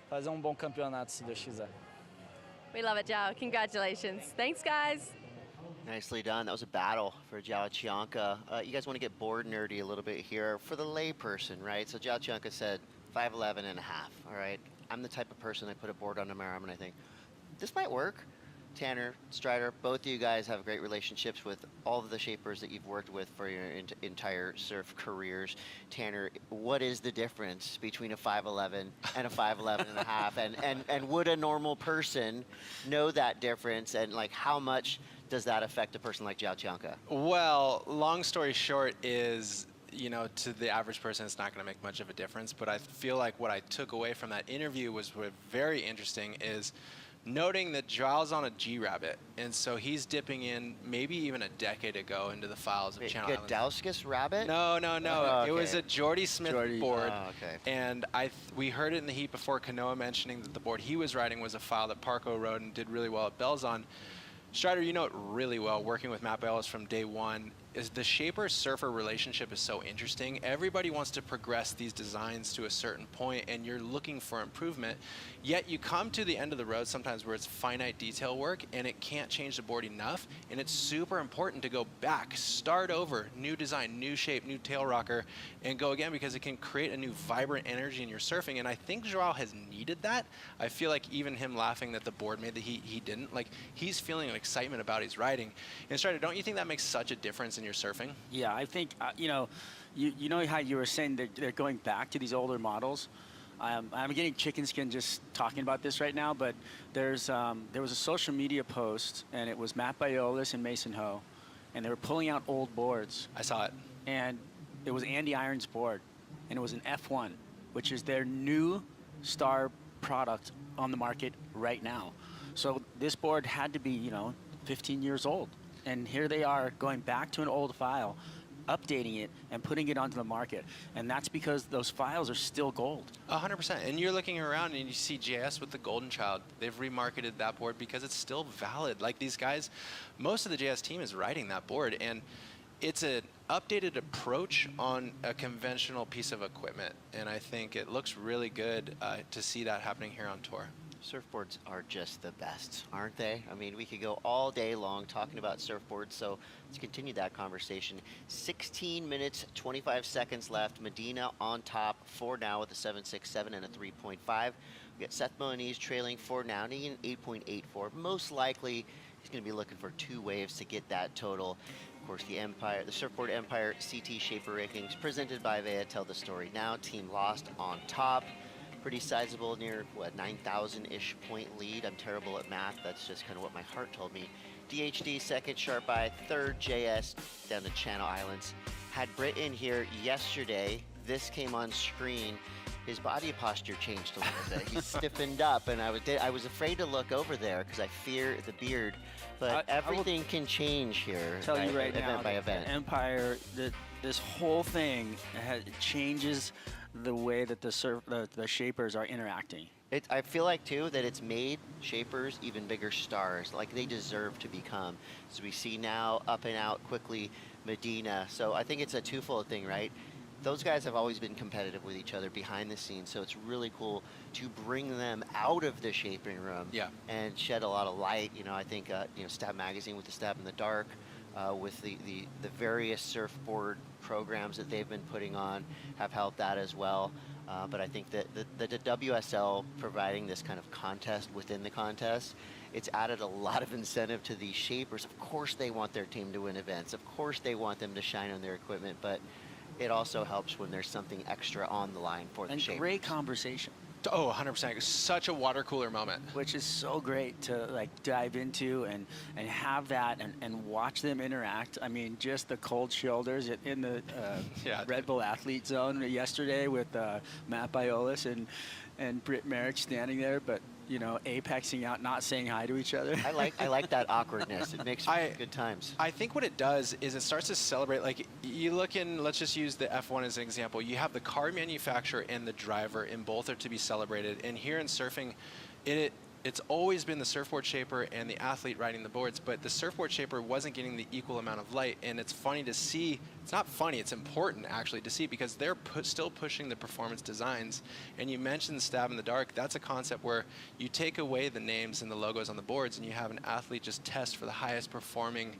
fazer bom campeonato, se Deus quiser. We love it, Zhao. Congratulations. Thanks, guys. Nicely done. That was a battle for Zhao Chianca. You guys want to get board nerdy a little bit here. For the lay person, right? So Zhao Chianca said 5'11 and a half, all right? I'm the type of person I put a board under my arm and I think, this might work. Tanner, Strider, both of you guys have great relationships with all of the shapers that you've worked with for your entire surf careers. Tanner, what is the difference between a 5'11 and a 5'11 and a half? And would a normal person know that difference? And like, how much does that affect a person like Zhao Chianca? Well, long story short is, you know, to the average person, it's not going to make much of a difference. But I feel like what I took away from that interview was very interesting is noting that Zhao's on a G-Rabbit, and so he's dipping in maybe even a decade ago into the files of Channel Islands. Godowskis Rabbit? No. Oh, okay. It was a Jordy Smith board, okay. and we heard it in the heat before Kanoa mentioning that the board he was riding was a file that Parko rode and did really well at Belzon. Strider, you know it really well, working with Matt Baylis from day one, is the shaper-surfer relationship is so interesting. Everybody wants to progress these designs to a certain point, and you're looking for improvement. Yet you come to the end of the road sometimes where it's finite detail work, and it can't change the board enough, and it's super important to go back, start over, new design, new shape, new tail rocker, and go again, because it can create a new vibrant energy in your surfing, and I think Joao has needed that. I feel like even him laughing that the board made the heat, he didn't. Like, he's feeling an excitement about his riding. And Strider, don't you think that makes such a difference in your surfing? Yeah, I think, you know how you were saying they're going back to these older models. I'm getting chicken skin just talking about this right now, but there was a social media post, and it was Matt Bayolis and Mason Ho, and they were pulling out old boards. I saw it. And it was Andy Iron's board, and it was an F1, which is their new star product on the market right now. So this board had to be, 15 years old. And here they are going back to an old file, updating it, and putting it onto the market. And that's because those files are still gold. 100%. And you're looking around and you see JS with the Golden Child. They've remarketed that board because it's still valid. Like, these guys, most of the JS team is riding that board. And it's an updated approach on a conventional piece of equipment. And I think it looks really good to see that happening here on tour. Surfboards are just the best, aren't they? I mean, we could go all day long talking about surfboards, so let's continue that conversation. 16 minutes, 25 seconds left. Medina on top, 4 now with a 7.67 and a 3.5. We got Seth Milanese trailing 4 now, needing an 8.84. Most likely, he's going to be looking for 2 waves to get that total. Of course, the Surfboard Empire CT Shaper Rankings presented by Vea tell the story now. Team Lost on top. Pretty sizable, near, 9,000-ish point lead. I'm terrible at math. That's just kind of what my heart told me. DHD second, Sharp Eye third, JS down to Channel Islands. Had Britt in here yesterday. This came on screen. His body posture changed a little bit. He stiffened up, and I was afraid to look over there because I fear the beard. But everything can change here. Tell you right now, event by event. The Empire, this whole thing changes the way that the shapers are interacting. I feel like, too, that it's made shapers even bigger stars, like they deserve to become. So we see now up and out quickly Medina. So I think it's a twofold thing, right? Those guys have always been competitive with each other behind the scenes, so it's really cool to bring them out of the shaping room and shed a lot of light. I think, Stab Magazine with the Stab in the Dark, with the various surfboard programs that they've been putting on have helped that as well. But I think that the WSL providing this kind of contest within the contest, it's added a lot of incentive to these shapers. Of course they want their team to win events. Of course they want them to shine on their equipment, but it also helps when there's something extra on the line for the shapers. And great conversation. Oh, 100%. Such a water cooler moment. Which is so great to dive into and have that and watch them interact. I mean, just the cold shoulders in the Red Bull Athlete Zone yesterday with Matt Bayolis and Britt Merrick standing there. But you know, apexing out, not saying hi to each other. I like that awkwardness. It makes good times. I think what it does is it starts to celebrate. Like, you look in, let's just use the F1 as an example. You have the car manufacturer and the driver, and both are to be celebrated. And here in surfing, it's always been the surfboard shaper and the athlete riding the boards, but the surfboard shaper wasn't getting the equal amount of light. And it's funny to see. It's not funny, it's important actually to see, because they're still pushing the performance designs. And you mentioned stab in the dark. That's a concept where you take away the names and the logos on the boards and you have an athlete just test for the highest performing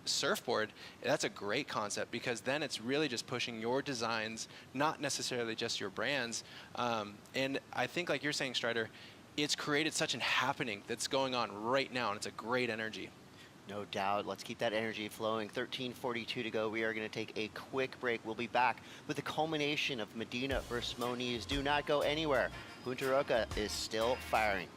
surfboard. That's a great concept, because then it's really just pushing your designs, not necessarily just your brands. And I think, like you're saying, Strider, it's created such an happening that's going on right now, and it's a great energy. No doubt. Let's keep that energy flowing. 13:42 to go. We are going to take a quick break. We'll be back with the culmination of Medina versus Moniz. Do not go anywhere. Punta Roca is still firing.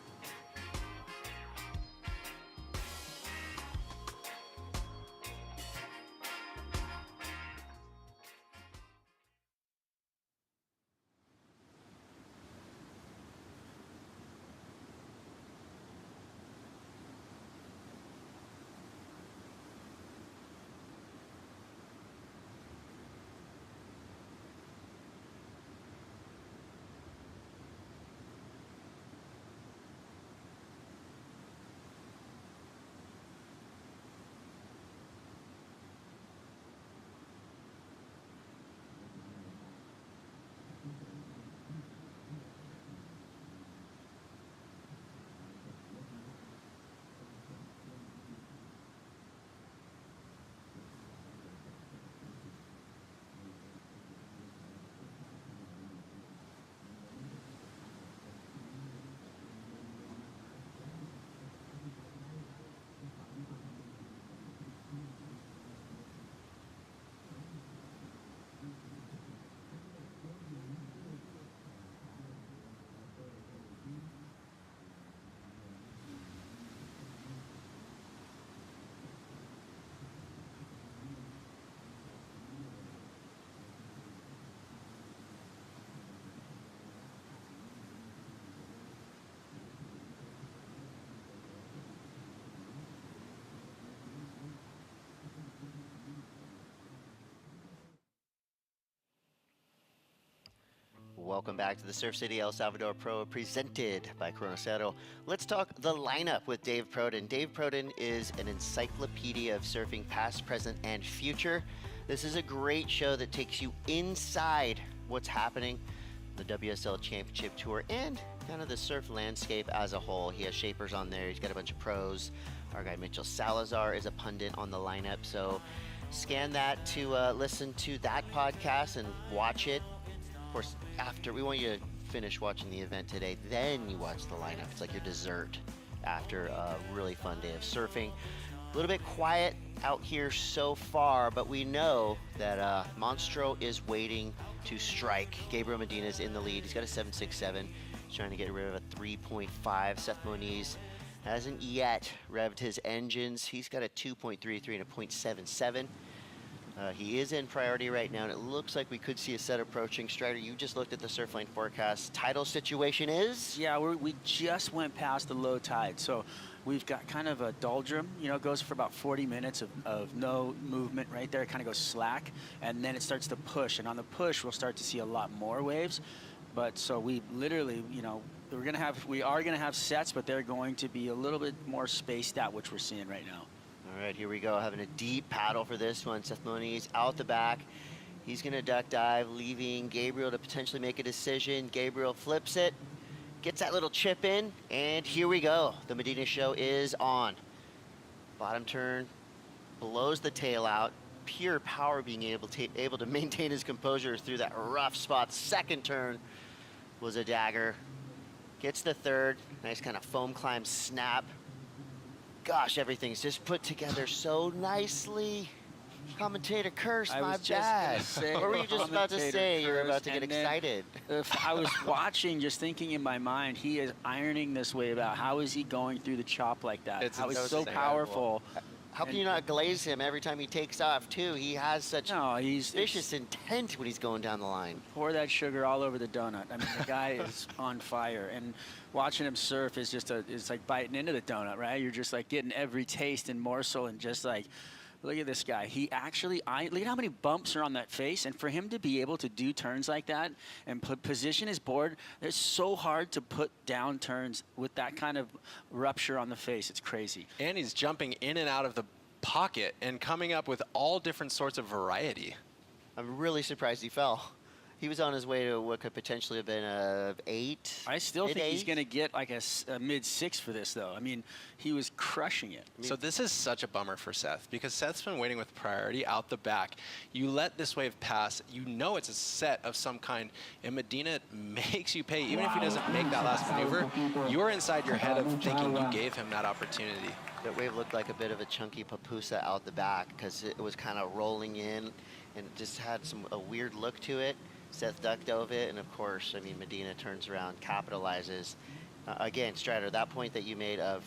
Welcome back to the Surf City El Salvador Pro, presented by Cero. Let's talk the lineup with Dave Proden. Dave Proden is an encyclopedia of surfing past, present, and future. This is a great show that takes you inside what's happening, the WSL Championship Tour, and kind of the surf landscape as a whole. He has shapers on there. He's got a bunch of pros. Our guy Mitchell Salazar is a pundit on the lineup. So scan that to listen to that podcast and watch it. Of course, after, we want you to finish watching the event today, then you watch the lineup. It's like your dessert after a really fun day of surfing. A little bit quiet out here so far, but we know that Monstro is waiting to strike. Gabriel Medina's in the lead. He's got a 7.67. He's trying to get rid of a 3.5. Seth Moniz hasn't yet revved his engines. He's got a 2.33 and a 0.77. He is in priority right now, and it looks like we could see a set approaching. Strider, you just looked at the surf lane forecast. Tidal situation is? Yeah, we just went past the low tide, so we've got kind of a doldrum. You know, it goes for about 40 minutes of no movement right there. It kind of goes slack, and then it starts to push. And on the push, we'll start to see a lot more waves. But so we literally, you know, we are gonna have sets, but they're going to be a little bit more spaced out, which we're seeing right now. All right, here we go, having a deep paddle for this one. Seth Moniz out the back. He's gonna duck dive, leaving Gabriel to potentially make a decision. Gabriel flips it, gets that little chip in, and here we go. The Medina show is on. Bottom turn, blows the tail out. Pure power being able to maintain his composure through that rough spot. Second turn was a dagger. Gets the third, nice kind of foam climb snap. Gosh, everything's just put together so nicely. Commentator curse, my bad. What were you just about to say? You were about to get excited. I was watching, just thinking in my mind, he is ironing this wave out. How is he going through the chop like that? How is so powerful. How can you not glaze him every time he takes off, too? He has such vicious intent when he's going down the line. Pour that sugar all over the donut. I mean, the guy is on fire. And watching him surf is just it's like biting into the donut, right? You're just like getting every taste and morsel and just like, look at this guy. He actually, look at how many bumps are on that face. And for him to be able to do turns like that and position his board, it's so hard to put down turns with that kind of rupture on the face. It's crazy. And he's jumping in and out of the pocket and coming up with all different sorts of variety. I'm really surprised he fell. He was on his way to what could potentially have been a 8. I still think he's going to get like a mid-6 for this, though. I mean, he was crushing it. So this is such a bummer for Seth because Seth's been waiting with priority out the back. You let this wave pass, you know it's a set of some kind, and Medina makes you pay. Even if he doesn't make that last maneuver, you're inside your head of thinking you gave him that opportunity. That wave looked like a bit of a chunky papusa out the back because it was kind of rolling in and it just had a weird look to it. Seth duck dove it, and of course, I mean, Medina turns around, capitalizes. Again, Strider, that point that you made of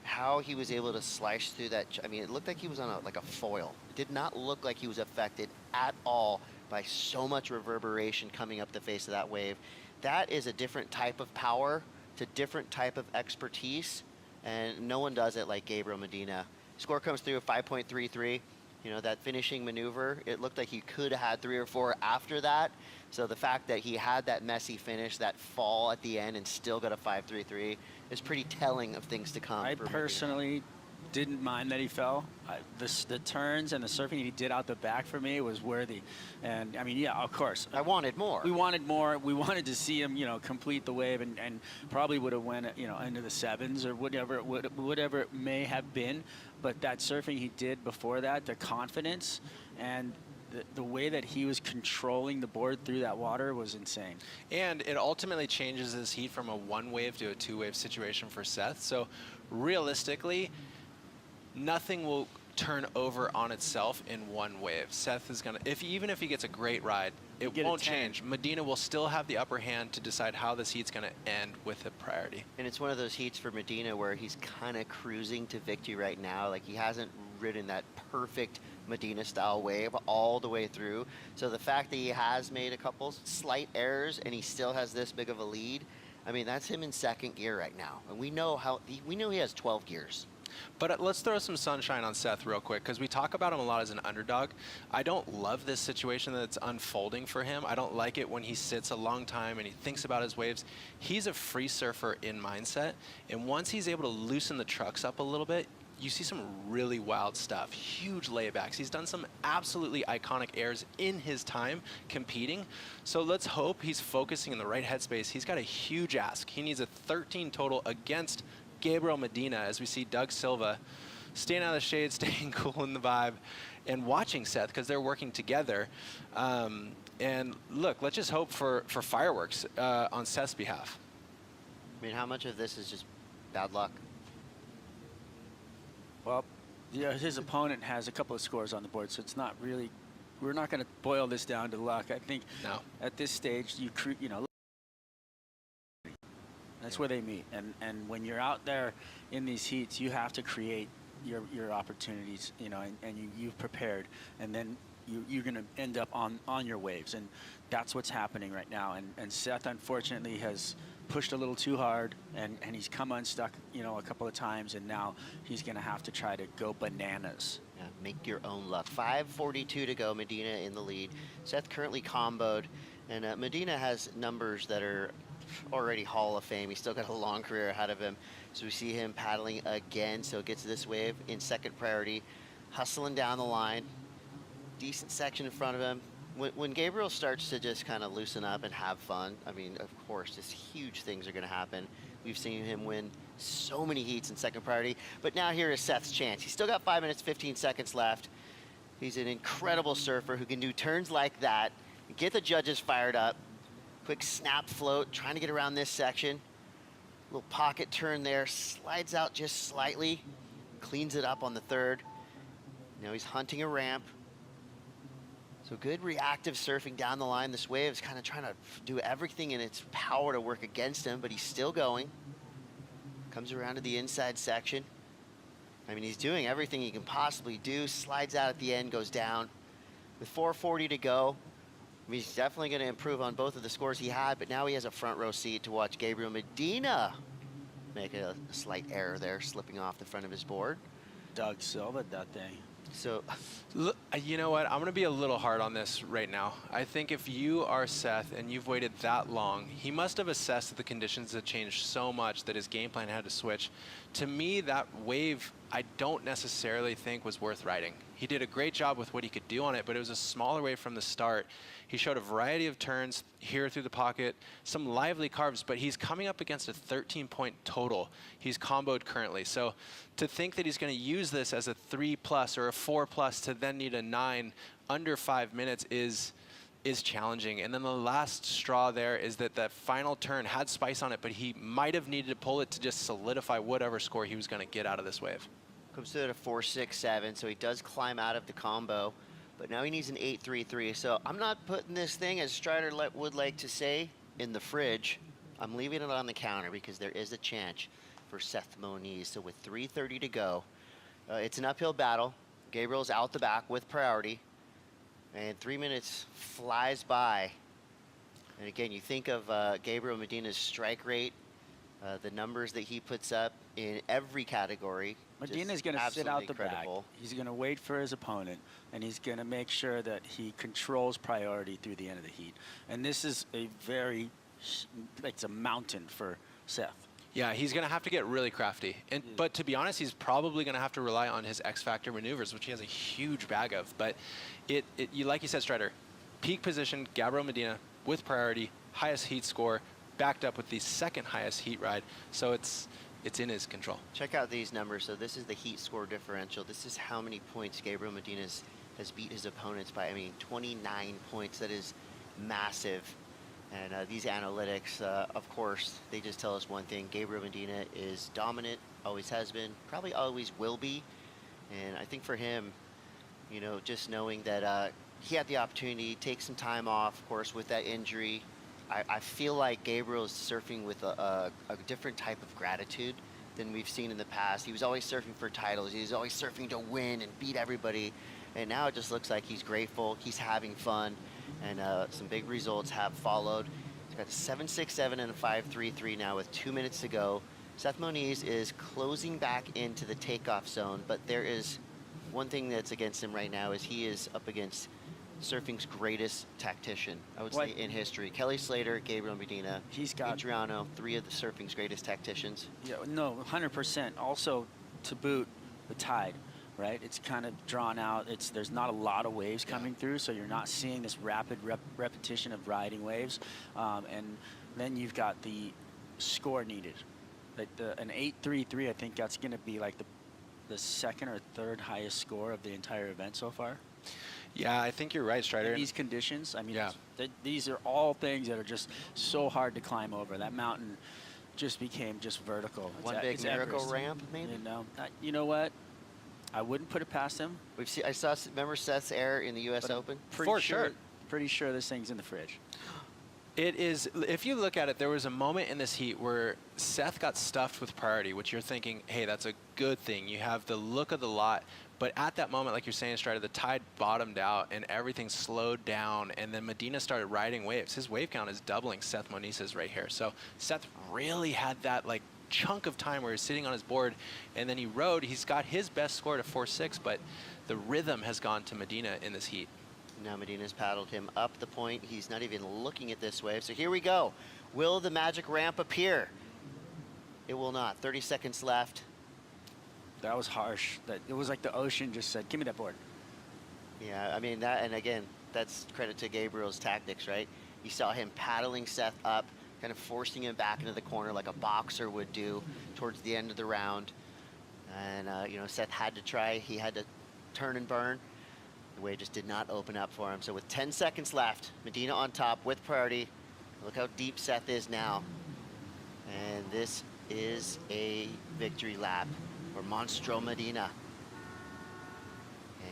how he was able to slice through that, I mean, it looked like he was on like a foil. It did not look like he was affected at all by so much reverberation coming up the face of that wave. That is a different type of power, it's a different type of expertise, and no one does it like Gabriel Medina. Score comes through at 5.33. You know, that finishing maneuver, it looked like he could have had 3 or 4 after that. So the fact that he had that messy finish, that fall at the end, and still got a 5.33 is pretty telling of things to come. I personally didn't mind that he fell. The turns and the surfing he did out the back for me was worthy. And I mean, yeah, of course. I wanted more. We wanted more. We wanted to see him, you know, complete the wave and probably would have went, you know, into the 7s or whatever it may have been. But that surfing he did before that, the confidence and the way that he was controlling the board through that water was insane. And it ultimately changes his heat from a 1-wave to a 2-wave situation for Seth. So realistically, nothing will turn over on itself in 1 wave. Seth is gonna, even if he gets a great ride, it won't change. Medina will still have the upper hand to decide how this heat's gonna end with a priority. And it's one of those heats for Medina where he's kind of cruising to victory right now. Like, he hasn't ridden that perfect Medina style wave all the way through. So the fact that he has made a couple slight errors and he still has this big of a lead, I mean, that's him in 2nd gear right now. And we know he has 12 gears. But let's throw some sunshine on Seth real quick, because we talk about him a lot as an underdog. I don't love this situation that's unfolding for him. I don't like it when he sits a long time and he thinks about his waves. He's a free surfer in mindset, and once he's able to loosen the trucks up a little bit, you see some really wild stuff, huge laybacks. He's done some absolutely iconic airs in his time competing. So let's hope he's focusing in the right headspace. He's got a huge ask. He needs a 13 total against Gabriel Medina, as we see Doug Silva staying out of the shade, staying cool in the vibe, and watching Seth because they're working together. And look, let's just hope for fireworks on Seth's behalf. I mean, how much of this is just bad luck? Well, yeah, his opponent has a couple of scores on the board, so it's not really, we're not going to boil this down to luck. I think at this stage, you know, that's where they meet. And when you're out there in these heats, you have to create your opportunities, you know, and you've prepared, and then you're going to end up on your waves. And that's what's happening right now. And Seth, unfortunately, has pushed a little too hard, and he's come unstuck, you know, a couple of times, and now he's going to have to try to go bananas. Yeah, make your own luck. 5:42 to go, Medina in the lead. Seth currently comboed, and Medina has numbers that are already Hall of Fame. He's still got a long career ahead of him. So we see him paddling again, so gets this wave in 2nd priority, hustling down the line. Decent section in front of him. When Gabriel starts to just kind of loosen up and have fun, I mean, of course, just huge things are going to happen. We've seen him win so many heats in 2nd priority, but now here is Seth's chance. He's still got 5 minutes, 15 seconds left. He's an incredible surfer who can do turns like that, get the judges fired up. Quick snap float, trying to get around this section. Little pocket turn there, slides out just slightly, cleans it up on the 3rd. Now he's hunting a ramp. So good reactive surfing down the line. This wave is kind of trying to do everything in its power to work against him, but he's still going. Comes around to the inside section. I mean, he's doing everything he can possibly do. Slides out at the end, goes down. With 4:40 to go, I mean, he's definitely going to improve on both of the scores he had, but now he has a front row seat to watch Gabriel Medina make a slight error there, slipping off the front of his board. Doug Silva that day. So, look, you know what? I'm going to be a little hard on this right now. I think if you are Seth and you've waited that long, he must have assessed that the conditions had changed so much that his game plan had to switch. To me, that wave, I don't necessarily think was worth riding. He did a great job with what he could do on it, but it was a smaller wave from the start. He showed a variety of turns here through the pocket, some lively carves, but he's coming up against a 13-point total. He's comboed currently. So to think that he's going to use this as a 3+ or a 4+ to then need a 9 under 5 minutes is challenging. And then the last straw there is that that final turn had spice on it, but he might have needed to pull it to just solidify whatever score he was going to get out of this wave. comes to a 4.67, so he does climb out of the combo. But now he needs an 8.33. So I'm not putting this thing, as Strider would like to say, in the fridge. I'm leaving it on the counter because there is a chance for Seth Moniz. So with 3:30 to go, it's an uphill battle. Gabriel's out the back with priority. And 3 minutes flies by. And again, you think of Gabriel Medina's strike rate, the numbers that he puts up in every category. Medina's going to sit out the back. He's going to wait for his opponent, and he's going to make sure that he controls priority through the end of the heat. And this is a very, it's a mountain for Seth. Yeah, he's going to have to get really crafty. But to be honest, he's probably going to have to rely on his X-Factor maneuvers, which he has a huge bag of. But like you said, Strider, peak position, Gabriel Medina with priority, highest heat score, backed up with the second highest heat ride. So it's in his control. Check out these numbers. So this is the heat score differential. This is how many points Gabriel Medina has beat his opponents by. I mean, 29 points. That is massive. And these analytics, of course, they just tell us one thing. Gabriel Medina is dominant, always has been, probably always will be. And I think for him, you know, just knowing that he had the opportunity to take some time off, of course, with that injury. I feel like Gabriel is surfing with a different type of gratitude than we've seen in the past. He was always surfing for titles. He was always surfing to win and beat everybody. And now it just looks like he's grateful. He's having fun. And some big results have followed. He's got a 7.67 and a 5.33 now with 2 minutes to go. Seth Moniz is closing back into the takeoff zone, but there is one thing that's against him right now is he is up against surfing's greatest tactician, I would say, in history. Kelly Slater, Gabriel Medina, Adriano, 3 of the surfing's greatest tacticians. Yeah, no, 100%. Also, to boot, the tide, right? It's kind of drawn out. There's not a lot of waves coming through, so you're not seeing this rapid repetition of riding waves. And then you've got the score needed. Like an 8.33, I think that's going to be like the second or third highest score of the entire event so far. Yeah, I think you're right, Strider. In these conditions, I mean, these are all things that are just so hard to climb over. That mountain just became just vertical. One big miracle ramp, maybe? You know what? I wouldn't put it past him. Remember Seth's error in the U.S. Open? For sure. Pretty sure this thing's in the fridge. It is, if you look at it, there was a moment in this heat where Seth got stuffed with priority, which you're thinking, hey, that's a good thing. You have the look of the lot. But at that moment, like you're saying, Strider, the tide bottomed out and everything slowed down. And then Medina started riding waves. His wave count is doubling Seth Moniz's right here. So Seth really had that like chunk of time where he's sitting on his board. And then he rode. He's got his best score to 4.6, but the rhythm has gone to Medina in this heat. Now Medina's paddled him up the point. He's not even looking at this wave. So here we go. Will the magic ramp appear? It will not. 30 seconds left. That was harsh. It was like the ocean just said, give me that board. Yeah, I mean, that, and again, that's credit to Gabriel's tactics, right? You saw him paddling Seth up, kind of forcing him back into the corner like a boxer would do towards the end of the round. And, you know, Seth had to try. He had to turn and burn. The wave just did not open up for him. So with 10 seconds left, Medina on top with priority. Look how deep Seth is now. And this is a victory lap for Monstro Medina.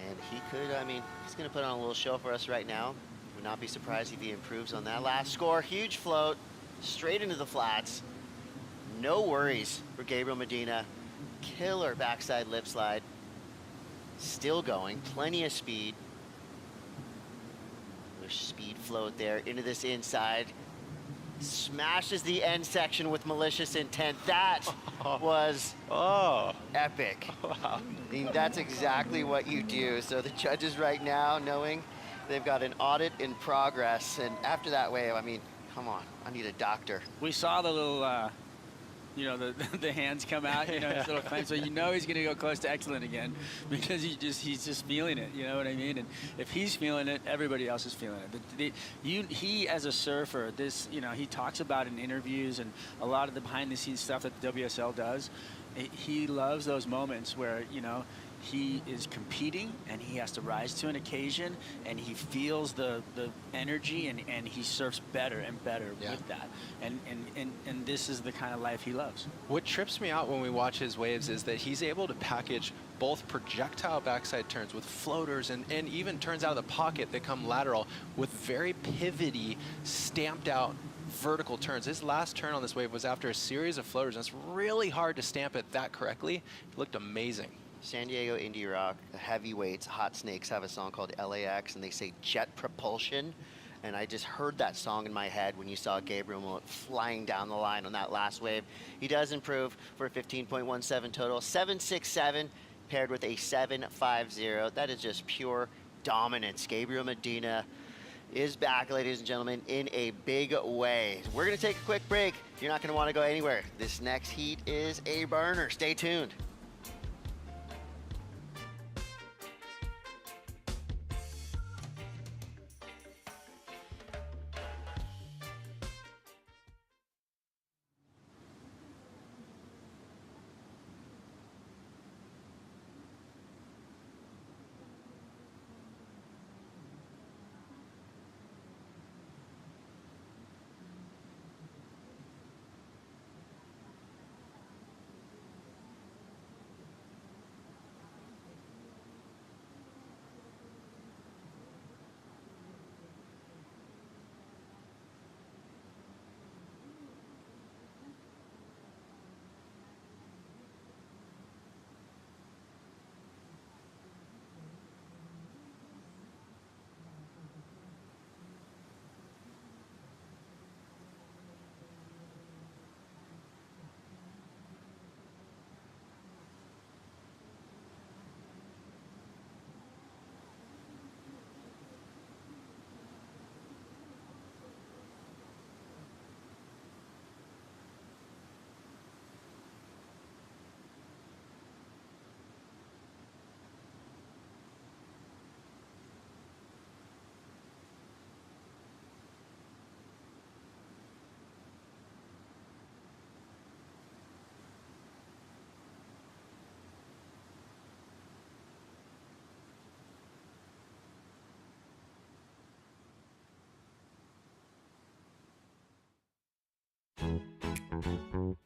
And he could, I mean, he's going to put on a little show for us right now. Would not be surprised if he improves on that last score. Huge float, straight into the flats. No worries for Gabriel Medina. killer backside lip slide. Still going, plenty of speed. There's speed float there into this inside. Smashes the end section with malicious intent. That was epic. Wow. I mean, that's exactly what you do. So the judges right now, knowing they've got an audit in progress, and after that wave, I mean, come on, I need a doctor. We saw the little, you know, the hands come out, you know, his little clench, so you know he's going to go close to excellent again because he's just feeling it, you know what I mean? And if he's feeling it, everybody else is feeling it. He, as a surfer, this, you know, he talks about in interviews and a lot of the behind-the-scenes stuff that the WSL does. He loves those moments where, you know, he is competing and he has to rise to an occasion and he feels the energy and he surfs better and better with that. And this is the kind of life he loves. What trips me out when we watch his waves is that he's able to package both projectile backside turns with floaters and even turns out of the pocket that come lateral with very pivoty, stamped out vertical turns. His last turn on this wave was after a series of floaters, and it's really hard to stamp it that correctly. It looked amazing. San Diego Indie Rock, the heavyweights, Hot Snakes, have a song called LAX, and they say jet propulsion. And I just heard that song in my head when you saw Gabriel flying down the line on that last wave. He does improve for a 15.17 total, 7.67 paired with a 7.50. That is just pure dominance. Gabriel Medina is back, ladies and gentlemen, in a big way. We're gonna take a quick break. You're not gonna wanna go anywhere. This next heat is a burner. Stay tuned.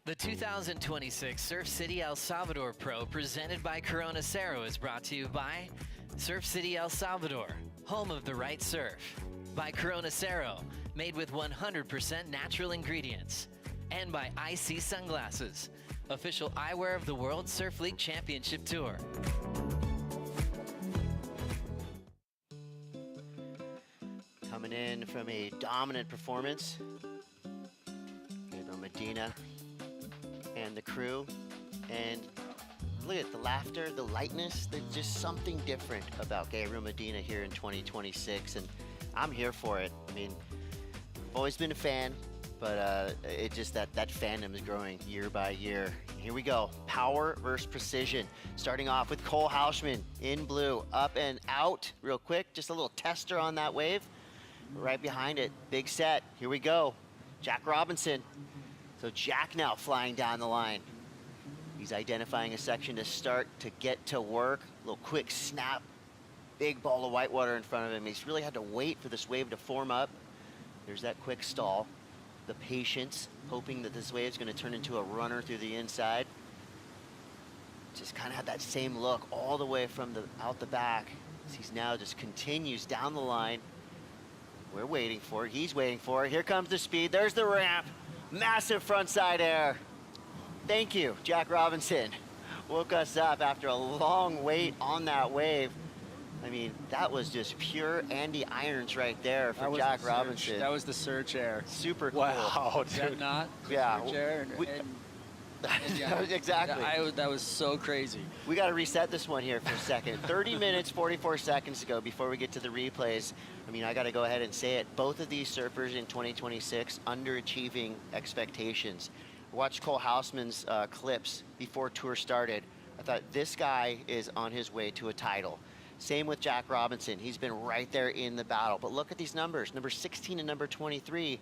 The 2026 Surf City El Salvador Pro presented by Cero is brought to you by Surf City El Salvador, home of the right surf. By Cero, made with 100% natural ingredients. And by IC Sunglasses, official eyewear of the World Surf League Championship Tour. Coming in from a dominant performance, Gabriel Medina and the crew, and look at the laughter, the lightness. There's just something different about Gabriel Medina here in 2026, and I'm here for it. I mean, I've always been a fan, but it just that fandom is growing year by year. Here we go, power versus precision. Starting off with Cole Hauschman in blue, up and out real quick. Just a little tester on that wave. Right behind it, big set. Here we go, Jack Robinson. So Jack now flying down the line. He's identifying a section to start to get to work. A little quick snap. Big ball of whitewater in front of him. He's really had to wait for this wave to form up. There's that quick stall. The patience, hoping that this wave is going to turn into a runner through the inside. Just kind of had that same look all the way from out the back. He's now just continues down the line. We're waiting for it. He's waiting for it. Here comes the speed. There's the ramp. Massive frontside air. Thank you, Jack Robinson. woke us up after a long wait on that wave. I mean, that was just pure Andy Irons right there for Jack Robinson. That was the surge air. Super cool. Wow, is that not? Yeah. Surge air yeah. Exactly. That was so crazy. We got to reset this one here for a second. 30 minutes, 44 seconds ago before we get to the replays. I mean, I got to go ahead and say it. Both of these surfers in 2026 underachieving expectations. I watched Cole Hausman's clips before tour started. I thought this guy is on his way to a title. Same with Jack Robinson. He's been right there in the battle. But look at these numbers, number 16 and number 23.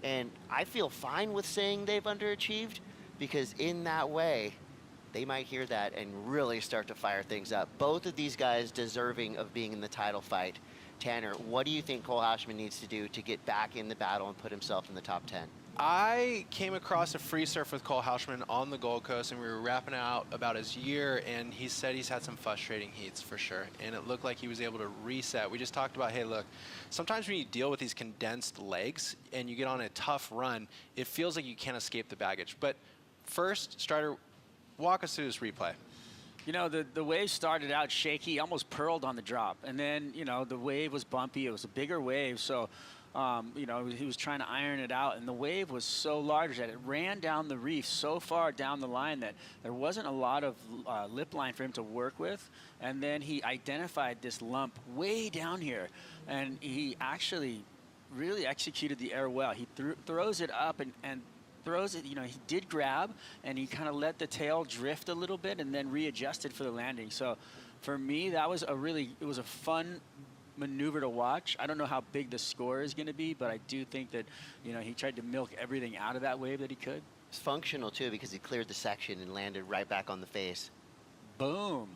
And I feel fine with saying they've underachieved, because in that way, they might hear that and really start to fire things up. Both of these guys deserving of being in the title fight. Tanner, what do you think Cole Hausman needs to do to get back in the battle and put himself in the top 10? I came across a free surf with Cole Hausman on the Gold Coast, and we were wrapping out about his year, and he said he's had some frustrating heats for sure, and it looked like he was able to reset. We just talked about, hey, look, sometimes when you deal with these condensed legs and you get on a tough run, it feels like you can't escape the baggage. But first, Strider, walk us through this replay. You know, the wave started out shaky, almost purled on the drop. And then, you know, the wave was bumpy. It was a bigger wave. So, you know, he was trying to iron it out. And the wave was so large that it ran down the reef so far down the line that there wasn't a lot of lip line for him to work with. And then he identified this lump way down here. And he actually really executed the air well. He throws it up and throws it, you know, he did grab, and he kind of let the tail drift a little bit and then readjusted for the landing. So for me, that was it was a fun maneuver to watch. I don't know how big the score is going to be, but I do think that, you know, he tried to milk everything out of that wave that he could. It's functional too, because he cleared the section and landed right back on the face. Boom.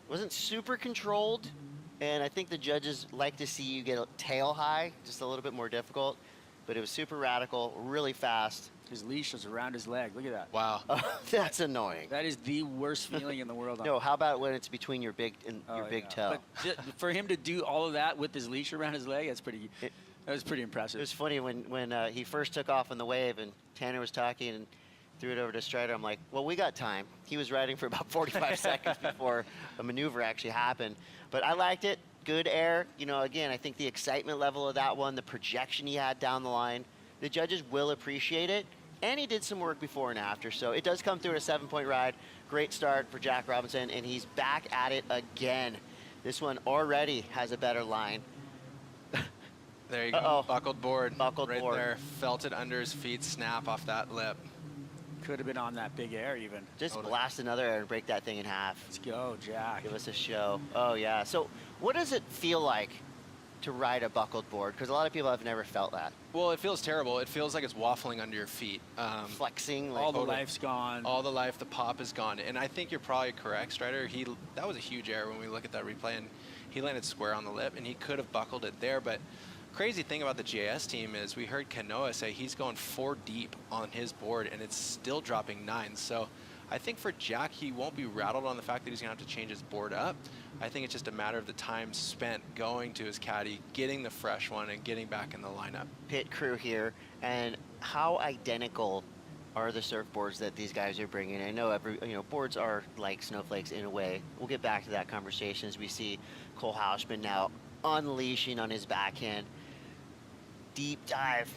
Wasn't super controlled, and I think the judges like to see you get a tail high, just a little bit more difficult. But it was super radical, really fast. His leash was around his leg. Look at that. Wow. That's annoing. That is the worst feeling in the world. No, how about when it's between your big toe? But for him to do all of that with his leash around his leg, that was pretty impressive. It was funny when he first took off on the wave and Tanner was talking and threw it over to Strider. I'm like, well, we got time. He was riding for about 45 seconds before a maneuver actually happened. But I liked it. Good air. You know, again, I think the excitement level of that one, the projection he had down the line, the judges will appreciate it. And he did some work before and after. So it does come through at a 7-point ride. Great start for Jack Robinson, and he's back at it again. This one already has a better line. There you go. Buckled board. Buckled right board. there. Felt it under his feet, snap off that lip. Could have been on that big air even. Just blast another air and break that thing in half. Let's go, Jack. Give us a show. Oh, yeah. So what does it feel like to ride a buckled board? Because a lot of people have never felt that. Well, it feels terrible. It feels like it's waffling under your feet. Flexing. Like all the life's gone. All the life, the pop is gone. And I think you're probably correct, Strider. That was a huge error when we look at that replay, and he landed square on the lip, and he could have buckled it there. But crazy thing about the GS team is we heard Kanoa say he's going 4 deep on his board, and it's still dropping 9. So I think for Jack, he won't be rattled on the fact that he's going to have to change his board up. I think it's just a matter of the time spent going to his caddy, getting the fresh one, and getting back in the lineup. Pit crew here, and how identical are the surfboards that these guys are bringing? I know boards are like snowflakes in a way. We'll get back to that conversation as we see Cole Hausman now unleashing on his backhand. Deep dive,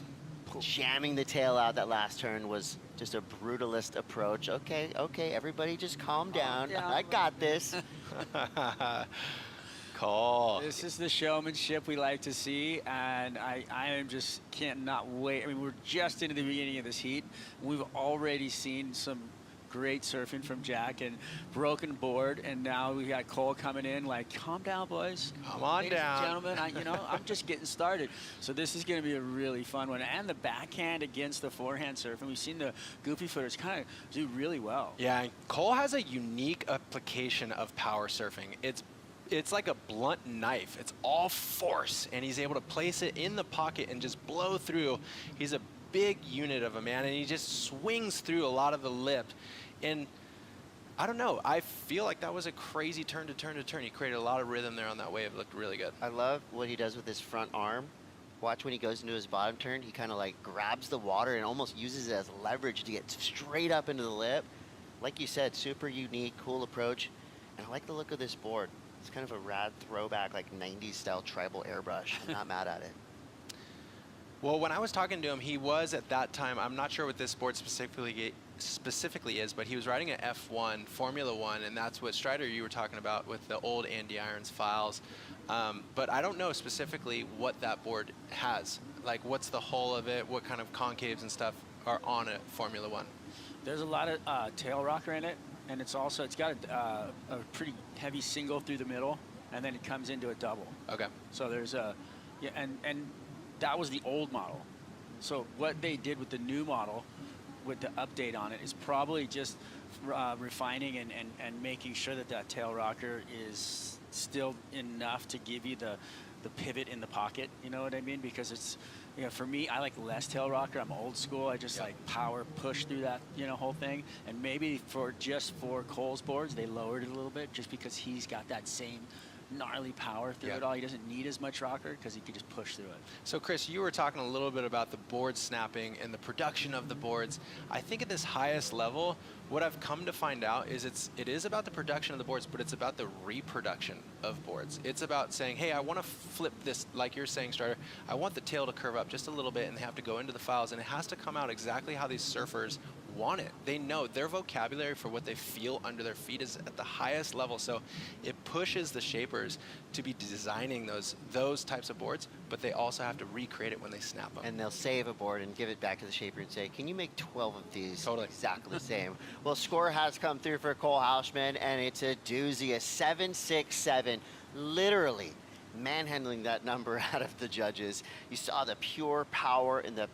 jamming the tail out. That last turn was just a brutalist approach. Okay, everybody just calm down. I got this. Cole. This is the showmanship we like to see, and I am just cannot wait. I mean, we're just into the beginning of this heat. We've already seen some great surfing from Jack and broken board, and now we got Cole coming in like, calm down, boys. Come on down. Gentlemen, I'm just getting started. So this is going to be a really fun one. And the backhand against the forehand surf, and we've seen the goofy footers kind of do really well. Yeah, Cole has a unique application of power surfing. It's like a blunt knife. It's all force, and he's able to place it in the pocket and just blow through. He's a big unit of a man, and he just swings through a lot of the lip. And I don't know, I feel like that was a crazy turn to turn to turn. He created a lot of rhythm there on that wave. It looked really good. I love what he does with his front arm. Watch when he goes into his bottom turn, he kind of like grabs the water and almost uses it as leverage to get straight up into the lip. like you said, super unique, cool approach. And I like the look of this board. It's kind of a rad throwback, like 90s style tribal airbrush. I'm not mad at it. Well, when I was talking to him, he was at that time, I'm not sure what this board specifically is, but he was riding an F1, Formula One, and that's what Strider you were talking about with the old Andy Irons files. But I don't know specifically what that board has. Like, what's the hull of it? What kind of concaves and stuff are on a Formula One? There's a lot of tail rocker in it, and it's got a pretty heavy single through the middle, and then it comes into a double. Okay. So there's and that was the old model. So what they did with the new model, with the update on it, is probably just refining and making sure that that tail rocker is still enough to give you the pivot in the pocket, you know what I mean? Because it's, for me, I like less tail rocker. I'm old school. I just like power push through that, whole thing. And maybe for Cole's boards, they lowered it a little bit just because he's got that same gnarly power through it all. He doesn't need as much rocker because he can just push through it. So Chris, you were talking a little bit about the board snapping and the production of the boards. I think at this highest level, what I've come to find out is it is about the production of the boards, but it's about the reproduction of boards. It's about saying, hey, I want to flip this, like you're saying, Strider, I want the tail to curve up just a little bit, and they have to go into the files, and it has to come out exactly how these surfers want it. They know their vocabulary for what they feel under their feet is at the highest level, so it pushes the shapers to be designing those types of boards, but they also have to recreate it when they snap them. And they'll save a board and give it back to the shaper and say, can you make 12 of these exactly the same? Well, score has come through for Cole Hauschman, and it's a doozy, a 7.67, literally manhandling that number out of the judges. You saw the pure power and the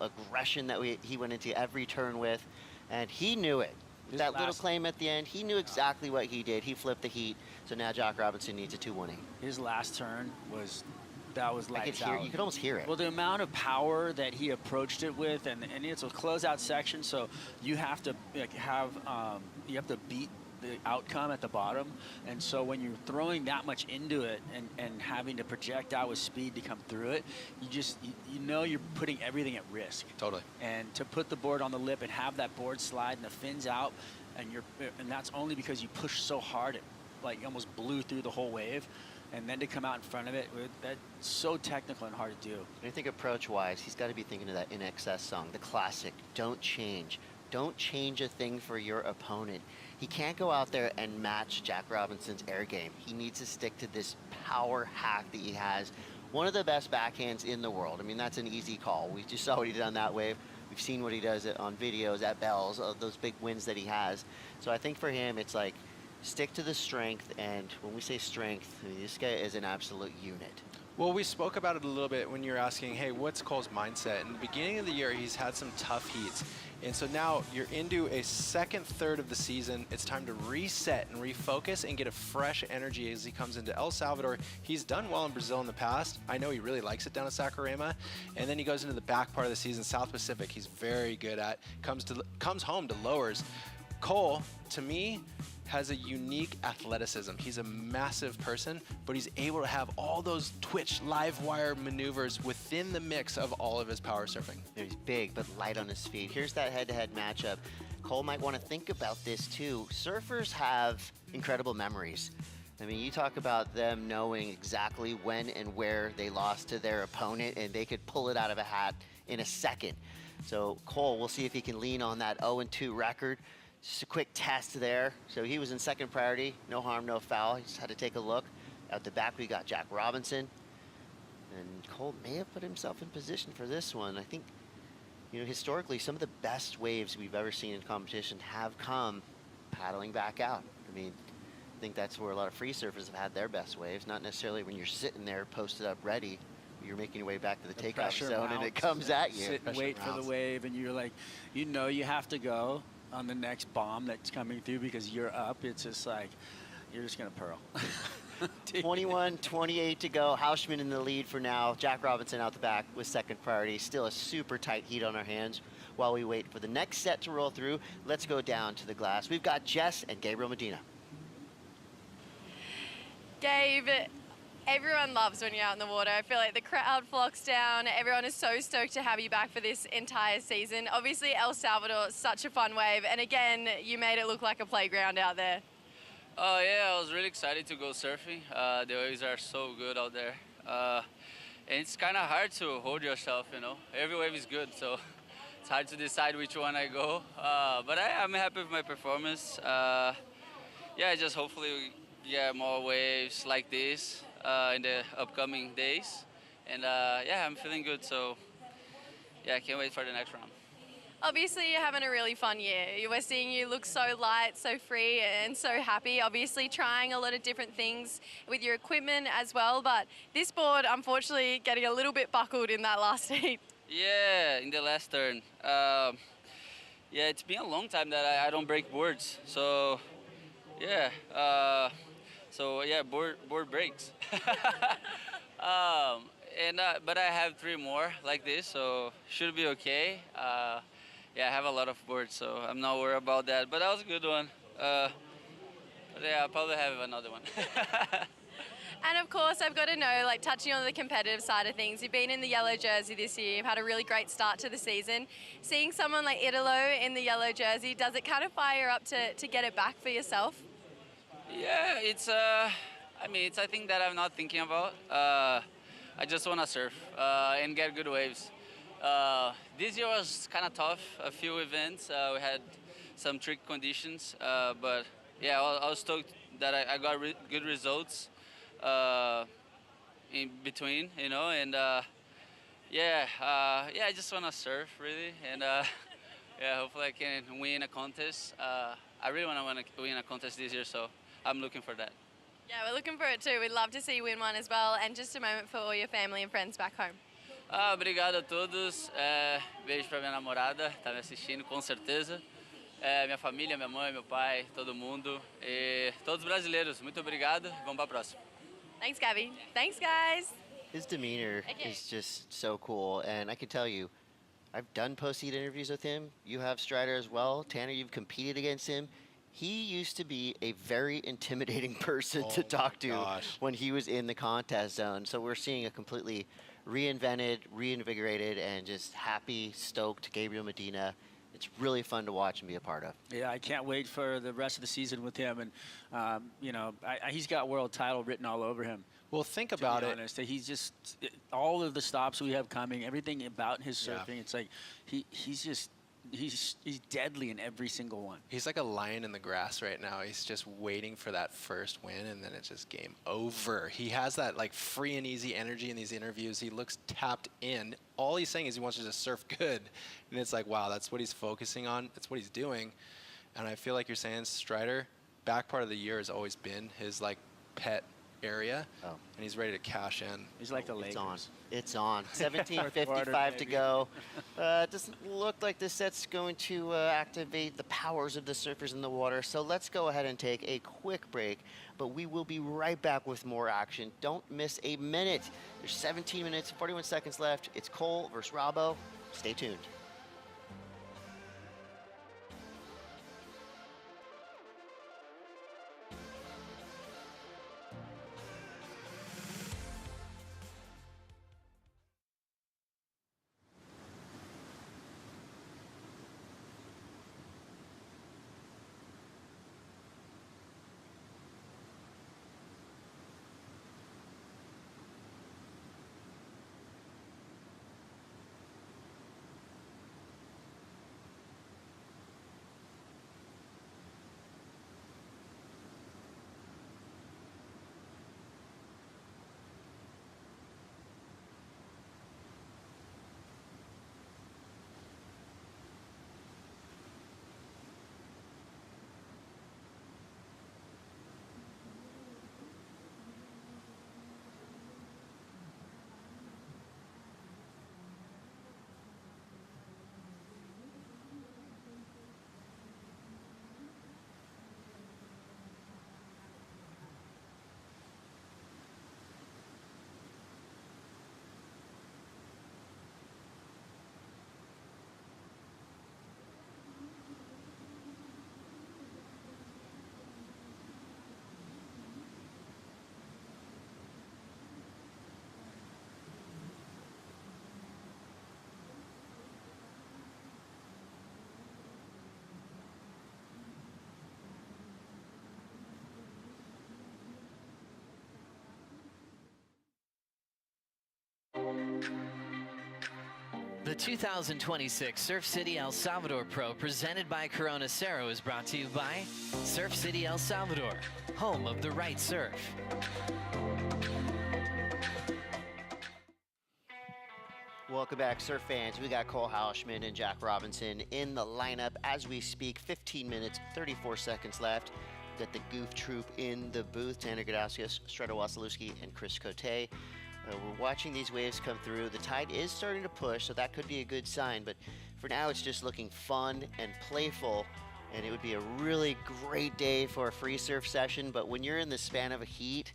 aggression that he went into every turn with, and he knew it. That little claim at the end, he knew exactly what he did. He flipped the heat, so now Jack Robinson needs a 2-1. His last turn was lights out. out. You could almost hear it. Well, the amount of power that he approached it with, and it's a closeout section, so you have to you have to beat the outcome at the bottom, and so when you're throwing that much into it and having to project out with speed to come through it, you're putting everything at risk. Totally. And to put the board on the lip and have that board slide and the fins out, and that's only because you push so hard it like almost blew through the whole wave, and then to come out in front of it, that's so technical and hard to do. I think approach-wise, he's got to be thinking of that In Excess song, the classic, Don't Change. Don't change a thing for your opponent. He can't go out there and match Jack Robinson's air game. He needs to stick to this power hack that he has. One of the best backhands in the world. I mean, that's an easy call. We just saw what he did on that wave. We've seen what he does on videos at Bell's, those big wins that he has. So I think for him, it's like, stick to the strength. And when we say strength, I mean, this guy is an absolute unit. Well, we spoke about it a little bit when you were asking, hey, what's Cole's mindset? In the beginning of the year, he's had some tough heats. And so now you're into a second third of the season. It's time to reset and refocus and get a fresh energy as he comes into El Salvador. He's done well in Brazil in the past. I know he really likes it down at Saquarema. And then he goes into the back part of the season, South Pacific. He's very good at, comes home to lowers. Cole, to me, has a unique athleticism. He's a massive person, but he's able to have all those twitch live wire maneuvers within the mix of all of his power surfing. He's big, but light on his feet. Here's that head-to-head matchup. Cole might want to think about this too. Surfers have incredible memories. I mean, you talk about them knowing exactly when and where they lost to their opponent, and they could pull it out of a hat in a second. So Cole, we'll see if he can lean on that 0-2 record. Just a quick test there. So he was in second priority. No harm, no foul. He just had to take a look. Out the back, we got Jack Robinson. And Cole may have put himself in position for this one. I think, historically, some of the best waves we've ever seen in competition have come paddling back out. I mean, I think that's where a lot of free surfers have had their best waves, not necessarily when you're sitting there posted up ready. You're making your way back to the takeoff zone and it comes at you. Sit and wait for the wave, and you're like, you have to go on the next bomb that's coming through because you're up. It's just like, you're just going to pearl. 21-28 to go. Hauschman in the lead for now. Jack Robinson out the back with second priority. Still a super tight heat on our hands while we wait for the next set to roll through. Let's go down to the glass. We've got Jess and Gabriel Medina. Gabe, Everyone loves when you're out in the water. I feel like the crowd flocks down. Everyone is so stoked to have you back for this entire season. Obviously, El Salvador, such a fun wave. And again, you made it look like a playground out there. Oh yeah, I was really excited to go surfing. The waves are so good out there. And it's kind of hard to hold yourself, you know. Every wave is good, so it's hard to decide which one I go. But I'm happy with my performance. Yeah, just hopefully we get more waves like this in the upcoming days. And yeah, I'm feeling good, so yeah, I can't wait for the next round. Obviously, you're having a really fun year. We're seeing you look so light, so free, and so happy. Obviously, trying a lot of different things with your equipment as well. But this board, unfortunately, getting a little bit buckled in that last heat. Yeah, in the last turn. Yeah, it's been a long time that I don't break boards. So yeah, board breaks. But I have 3 more like this, so should be okay. Yeah, I have a lot of boards, so I'm not worried about that. But that was a good one. But yeah, I'll probably have another one. And of course, I've got to know, like touching on the competitive side of things, you've been in the yellow jersey this year. You've had a really great start to the season. Seeing someone like Italo in the yellow jersey, does it kind of fire up to get it back for yourself? Yeah, it's I think that I'm not thinking about. I just want to surf and get good waves. This year was kind of tough. A few events, we had some tricky conditions, but yeah, I was stoked that I got good results in between, you know, and yeah, I just want to surf really, and yeah, hopefully I can win a contest. I really want to win a contest this year, so I'm looking for that. Yeah, we're looking for it too. We'd love to see you win one as well. And just a moment for all your family and friends back home. Obrigado a todos. Beijo para minha namorada, tá me assistindo com certeza. Minha família, minha mãe, meu pai, todo mundo. E todos os brasileiros, muito obrigado. Vamos para a próxima. Thanks, Gabby. Thanks, guys. His demeanor is just so cool, and I can tell you, I've done post-heat interviews with him. You have, Strider, as well. Tanner, you've competed against him. He used to be a very intimidating person to talk to when he was in the contest zone. So we're seeing a completely reinvented, reinvigorated, and just happy, stoked Gabriel Medina. It's really fun to watch and be a part of. Yeah, I can't wait for the rest of the season with him. And, you know, he's got world title written all over him. Well, think about it. Honest, he's just, all of the stops we have coming, everything about his surfing, it's like he's deadly in every single one. He's like a lion in the grass right now. He's just waiting for that first win, and then it's just game over. He has that like free and easy energy in these interviews. He looks tapped in. All he's saying is he wants to just surf good, and it's like, wow, that's what he's focusing on. That's what he's doing. And I feel like you're saying, Strider, back part of the year has always been his like pet area, and he's ready to cash in. He's like the Lakers. It's on. It's on. 17:55 to go. Doesn't look like this set's going to activate the powers of the surfers in the water. So let's go ahead and take a quick break. But we will be right back with more action. Don't miss a minute. There's 17 minutes, 41 seconds left. It's Cole versus Rabo. Stay tuned. The 2026 Surf City El Salvador Pro presented by Cero is brought to you by Surf City El Salvador, home of the right surf. Welcome back, surf fans. We got Cole Houshman and Jack Robinson in the lineup as we speak. 15 minutes, 34 seconds left. Got the Goof Troop in the booth. Tanner Gadasius, Strato Wasilewski, and Chris Cote. We're watching these waves come through. The tide is starting to push, so that could be a good sign. But for now, it's just looking fun and playful. And it would be a really great day for a free surf session. But when you're in the span of a heat,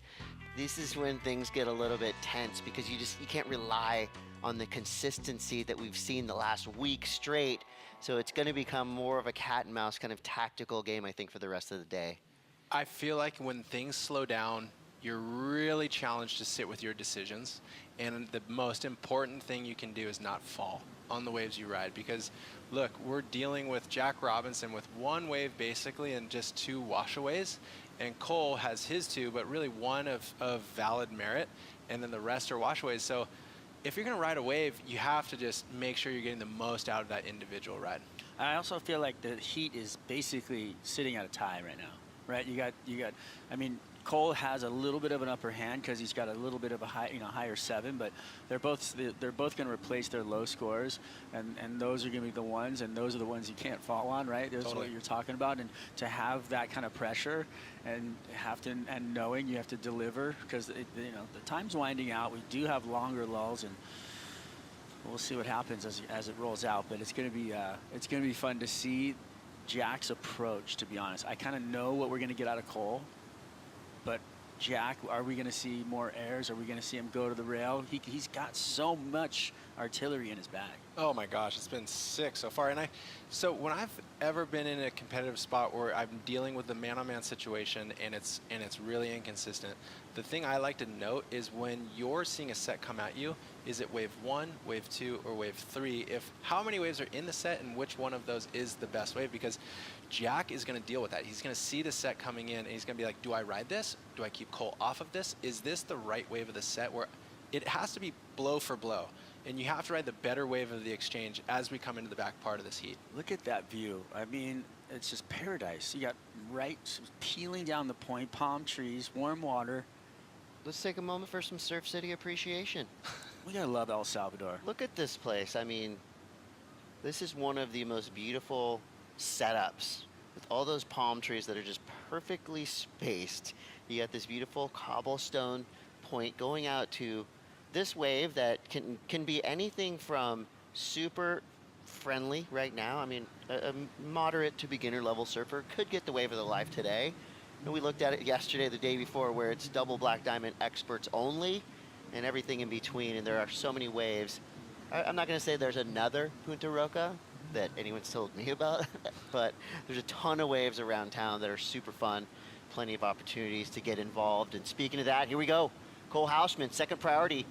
this is when things get a little bit tense because you can't rely on the consistency that we've seen the last week straight. So it's going to become more of a cat and mouse kind of tactical game, I think, for the rest of the day. I feel like when things slow down, you're really challenged to sit with your decisions. And the most important thing you can do is not fall on the waves you ride. Because, look, we're dealing with Jack Robinson with one wave basically and just 2 washaways. And Cole has his 2, but really one of valid merit. And then the rest are washaways. So if you're going to ride a wave, you have to just make sure you're getting the most out of that individual ride. I also feel like the heat is basically sitting at a tie right now, right? You got. I mean, Cole has a little bit of an upper hand because he's got a little bit of a higher 7, but they're both going to replace their low scores, and those are going to be the ones, and those are the ones you can't fall on, right? That's Totally. what you're talking about, and to have that kind of pressure and knowing you have to deliver because the time's winding out. We do have longer lulls, and we'll see what happens as it rolls out. But it's going to be fun to see Jack's approach. To be honest, I kind of know what we're going to get out of Cole. But Jack, are we going to see more airs? Are we going to see him go to the rail? He's got so much artillery in his bag. Oh my gosh, it's been sick so far. And so when I've ever been in a competitive spot where I'm dealing with the man-on-man situation and it's really inconsistent, the thing I like to note is when you're seeing a set come at you, is it wave 1, wave 2, or wave 3? How many waves are in the set and which one of those is the best wave? Because Jack is going to deal with that. He's going to see the set coming in and he's going to be like, do I ride this? Do I keep Cole off of this? Is this the right wave of the set? Where it has to be blow for blow. And you have to ride the better wave of the exchange as we come into the back part of this heat. Look at that view. I mean, it's just paradise. You got peeling down the point, palm trees, warm water. Let's take a moment for some Surf City appreciation. We gotta love El Salvador. Look at this place. I mean, this is one of the most beautiful setups with all those palm trees that are just perfectly spaced. You got this beautiful cobblestone point going out to this wave that can be anything from super friendly right now. I mean, a moderate to beginner level surfer could get the wave of their life today. And we looked at it yesterday, the day before, where it's double black diamond experts only and everything in between. And there are so many waves. I'm not going to say there's another Punta Roca that anyone's told me about, but there's a ton of waves around town that are super fun. Plenty of opportunities to get involved. And speaking of that, here we go. Cole Houshman, second priority.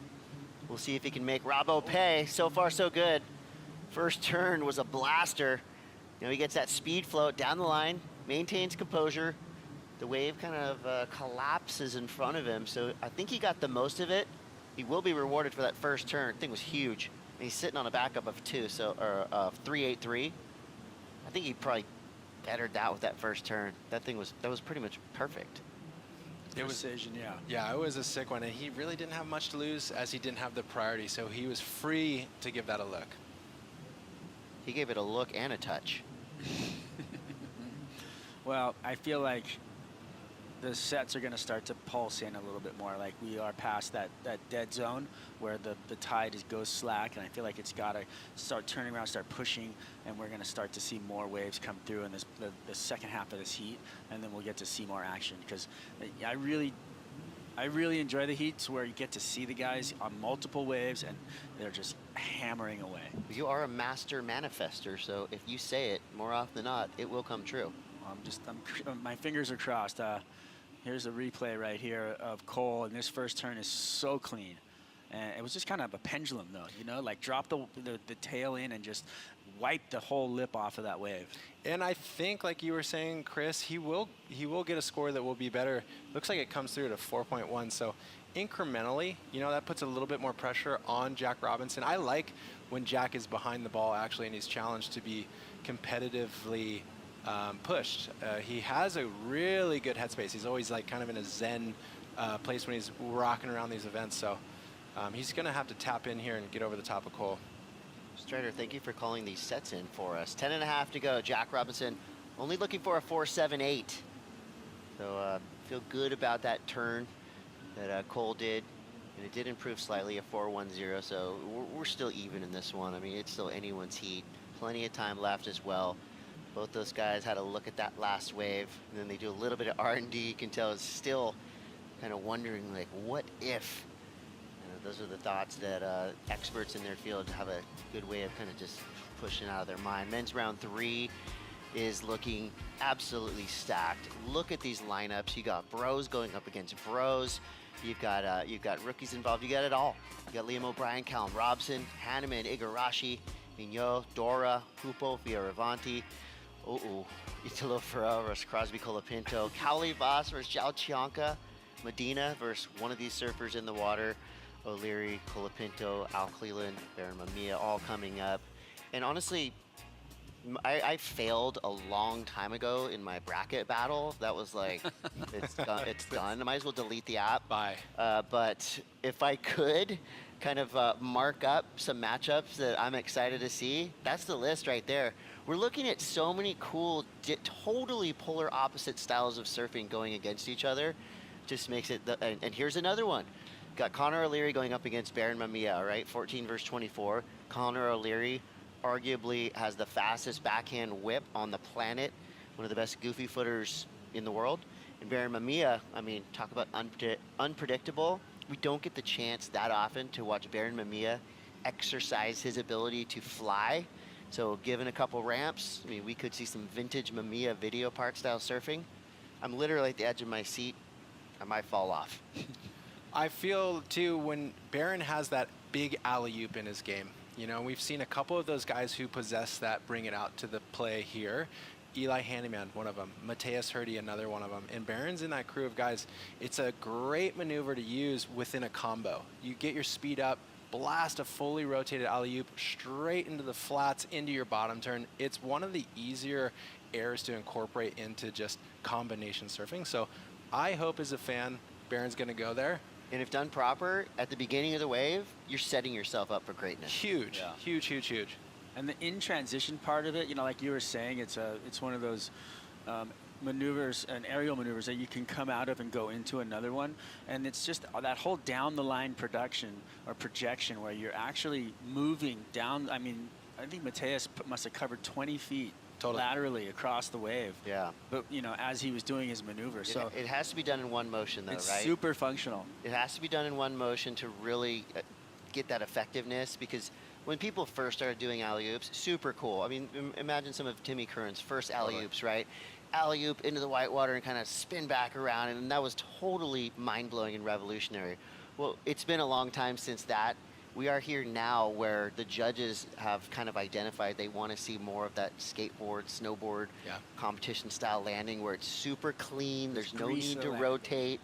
We'll see if he can make Robbo pay. So far, so good. First turn was a blaster. He gets that speed float down the line, maintains composure. The wave kind of collapses in front of him, so I think he got the most of it. He will be rewarded for that first turn. Thing was huge. And he's sitting on a backup of 383. I think he probably bettered that with that first turn. That was pretty much perfect. It was precision, yeah. Yeah, it was a sick one, and he really didn't have much to lose as he didn't have the priority, so he was free to give that a look. He gave it a look and a touch. Well, I feel like the sets are going to start to pulse in a little bit more. Like we are past that dead zone where the tide goes slack, and I feel like it's got to start turning around, start pushing, and we're going to start to see more waves come through in the second half of this heat, and then we'll get to see more action because I really enjoy the heats where you get to see the guys on multiple waves and they're just hammering away. You are a master manifester, so if you say it more often than not, it will come true. My fingers are crossed. Here's a replay right here of Cole, and this first turn is so clean. And it was just kind of a pendulum, though, like drop the tail in and just wipe the whole lip off of that wave. And I think, like you were saying, Chris, he will get a score that will be better. Looks like it comes through at a 4.1. So incrementally, that puts a little bit more pressure on Jack Robinson. I like when Jack is behind the ball, actually, and he's challenged to be competitively pushed. He has a really good headspace. He's always like kind of in a zen place when he's rocking around these events. So he's going to have to tap in here and get over the top of Cole. Strider, thank you for calling these sets in for us. 10.5 to go. Jack Robinson only looking for a 4.78. So feel good about that turn that Cole did. And it did improve slightly, a 4.10. So we're still even in this one. I mean, it's still anyone's heat. Plenty of time left as well. Both those guys had a look at that last wave, and then they do a little bit of R&D. You can tell it's still kind of wondering, like, what if? Those are the thoughts that experts in their field have a good way of kind of just pushing out of their mind. Men's round 3 is looking absolutely stacked. Look at these lineups. You got bros going up against bros. You've got rookies involved. You got it all. You got Liam O'Brien, Callum Robson, Hanneman, Igarashi, Mignot, Dora, Pupo, Fioravanti. Italo Ferrell versus Crosby Colapinto. Cowley Voss versus Zhao Chianca. Medina versus one of these surfers in the water. O'Leary, Colapinto, Al Cleland, Baron Mamiya, all coming up. And honestly, I failed a long time ago in my bracket battle. That was like, it's done. I might as well delete the app. Bye. But if I could kind of mark up some matchups that I'm excited to see, that's the list right there. We're looking at so many cool, totally polar opposite styles of surfing going against each other. Just makes it, and here's another one. Got Connor O'Leary going up against Baron Mamiya, right? 14 versus 24. Connor O'Leary arguably has the fastest backhand whip on the planet, one of the best goofy footers in the world. And Baron Mamiya, I mean, talk about unpredictable. We don't get the chance that often to watch Baron Mamiya exercise his ability to fly. So given a couple ramps, I mean, we could see some vintage Mamiya video park style surfing. I'm literally at the edge of my seat. I might fall off. I feel, too, when Baron has that big alley-oop in his game, we've seen a couple of those guys who possess that bring it out to the play here. Eli Hanneman, one of them. Mateus Hurdy, another one of them. And Baron's in that crew of guys. It's a great maneuver to use within a combo. You get your speed up, blast a fully rotated alley-oop straight into the flats, into your bottom turn. It's one of the easier airs to incorporate into just combination surfing. So I hope as a fan, Baron's going to go there. And if done proper, at the beginning of the wave, you're setting yourself up for greatness. Huge, huge, huge, huge. And the in-transition part of it, like you were saying, it's one of those maneuvers and aerial maneuvers that you can come out of and go into another one. And it's just that whole down-the-line production or projection where you're actually moving down. I mean, I think Mateus must have covered 20 feet. Totally. Laterally across the wave. Yeah. But, as he was doing his maneuver. So it has to be done in one motion, though, it's right? It's super functional. It has to be done in one motion to really get that effectiveness, because when people first started doing alley-oops, super cool. I mean, imagine some of Timmy Curran's first alley-oops, right? Alley-oop into the whitewater and kind of spin back around, and that was totally mind-blowing and revolutionary. Well, it's been a long time since that. We are here now where the judges have kind of identified they want to see more of that skateboard, snowboard, competition style landing where it's super clean. There's no need to rotate,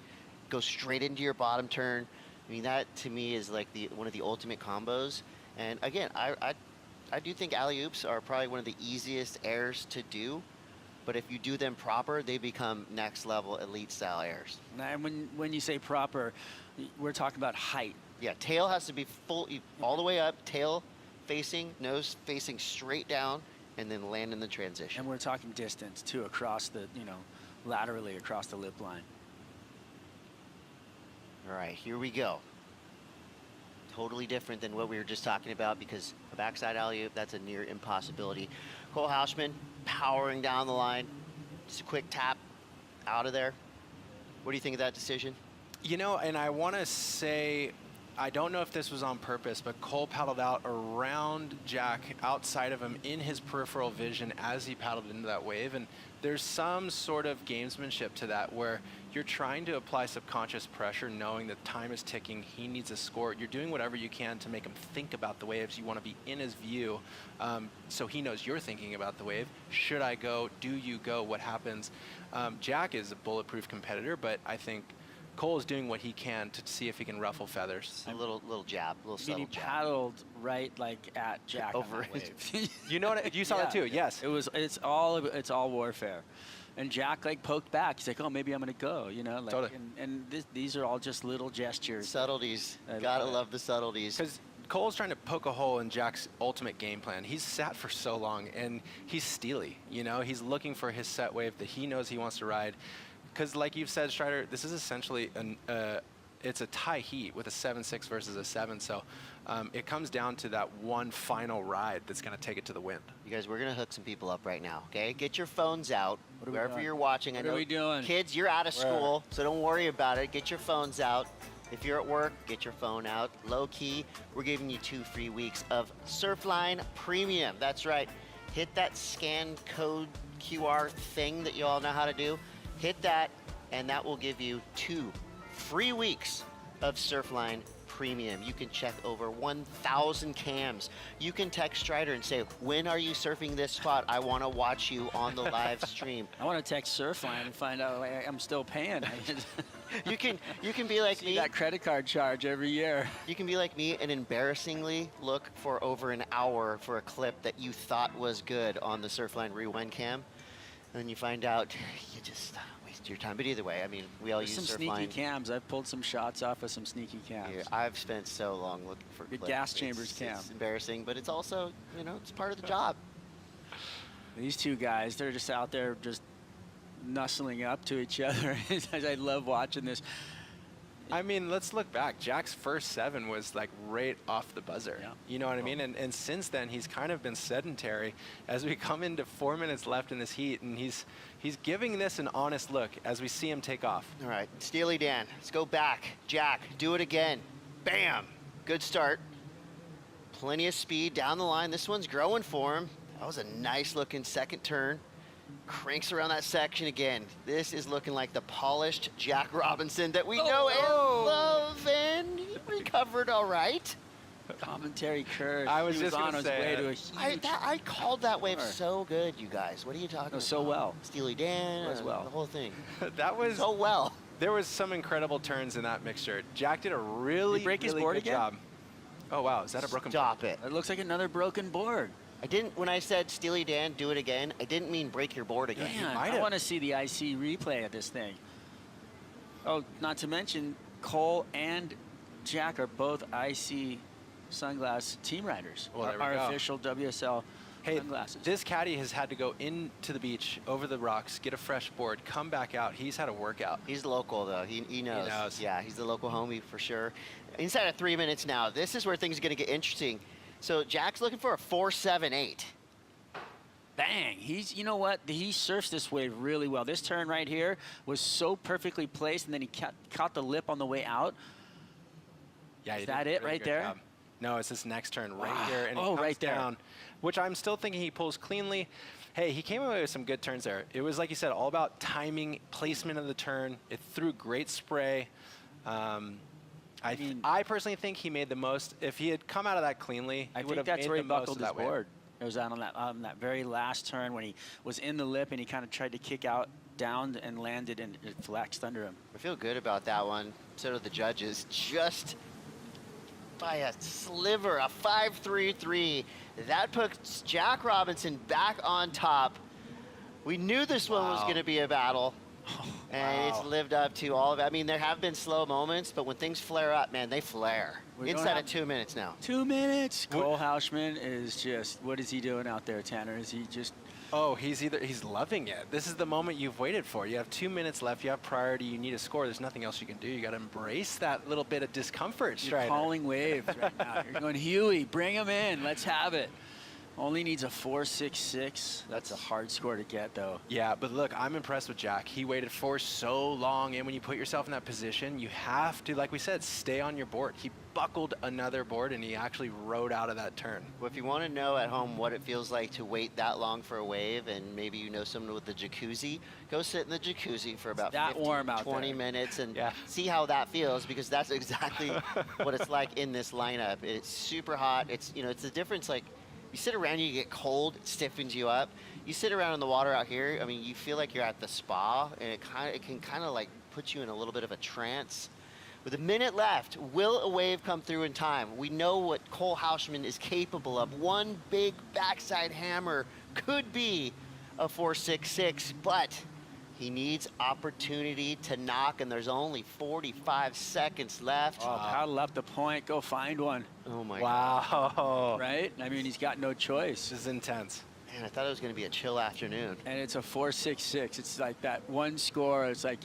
go straight into your bottom turn. I mean, that to me is like one of the ultimate combos. And again, I do think alley-oops are probably one of the easiest airs to do. But if you do them proper, they become next level elite style airs. And when you say proper, we're talking about height. Yeah, tail has to be full, all the way up, tail facing, nose facing straight down, and then land in the transition. And we're talking distance, too, across the, laterally across the lip line. All right, here we go. Totally different than what we were just talking about, because a backside alley-oop, that's a near impossibility. Cole Houshman powering down the line. Just a quick tap out of there. What do you think of that decision? And I want to say, I don't know if this was on purpose, but Cole paddled out around Jack, outside of him, in his peripheral vision as he paddled into that wave. And there's some sort of gamesmanship to that where you're trying to apply subconscious pressure, knowing that time is ticking, he needs a score. You're doing whatever you can to make him think about the waves. You want to be in his view, so he knows you're thinking about the wave. Should I go? Do you go? What happens? Jack is a bulletproof competitor, but I think Cole is doing what he can to see if he can ruffle feathers. A little jab, a little subtle He jab. paddled right like at Jack Over on that wave. You know what? You saw that too. Yes. It's all warfare. And Jack like poked back. He's like, oh, maybe I'm gonna go. You know, like, Totally. and these are all just little gestures. Subtleties. Gotta love the subtleties. Because Cole's trying to poke a hole in Jack's ultimate game plan. He's sat for so long, and he's steely. You know, he's looking for his set wave that he knows he wants to ride. Because, like you've said, Strider, this is essentially it's a tie heat with a 7-6 versus a 7. So it comes down to that one final ride that's going to take it to the wind. You guys, we're going to hook some people up right now, okay? Get your phones out, What are we wherever doing? you're watching. What I know are we doing? Kids, you're out of school, so don't worry about it. Get your phones out. If you're at work, get your phone out. Low key, we're giving you 2 free weeks of Surfline Premium. That's right. Hit that scan code QR thing that you all know how to do. Hit that, and that will give you 2 free weeks of Surfline Premium. You can check over 1,000 cams. You can text Strider and say, when are you surfing this spot? I want to watch you on the live stream. I want to text Surfline and find out I'm still paying. You can be like me. That credit card charge every year. You can be like me and embarrassingly look for over an hour for a clip that you thought was good on the Surfline Rewind cam. And then you find out you just waste your time. But either way, I mean, we all There's use some Surfline. sneaky cams. I've pulled some shots off of some sneaky cams. Yeah, I've spent so long looking for Good clips. gas chambers cam. It's embarrassing, but it's also, you know, it's part of the job. These two guys, they're just out there just nuzzling up to each other. I love watching this. I mean, let's look back. Jack's first 7 was like right off the buzzer. Yeah. You know what I mean? And since then, he's kind of been sedentary as we come into 4 minutes left in this heat, and he's giving this an honest look as we see him take off. All right, Steely Dan, let's go back. Jack, do it again. Bam! Good start. Plenty of speed down the line. This one's growing for him. That was a nice looking second turn. Cranks around that section again. This is looking like the polished Jack Robinson that we know and love, and he recovered all right. Commentary curve. I was He just on gonna his say way it. to a huge I called that wave score. so good, you guys. What are you talking about? so well. Steely Dan, As well. the whole thing. That was So well. There was some incredible turns in that mixture. Jack did a really, Did he break his really board good again? job. Oh wow, is that a broken Stop board? it. It looks like another broken board. I didn't, when I said Steely Dan, do it again, I didn't mean break your board again. Man, I want to see the IC replay of this thing. Oh, not to mention, Cole and Jack are both IC sunglass team riders. Well, there we our go. official WSL Hey, sunglasses. this caddy has had to go into the beach, over the rocks, get a fresh board, come back out. He's had a workout. He's local, though. He knows. He knows. Yeah, he's the local homie for sure. Inside of 3 minutes now, this is where things are going to get interesting. So Jack's looking for a 4.78. Bang! You know what? He surfs this wave really well. This turn right here was so perfectly placed, and then he caught the lip on the way out. Yeah, Is he did that a it really right good there? job. No, it's this next turn right Wow. here, and it Oh, comes right there. down, which I'm still thinking he pulls cleanly. Hey, he came away with some good turns there. It was, like you said, all about timing, placement of the turn. It threw great spray. I personally think he made the most. If he had come out of that cleanly, I he would think have that's made where he the most buckled of his that wave. board. It was on that very last turn when he was in the lip and he kind of tried to kick out down and landed and it flexed under him. I feel good about that one. So do the judges. Just by a sliver, a 5.33. That puts Jack Robinson back on top. We knew this one was Wow. going to be a battle. And Wow. it's lived up to all of it. I mean, there have been slow moments, but when things flare up, man, they flare. We don't Inside have- of 2 minutes now. 2 minutes. Cole Houshman is just, what is he doing out there, Tanner? Is he just... Oh, he's loving it. This is the moment you've waited for. You have 2 minutes left. You have priority. You need a score. There's nothing else you can do. You got to embrace that little bit of discomfort, You're Strider. calling waves right now. You're going, Huey, bring him in. Let's have it. Only needs a 4.66. That's a hard score to get, though. Yeah, but look, I'm impressed with Jack. He waited for so long, and when you put yourself in that position, you have to, like we said, stay on your board. He buckled another board, and he actually rode out of that turn. Well, if you want to know at home what it feels like to wait that long for a wave, and maybe you know someone with the jacuzzi, go sit in the jacuzzi for about that 15, warm out 20 there. minutes and see how that feels, because that's exactly what it's like in this lineup. It's super hot. It's, you know, it's the difference. Like, you sit around, you get cold, it stiffens you up. You sit around in the water out here, I mean, you feel like you're at the spa, and it can kind of like puts you in a little bit of a trance. With a minute left, will a wave come through in time? We know what Cole Hausman is capable of. One big backside hammer could be a 4.66, but he needs opportunity to knock, and there's only 45 seconds left. Oh, paddle up the point, go find one. Oh my wow. God. Right? I mean, he's got no choice. This is intense. Man, I thought it was going to be a chill afternoon. And it's a 4.66. It's like that one score. It's like,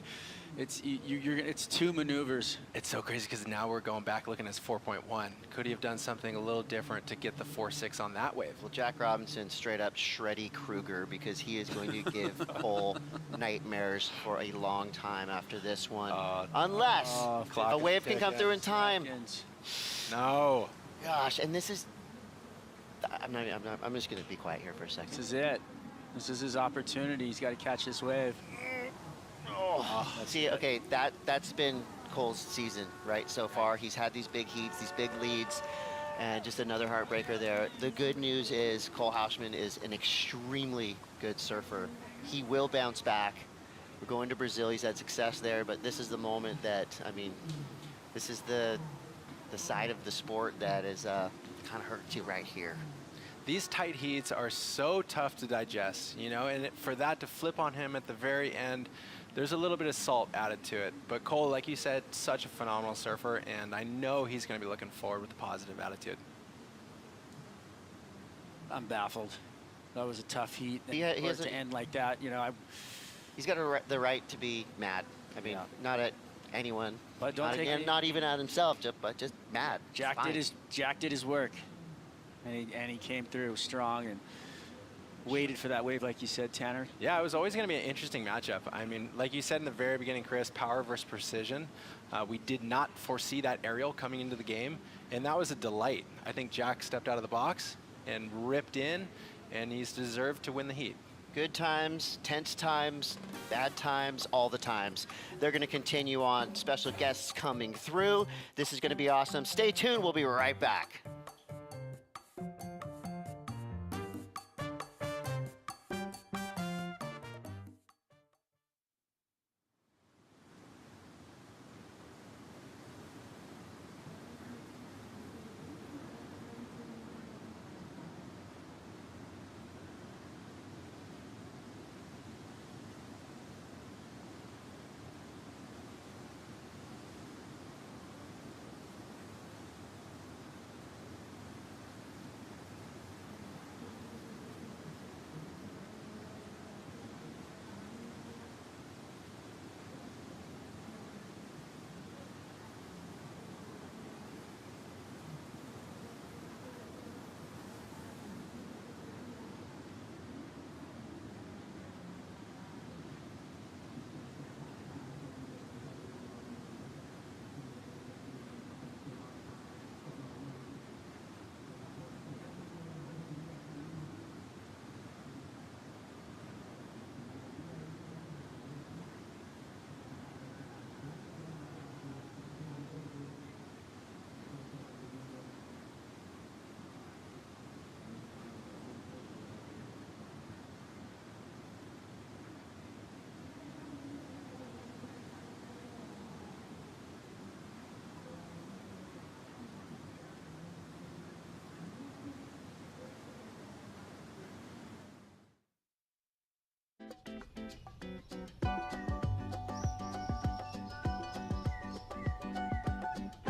it's two maneuvers. It's so crazy because now we're going back looking at his 4.1. Could he have done something a little different to get the 4.6 on that wave? Well, Jack Robinson straight up Shreddy Krueger, because he is going to give Cole nightmares for a long time after this one. Unless a wave can come through in time. No. Gosh, and this is, I'm just going to be quiet here for a second. This is it. This is his opportunity. He's got to catch this wave. See, okay, that's been Cole's season, right, so far. He's had these big heats, these big leads, and just another heartbreaker there. The good news is Cole Hausman is an extremely good surfer. He will bounce back. We're going to Brazil. He's had success there, but this is the moment that, I mean, this is the side of the sport that is kind of hurts you right here. These tight heats are so tough to digest, you know, and for that to flip on him at the very end, there's a little bit of salt added to it. But Cole, like you said, such a phenomenal surfer, and I know he's going to be looking forward with a positive attitude. I'm baffled. That was a tough heat. He has to end like that, you know. He's got the right to be mad. I mean, not at anyone, but not even at himself, but just mad. Jack did his work, and he came through strong and waited for that wave, like you said, Tanner. Yeah, it was always going to be an interesting matchup. I mean, like you said in the very beginning, Chris, power versus precision. We did not foresee that aerial coming into the game, and that was a delight. I think Jack stepped out of the box and ripped in, and he's deserved to win the heat. Good times, tense times, bad times, all the times. They're going to continue on. Special guests coming through. This is going to be awesome. Stay tuned. We'll be right back.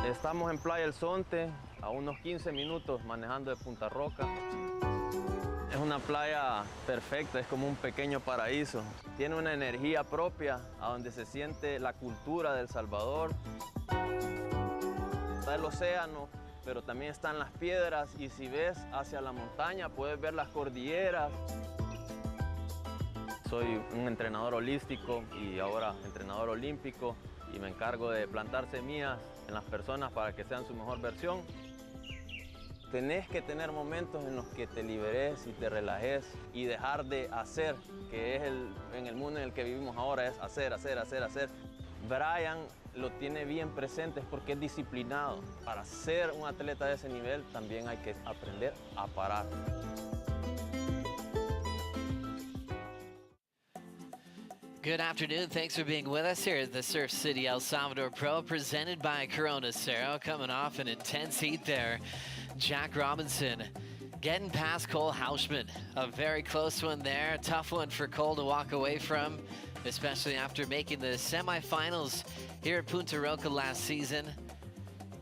Estamos en Playa El Zonte, a unos 15 minutos manejando de Punta Roca. Es una playa perfecta, es como un pequeño paraíso. Tiene una energía propia a donde se siente la cultura de El Salvador. Está el océano, pero también están las piedras, y si ves hacia la montaña puedes ver las cordilleras. Soy un entrenador holístico y ahora entrenador olímpico, y me encargo de plantar semillas en las personas para que sean su mejor versión. Tenés que tener momentos en los que te liberes y te relajes y dejar de hacer, que es en el mundo en el que vivimos ahora, es hacer, hacer, hacer, hacer. Brian lo tiene bien presente porque es disciplinado. Para ser un atleta de ese nivel también hay que aprender a parar. Good afternoon. Thanks for being with us here at the Surf City El Salvador Pro, presented by Corona Cero. Coming off an intense heat there. Jack Robinson getting past Cole Hausman. A very close one there. A tough one for Cole to walk away from, especially after making the semifinals here at Punta Roca last season.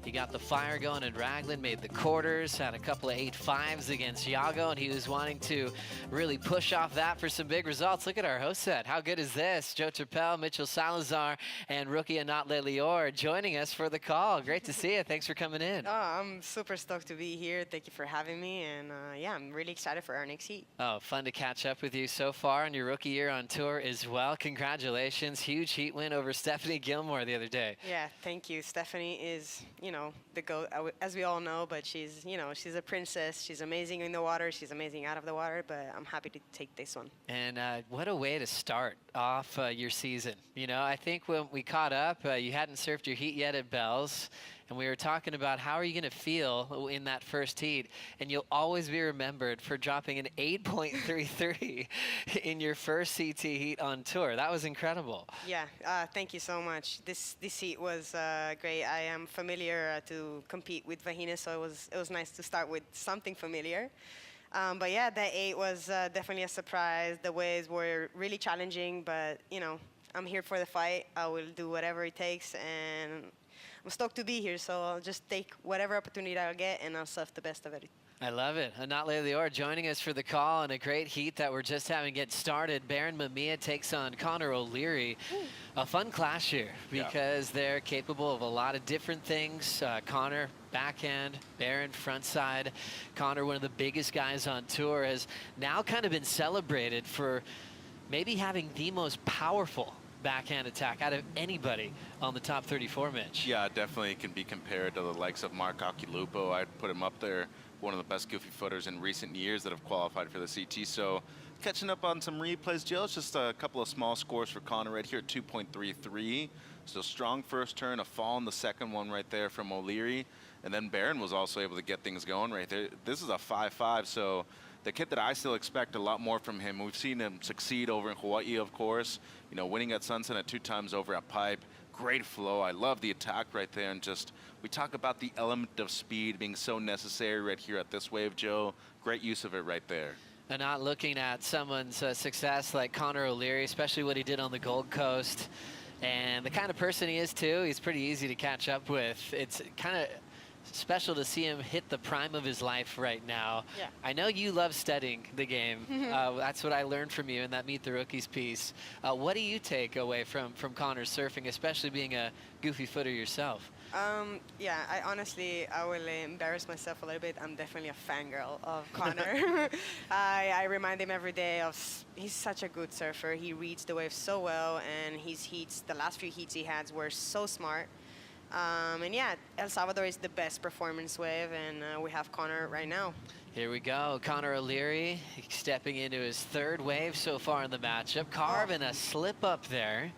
He got the fire going in Raglan, made the quarters, had a couple of 8.5s against Iago, and he was wanting to really push off that for some big results. Look at our host set. How good is this? Joe Turpel, Mitchell Salazar, and rookie Anatle Lior joining us for the call. Great to see you. Thanks for coming in. Oh, I'm super stoked to be here. Thank you for having me, and yeah, I'm really excited for our next heat. Oh, fun to catch up with you so far in your rookie year on tour as well. Congratulations. Huge heat win over Stephanie Gilmore the other day. Yeah, thank you. Stephanie is, you know, the GOAT, as we all know, but she's, you know, she's a princess. She's amazing in the water. She's amazing out of the water, but I'm happy to take this one. And what a way to start off your season. You know, I think when we caught up, you hadn't surfed your heat yet at Bell's, and we were talking about how are you going to feel in that first heat, and you'll always be remembered for dropping an 8.33 in your first CT heat on tour. That was incredible. Yeah, thank you so much. This heat was great. I am familiar to compete with Vahina, so it was nice to start with something familiar. But yeah, that 8 was definitely a surprise. The waves were really challenging, but you know, I'm here for the fight. I will do whatever it takes, and I'm stoked to be here, so I'll just take whatever opportunity I'll get, and I'll surf the best of it. I love it. Anatle Lior joining us for the call in a great heat that we're just having get started. Baron Mamiya takes on Connor O'Leary. A fun clash here because they're capable of a lot of different things. Connor, backhand, Baron, frontside. Connor, one of the biggest guys on tour, has now kind of been celebrated for maybe having the most powerful backhand attack out of anybody on the top 34, Mitch. Yeah, definitely can be compared to the likes of Mark Occhilupo. I'd put him up there, one of the best goofy footers in recent years that have qualified for the CT. So catching up on some replays, Jill, it's just a couple of small scores for Connor right here at 2.33. So strong first turn, a fall in the second one right there from O'Leary. And then Barron was also able to get things going right there. This is a 5.5, so the kid that I still expect a lot more from him. We've seen him succeed over in Hawaii, of course. You know, winning at Sunset and 2 times over at Pipe. Great flow. I love the attack right there. And just, we talk about the element of speed being so necessary right here at this wave, Joe. Great use of it right there. And not looking at someone's success like Connor O'Leary, especially what he did on the Gold Coast. And the kind of person he is, too, he's pretty easy to catch up with. It's kind of special to see him hit the prime of his life right now. Yeah. I know you love studying the game. That's what I learned from you in that Meet the Rookies piece. What do you take away from Connor's surfing, especially being a goofy footer yourself? Yeah, I will embarrass myself a little bit. I'm definitely a fangirl of Connor. I remind him every day of he's such a good surfer. He reads the wave so well, and his heats, the last few heats he had were so smart. And yeah, El Salvador is the best performance wave, and we have Connor right now. Here we go. Connor O'Leary stepping into his 3rd wave so far in the matchup. Carving a slip up there.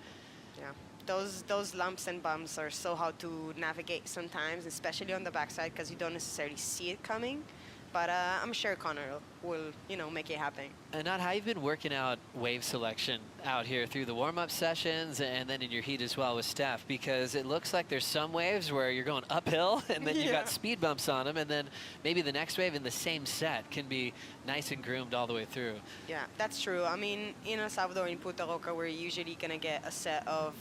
Yeah, those lumps and bumps are so hard to navigate sometimes, especially on the backside, because you don't necessarily see it coming. But I'm sure Connor will, you know, make it happen. And how you've been working out wave selection out here through the warm-up sessions and then in your heat as well with Steph, because it looks like there's some waves where you're going uphill and then you got speed bumps on them, and then maybe the next wave in the same set can be nice and groomed all the way through. Yeah, that's true. I mean, in El Salvador, in Punta Roca, we're usually going to get a set of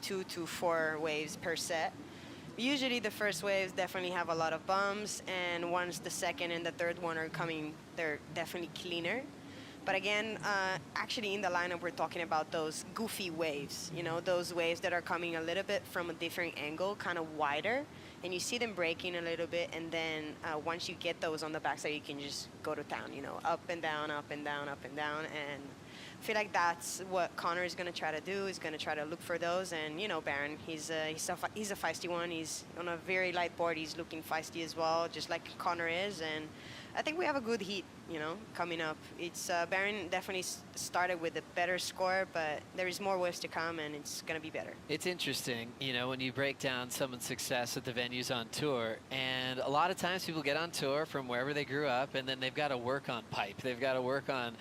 2 to 4 waves per set. Usually the first waves definitely have a lot of bumps, and once the second and the third one are coming, they're definitely cleaner. But again, actually in the lineup, we're talking about those goofy waves, you know, those waves that are coming a little bit from a different angle, kind of wider, and you see them breaking a little bit, and then once you get those on the backside, you can just go to town, you know, up and down, up and down, up and down, and I feel like that's what Connor is going to try to do. He's going to try to look for those. And, you know, Baron, he's a feisty one. He's on a very light board. He's looking feisty as well, just like Connor is. And I think we have a good heat you know, coming up. It's Baron definitely started with a better score, but there is more waves to come, and it's going to be better. It's interesting, you know, when you break down someone's success at the venues on tour, and a lot of times people get on tour from wherever they grew up, and then they've got to work on pipe. They've got to work on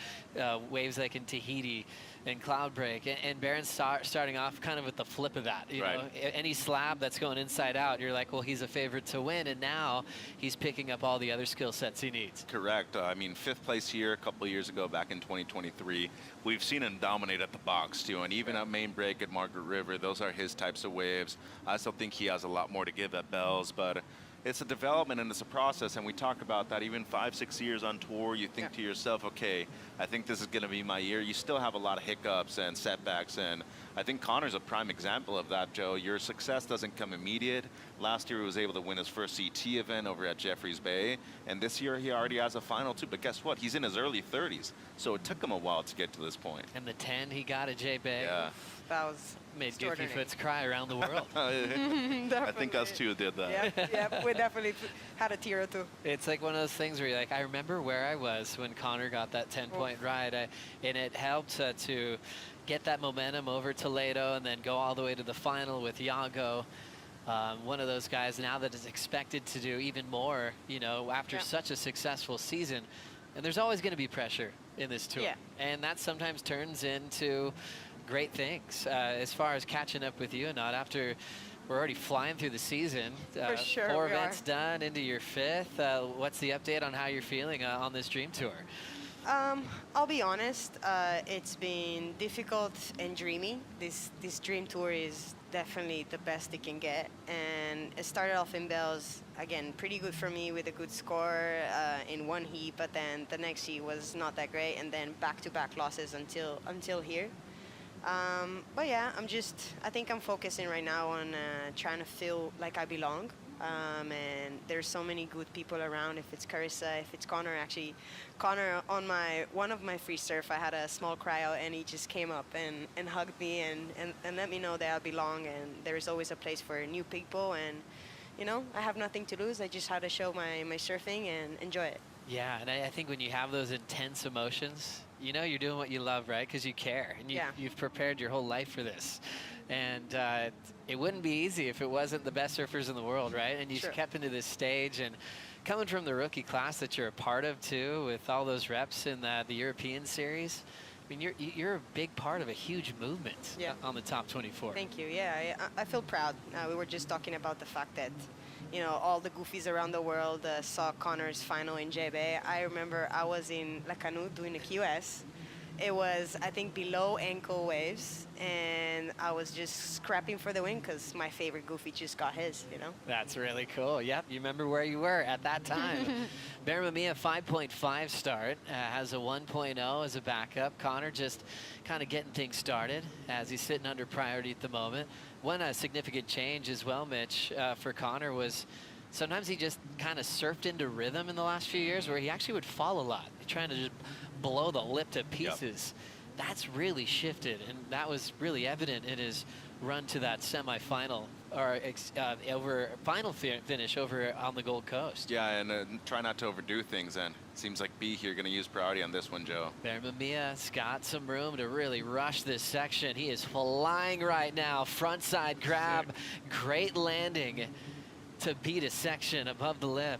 waves like in Tahiti and cloud break, and Baron's starting off kind of with the flip of that. You know, any slab that's going inside out, you're like, well, he's a favorite to win, and now he's picking up all the other skill sets he needs. Correct. I mean, 5th place here a couple of years ago, back in 2023. We've seen him dominate at the box too, and even at main break at Margaret River, those are his types of waves. I still think he has a lot more to give at Bells, but it's a development and it's a process, and we talk about that even 5-6 years on tour. You think to yourself, okay, I think this is going to be my year. You still have a lot of hiccups and setbacks, and I think Connor's a prime example of that, Joe. Your success doesn't come immediate. Last year he was able to win his first CT event over at Jeffreys Bay, and this year he already has a final too, but guess what? He's in his early 30s, so it took him a while to get to this point. And the 10 he got at J Bay. Yeah. That was made Goofy Foots cry around the world. I think us two did that. Yeah, we definitely had a tear or two. It's like one of those things where you're like, I remember where I was when Connor got that 10-point ride, and it helped to get that momentum over Toledo and then go all the way to the final with Iago. One of those guys now that is expected to do even more, you know, after such a successful season. And there's always going to be pressure in this tour. And that sometimes turns into great things. As far as catching up with you, not after we're already flying through the season. For sure 4 we events are. done into your 5th. What's the update on how you're feeling on this Dream Tour? I'll be honest, it's been difficult and dreamy. This Dream Tour is definitely the best it can get, and it started off in Bells, again, pretty good for me with a good score in one heat, but then the next heat was not that great, and then back-to-back losses until here. But yeah, I think I'm focusing right now on trying to feel like I belong. And there's so many good people around. If it's Carissa, if it's Connor, actually, Connor on one of my free surf, I had a small cry out, and he just came up and hugged me and let me know that I belong, and there's always a place for new people, and you know, I have nothing to lose. I just had to show my surfing and enjoy it. Yeah, and I think when you have those intense emotions, you know you're doing what you love, right? Because you care, and you've prepared your whole life for this. And it wouldn't be easy if it wasn't the best surfers in the world, right? And you kept into this stage, and coming from the rookie class that you're a part of too, with all those reps in the European series, I mean, you're a big part of a huge movement on the top 24. Thank you. Yeah, I feel proud. We were just talking about the fact that, you know, all the goofies around the world saw Connor's final in J-Bay. I remember I was in La Canute doing the QS. It was, I think, below ankle waves, and I was just scrapping for the win because my favorite goofy just got his, you know? That's really cool. Yep, you remember where you were at that time. Baron 5.5 start, has a 1.0 as a backup. Connor just kind of getting things started as he's sitting under priority at the moment. One significant change as well, Mitch, for Connor was sometimes he just kind of surfed into rhythm in the last few years where he actually would fall a lot, trying to just blow the lip to pieces. That's really shifted, and that was really evident in his run to that semifinal or over final finish over on the Gold Coast. Yeah, and try not to overdo things, and it seems like B here going to use priority on this one, Joe. Bermamia's got some room to really rush this section. He is flying right now, front side grab, great landing to beat a section above the lip.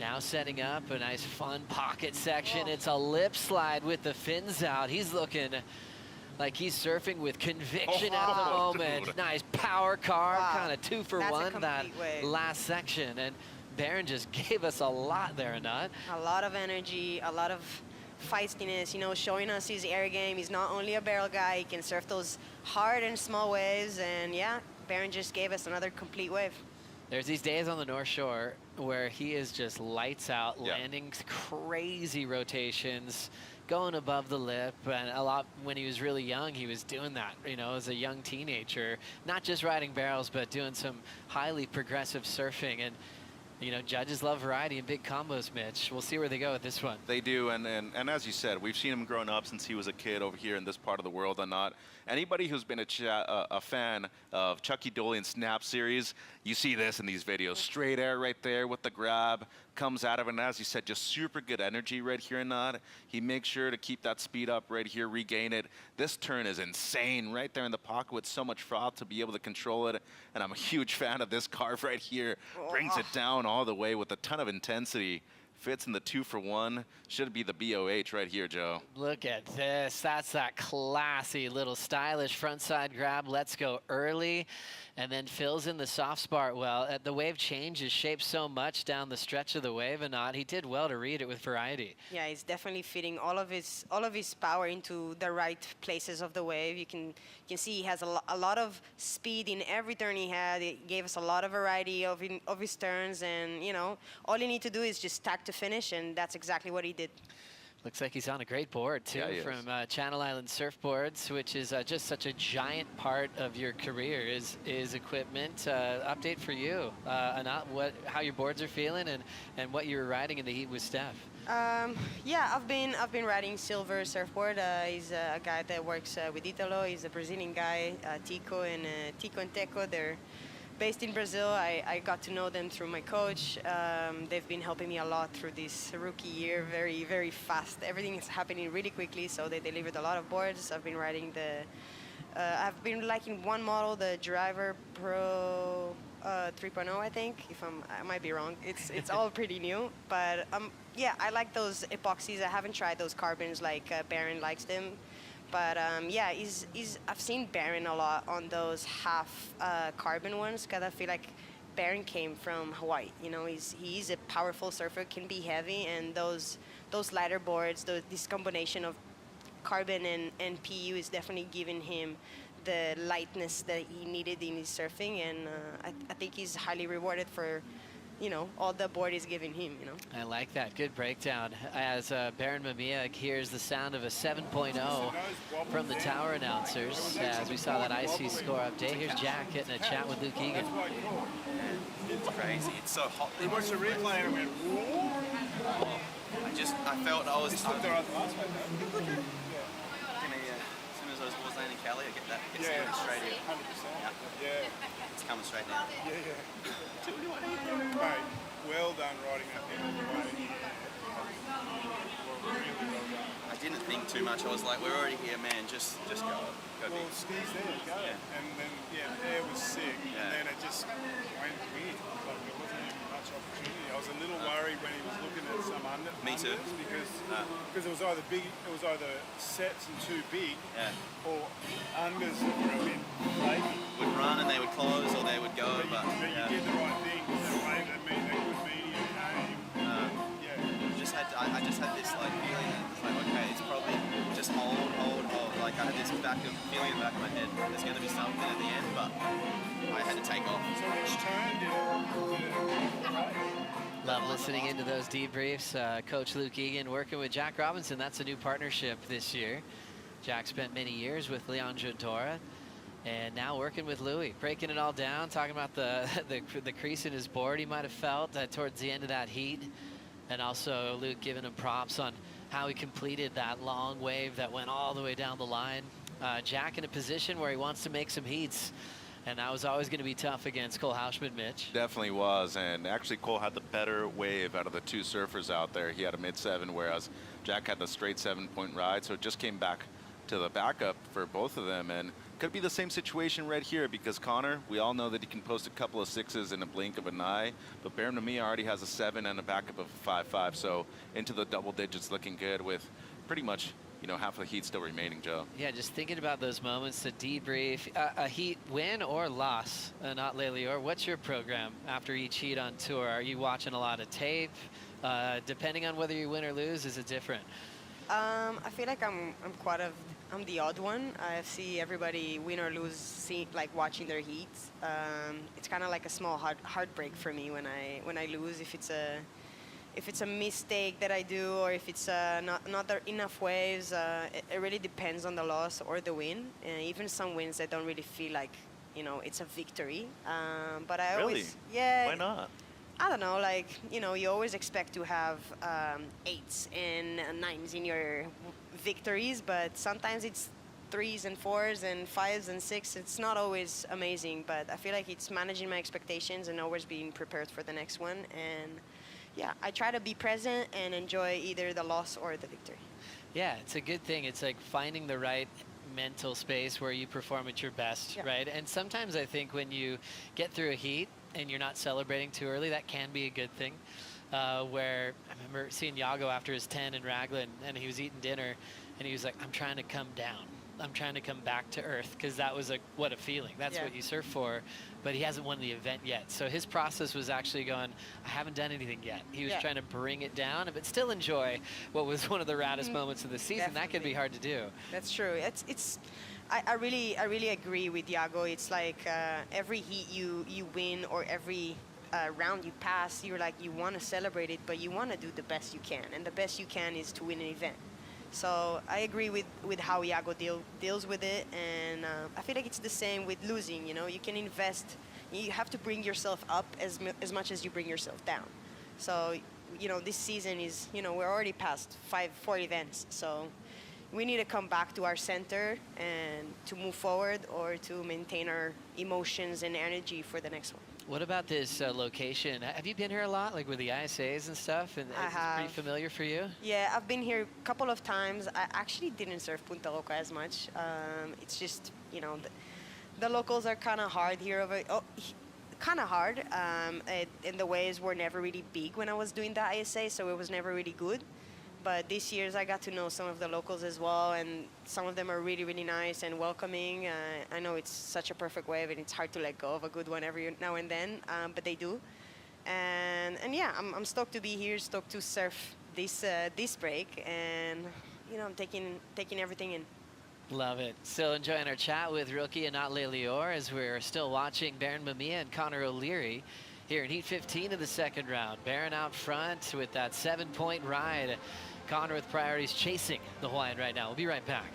Now setting up a nice fun pocket section. It's a lip slide with the fins out. He's looking like he's surfing with conviction at the moment. Dude. Nice power carve, kind of 2 for 1 that last section. And Baron just gave us a lot there, Anat. A lot of energy, a lot of feistiness, you know, showing us his air game. He's not only a barrel guy, he can surf those hard and small waves. And yeah, Baron just gave us another complete wave. There's these days on the North Shore where he is just lights out, landing crazy rotations, going above the lip, and a lot when he was really young, he was doing that, you know, as a young teenager, not just riding barrels, but doing some highly progressive surfing. And you know, judges love variety and big combos, Mitch. We'll see where they go with this one. They do, and as you said, we've seen him growing up since he was a kid over here in this part of the world. And not anybody who's been a fan of Chucky Dooley and Snap series, you see this in these videos. Straight air right there with the grab, comes out of it. And as you said, just super good energy right here in that. He makes sure to keep that speed up right here, regain it. This turn is insane right there in the pocket with so much froth to be able to control it. And I'm a huge fan of this carve right here. Brings it down all the way with a ton of intensity. Fits in the 2-for-1. Should be the BOH right here, Joe. Look at this. That's that classy little stylish frontside grab. Let's go early. And then fills in the soft spot well. The wave changes shape so much down the stretch of the wave, and he did well to read it with variety. Yeah, he's definitely fitting all of his power into the right places of the wave. You can see he has a lot of speed in every turn he had. It gave us a lot of variety of his turns, and you know, all you need to do is just tack to finish, and that's exactly what he did. Looks like he's on a great board, too, from Channel Island Surfboards, which is just such a giant part of your career is equipment. Update for you, Anat, how your boards are feeling and what you were riding in the heat with Steph. Yeah, I've been riding Silver surfboard. He's a guy that works with Italo. He's a Brazilian guy, Tico and Teco. They're based in Brazil. I got to know them through my coach. They've been helping me a lot through this rookie year, very, very fast. Everything is happening really quickly, so they delivered a lot of boards. I've been riding I've been liking one model, the Driver Pro 3.0, I think. I might be wrong. It's all pretty new, but yeah, I like those epoxies. I haven't tried those carbons like Baron likes them. But yeah, I've seen Baron a lot on those half carbon ones, because I feel like Baron came from Hawaii. You know, he's a powerful surfer, can be heavy, and those lighter boards, this combination of carbon and PU is definitely giving him the lightness that he needed in his surfing, and I think he's highly rewarded for, you know, all the board is giving him, you know. I like that. Good breakdown. As Baron Mamiya hears the sound of a 7.0 from the tower announcers, as we saw that IC score update. Here's Jack getting a chat with Luke Egan. It's crazy. It's so hot. He watched the replay and went, whoa. I felt I was... As soon as those balls land in Cali, I get that. It's straight in. 100%. Yeah. It's coming straight down. Mate, well done riding that thing all the way. Really well done. I didn't think too much. I was like, we're already here, man. Just go. Well, skis there, go. Yeah. And then, the air was sick. Yeah. And then it just went weird. Like, there wasn't even much opportunity. I was a little worried when he was looking at some Me too. Because it was either sets and too big, or unders that were a bit flaky. Would run and they would close or they would go, but you did the right thing. They waved at me, they good medium came. I just had this like feeling that it's like, okay, it's probably just hold. Like I had this feeling in the back of my head, there's going to be something at the end, but I had to take off. So which turn did Love listening into those debriefs. Coach Luke Egan working with Jack Robinson. That's a new partnership this year. Jack spent many years with Leon Jodora, and now working with Louis, breaking it all down, talking about the crease in his board he might have felt towards the end of that heat. And also Luke giving him props on how he completed that long wave that went all the way down the line. Jack in a position where he wants to make some heats, and that was always going to be tough against Cole Hauschman, Mitch. Definitely was, and actually Cole had the better wave out of the two surfers out there. He had a mid-7, whereas Jack had the straight 7-point ride, so it just came back to the backup for both of them. And could be the same situation right here, because Connor, we all know that he can post a couple of 6s in a blink of an eye, but Baron Mamiya already has a 7 and a backup of a 5.5, so into the double digits, looking good with pretty much, you know, half the heat still remaining, Joe. Yeah, just thinking about those moments to debrief. A heat win or loss, not Lelior. What's your program after each heat on tour? Are you watching a lot of tape? Depending on whether you win or lose, is it different? I feel like I'm the odd one. I see everybody win or lose, like watching their heats. It's kind of like a small heartbreak for me when I lose. If it's a mistake that I do, or if it's not there enough waves, it really depends on the loss or the win. Even some wins, I don't really feel like, you know, it's a victory. But I always, why not? I don't know, like, you know, you always expect to have 8s and 9s in your victories, but sometimes it's 3s and 4s and 5s and 6s. It's not always amazing, but I feel like it's managing my expectations and always being prepared for the next one. And yeah, I try to be present and enjoy either the loss or the victory. Yeah, it's a good thing. It's like finding the right mental space where you perform at your best, right? And sometimes I think when you get through a heat and you're not celebrating too early, that can be a good thing. Where I remember seeing Yago after his 10 in Raglan, and he was eating dinner, and he was like, I'm trying to come down. I'm trying to come back to earth, because that was what a feeling. That's what you surf for, but he hasn't won the event yet. So his process was actually going, I haven't done anything yet. He was trying to bring it down, but still enjoy what was one of the raddest moments of the season. That can be hard to do. That's true. I really agree with Yago. It's like every heat you win or every round you pass, you're like, you want to celebrate it, but you want to do the best you can, and the best you can is to win an event. So I agree with how Yago deals with it, and I feel like it's the same with losing. You know, you can invest. You have to bring yourself up as much as you bring yourself down. So, you know, this season is, you know, we're already past 4 events. So we need to come back to our center and to move forward, or to maintain our emotions and energy for the next one. What about this location? Have you been here a lot, like with the ISAs and stuff? And I is have. it pretty familiar for you? Yeah, I've been here a couple of times. I actually didn't surf Punta Roca as much. It's just, you know, the locals are kind of hard here. Kind of hard. And the waves were never really big when I was doing the ISA, so it was never really good. But this year's I got to know some of the locals as well, and some of them are really, really nice and welcoming. I know it's such a perfect wave, and it's hard to let go of a good one every now and then, but they do. And yeah, I'm stoked to be here, stoked to surf this break, and you know, I'm taking everything in. Love it. Still enjoying our chat with rookie Anatle Lior as we're still watching Baron Mamiya and Connor O'Leary here in Heat 15 of the second round. Baron out front with that 7-point ride. Connor with priorities chasing the Hawaiian right now. We'll be right back.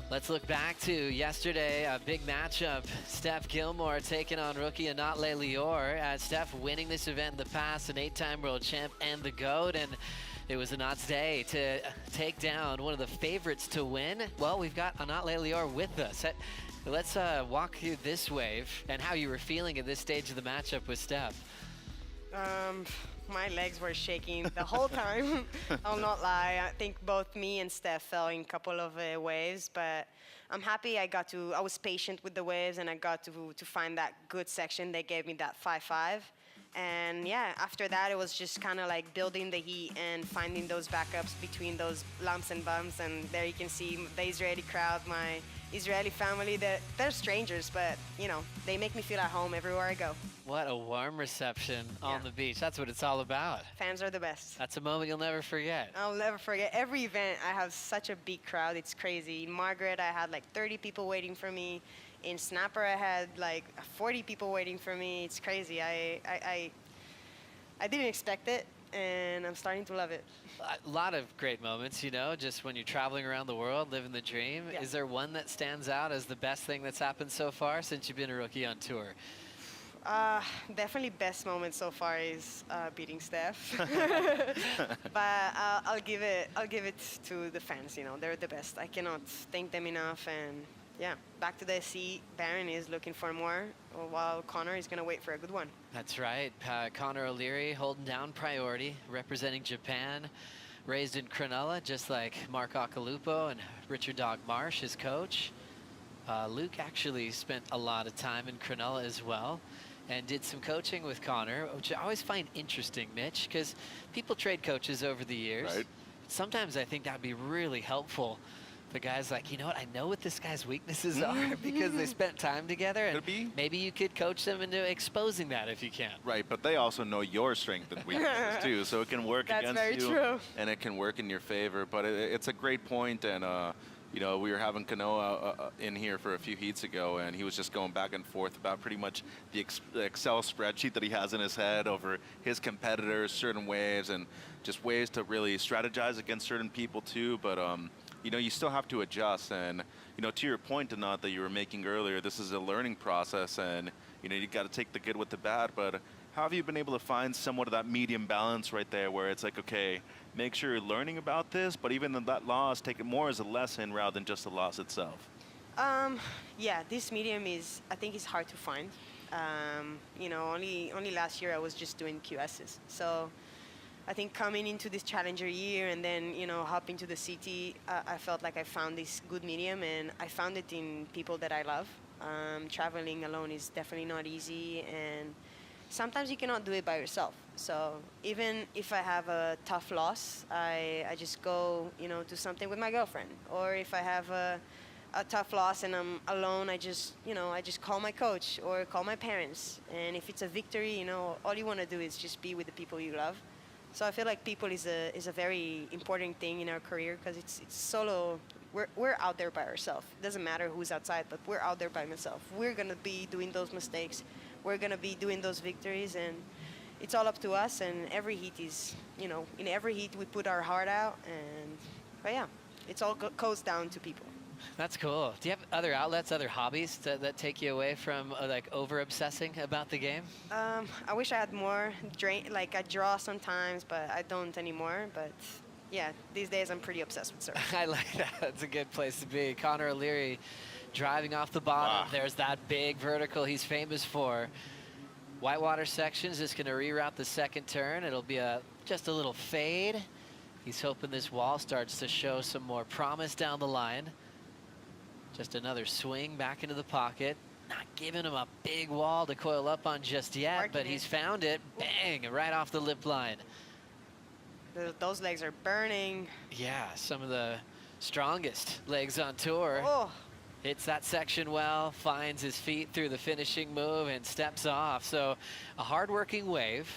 Let's look back to yesterday, a big matchup. Steph Gilmore taking on rookie Anatle Lior. Steph winning this event in the past, an 8-time world champ and the GOAT. And it was Anat's day to take down one of the favorites to win. Well, we've got Anatle Lior with us. Let's walk through this wave and how you were feeling at this stage of the matchup with Steph. My legs were shaking the whole time. I'll not lie. I think both me and Steph fell in a couple of waves, but I'm happy I was patient with the waves, and I got to find that good section. They gave me that 5-5. And yeah, after that, it was just kind of like building the heat and finding those backups between those lumps and bumps. And there you can see the Israeli crowd, my Israeli family, they're strangers, but you know, they make me feel at home everywhere I go. What a warm reception on the beach. That's what it's all about. Fans are the best. That's a moment you'll never forget. I'll never forget. Every event, I have such a big crowd. It's crazy. In Margaret, I had like 30 people waiting for me. In Snapper, I had like 40 people waiting for me. It's crazy. I didn't expect it, and I'm starting to love it. A lot of great moments, you know, just when you're traveling around the world, living the dream. Yeah. Is there one that stands out as the best thing that's happened so far since you've been a rookie on tour? Definitely best moment so far is beating Steph. But I'll give it to the fans. You know, they're the best. I cannot thank them enough. And yeah, back to the sea. Baron is looking for more, while Connor is gonna wait for a good one. That's right. Connor O'Leary holding down priority, representing Japan. Raised in Cronulla, just like Mark Akalupo and Richard Dog Marsh, his coach. Luke actually spent a lot of time in Cronulla as well, and did some coaching with Connor, which I always find interesting, Mitch, because people trade coaches over the years. Right. Sometimes I think that'd be really helpful. The guy's like, you know what, I know what this guy's weaknesses are because they spent time together, and maybe you could coach them into exposing that if you can. Right, but they also know your strength and weaknesses too, so it can work That's against very you, true. and it can work in your favor. But it's a great point, and you know, we were having Kanoa in here for a few heats ago, and he was just going back and forth about pretty much the Excel spreadsheet that he has in his head over his competitors, certain waves, and just ways to really strategize against certain people too. But you know, you still have to adjust, and you know, to your point, Anat, that you were making earlier, this is a learning process, and you know, you got to take the good with the bad. But how have you been able to find somewhat of that medium balance right there, where it's like, okay, make sure you're learning about this, but even that loss, take it more as a lesson rather than just a loss itself? Yeah, this medium is, I think, is hard to find. You know, only last year I was just doing QSs, so I think coming into this challenger year and then, you know, hopping to the CT, I felt like I found this good medium, and I found it in people that I love. Traveling alone is definitely not easy, and sometimes you cannot do it by yourself. So even if I have a tough loss, I just go, you know, do something with my girlfriend. Or if I have a tough loss and I'm alone, I just call my coach or call my parents. And if it's a victory, you know, all you want to do is just be with the people you love. So I feel like people is a very important thing in our career, because it's solo. We're out there by ourselves. It doesn't matter who's outside, but we're out there by myself. We're gonna be doing those mistakes. We're gonna be doing those victories, and it's all up to us. And every heat is, you know, in every heat we put our heart out, and but yeah, it's all goes down to people. That's cool. Do you have other outlets, other hobbies that take you away from like over obsessing about the game? I wish I had more. Like I draw sometimes, but I don't anymore. But yeah, these days I'm pretty obsessed with surf. I like that. That's a good place to be. Connor O'Leary driving off the bottom. Wow. There's that big vertical he's famous for. Whitewater section's just going to reroute the second turn. It'll be just a little fade. He's hoping this wall starts to show some more promise down the line. Just another swing back into the pocket. Not giving him a big wall to coil up on just yet, but he's found it. Bang, right off the lip line. Those legs are burning. Yeah, some of the strongest legs on tour. Oh. Hits that section well, finds his feet through the finishing move, and steps off. So a hard-working wave.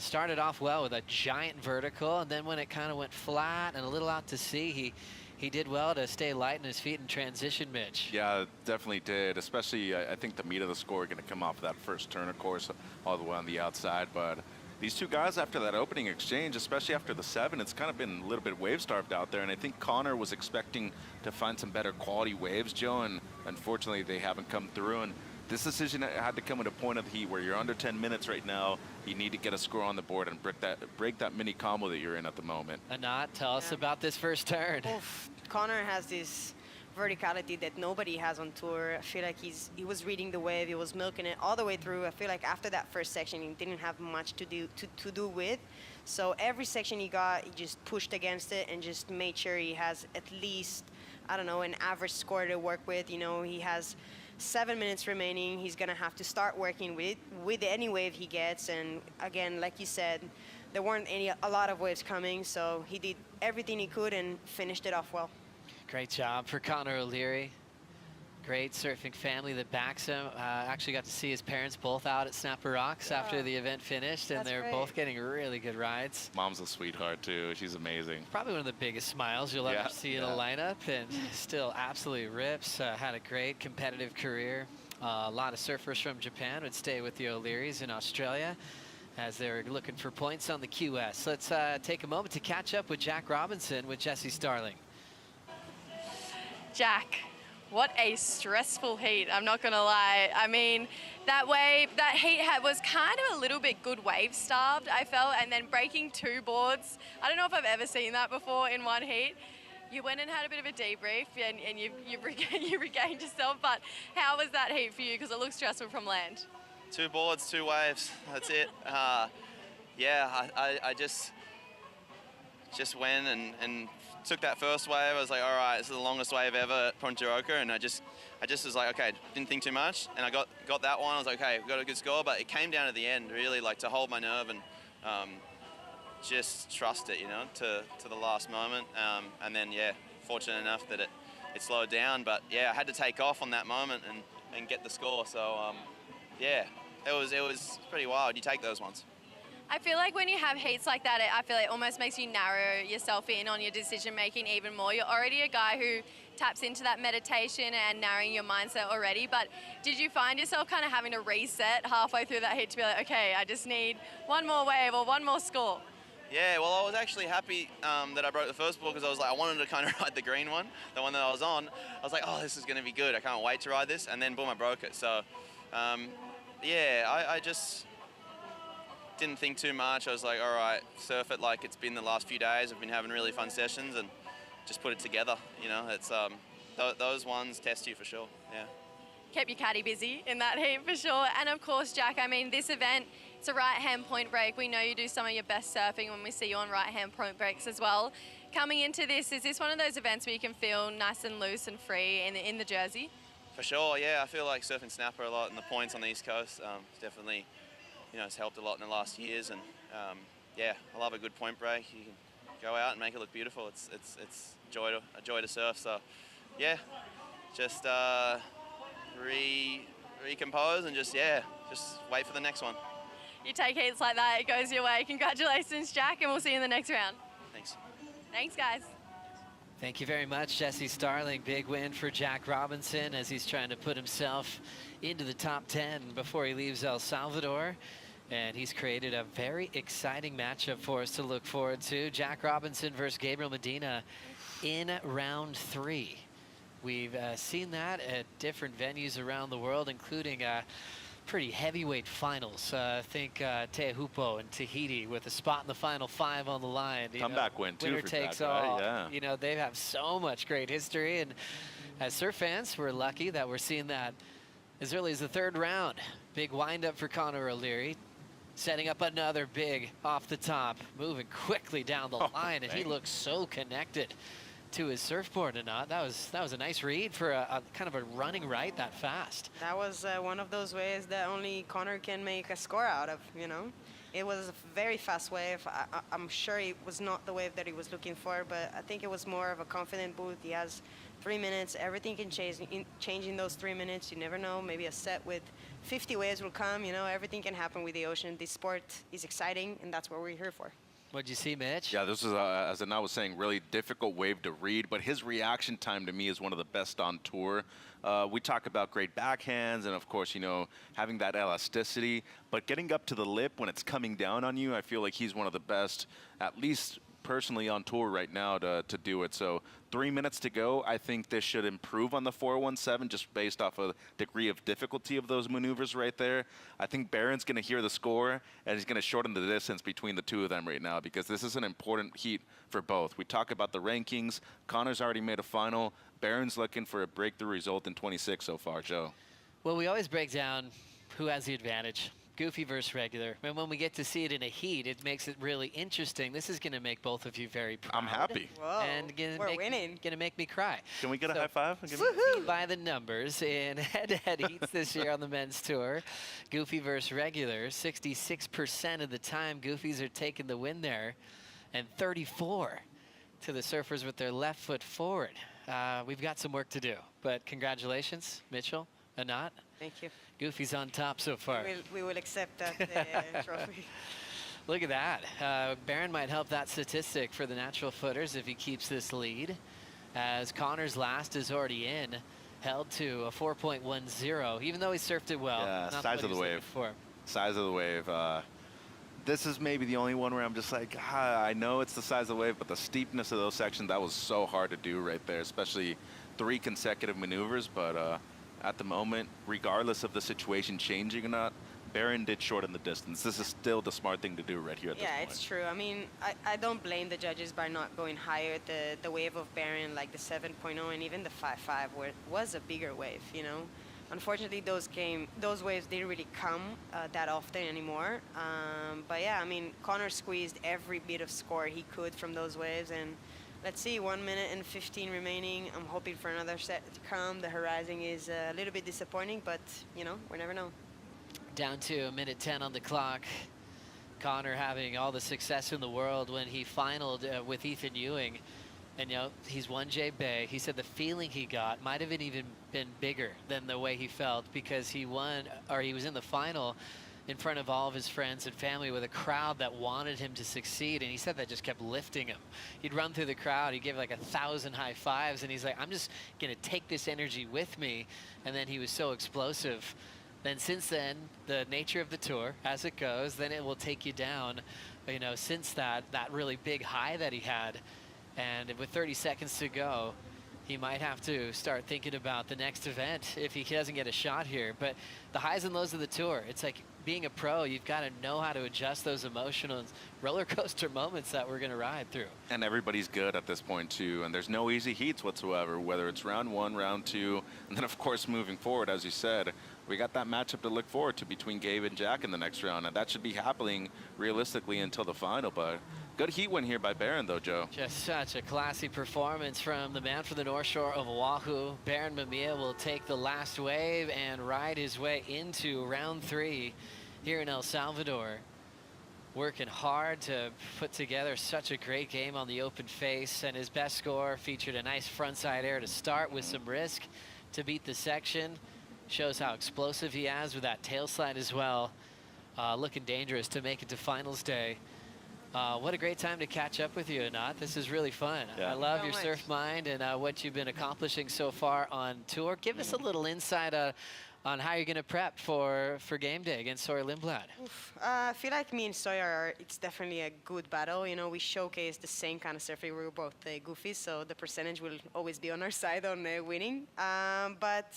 Started off well with a giant vertical, and then when it kind of went flat and a little out to sea, he did well to stay light on his feet and transition, Mitch. Yeah, definitely did. Especially, I think the meat of the score are going to come off of that first turn, of course, all the way on the outside. But these two guys, after that opening exchange, especially after the 7, it's kind of been a little bit wave-starved out there. And I think Connor was expecting to find some better quality waves, Joe, and unfortunately they haven't come through. And this decision had to come at a point of the heat where you're under 10 minutes right now. You need to get a score on the board and break that mini combo that you're in at the moment. Anat, tell us about this first turn. Oof. Connor has this verticality that nobody has on tour. I feel like he was reading the wave, he was milking it all the way through. I feel like after that first section, he didn't have much to do with. So every section he got, he just pushed against it and just made sure he has at least, I don't know, an average score to work with. You know, he has 7 minutes remaining. He's gonna have to start working with any wave he gets. And again, like you said, there weren't a lot of waves coming, so he did everything he could and finished it off well. Great job for Connor O'Leary. Great surfing family that backs him. Actually got to see his parents both out at Snapper Rocks after the event finished, and they're both getting really good rides. Mom's a sweetheart too. She's amazing. Probably one of the biggest smiles you'll ever see in a lineup, and still absolutely rips. Had a great competitive career. A lot of surfers from Japan would stay with the O'Learys in Australia. as they're looking for points on the QS. Let's take a moment to catch up with Jack Robinson with Jesse Starling. Jack, what a stressful heat, I'm not gonna lie. I mean, that heat was kind of a little bit good wave starved, I felt, and then breaking 2 boards. I don't know if I've ever seen that before in one heat. You went and had a bit of a debrief and you regained yourself, but how was that heat for you? Because it looks stressful from land. 2 boards, 2 waves, that's it. Yeah, I just went and took that first wave. I was like, all right, this is the longest wave ever at Ponteroca, and I just was like, okay, didn't think too much, and I got that one. I was like, okay, got a good score, but it came down to the end, really, like to hold my nerve and just trust it, you know, to the last moment. And then, yeah, fortunate enough that it slowed down, but yeah, I had to take off on that moment and get the score. So yeah, it was pretty wild. You take those ones. I feel like when you have heats like that, I feel like it almost makes you narrow yourself in on your decision making even more. You're already a guy who taps into that meditation and narrowing your mindset already, but did you find yourself kind of having to reset halfway through that heat to be like, okay, I just need one more wave or one more score? Yeah, well, I was actually happy that I broke the first ball, because I was like, I wanted to kind of ride the green one, the one that I was on. I was like, oh, this is going to be good. I can't wait to ride this. And then, boom, I broke it. So, yeah, I just didn't think too much. I was like, all right, surf it like it's been the last few days. I've been having really fun sessions and just put it together. You know, it's those ones test you for sure. Yeah. Kept your caddy busy in that heat for sure. And of course, Jack, I mean, this event, it's a right-hand point break. We know you do some of your best surfing when we see you on right-hand point breaks as well. Coming into this, is this one of those events where you can feel nice and loose and free in the jersey? For sure, yeah. I feel like surfing snapper a lot, and the points on the East Coast definitely, you know, it's helped a lot in the last years. And yeah, I love a good point break. You can go out and make it look beautiful. It's a joy to surf. So yeah, just recompose and just wait for the next one. You take heats like that, it goes your way. Congratulations, Jack, and we'll see you in the next round. Thanks. Thanks, guys. Thank you very much, Jesse Starling. Big win for Jack Robinson as he's trying to put himself into the top 10 before he leaves El Salvador. And he's created a very exciting matchup for us to look forward to. Jack Robinson versus Gabriel Medina in round 3. We've seen that at different venues around the world, including pretty heavyweight finals. Think Teahupo and Tahiti with a spot in the final 5 on the line. Comeback win, too, winner for takes Jack, all. right? Yeah. You know, they have so much great history, and as surf fans, we're lucky that we're seeing that as early as the 3rd round. Big windup for Connor O'Leary, setting up another big off the top, moving quickly down the line, and he looks so connected to his surfboard. And that was a nice read for a kind of a running right that fast. That was one of those waves that only Connor can make a score out of, you know. It was a very fast wave. I'm sure it was not the wave that he was looking for, but I think it was more of a confident boot. He has 3 minutes. Everything can change in those 3 minutes. You never know. Maybe a set with 50 waves will come. You know, everything can happen with the ocean. This sport is exciting, and that's what we're here for. What'd you see, Mitch? Yeah, this is, as Anna was saying, really difficult wave to read, but his reaction time to me is one of the best on tour. We talk about great backhands and, of course, you know, having that elasticity, but getting up to the lip when it's coming down on you, I feel like he's one of the best, at least personally on tour right now to do it. So 3 minutes to go. I think this should improve on the 417 just based off of degree of difficulty of those maneuvers right there. I think Barron's going to hear the score, and he's going to shorten the distance between the two of them right now, because this is an important heat for both. We talk about the rankings. Connor's already made a final. Barron's looking for a breakthrough result in 26 so far, Joe. Well, we always break down who has the advantage. Goofy versus regular. And when we get to see it in a heat, it makes it really interesting. This is going to make both of you very proud. I'm happy. Whoa, and we're winning. Going to make me cry. Can we get a high five? By the numbers in head-to-head heats this year on the men's tour, Goofy versus regular, 66% of the time Goofies are taking the win there, and 34 to the surfers with their left foot forward. We've got some work to do, but congratulations, Mitchell, Anat. Thank you. Goofy's on top so far. We will accept that trophy. Look at that. Barron might help that statistic for the natural footers if he keeps this lead, as Connor's last is already in, held to a 4.10, even though he surfed it well. Yeah, Not size what of the he was wave. looking for. Size of the wave. this is maybe the only one where I'm just like, I know it's the size of the wave, but the steepness of those sections, that was so hard to do right there, especially 3 consecutive maneuvers. But at the moment, regardless of the situation changing or not, Barron did shorten the distance. This is still the smart thing to do right here at this Yeah, point. it's true. I mean, I don't blame the judges by not going higher. The wave of Barron, like the 7.0 and even the 5.5, was a bigger wave, you know. Unfortunately, those waves didn't really come that often anymore. But yeah, I mean, Connor squeezed every bit of score he could from those waves, and let's see, 1 minute and 15 remaining. I'm hoping for another set to come. The horizon is a little bit disappointing, but you know, we never know. Down to 1:10 on the clock. Connor having all the success in the world when he finaled with Ethan Ewing. And, you know, he's won J-Bay. He said the feeling he got might have even been bigger than the way he felt because he won, or he was in the final in front of all of his friends and family with a crowd that wanted him to succeed. And he said that just kept lifting him. He'd run through the crowd. He'd give like 1,000 high fives. And he's like, I'm just going to take this energy with me. And then he was so explosive. Then since then, the nature of the tour, as it goes, then it will take you down, you know, since that really big high that he had. And with 30 seconds to go, he might have to start thinking about the next event if he doesn't get a shot here. But the highs and lows of the tour, it's like being a pro, you've got to know how to adjust those emotional roller coaster moments that we're going to ride through. And everybody's good at this point too, and there's no easy heats whatsoever, whether it's round 1, round 2, and then of course moving forward, as you said, we got that matchup to look forward to between Gabe and Jack in the next round, and that should be happening realistically until the final. But good heat win here by Barron, though, Joe. Just such a classy performance from the man from the North Shore of Oahu. Barron Mamiya will take the last wave and ride his way into round 3 here in El Salvador. Working hard to put together such a great game on the open face, and his best score featured a nice frontside air to start with some risk to beat the section. Shows how explosive he has with that tail slide as well. Looking dangerous to make it to finals day. What a great time to catch up with you, Anat. This is really fun. Yeah. I love So your much. surf mind and what you've been accomplishing so far on tour. Give us a little insight on how you're going to prep for game day against Sawyer Lindblad. I feel like me and Sawyer, it's definitely a good battle. You know, we showcase the same kind of surfing. We're both goofies, so the percentage will always be on our side on winning. But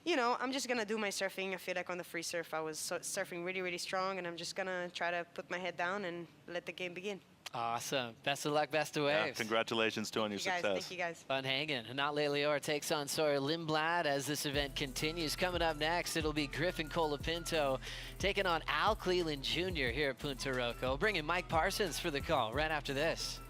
you know, I'm just going to do my surfing. I feel like on the free surf, I was surfing really, really strong, and I'm just going to try to put my head down and let the game begin. Awesome. Best of luck, best of Yeah, waves. congratulations to on your success. Thank you, guys. Fun hanging. Anat Leor takes on Sawyer Lindblad as this event continues. Coming up next, it'll be Griffin Colapinto taking on Al Cleland Jr. here at Punta Roca. We'll bring in Mike Parsons for the call right after this.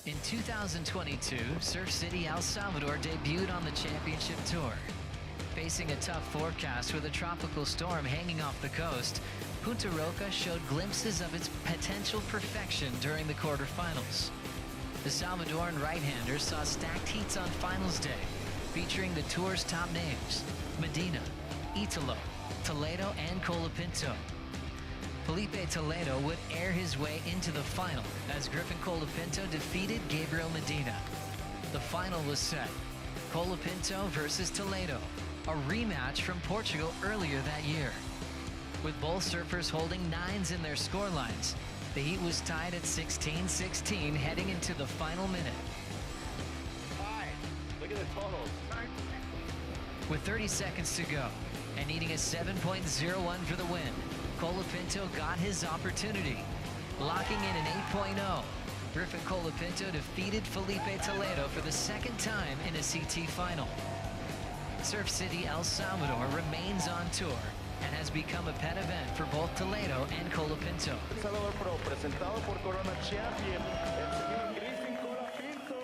In 2022, Surf City El Salvador debuted on the championship tour. Facing a tough forecast with a tropical storm hanging off the coast, Punta Roca showed glimpses of its potential perfection during the quarterfinals. The Salvadoran right-hander saw stacked heats on finals day, featuring the tour's top names, Medina, Italo, Toledo, and Colapinto. Felipe Toledo would air his way into the final as Griffin Colapinto defeated Gabriel Medina. The final was set, Colapinto versus Toledo, a rematch from Portugal earlier that year. With both surfers holding 9s in their scorelines, the heat was tied at 16-16 heading into the final minute. Look at the totals. With 30 seconds to go and needing a 7.01 for the win, Colapinto got his opportunity, locking in an 8.0. Griffin Colapinto defeated Felipe Toledo for the second time in a CT final. Surf City El Salvador remains on tour and has become a pet event for both Toledo and Colapinto. Salvador Pro, presentado por Corona Champion, el señor Griffin Colapinto.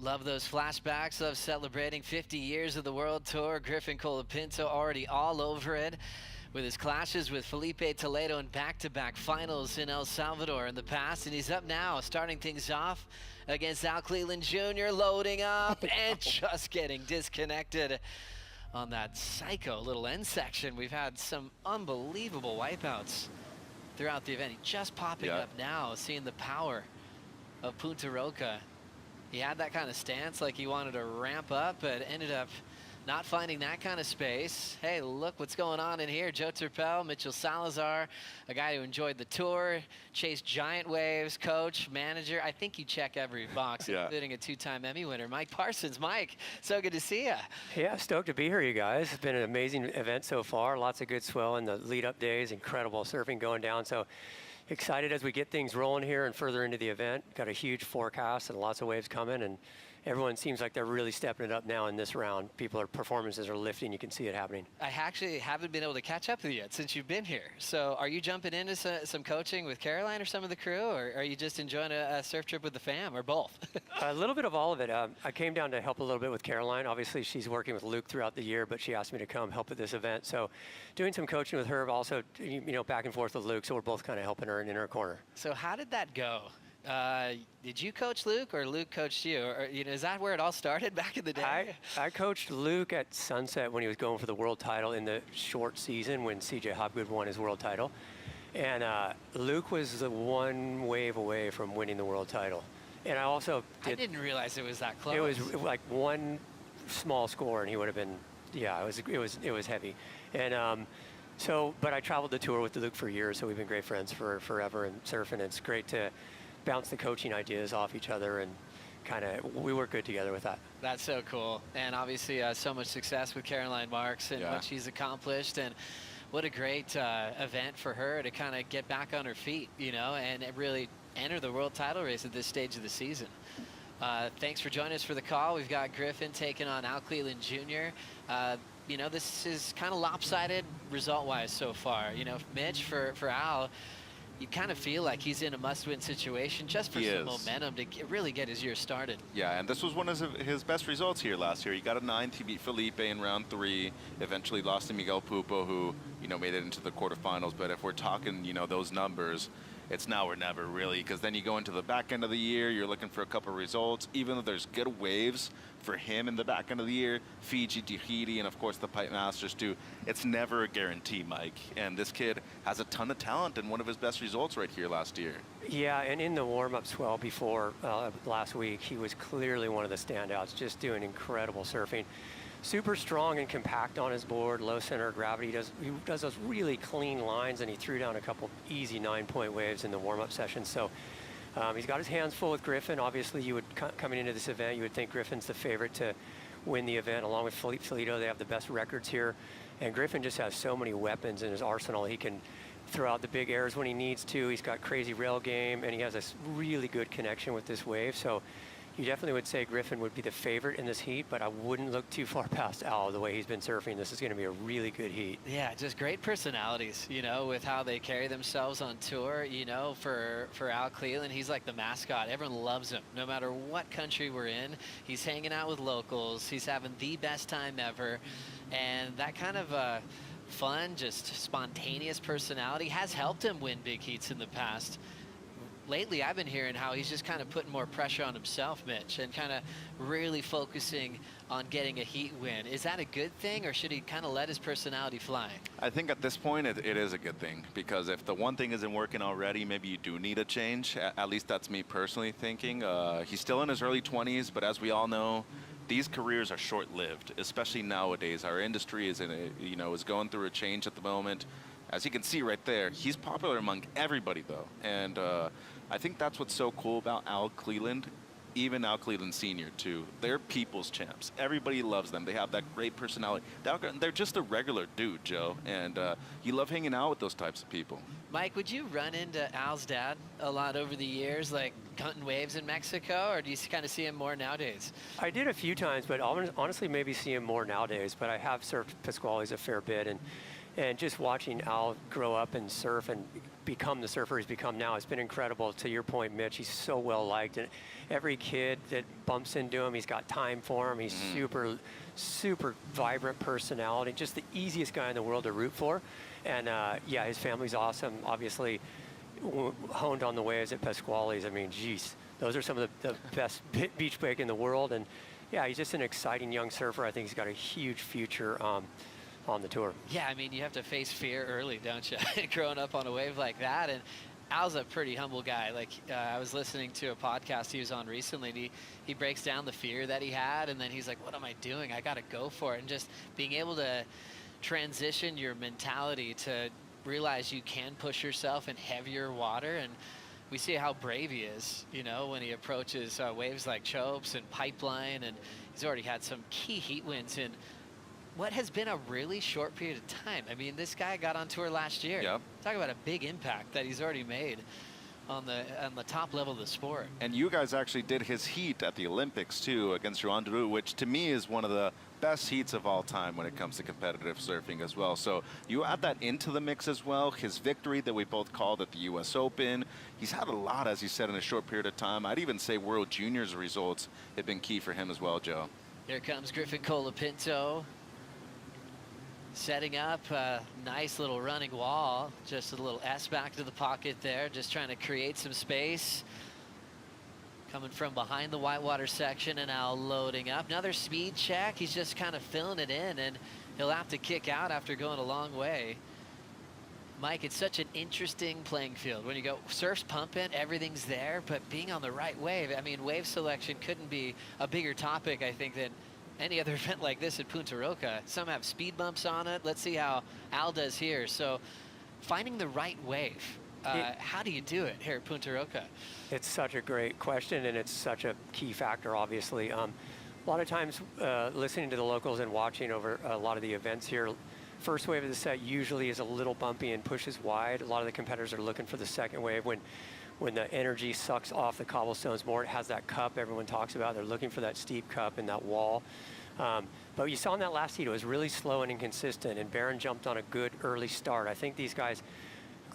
Love those flashbacks of celebrating 50 years of the World Tour. Griffin Colapinto already all over it with his clashes with Felipe Toledo in back-to-back finals in El Salvador in the past. And he's up now, starting things off against Al Cleland Jr., loading up and just getting disconnected on that psycho little end section. We've had some unbelievable wipeouts throughout the event. He just popping up now, seeing the power of Punta Roca. He had that kind of stance, like he wanted to ramp up, but ended up not finding that kind of space. Hey, look what's going on in here. Joe Turpel, Mitchell Salazar, a guy who enjoyed the tour, chased giant waves, coach, manager. I think you check every box, including a 2-time Emmy winner. Mike Parsons. Mike, so good to see you. Yeah, stoked to be here, you guys. It's been an amazing event so far. Lots of good swell in the lead-up days. Incredible surfing going down. So excited as we get things rolling here and further into the event. Got a huge forecast and lots of waves coming, and everyone seems like they're really stepping it up now in this round. Performances are lifting. You can see it happening. I actually haven't been able to catch up with you yet since you've been here. So are you jumping into some coaching with Caroline or some of the crew, or are you just enjoying a surf trip with the fam, or both? A little bit of all of it. I came down to help a little bit with Caroline. Obviously, she's working with Luke throughout the year, but she asked me to come help at this event. So doing some coaching with her, also, back and forth with Luke. So we're both kind of helping her in her corner. So how did that go? Did you coach Luke, or Luke coached you? Or, is that where it all started back in the day? I coached Luke at Sunset when he was going for the world title in the short season when CJ Hopgood won his world title. And Luke was the one wave away from winning the world title. And I also I didn't realize it was that close. It was like one small score, and he would have been, it was heavy. And but I traveled the tour with Luke for years, so we've been great friends for forever and surfing. It's great to bounce the coaching ideas off each other, and we work good together with that. That's so cool. And obviously so much success with Caroline Marks and what she's accomplished, and what a great event for her to kind of get back on her feet, and really enter the world title race at this stage of the season. Thanks for joining us for the call. We've got Griffin taking on Al Cleland Jr. This is kind of lopsided result-wise so far. Mitch, for Al, you kind of feel like he's in a must-win situation just for some momentum to really get his year started. Yeah, and this was one of his best results here last year. He got a 9th. He beat Felipe in round 3. Eventually lost to Miguel Pupo, who made it into the quarterfinals. But if we're talking those numbers, it's now or never, really, because then you go into the back end of the year, you're looking for a couple of results. Even though there's good waves for him in the back end of the year, Fiji, Tahiti, and of course the Pipe Masters too, it's never a guarantee, Mike. And this kid has a ton of talent, and one of his best results right here last year. Yeah, and in the warm-up swell before last week, he was clearly one of the standouts, just doing incredible surfing. Super strong and compact on his board, low center of gravity. He does those really clean lines, and he threw down a couple easy 9-point waves in the warm-up session. So he's got his hands full with Griffin. Obviously, coming into this event, you would think Griffin's the favorite to win the event, along with Felipe Toledo. They have the best records here. And Griffin just has so many weapons in his arsenal. He can throw out the big airs when he needs to. He's got crazy rail game, and he has a really good connection with this wave. So you definitely would say Griffin would be the favorite in this heat, but I wouldn't look too far past Al the way he's been surfing. This is going to be a really good heat. Yeah, just great personalities, with how they carry themselves on tour. For Al Cleland, he's like the mascot. Everyone loves him. No matter what country we're in, he's hanging out with locals. He's having the best time ever. And that kind of fun, just spontaneous personality has helped him win big heats in the past. Lately, I've been hearing how he's just kind of putting more pressure on himself, Mitch, and kind of really focusing on getting a heat win. Is that a good thing, or should he kind of let his personality fly? I think at this point it is a good thing, because if the one thing isn't working already, maybe you do need a change. At least that's me personally thinking. He's still in his early 20s, but as we all know, these careers are short-lived, especially nowadays. Our industry is is going through a change at the moment. As you can see right there, he's popular among everybody, though, and I think that's what's so cool about Al Cleland, even Al Cleland Sr. too. They're people's champs. Everybody loves them. They have that great personality. They're just a regular dude, Joe, and you love hanging out with those types of people. Mike, would you run into Al's dad a lot over the years, like hunting waves in Mexico, or do you kind of see him more nowadays? I did a few times, but honestly maybe see him more nowadays, but I have surfed Pasquale's a fair bit, and just watching Al grow up and surf and become the surfer he's become now, it's been incredible. To your point, Mitch, he's so well liked, and every kid that bumps into him, he's got time for him. He's super vibrant personality, just the easiest guy in the world to root for. And yeah, his family's awesome. Obviously honed on the waves at Pasquale's. I mean, geez, those are some of the best beach break in the world. And yeah, he's just an exciting young surfer. I think he's got a huge future on the tour. Yeah, I mean, you have to face fear early, don't you? Growing up on a wave like that. And Al's a pretty humble guy. Like, I was listening to a podcast he was on recently, and he breaks down the fear that he had, and then he's like, what am I doing? I got to go for it. And just being able to transition your mentality to realize you can push yourself in heavier water. And we see how brave he is, when he approaches waves like Chopes and Pipeline, and he's already had some key heat wins in what has been a really short period of time. I mean, this guy got on tour last year. Yep. Talk about a big impact that he's already made on the top level of the sport. And you guys actually did his heat at the Olympics too against Joan Duru, which to me is one of the best heats of all time when it comes to competitive surfing as well. So you add that into the mix as well. His victory that we both called at the US Open. He's had a lot, as you said, in a short period of time. I'd even say World Juniors results have been key for him as well, Joe. Here comes Griffin Colapinto, setting up a nice little running wall, just a little S back to the pocket there, just trying to create some space. Coming from behind the whitewater section, and now loading up. Another speed check. He's just kind of filling it in, and he'll have to kick out after going a long way. Mike, it's such an interesting playing field. When you go surf's pumping, everything's there, but being on the right wave, I mean, wave selection couldn't be a bigger topic, I think, than any other event like this at Punta Roca. Some have speed bumps on it. Let's see how Al does here. So finding the right wave, how do you do it here at Punta Roca? It's such a great question, and it's such a key factor, obviously. A lot of times listening to the locals and watching over a lot of the events here, first wave of the set usually is a little bumpy and pushes wide. A lot of the competitors are looking for the second wave when the energy sucks off the cobblestones more. It has that cup everyone talks about. They're looking for that steep cup and that wall. But you saw in that last heat, it was really slow and inconsistent, and Barron jumped on a good early start. I think these guys,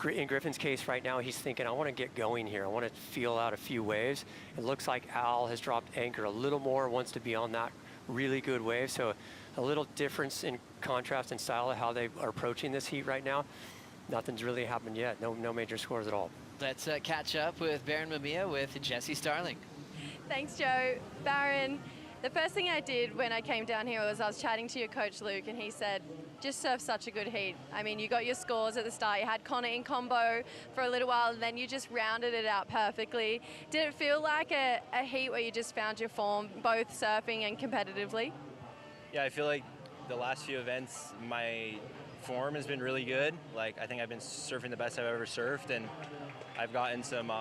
in Griffin's case right now, he's thinking, I want to get going here. I want to feel out a few waves. It looks like Al has dropped anchor a little more, wants to be on that really good wave. So a little difference in contrast and style of how they are approaching this heat right now. Nothing's really happened yet. No major scores at all. Let's catch up with Barron Mamiya with Jesse Starling. Thanks, Joe. Barron, the first thing I did when I came down here was I was chatting to your coach, Luke, and he said, just surf such a good heat. I mean, you got your scores at the start. You had Connor in combo for a little while, and then you just rounded it out perfectly. Did it feel like a heat where you just found your form, both surfing and competitively? Yeah, I feel like the last few events, my form has been really good. Like, I think I've been surfing the best I've ever surfed, and I've gotten some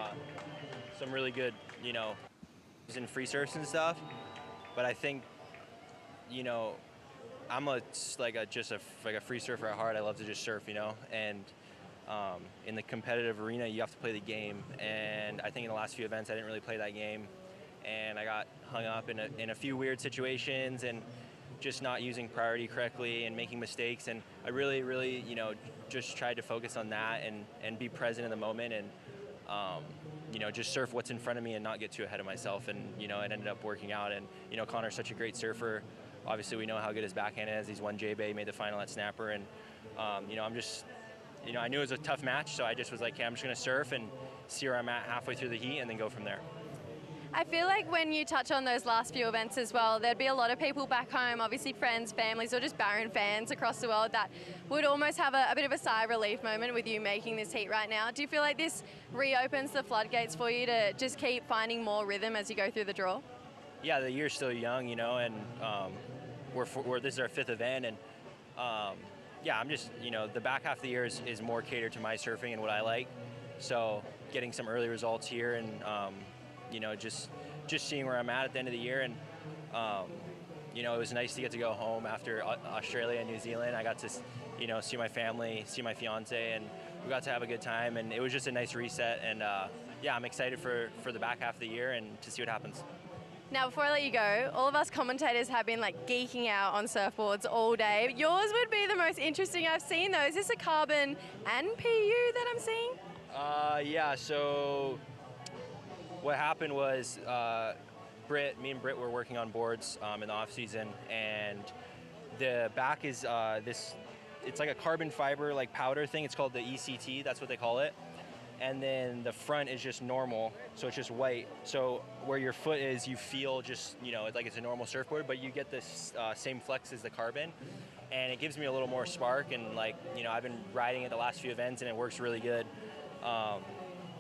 really good, in free surfs and stuff. But I think, I'm just a free surfer at heart. I love to just surf, and in the competitive arena, you have to play the game. And I think in the last few events, I didn't really play that game, and I got hung up in a few weird situations and just not using priority correctly and making mistakes. And I really, really, just tried to focus on that and be present in the moment and, just surf what's in front of me and not get too ahead of myself. And, it ended up working out. And, Connor's such a great surfer. obviously we know how good his backhand is. He's won J-Bay, made the final at Snapper, and you know, I'm just, you know, I knew it was a tough match, so I just was like, okay, I'm just gonna surf and see where I'm at halfway through the heat and then go from there. I feel like when you touch on those last few events as well, there'd be a lot of people back home, obviously friends, families, or just Barron fans across the world that would almost have a bit of a sigh of relief moment with you making this heat right now. Do you feel like this reopens the floodgates for you to just keep finding more rhythm as you go through the draw? Yeah, the year's still young, you know, and this is our 5th event, and yeah, I'm just, you know, the back half of the year is more catered to my surfing and what I like. So getting some early results here and, you know, just seeing where I'm at the end of the year. And, you know, it was nice to get to go home after Australia and New Zealand. I got to, you know, see my family, see my fiance, and we got to have a good time. And it was just a nice reset. And, yeah, I'm excited for the back half of the year and to see what happens. Now, before I let you go, all of us commentators have been like geeking out on surfboards all day. Yours would be the most interesting I've seen though. Is this a carbon and PU that I'm seeing? Yeah, so what happened was me and Britt were working on boards in the off season, and the back is it's like a carbon fiber like powder thing. It's called the ECT, that's what they call it. And then the front is just normal, so it's just white. So where your foot is, you feel just, you know, like it's a normal surfboard, but you get this same flex as the carbon, and it gives me a little more spark. And like, you know, I've been riding it the last few events, and it works really good.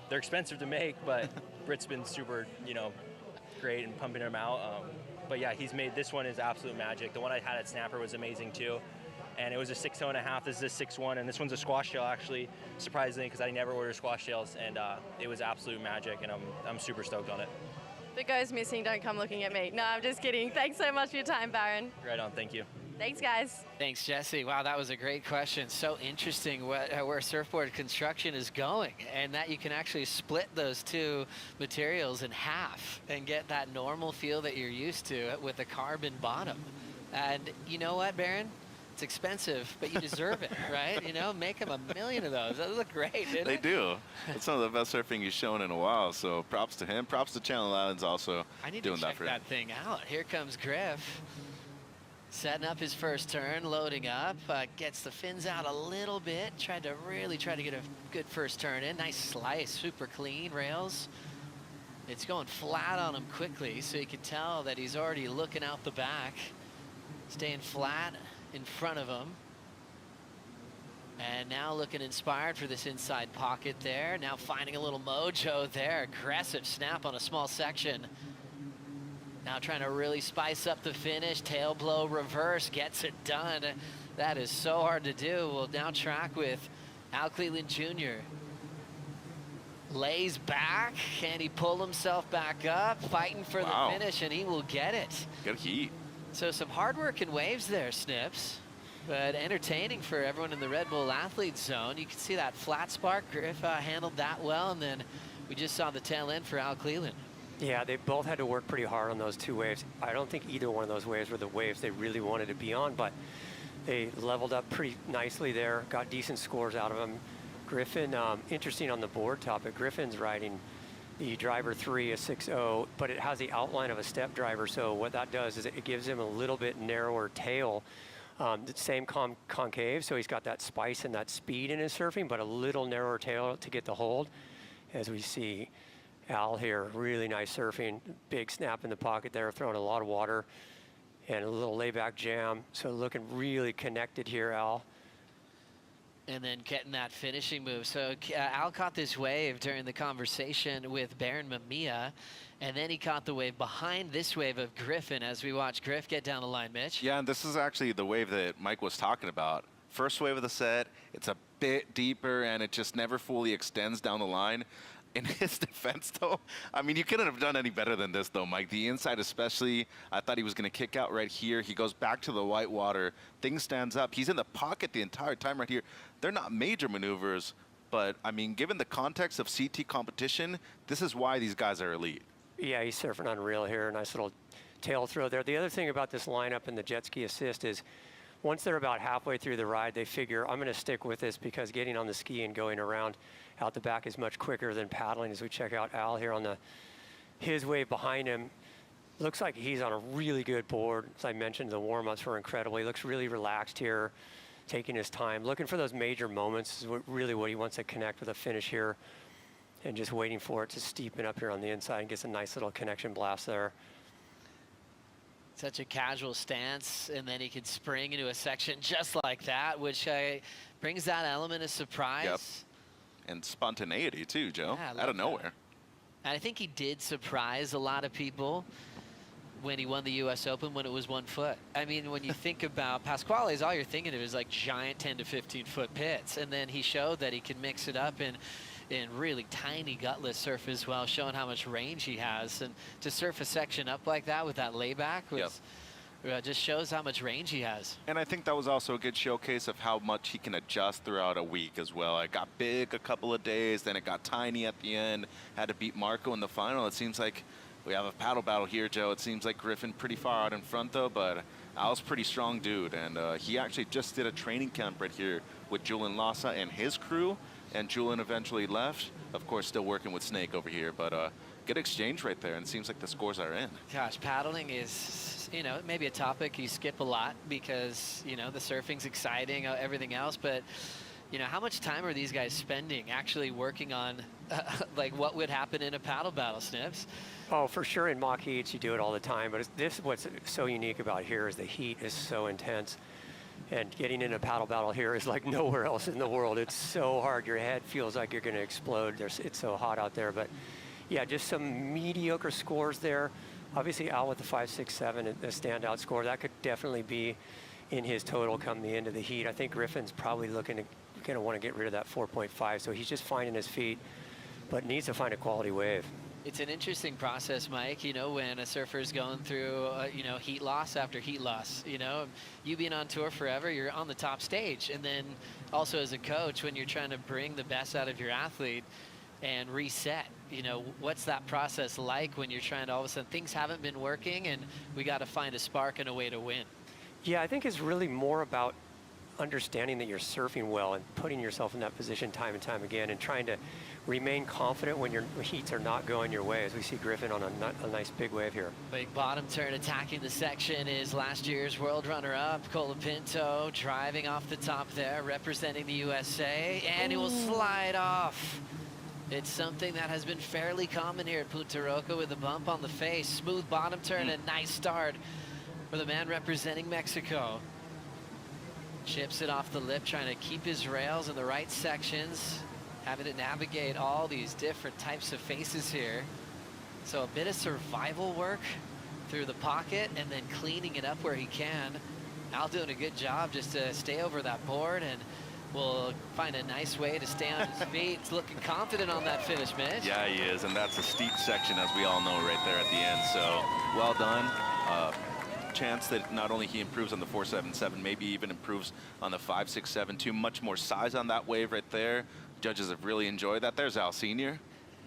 They're expensive to make, but Britt's been super, you know, great and pumping them out. But yeah, he's made, this one is absolute magic. The one I had at Snapper was amazing too. And it was a 6.5. This is a 6.1, and this one's a squash tail actually, surprisingly, because I never order squash tails, and it was absolute magic, and I'm super stoked on it. If it goes missing, don't come looking at me. No, I'm just kidding. Thanks so much for your time, Barron. Right on, thank you. Thanks, guys. Thanks, Jesse. Wow, that was a great question. So interesting where surfboard construction is going, and that you can actually split those two materials in half and get that normal feel that you're used to with a carbon bottom. And you know what, Barron? It's expensive, but you deserve it, right? You know, make them 1 million of those. Those look great, didn't They do. It's some of the best surfing he's shown in a while, so props to him. Props to Channel Islands also doing that for him. I need to check that thing out. Here comes Griff. Setting up his first turn, loading up, gets the fins out a little bit, really tried to get a good first turn in. Nice slice, super clean rails. It's going flat on him quickly, so you can tell that he's already looking out the back, staying flat in front of him. And now looking inspired for this inside pocket there. Now finding a little mojo there. Aggressive snap on a small section. Now trying to really spice up the finish. Tail blow reverse, gets it done. That is so hard to do. We'll now track with Al Cleland Jr. Lays back. Can he pull himself back up? Fighting for the finish, and he will get it. Good heat. So some hard work in waves there, Snips, but entertaining for everyone in the Red Bull athlete zone. You can see that flat spark. Griff handled that well, and then we just saw the tail end for Al Cleland. Yeah, they both had to work pretty hard on those two waves. I don't think either one of those waves were the waves they really wanted to be on, but they leveled up pretty nicely there, got decent scores out of them. Griffin, interesting on the board topic, Griffin's riding the driver 3, a 6.0, but it has the outline of a step driver. So what that does is it gives him a little bit narrower tail, the same concave. So he's got that spice and that speed in his surfing, but a little narrower tail to get the hold. As we see Al here, really nice surfing, big snap in the pocket there, throwing a lot of water and a little layback jam. So looking really connected here, Al. And then getting that finishing move. So Al caught this wave during the conversation with Baron Mamiya, and then he caught the wave behind this wave of Griffin as we watch Griff get down the line, Mitch. Yeah, and this is actually the wave that Mike was talking about. First wave of the set, it's a bit deeper, and it just never fully extends down the line. In his defense, though, I mean, you couldn't have done any better than this, though, Mike. The inside especially, I thought he was going to kick out right here. He goes back to the white water. Thing stands up. He's in the pocket the entire time right here. They're not major maneuvers, but, I mean, given the context of CT competition, this is why these guys are elite. Yeah, he's surfing unreal here. Nice little tail throw there. The other thing about this lineup and the jet ski assist is once they're about halfway through the ride, they figure, I'm going to stick with this because getting on the ski and going around out the back is much quicker than paddling. As we check out Al here on his wave behind him, looks like he's on a really good board. As I mentioned, the warm-ups were incredible. He looks really relaxed here, taking his time, looking for those major moments is really what he wants to connect with a finish here, and just waiting for it to steepen up here on the inside and gets a nice little connection blast there. Such a casual stance, and then he can spring into a section just like that, which brings that element of surprise. Yep. And spontaneity too, Joe, Yeah, out of nowhere. And I think he did surprise a lot of people when he won the U.S. Open when it was 1 foot. I mean, when you think about Pasquale's, all you're thinking of is like giant 10 to 15 foot pits, and then he showed that he can mix it up in really tiny gutless surf as well, showing how much range he has. And to surf a section up like that with that layback was, just shows how much range he has. And I think that was also a good showcase of how much he can adjust throughout a week as well. It got big a couple of days, then it got tiny at the end, had to beat Marco in the final. It seems like we have a paddle battle here, Joe. It seems like Griffin pretty far out in front though, but Al's pretty strong dude. And he actually just did a training camp right here with Julian Lassa and his crew. And Julian eventually left. Of course, still working with Snake over here, but good exchange right there, and it seems like the scores are in. Gosh, paddling is, you know, maybe a topic you skip a lot because, you know, the surfing's exciting, everything else, but, you know, how much time are these guys spending actually working on, like, what would happen in a paddle battle, Snips? Oh, for sure, in mock heats, you do it all the time, but what's so unique about here is the heat is so intense. And getting in a paddle battle here is like nowhere else in the world. It's so hard. Your head feels like you're going to explode. It's so hot out there. But yeah, just some mediocre scores there. Obviously, Al with the 5.67, a standout score. That could definitely be in his total come the end of the heat. I think Griffin's probably going to want to get rid of that 4.5. So he's just finding his feet, but needs to find a quality wave. It's an interesting process, Mike, you know, when a surfer's going through, you know, heat loss after heat loss. You know, you being on tour forever, you're on the top stage. And then also as a coach, when you're trying to bring the best out of your athlete and reset, you know, what's that process like when you're trying to all of a sudden things haven't been working and we got to find a spark and a way to win? Yeah, I think it's really more about understanding that you're surfing well and putting yourself in that position time and time again and trying to remain confident when your heats are not going your way, as we see Griffin on a nice big wave here. Big bottom turn attacking the section is last year's world runner-up, Colapinto, driving off the top there, representing the USA, and he will slide off. It's something that has been fairly common here at Punta Roca with a bump on the face. Smooth bottom turn, a nice start for the man representing Mexico. Chips it off the lip, trying to keep his rails in the right sections, having to navigate all these different types of faces here. So a bit of survival work through the pocket and then cleaning it up where he can. Al doing a good job just to stay over that board, and will find a nice way to stay on his feet. He's looking confident on that finish, Mitch. Yeah, he is, and that's a steep section, as we all know, right there at the end. So well done. Chance that not only he improves on the 4.77, maybe even improves on the 5.67 too. Much more size on that wave right there. Judges have really enjoyed that. There's Al Senior,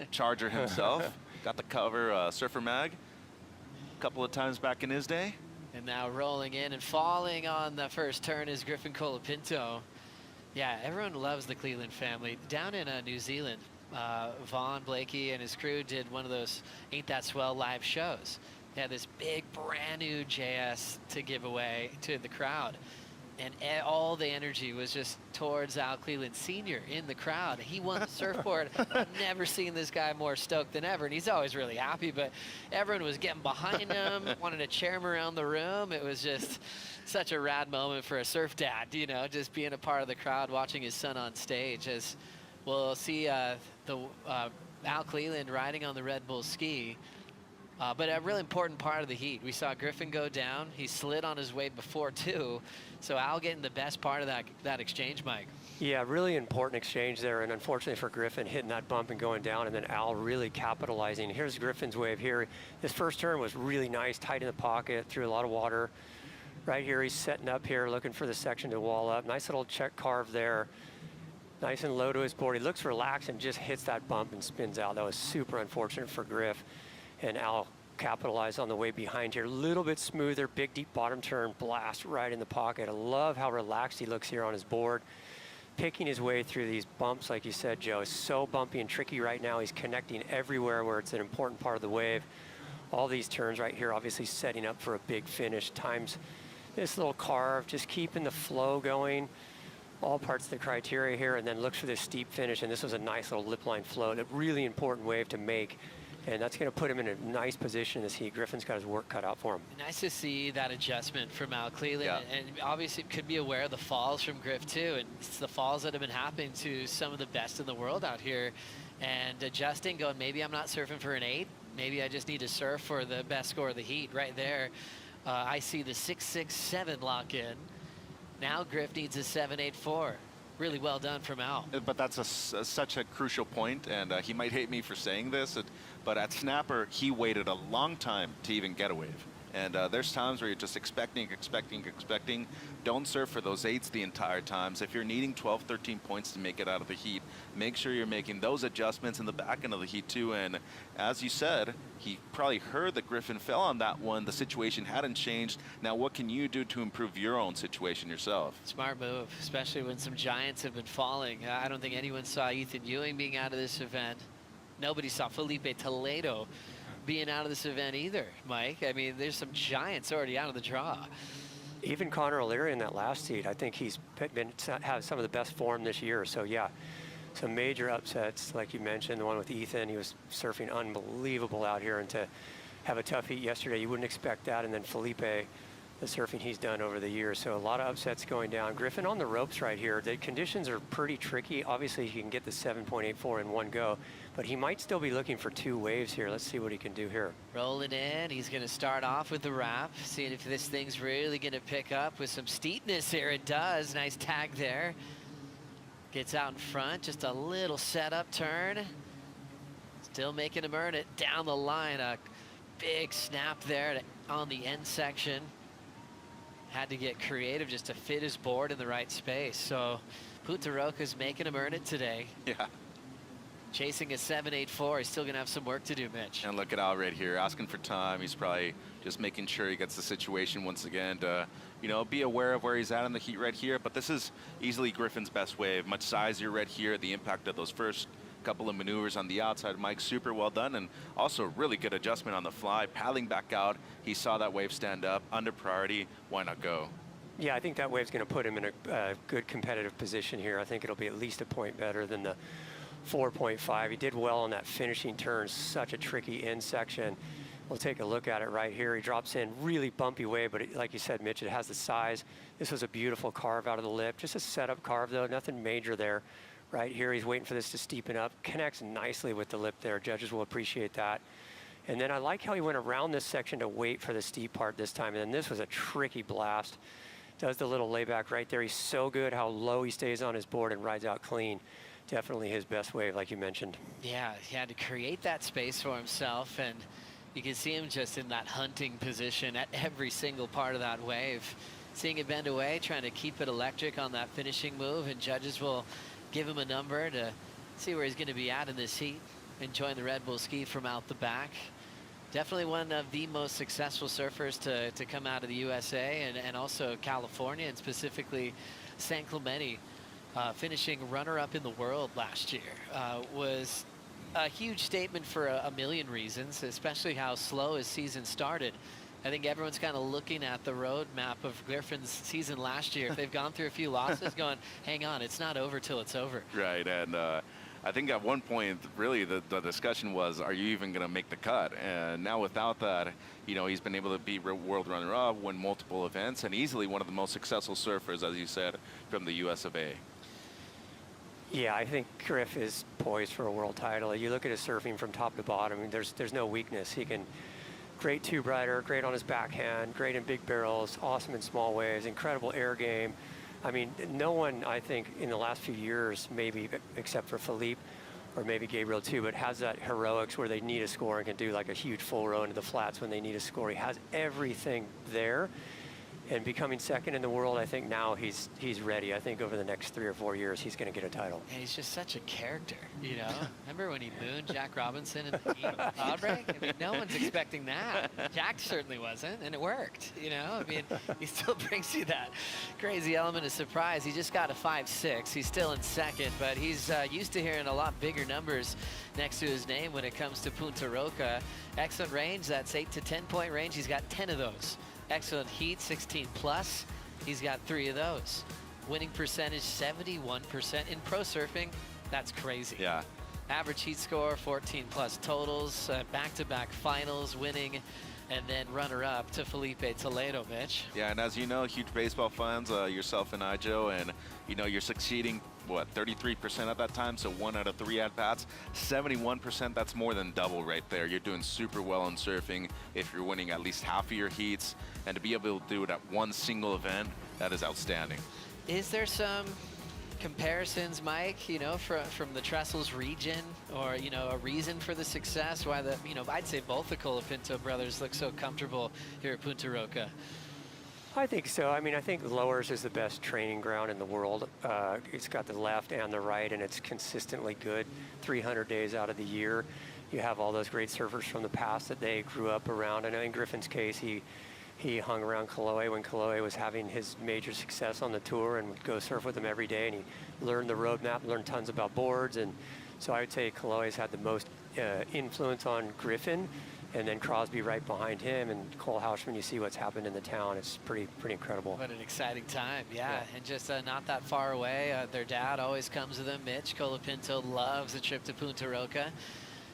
Charger himself. Got the cover Surfer Mag a couple of times back in his day. And now rolling in and falling on the first turn is Griffin Colapinto. Yeah, everyone loves the Cleveland family. Down in New Zealand, Vaughn Blakey and his crew did one of those Ain't That Swell live shows. They had this big brand new JS to give away to the crowd. And all the energy was just towards Al Cleland Sr. in the crowd. He won the surfboard. I've never seen this guy more stoked than ever. And he's always really happy, but everyone was getting behind him, wanted to cheer him around the room. It was just such a rad moment for a surf dad, you know, just being a part of the crowd, watching his son on stage. As we'll see Al Cleland riding on the Red Bull ski. But a really important part of the heat. We saw Griffin go down. He slid on his way before, too. So Al getting the best part of that exchange, Mike. Yeah, really important exchange there. And unfortunately for Griffin, hitting that bump and going down, and then Al really capitalizing. Here's Griffin's wave here. His first turn was really nice, tight in the pocket, through a lot of water. Right here, he's setting up here, looking for the section to wall up. Nice little check carve there. Nice and low to his board. He looks relaxed and just hits that bump and spins out. That was super unfortunate for Griff. And Al capitalized on the way behind here. A little bit smoother, big deep bottom turn, blast right in the pocket. I love how relaxed he looks here on his board. Picking his way through these bumps, like you said, Joe, is so bumpy and tricky right now. He's connecting everywhere where it's an important part of the wave. all these turns right here, obviously setting up for a big finish. Times this little carve, just keeping the flow going, all parts of the criteria here, and then looks for this steep finish, and this was a nice little lip line float, a really important wave to make, and that's going to put him in a nice position in this heat. Griffin's got his work cut out for him. Nice to see that adjustment from Al Cleland, Yeah. and obviously could be aware of the falls from Griff too, and it's the falls that have been happening to some of the best in the world out here, and adjusting, going, maybe I'm not surfing for an 8, maybe I just need to surf for the best score of the heat. Right there, I see the 6.67 lock in. Now Griff needs a 7.84. Really well done from Al. But that's such a crucial point, and he might hate me for saying this, but at Snapper, he waited a long time to even get a wave. And there's times where you're just expecting. Don't surf for those 8s the entire time. So if you're needing 12, 13 points to make it out of the heat, make sure you're making those adjustments in the back end of the heat too. And as you said, he probably heard that Griffin fell on that one. The situation hadn't changed. Now what can you do to improve your own situation yourself? Smart move, especially when some giants have been falling. I don't think anyone saw Ethan Ewing being out of this event. Nobody saw Felipe Toledo being out of this event either, Mike. I mean, there's some giants already out of the draw. Even Connor O'Leary in that last heat, I think he's had some of the best form this year. So yeah, some major upsets, like you mentioned, the one with Ethan, he was surfing unbelievable out here, and to have a tough heat yesterday, you wouldn't expect that. And then Felipe, the surfing he's done over the years. So a lot of upsets going down. Griffin on the ropes right here. The conditions are pretty tricky. Obviously, he can get the 7.84 in one go, but he might still be looking for 2 waves here. Let's see what he can do here. Rolling in, he's going to start off with the wrap, seeing if this thing's really going to pick up with some steepness here. It does. Nice tag there. Gets out in front, just a little setup turn. Still making him earn it down the line. A big snap there on the end section. Had to get creative just to fit his board in the right space. So Putaroka's making him earn it today. Yeah. Chasing a 7.84. He's still going to have some work to do, Mitch. And look at Al right here, asking for time. He's probably just making sure he gets the situation once again to, you know, be aware of where he's at in the heat right here. But this is easily Griffin's best wave. Much sizier right here. The impact of those first couple of maneuvers on the outside, Mike, super well done, and also really good adjustment on the fly, paddling back out. He saw that wave stand up, under priority, why not go? Yeah, I think that wave's going to put him in a good competitive position here. I think it'll be at least a point better than the 4.5. He did well on that finishing turn, such a tricky end section. We'll take a look at it right here. He drops in, really bumpy wave, but like you said, Mitch, it has the size. This was a beautiful carve out of the lip, just a setup carve though, nothing major there. Right here, he's waiting for this to steepen up. Connects nicely with the lip there. Judges will appreciate that. And then I like how he went around this section to wait for the steep part this time. And then this was a tricky blast. Does the little layback right there. He's so good how low he stays on his board and rides out clean. Definitely his best wave, like you mentioned. Yeah, he had to create that space for himself, and you can see him just in that hunting position at every single part of that wave. Seeing it bend away, trying to keep it electric on that finishing move, and judges will give him a number to see where he's going to be at in this heat. Enjoying the Red Bull ski from out the back. Definitely one of the most successful surfers to come out of the USA and also California, and specifically San Clemente, finishing runner-up in the world last year. Was a huge statement for a million reasons, especially how slow his season started. I think everyone's kind of looking at the roadmap of Griffin's season last year. If they've gone through a few losses, going, hang on, it's not over till it's over. Right, and I think at one point, really, the discussion was, are you even going to make the cut? And now without that, you know, he's been able to be world runner-up, win multiple events, and easily one of the most successful surfers, as you said, from the US of A. Yeah, I think Griff is poised for a world title. You look at his surfing from top to bottom, I mean, there's no weakness. He can, great tube rider, great on his backhand, great in big barrels, awesome in small waves, incredible air game. I mean, no one, I think, in the last few years, maybe except for Philippe, or maybe Gabriel too, but has that heroics where they need a score and can do like a huge full row into the flats when they need a score. He has everything there. and becoming second in the world. I think now he's ready. I think over the next 3 or 4 years, he's going to get a title. And he's just such a character, you know? Remember when he mooned Jack Robinson in the heat cloud break? I mean, no one's expecting that. Jack certainly wasn't, and it worked, you know? I mean, he still brings you that crazy element of surprise. He just got a 5.6. He's still in second, but he's used to hearing a lot bigger numbers next to his name when it comes to Punta Roca. Excellent range, that's 8 to 10 point range. He's got 10 of those. Excellent heat, 16 plus. He's got 3 of those. Winning percentage, 71% in pro surfing. That's crazy. Yeah. Average heat score, 14 plus totals. Back-to-back finals, winning, and then runner-up to Felipe Toledo, Mitch. Yeah, and as you know, huge baseball fans, yourself and I, Joe, and you know, you're succeeding, what, 33% at that time, so 1 out of 3 at-bats. 71%, that's more than double right there. You're doing super well in surfing if you're winning at least half of your heats, and to be able to do it at one single event, that is outstanding. Is there some comparisons, Mike, you know, from the Trestles region, or, you know, a reason for the success? Why the, you know, I'd say both the Colapinto brothers look so comfortable here at Punta Roca. I think so. I mean, I think Lowers is the best training ground in the world. It's got the left and the right, and it's consistently good 300 days out of the year. You have all those great surfers from the past that they grew up around. I know in Griffin's case, he hung around Kaloe when Kaloe was having his major success on the tour and would go surf with him every day, and he learned the roadmap, learned tons about boards. And so I would say Kaloe's had the most influence on Griffin, and then Crosby right behind him, and Cole Houshman. You see what's happened in the town. It's pretty incredible. What an exciting time, yeah. And just not that far away. Their dad always comes with them. Mitch Colapinto loves a trip to Punta Roca.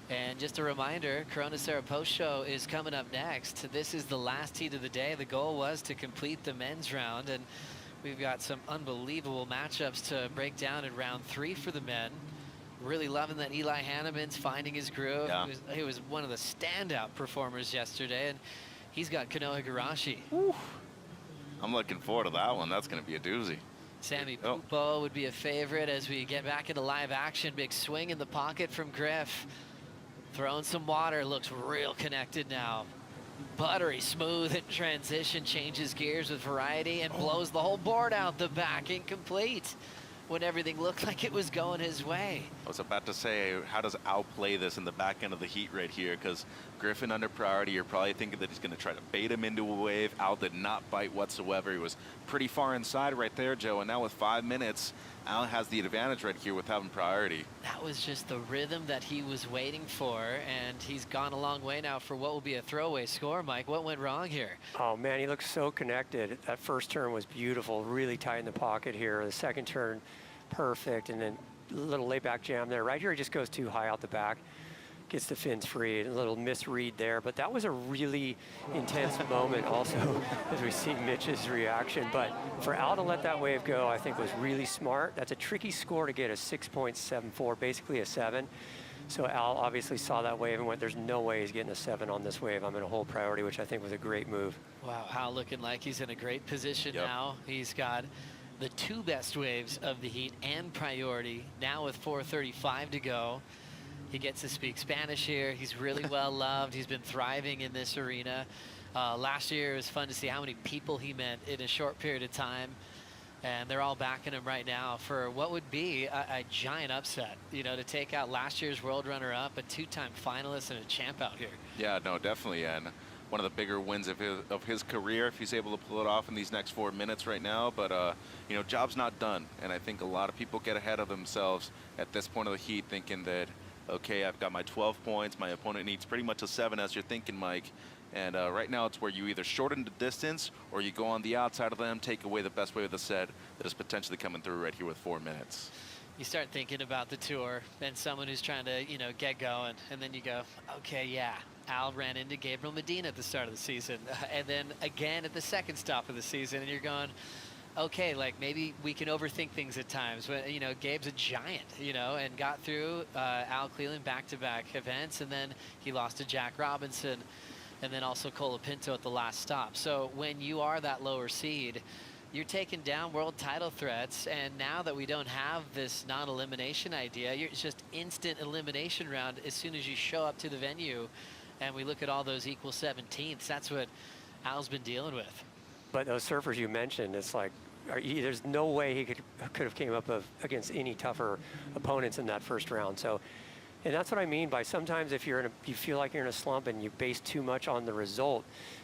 And just a reminder, Corona Cero Post Show is coming up next. This is the last heat of the day. The goal was to complete the men's round, and we've got some unbelievable matchups to break down in round 3 for the men. Really loving that Eli Hanneman's finding his groove. Yeah. He was one of the standout performers yesterday, and he's got Kanoa Igarashi. I'm looking forward to that one. That's going to be a doozy. Sammy Pupo would be a favorite as we get back into live action. Big swing in the pocket from Griff. Throwing some water, looks real connected now. Buttery smooth in transition, changes gears with variety, and blows the whole board out the back, incomplete, when everything looked like it was going his way. I was about to say, how does Al play this in the back end of the heat right here? Because Griffin under priority, you're probably thinking that he's going to try to bait him into a wave. Al did not bite whatsoever. He was pretty far inside right there, Joe. And now with 5 minutes, Al has the advantage right here with having priority. That was just the rhythm that he was waiting for, and he's gone a long way now for what will be a throwaway score, Mike. What went wrong here? Oh, man, he looks so connected. That first turn was beautiful, really tight in the pocket here. The second turn, perfect, and then a little layback jam there. Right here, he just goes too high out the back. Gets the fins free, a little misread there, but that was a really intense moment also as we see Mitch's reaction. But for Al to let that wave go, I think was really smart. That's a tricky score to get, a 6.74, basically a 7. So Al obviously saw that wave and went, there's no way he's getting a 7 on this wave. I'm going to hold priority, which I think was a great move. Wow, Al looking like he's in a great position now. He's got the 2 best waves of the heat and priority now with 4:35 to go. He gets to speak Spanish here. He's really well loved. He's been thriving in this arena. Last year it was fun to see how many people he met in a short period of time. And they're all backing him right now for what would be a giant upset, you know, to take out last year's world runner-up, a 2-time finalist, and a champ out here. Yeah, no, definitely. And one of the bigger wins of his career if he's able to pull it off in these next 4 minutes right now. But, you know, job's not done. And I think a lot of people get ahead of themselves at this point of the heat thinking that, okay, I've got my 12 points. My opponent needs pretty much a 7, as you're thinking, Mike. And right now it's where you either shorten the distance or you go on the outside of them, take away the best wave of the set that is potentially coming through right here with 4 minutes. You start thinking about the tour and someone who's trying to, you know, get going. And then you go, okay, yeah, Al ran into Gabriel Medina at the start of the season. And then again at the second stop of the season. And you're going, okay, like maybe we can overthink things at times. But, you know, Gabe's a giant, you know, and got through Al Cleland back-to-back events. And then he lost to Jack Robinson and then also Colapinto at the last stop. So when you are that lower seed, you're taking down world title threats. And now that we don't have this non-elimination idea, it's just instant elimination round as soon as you show up to the venue. And we look at all those equal 17ths. That's what Al's been dealing with. But those surfers you mentioned, it's like, there's no way he could have came up against any tougher opponents in that first round. So, and that's what I mean by sometimes if you feel like you're in a slump and you base too much on the result,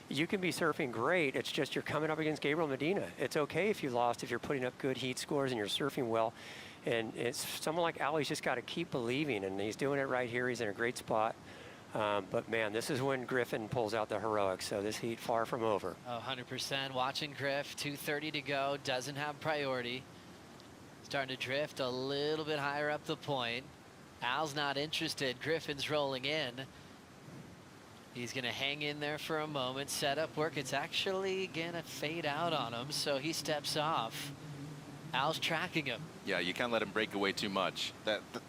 you can be surfing great. It's just you're coming up against Gabriel Medina. It's okay if you lost, if you're putting up good heat scores and you're surfing well. And it's someone like Ali's just got to keep believing, and he's doing it right here. He's in a great spot. But man, this is when Griffin pulls out the heroics. So this heat far from over. Oh, 100%. Watching Griff, 2:30 to go, doesn't have priority. Starting to drift a little bit higher up the point. Al's not interested. Griffin's rolling in. He's going to hang in there for a moment, set up work. It's actually going to fade out on him, so he steps off. Al's tracking him. Yeah, you can't let him break away too much.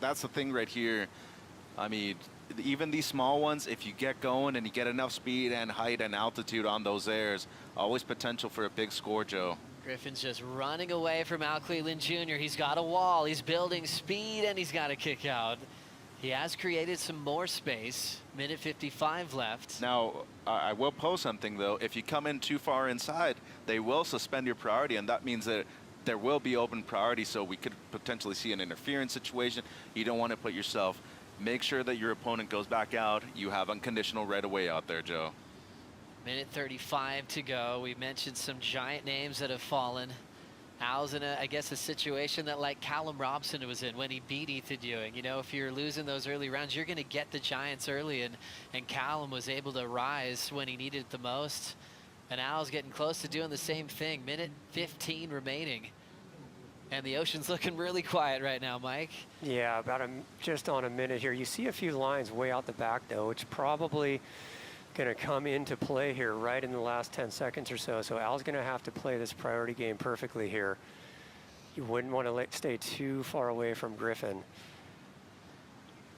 That's the thing right here. I mean, even these small ones, if you get going and you get enough speed and height and altitude on those airs, always potential for a big score, Joe. Griffin's just running away from Al Cleland Jr. He's got a wall, he's building speed, and he's got a kick out. He has created some more space. Minute 55 left. Now, I will pose something, though. If you come in too far inside, they will suspend your priority, and that means that there will be open priority, so we could potentially see an interference situation. You don't want to put yourself. Make sure that your opponent goes back out. You have unconditional right away out there, Joe. Minute 35 to go. We mentioned some giant names that have fallen. Al's in I guess, a situation that like Callum Robson was in when he beat Ethan Ewing. You know, if you're losing those early rounds, you're going to get the giants early, and Callum was able to rise when he needed it the most. And Al's getting close to doing the same thing. Minute 15 remaining. And the ocean's looking really quiet right now, Mike. Yeah, just on a minute here. You see a few lines way out the back, though, which probably going to come into play here right in the last 10 seconds or so. So Al's going to have to play this priority game perfectly here. You wouldn't want to stay too far away from Griffin.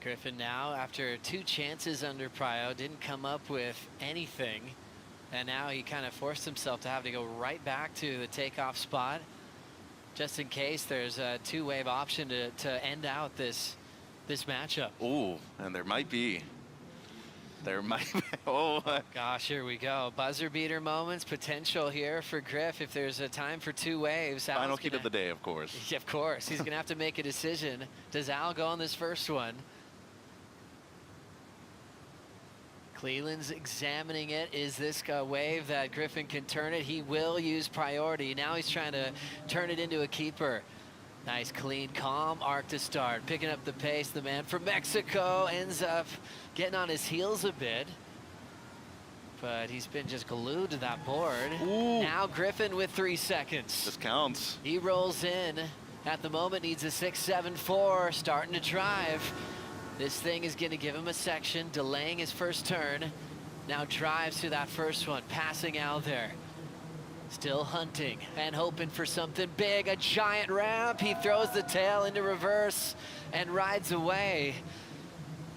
Griffin now, after 2 chances under prio, didn't come up with anything. And now he kind of forced himself to have to go right back to the takeoff spot, just in case there's a 2-wave option to end out this matchup. Ooh, and there might be. There might be. Oh. Gosh, here we go. Buzzer beater moments, potential here for Griff if there's a time for 2 waves. Final heat of the day, of course. Yeah, of course. He's going to have to make a decision. Does Al go on this first one? Cleland's examining it. Is this a wave that Griffin can turn it? He will use priority. Now he's trying to turn it into a keeper. Nice, clean, calm arc to start. Picking up the pace. The man from Mexico ends up getting on his heels a bit. But he's been just glued to that board. Ooh. Now Griffin with 3 seconds. This counts. He rolls in. At the moment needs a 6.74. Starting to drive. This thing is going to give him a section, delaying his first turn. Now drives to that first one, passing out there. Still hunting and hoping for something big, a giant ramp. He throws the tail into reverse and rides away.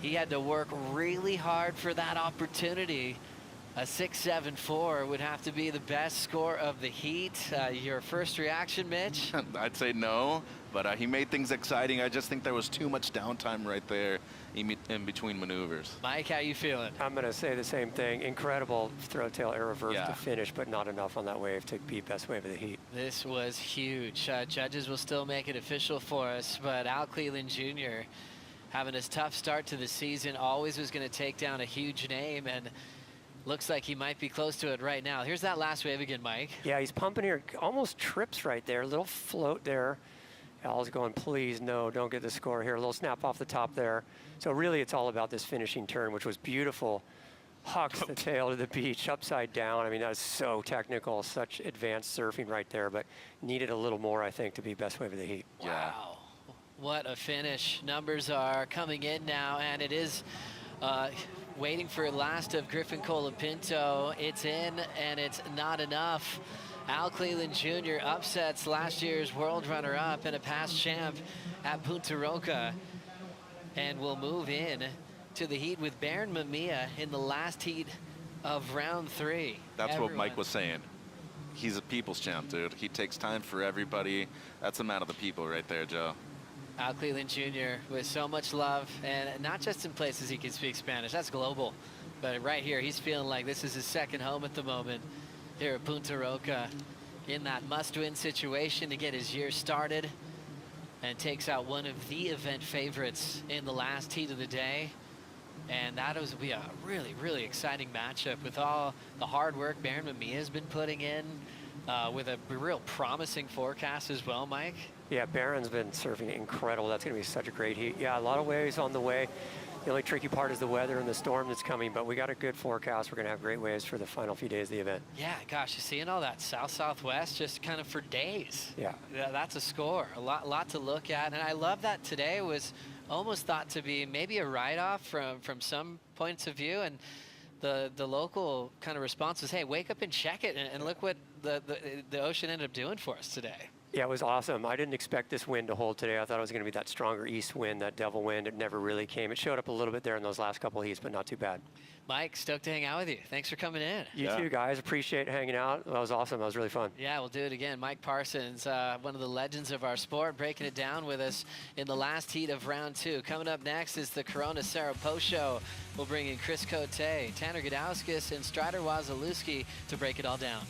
He had to work really hard for that opportunity. A 6.74 would have to be the best score of the heat. Your first reaction, Mitch? I'd say no, but he made things exciting. I just think there was too much downtime right there in between maneuvers. Mike, how you feeling? I'm going to say the same thing. Incredible throw tail air reverse to finish, but not enough on that wave to be best wave of the heat. This was huge. Judges will still make it official for us, but Al Cleland Jr. having a tough start to the season, always was going to take down a huge name, and looks like he might be close to it right now. Here's that last wave again, Mike. Yeah, he's pumping here. Almost trips right there. A little float there. Al's going, please, no, don't get the score here. A little snap off the top there. So really, it's all about this finishing turn, which was beautiful. Hucks the tail to the beach, upside down. I mean, that is so technical, such advanced surfing right there, but needed a little more, I think, to be best wave of the heat. Wow. What a finish. Numbers are coming in now, and it is waiting for last of Griffin Colapinto. It's in, and it's not enough. Al Cleland Jr. upsets last year's world runner-up and a past champ at Punta Roca, and will move in to the heat with Baron Mamiya in the last heat of round 3. That's what Mike was saying. He's a people's champ, dude. He takes time for everybody. That's a man of the people right there, Joe. Al Cleland Jr. with so much love, and not just in places he can speak Spanish. That's global. But right here, he's feeling like this is his second home at the moment. here at Punta Roca in that must-win situation to get his year started, and takes out one of the event favorites in the last heat of the day. And that will be a really, really exciting matchup with all the hard work Baron Mamiya has been putting in, with a real promising forecast as well, Mike. Yeah, Baron's been surfing incredible. That's going to be such a great heat. Yeah, a lot of waves on the way. The only tricky part is the weather and the storm that's coming, but we got a good forecast. We're going to have great waves for the final few days of the event. Yeah, gosh, you're seeing all that south-southwest just kind of for days. Yeah. That's a score, a lot to look at. And I love that today was almost thought to be maybe a write-off from some points of view. And the local kind of response was, hey, wake up and check it. And look what the ocean ended up doing for us today. Yeah, it was awesome. I didn't expect this wind to hold today. I thought it was going to be that stronger east wind, that devil wind. It never really came. It showed up a little bit there in those last couple of heats, but not too bad. Mike, stoked to hang out with you. Thanks for coming in. You too, guys. Appreciate hanging out. That was awesome. That was really fun. Yeah, we'll do it again. Mike Parsons, one of the legends of our sport, breaking it down with us in the last heat of round 2. Coming up next is the Corona Cero post show. We'll bring in Chris Cote, Tanner Gudowskis, and Strider Wazalewski to break it all down.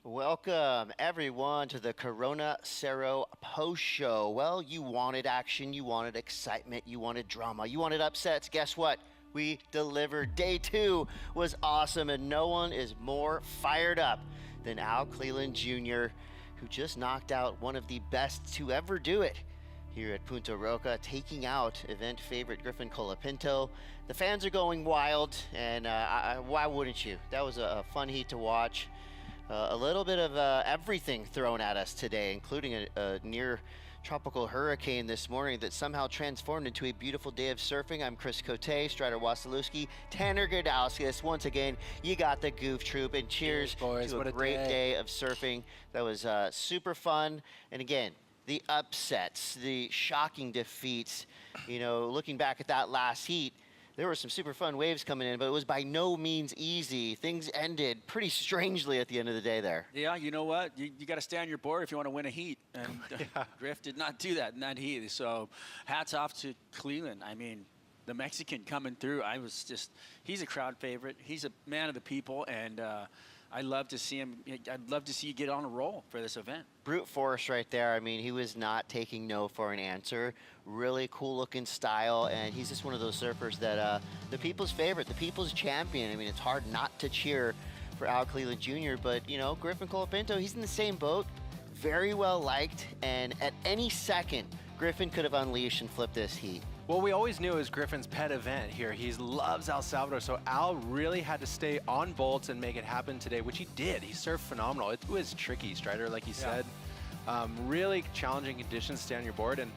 Welcome, everyone, to the Corona Cero post show. Well, you wanted action, you wanted excitement, you wanted drama, you wanted upsets. Guess what? We delivered. Day 2 was awesome, and no one is more fired up than Al Cleland Jr., who just knocked out one of the best to ever do it here at Punta Roca, taking out event favorite Griffin Colapinto. The fans are going wild, and why wouldn't you? That was a fun heat to watch. A little bit of everything thrown at us today, including a near tropical hurricane this morning that somehow transformed into a beautiful day of surfing. I'm Chris Cote, Strider Wasilewski, Tanner Gadauskas. Once again, you got the Goof Troop, and cheers boys, to a great day of surfing. That was super fun. And again, the upsets, the shocking defeats. You know, looking back at that last heat, there were some super fun waves coming in, but it was by no means easy. Things ended pretty strangely at the end of the day there. Yeah, you know what? You got to stay on your board if you want to win a heat. And Griff did not do that in that heat. So hats off to Cleland. I mean, the Mexican coming through, he's a crowd favorite. He's a man of the people, and I love to see him. I'd love to see you get on a roll for this event. Brute force right there. I mean, he was not taking no for an answer. Really cool looking style, and he's just one of those surfers that the people's favorite, the people's champion. I mean, it's hard not to cheer for Al Cleland Jr., but, you know, Griffin Colapinto, he's in the same boat, very well liked, and at any second, Griffin could have unleashed and flipped this heat. Well, we always knew it was Griffin's pet event here. He loves El Salvador, so Al really had to stay on bolts and make it happen today, which he did. He surfed phenomenal. It was tricky, Strider, like he said. Really challenging conditions to stay on your board, and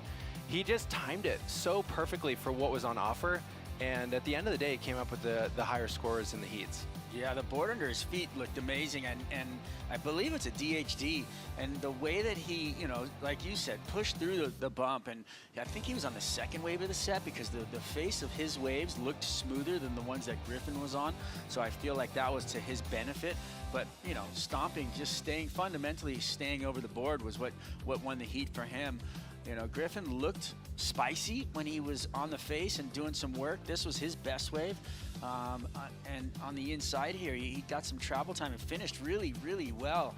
he just timed it so perfectly for what was on offer, and at the end of the day, he came up with the higher scores in the heats. Yeah, the board under his feet looked amazing, and I believe it's a DHD. And the way that he, you know, like you said, pushed through the bump, and I think he was on the second wave of the set because the face of his waves looked smoother than the ones that Griffin was on. So I feel like that was to his benefit. But, you know, stomping, just fundamentally staying over the board was what won the heat for him. You know, Griffin looked spicy when he was on the face and doing some work. This was his best wave. And on the inside here, he got some travel time and finished really, really well.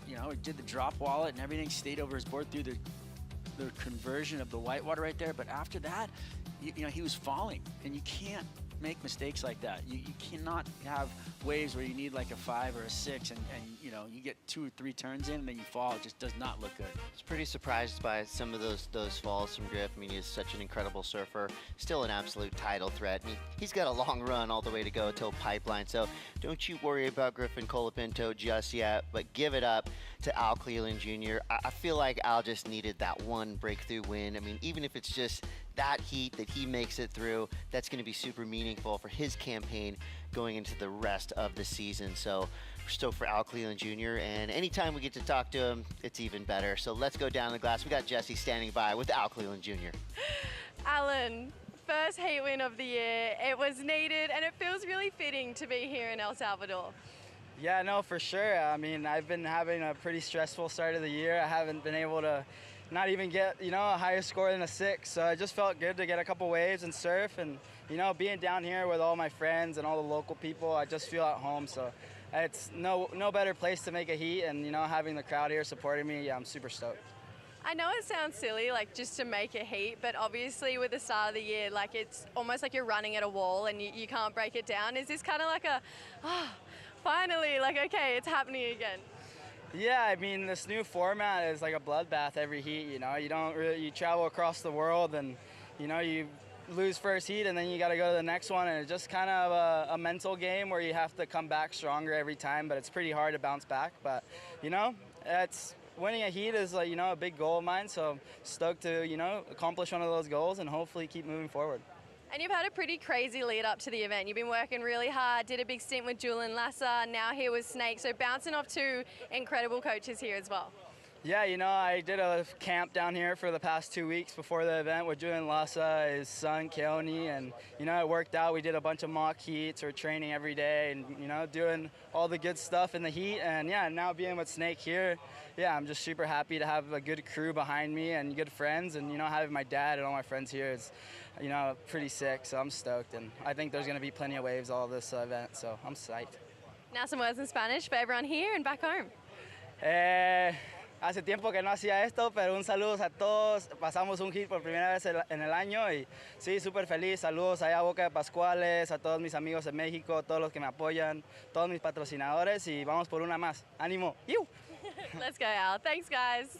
You know, he did the drop wallet and everything, stayed over his board through the conversion of the whitewater right there. But after that, you know, he was falling, and you can't make mistakes like that. You cannot have waves where you need like a 5 or a 6 and you know, you get 2 or 3 turns in and then you fall. It just does not look good. I was pretty surprised by some of those falls from Griff. I mean, he's such an incredible surfer, still an absolute title threat. And he's got a long run all the way to go till Pipeline, so don't you worry about Griffin Colapinto just yet, but give it up to Al Cleland Jr. I feel like Al just needed that one breakthrough win. I mean, even if it's just that heat that he makes it through, that's going to be super meaningful for his campaign going into the rest of the season. So we're stoked for Al Cleland Jr., and anytime we get to talk to him, it's even better. So let's go down the glass. We got Jesse standing by with Al Cleland Jr. Alan, first heat win of the year. It was needed, and it feels really fitting to be here in El Salvador. Yeah, no, for sure. I mean, I've been having a pretty stressful start of the year. I haven't been able to not even get, you know, a higher score than a 6. So it just felt good to get a couple waves and surf, and, you know, being down here with all my friends and all the local people, I just feel at home. So it's no better place to make a heat, and, you know, having the crowd here supporting me, yeah, I'm super stoked. I know it sounds silly, like just to make a heat, but obviously with the start of the year, like it's almost like you're running at a wall and you can't break it down. Is this kind of like finally, like, okay, it's happening again? Yeah, I mean, this new format is like a bloodbath every heat, you know. You travel across the world, and, you know, you lose first heat and then you got to go to the next one, and it's just kind of a mental game where you have to come back stronger every time, but it's pretty hard to bounce back. But, you know, winning a heat is, like, you know, a big goal of mine, so stoked to, you know, accomplish one of those goals and hopefully keep moving forward. And you've had a pretty crazy lead up to the event. You've been working really hard, did a big stint with Julian Lasser, now here with Snake, so bouncing off 2 incredible coaches here as well. Yeah, you know, I did a camp down here for the past 2 weeks before the event with Julian Lasser, his son, Keone, and, you know, it worked out. We did a bunch of mock heats, or training every day, and, you know, doing all the good stuff in the heat. And, yeah, now being with Snake here, yeah, I'm just super happy to have a good crew behind me and good friends, and, you know, having my dad and all my friends here is, you know, pretty sick, so I'm stoked, and I think there's going to be plenty of waves all this event, so I'm psyched. Now some words in Spanish for everyone here and back home. Hace tiempo que no hacía esto, pero un saludo a todos. Pasamos un hit por primera vez en el año y sí, súper feliz. Saludos allá a Boca de Pascuales, a todos mis amigos en México, todos los que me apoyan, todos mis patrocinadores y vamos por una más. ¡Ánimo! ¡Iu! Let's go, Al. Thanks, guys.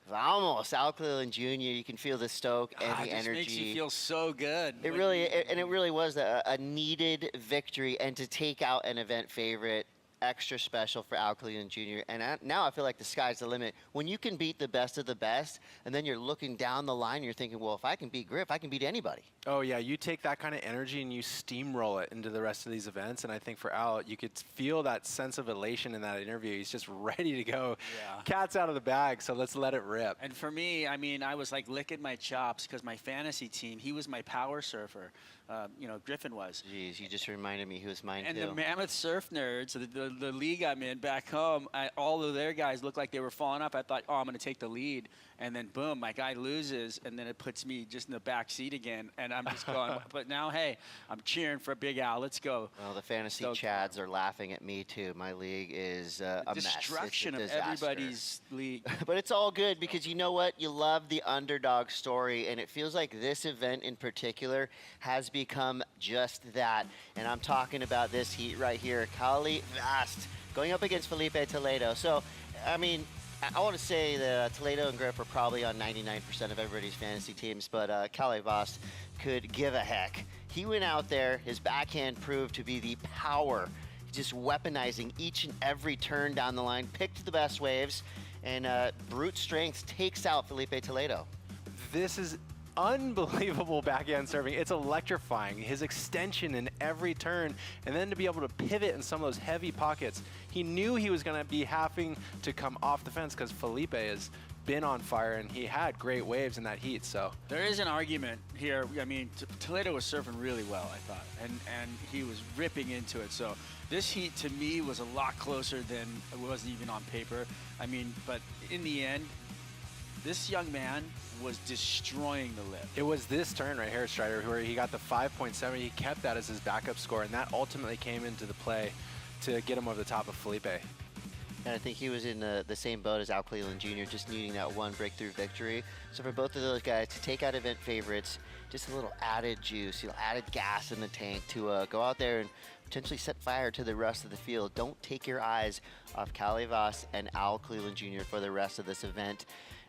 Vamos, Al Cleland Jr. You can feel the stoke and the It just energy. makes you feel so good. It really, and it really was a needed victory, and to take out an event favorite, extra special for Al Cleland Jr. And now I feel like the sky's the limit. When you can beat the best of the best, and then you're looking down the line, you're thinking, well, if I can beat Griff, I can beat anybody. Oh, yeah, you take that kind of energy and you steamroll it into the rest of these events. And I think for Al, you could feel that sense of elation in that interview. He's just ready to go. Yeah. Cat's out of the bag, so let's let it rip. And for me, I mean, I was like licking my chops because my fantasy team, he was my power surfer. You know, Griffin was. Jeez, you just reminded me who was mine And too. the Mammoth Surf Nerds, the league I'm in back home, all of their guys looked like they were falling off. I thought, oh, I'm going to take the lead. And then, boom, my guy loses, and then it puts me just in the back seat again. And I'm just going, but now, hey, I'm cheering for Big Al. Let's go. Well, the fantasy chads are laughing at me too. My league is a mess. Destruction It's of a disaster. everybody's league. But it's all good because you know what? You love the underdog story, and it feels like this event in particular has become just that. And I'm talking about this heat right here. Kali Vast going up against Felipe Toledo. So, I mean, I want to say that Toledo and Griff are probably on 99% of everybody's fantasy teams, but Kali Vast could give a heck. He went out there, his backhand proved to be the power, just weaponizing each and every turn down the line, picked the best waves, and brute strength takes out Felipe Toledo. This is unbelievable backhand serving. It's electrifying. His extension in every turn, and then to be able to pivot in some of those heavy pockets. He knew he was going to be having to come off the fence because Felipe has been on fire, and he had great waves in that heat. So There is an argument here. I mean, Toledo was surfing really well, I thought, and he was ripping into it. So this heat, to me, was a lot closer than it was even on paper. I mean, but in the end, this young man was destroying the lip. it was this turn right here, Strider, where he got the 5.7. He kept that as his backup score, and that ultimately came into the play to get him over the top of Felipe. And I think he was in the same boat as Al Cleland Jr., just needing that one breakthrough victory. So for both of those guys to take out event favorites, just a little added juice, added gas in the tank to go out there and potentially set fire to the rest of the field. Don't take your eyes off Kali Vast and Al Cleland Jr. for the rest of this event.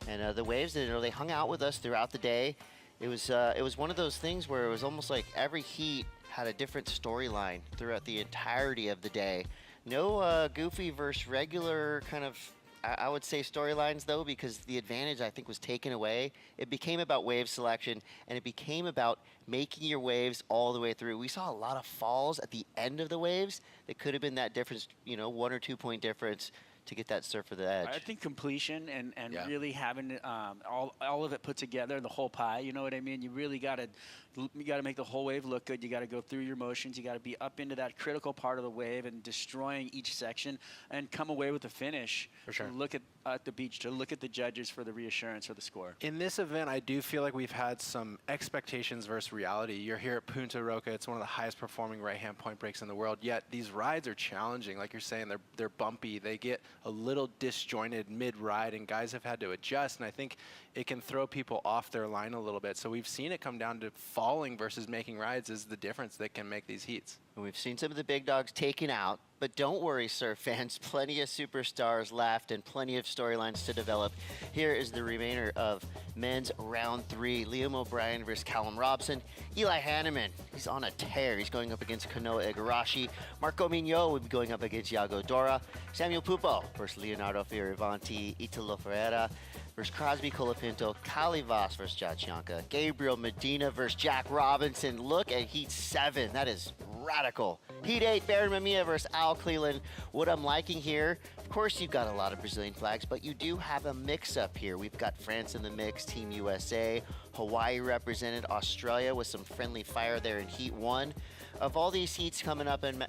And the waves, they hung out with us throughout the day. It was one of those things where it was almost like every heat had a different storyline throughout the entirety of the day. No goofy versus regular kind of, I would say, storylines, though, because the advantage, I think, was taken away. It became about wave selection, and it became about making your waves all the way through. We saw a lot of falls at the end of the waves that could have been that difference, 1 or 2 point difference to get that surf for the edge. I think completion and really having all of it put together, the whole pie, you know what I mean? You really got to make the whole wave look good. You got to go through your motions. You got to be up into that critical part of the wave and destroying each section and come away with a finish. For sure. To look at the beach, to look at the judges for the reassurance for the score. In this event, I do feel like we've had some expectations versus reality. You're here at Punta Roca. It's one of the highest performing right-hand point breaks in the world, yet these rides are challenging. Like you're saying, they're bumpy. They get a little disjointed mid-ride, and guys have had to adjust, and I think it can throw people off their line a little bit. So we've seen it come down to falling versus making rides is the difference that can make these heats. And we've seen some of the big dogs taken out, but don't worry, surf fans. Plenty of superstars left and plenty of storylines to develop. Here is the remainder of men's round 3. Liam O'Brien versus Callum Robson. Eli Hanneman, he's on a tear. He's going up against Kanoa Igarashi. Marco Mignot will be going up against Iago Dora. Samuel Pupo versus Leonardo Fioravanti. Italo Ferreira versus Crosby Colapinto. Kali Vast versus Jachianka. Gabriel Medina versus Jack Robinson. Look at Heat 7. That is radical. Heat 8, Baron Mamiya versus Al Cleland. What I'm liking here, of course you've got a lot of Brazilian flags, but you do have a mix-up here. We've got France in the mix, Team USA, Hawaii represented, Australia with some friendly fire there in Heat 1. Of all these heats coming up in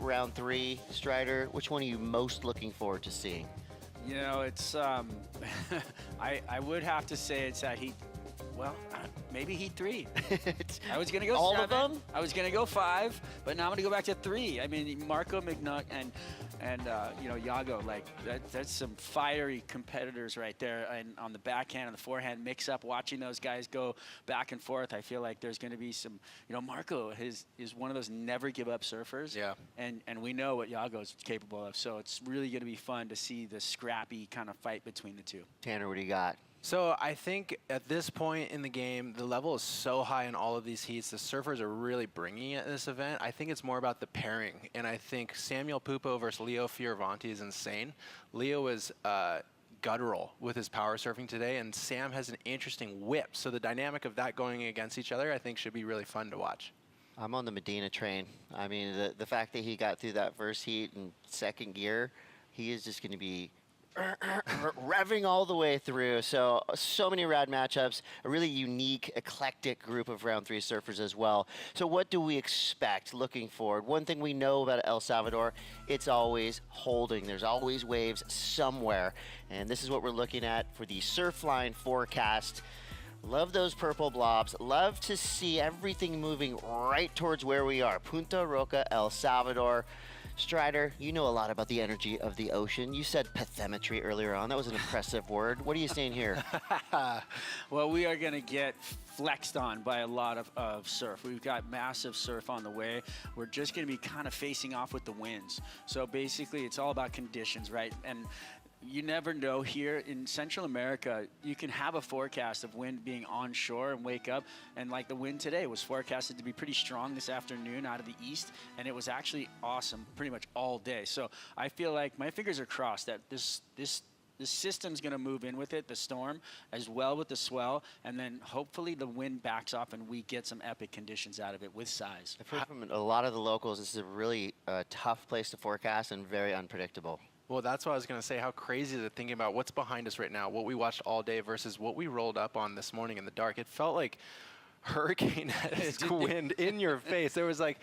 round 3, Strider, which one are you most looking forward to seeing? You know, it's I would have to say it's that Heat well, maybe Heat 3. I was going to go all 7. of them? I was going to go 5, but now I'm going to go back to 3. I mean, Marco McNutt and you know, Yago, like that's some fiery competitors right there, and on the backhand and the forehand mix up, watching those guys go back and forth, I feel like there's going to be some, you know, Marco is one of those never give up surfers, and we know what Yago's capable of, so it's really going to be fun to see the scrappy kind of fight between the two. Tanner, what do you got? So I think at this point in the game, the level is so high in all of these heats. The surfers are really bringing it at this event. I think it's more about the pairing. And I think Samuel Pupo versus Leo Fioravanti is insane. Leo is guttural with his power surfing today, and Sam has an interesting whip. So the dynamic of that going against each other, I think, should be really fun to watch. I'm on the Medina train. I mean, the fact that he got through that first heat in second gear, he is just going to be revving all the way through. So many rad matchups, a really unique, eclectic group of round 3 surfers as well. So what do we expect looking forward? One thing we know about El Salvador, it's always holding. There's always waves somewhere. And this is what we're looking at for the Surfline forecast. Love those purple blobs. Love to see everything moving right towards where we are. Punta Roca, El Salvador. Strider, you know a lot about the energy of the ocean. You said pathymetry earlier on. That was an impressive word. What are you saying here? Well, we are going to get flexed on by a lot of surf. We've got massive surf on the way. We're just going to be kind of facing off with the winds. So basically, it's all about conditions, right? And you never know here in Central America, you can have a forecast of wind being onshore and wake up. And like the wind today was forecasted to be pretty strong this afternoon out of the east. And it was actually awesome pretty much all day. So I feel like my fingers are crossed that this system's going to move in with it, the storm, as well with the swell. And then hopefully the wind backs off and we get some epic conditions out of it with size. I've heard from a lot of the locals, this is a really tough place to forecast and very unpredictable. Well, that's what I was going to say. How crazy is it thinking about what's behind us right now, what we watched all day versus what we rolled up on this morning in the dark. It felt like hurricane-esque wind in your face. There was like,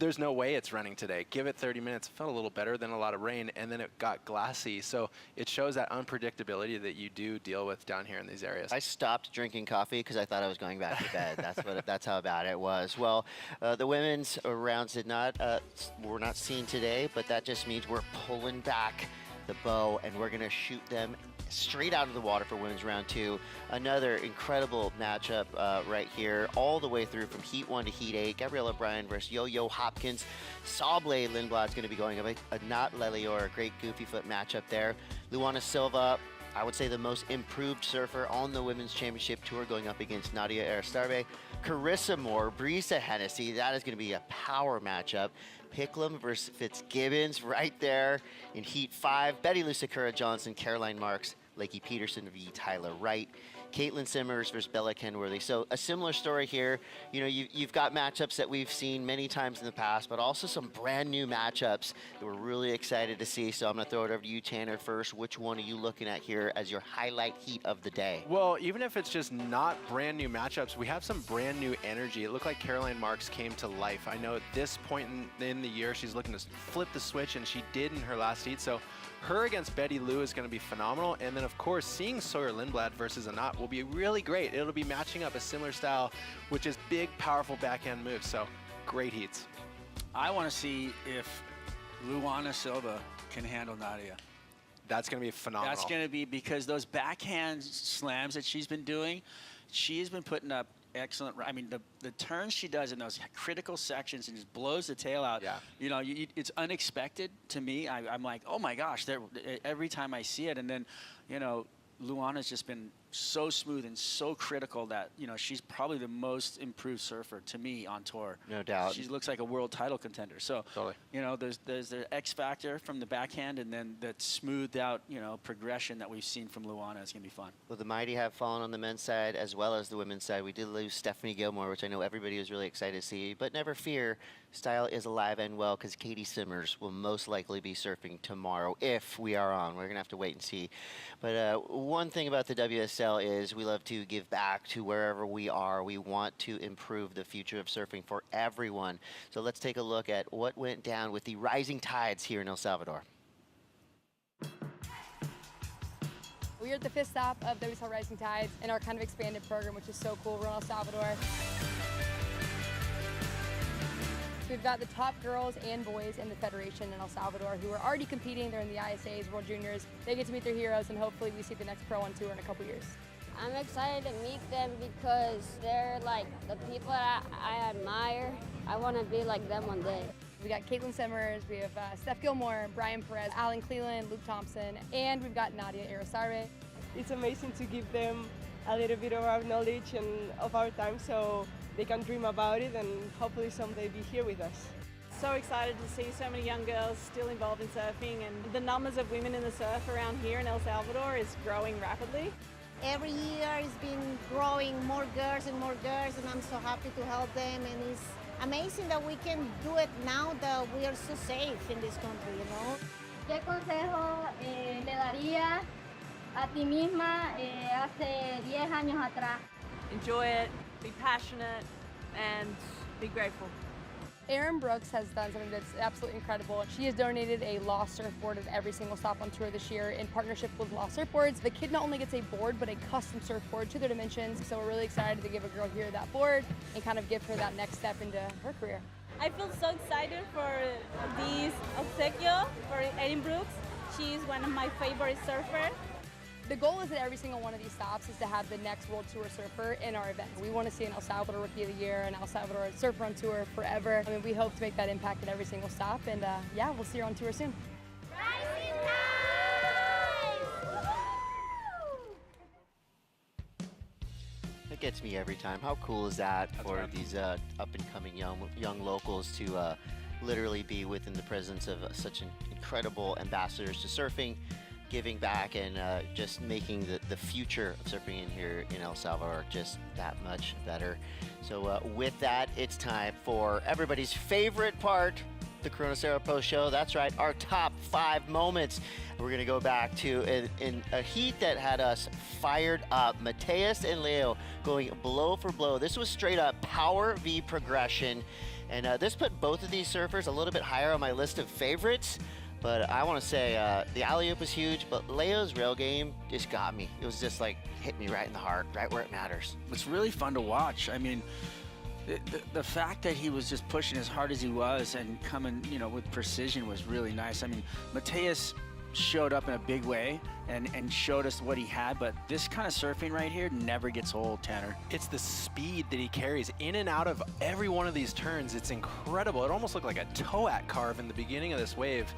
there's no way it's running today. Give it 30 minutes. It felt a little better than a lot of rain, and then it got glassy. So it shows that unpredictability that you do deal with down here in these areas. I stopped drinking coffee because I thought I was going back to bed. That's how bad it was. Well, the women's rounds were not seen today, but that just means we're pulling back the bow, and we're going to shoot them straight out of the water for women's round 2. Another incredible matchup right here, all the way through from Heat 1 to Heat 8. Gabriella Bryan versus Yo-Yo Hopkins. Sable Lindblad's going to be going up a Not Lelior, a great goofy foot matchup there. Luana Silva, I would say the most improved surfer on the Women's Championship Tour, going up against Nadia Aristarbe. Carissa Moore, Brisa Hennessy, that is going to be a power matchup. Picklum versus Fitzgibbons right there in Heat 5. Betty Lou Sakura Johnson, Caroline Marks, Lakey Peterson v. Tyler Wright. Caitlin Simmers versus Bella Kenworthy. So a similar story here. You know, you've got matchups that we've seen many times in the past, but also some brand new matchups that we're really excited to see. So I'm going to throw it over to you, Tanner, first. Which one are you looking at here as your highlight heat of the day? Well, even if it's just not brand new matchups, we have some brand new energy. It looked like Caroline Marks came to life. I know at this point in the year, she's looking to flip the switch, and she did in her last heat. So her against Betty Lou is going to be phenomenal. And then, of course, seeing Sawyer Lindblad versus Anat will be really great. It'll be matching up a similar style, which is big, powerful backhand moves. So great heats. I want to see if Luana Silva can handle Nadia. That's going to be phenomenal. That's going to be because those backhand slams that she's been doing, she's been putting up excellent. I mean, the turns she does in those critical sections and just blows the tail out. Yeah. You know, it's unexpected to me. I'm like, oh my gosh, every time I see it. And then, you know, Luana's just been so smooth and so critical that, you know, she's probably the most improved surfer to me on tour. No doubt. She looks like a world title contender. So, totally. You know, there's the X factor from the backhand, and then that smoothed out, you know, progression that we've seen from Luana is going to be fun. Well, the mighty have fallen on the men's side as well as the women's side. We did lose Stephanie Gilmore, which I know everybody was really excited to see, but never fear, style is alive and well, because Katie Simmers will most likely be surfing tomorrow if we are on. We're going to have to wait and see. But one thing about the WSL is we love to give back to wherever we are. We want to improve the future of surfing for everyone. So let's take a look at what went down with the rising tides here in El Salvador. We are at the 5th stop of WSL Rising Tides in our kind of expanded program, which is so cool. We're in El Salvador. So we've got the top girls and boys in the Federation in El Salvador who are already competing. They're in the ISAs, World Juniors. They get to meet their heroes, and hopefully we see the next pro on tour in a couple years. I'm excited to meet them because they're like the people that I admire. I want to be like them one day. We got Caitlin Simmers, we have Steph Gilmore, Brian Perez, Alan Cleland, Luke Thompson, and we've got Nadia Irisarbe. It's amazing to give them a little bit of our knowledge and of our time so they can dream about it and hopefully someday be here with us. So excited to see so many young girls still involved in surfing, and the numbers of women in the surf around here in El Salvador is growing rapidly. Every year it's been growing more girls, and I'm so happy to help them, and it's amazing that we can do it now that we are so safe in this country, you know. ¿Qué consejo le daría a ti misma hace 10 años atrás? Enjoy it, be passionate, and be grateful. Erin Brooks has done something that's absolutely incredible. She has donated a Lost surfboard at every single stop on tour this year in partnership with Lost Surfboards. The kid not only gets a board, but a custom surfboard to their dimensions. So we're really excited to give a girl here that board and kind of give her that next step into her career. I feel so excited for this obsequio for Erin Brooks. She's one of my favorite surfers. The goal is that every single one of these stops is to have the next World Tour surfer in our event. We want to see an El Salvador Rookie of the Year, an El Salvador surfer on tour forever. I mean, we hope to make that impact at every single stop, and yeah, we'll see her on tour soon. That gets me every time. How cool is that for these up-and-coming young locals to literally be within the presence of such an incredible ambassadors to surfing, giving back, and just making the future of surfing in here in El Salvador just that much better. So with that, it's time for everybody's favorite part, the Corona Cero post show. That's right, our top 5 moments. We're gonna go back to in a heat that had us fired up. Mateus and Leo going blow for blow. This was straight up power v progression. And this put both of these surfers a little bit higher on my list of favorites. But I want to say the alley-oop was huge, but Leo's rail game just got me. It was just like, hit me right in the heart, right where it matters. It's really fun to watch. I mean, the fact that he was just pushing as hard as he was and coming, you know, with precision was really nice. I mean, Mateus showed up in a big way and showed us what he had, but this kind of surfing right here never gets old, Tanner. It's the speed that he carries in and out of every one of these turns. It's incredible. It almost looked like a toe-at carve in the beginning of this wave,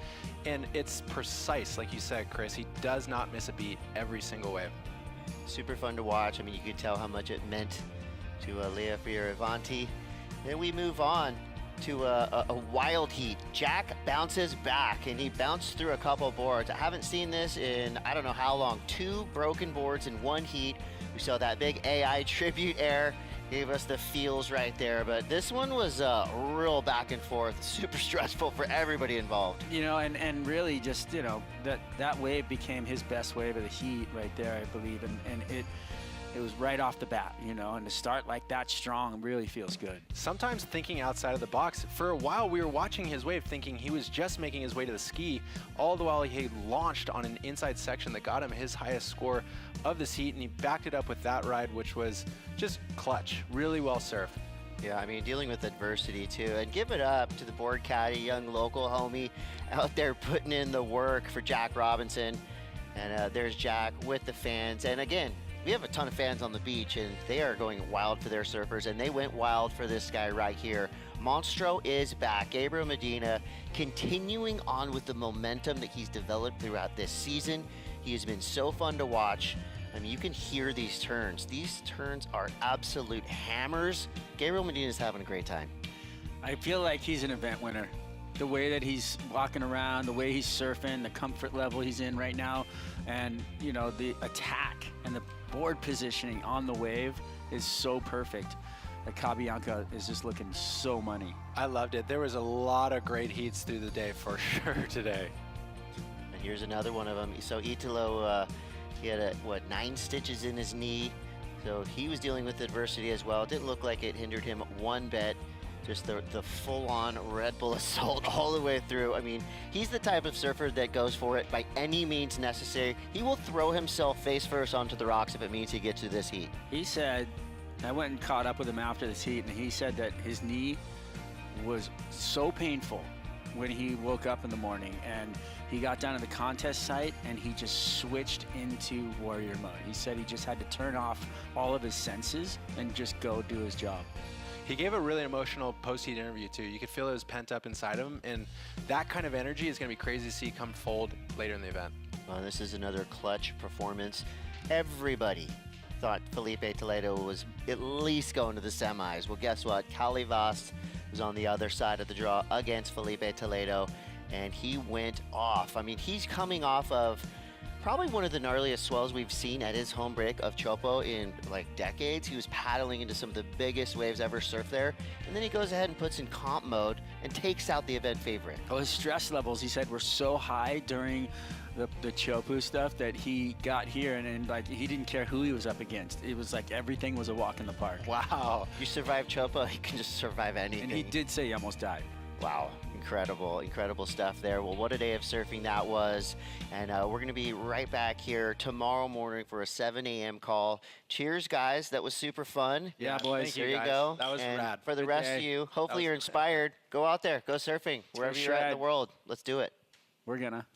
and it's precise, like you said, Chris. He does not miss a beat every single wave. Super fun to watch. I mean, you could tell how much it meant to Lea Fioravanti. Then we move on to a wild heat. Jack bounces back, and he bounced through a couple boards. I haven't seen this in I don't know how long. 2 broken boards in one heat. We saw that big AI tribute air, gave us the feels right there, but this one was real back and forth, super stressful for everybody involved. You know, and really just, you know, that wave became his best wave of the heat right there, I believe, and it was right off the bat, you know, and to start like that strong really feels good. Sometimes thinking outside of the box. For a while, we were watching his wave thinking he was just making his way to the ski, all the while he launched on an inside section that got him his highest score of this heat, and he backed it up with that ride, which was just clutch, really well surfed. Yeah, I mean, dealing with adversity too, and give it up to the board caddy, young local homie out there putting in the work for Jack Robinson. And there's Jack with the fans, and again, we have a ton of fans on the beach, and they are going wild for their surfers, and they went wild for this guy right here. Monstro is back. Gabriel Medina continuing on with the momentum that he's developed throughout this season. He has been so fun to watch. I mean, you can hear these turns. These turns are absolute hammers. Gabriel Medina is having a great time. I feel like he's an event winner. The way that he's walking around, the way he's surfing, the comfort level he's in right now, and, you know, the attack and the board positioning on the wave is so perfect. The Cabianca is just looking so money. I loved it. There was a lot of great heats through the day for sure today. And here's another one of them. So Italo, he had 9 stitches in his knee. So he was dealing with adversity as well. It didn't look like it hindered him one bit. Just the full-on Red Bull assault all the way through. I mean, he's the type of surfer that goes for it by any means necessary. He will throw himself face first onto the rocks if it means he gets through this heat. He said, I went and caught up with him after this heat, and he said that his knee was so painful when he woke up in the morning, and he got down to the contest site and he just switched into warrior mode. He said he just had to turn off all of his senses and just go do his job. He gave a really emotional post-heat interview too. You could feel it was pent up inside of him, and that kind of energy is going to be crazy to see come fold later in the event. Well, this is another clutch performance. Everybody thought Felipe Toledo was at least going to the semis. Well, guess what? Cali Vast was on the other side of the draw against Felipe Toledo, and he went off. I mean, he's coming off of probably one of the gnarliest swells we've seen at his home break of Chopo in like decades. He was paddling into some of the biggest waves ever surfed there, and then he goes ahead and puts in comp mode and takes out the event favorite. Oh, his stress levels, he said, were so high during the Chopu stuff that he got here and like he didn't care who he was up against. It was like everything was a walk in the park. Wow. You survive Chopo, you can just survive anything. And he did say he almost died. Wow, incredible, incredible stuff there. Well, what a day of surfing that was. And we're going to be right back here tomorrow morning for a 7 a.m. call. Cheers, guys. That was super fun. Yeah, boys. There you go. That was and rad. For the Good rest day. of you, hopefully That you're was- inspired. Go out there. Go surfing. Wherever you're at in the shred. world. Let's do it. We're gonna.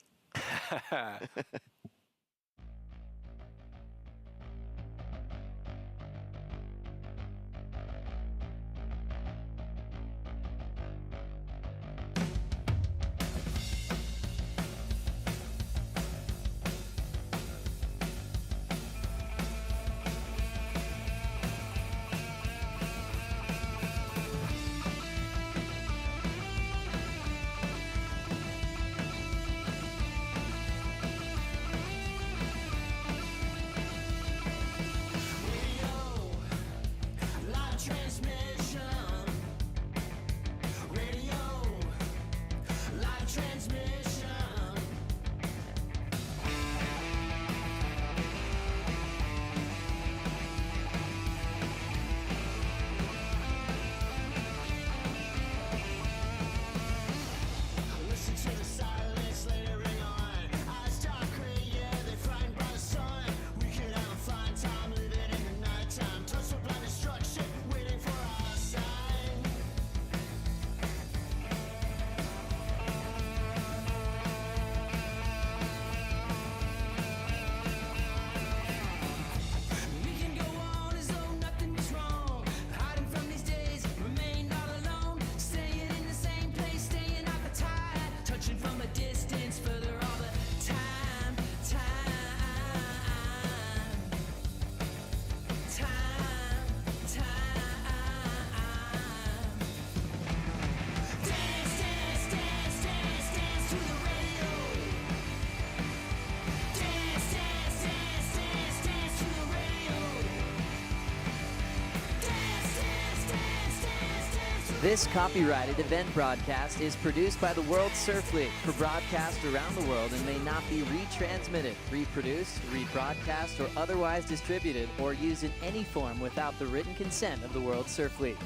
This copyrighted event broadcast is produced by the World Surf League for broadcast around the world and may not be retransmitted, reproduced, rebroadcast, or otherwise distributed or used in any form without the written consent of the World Surf League.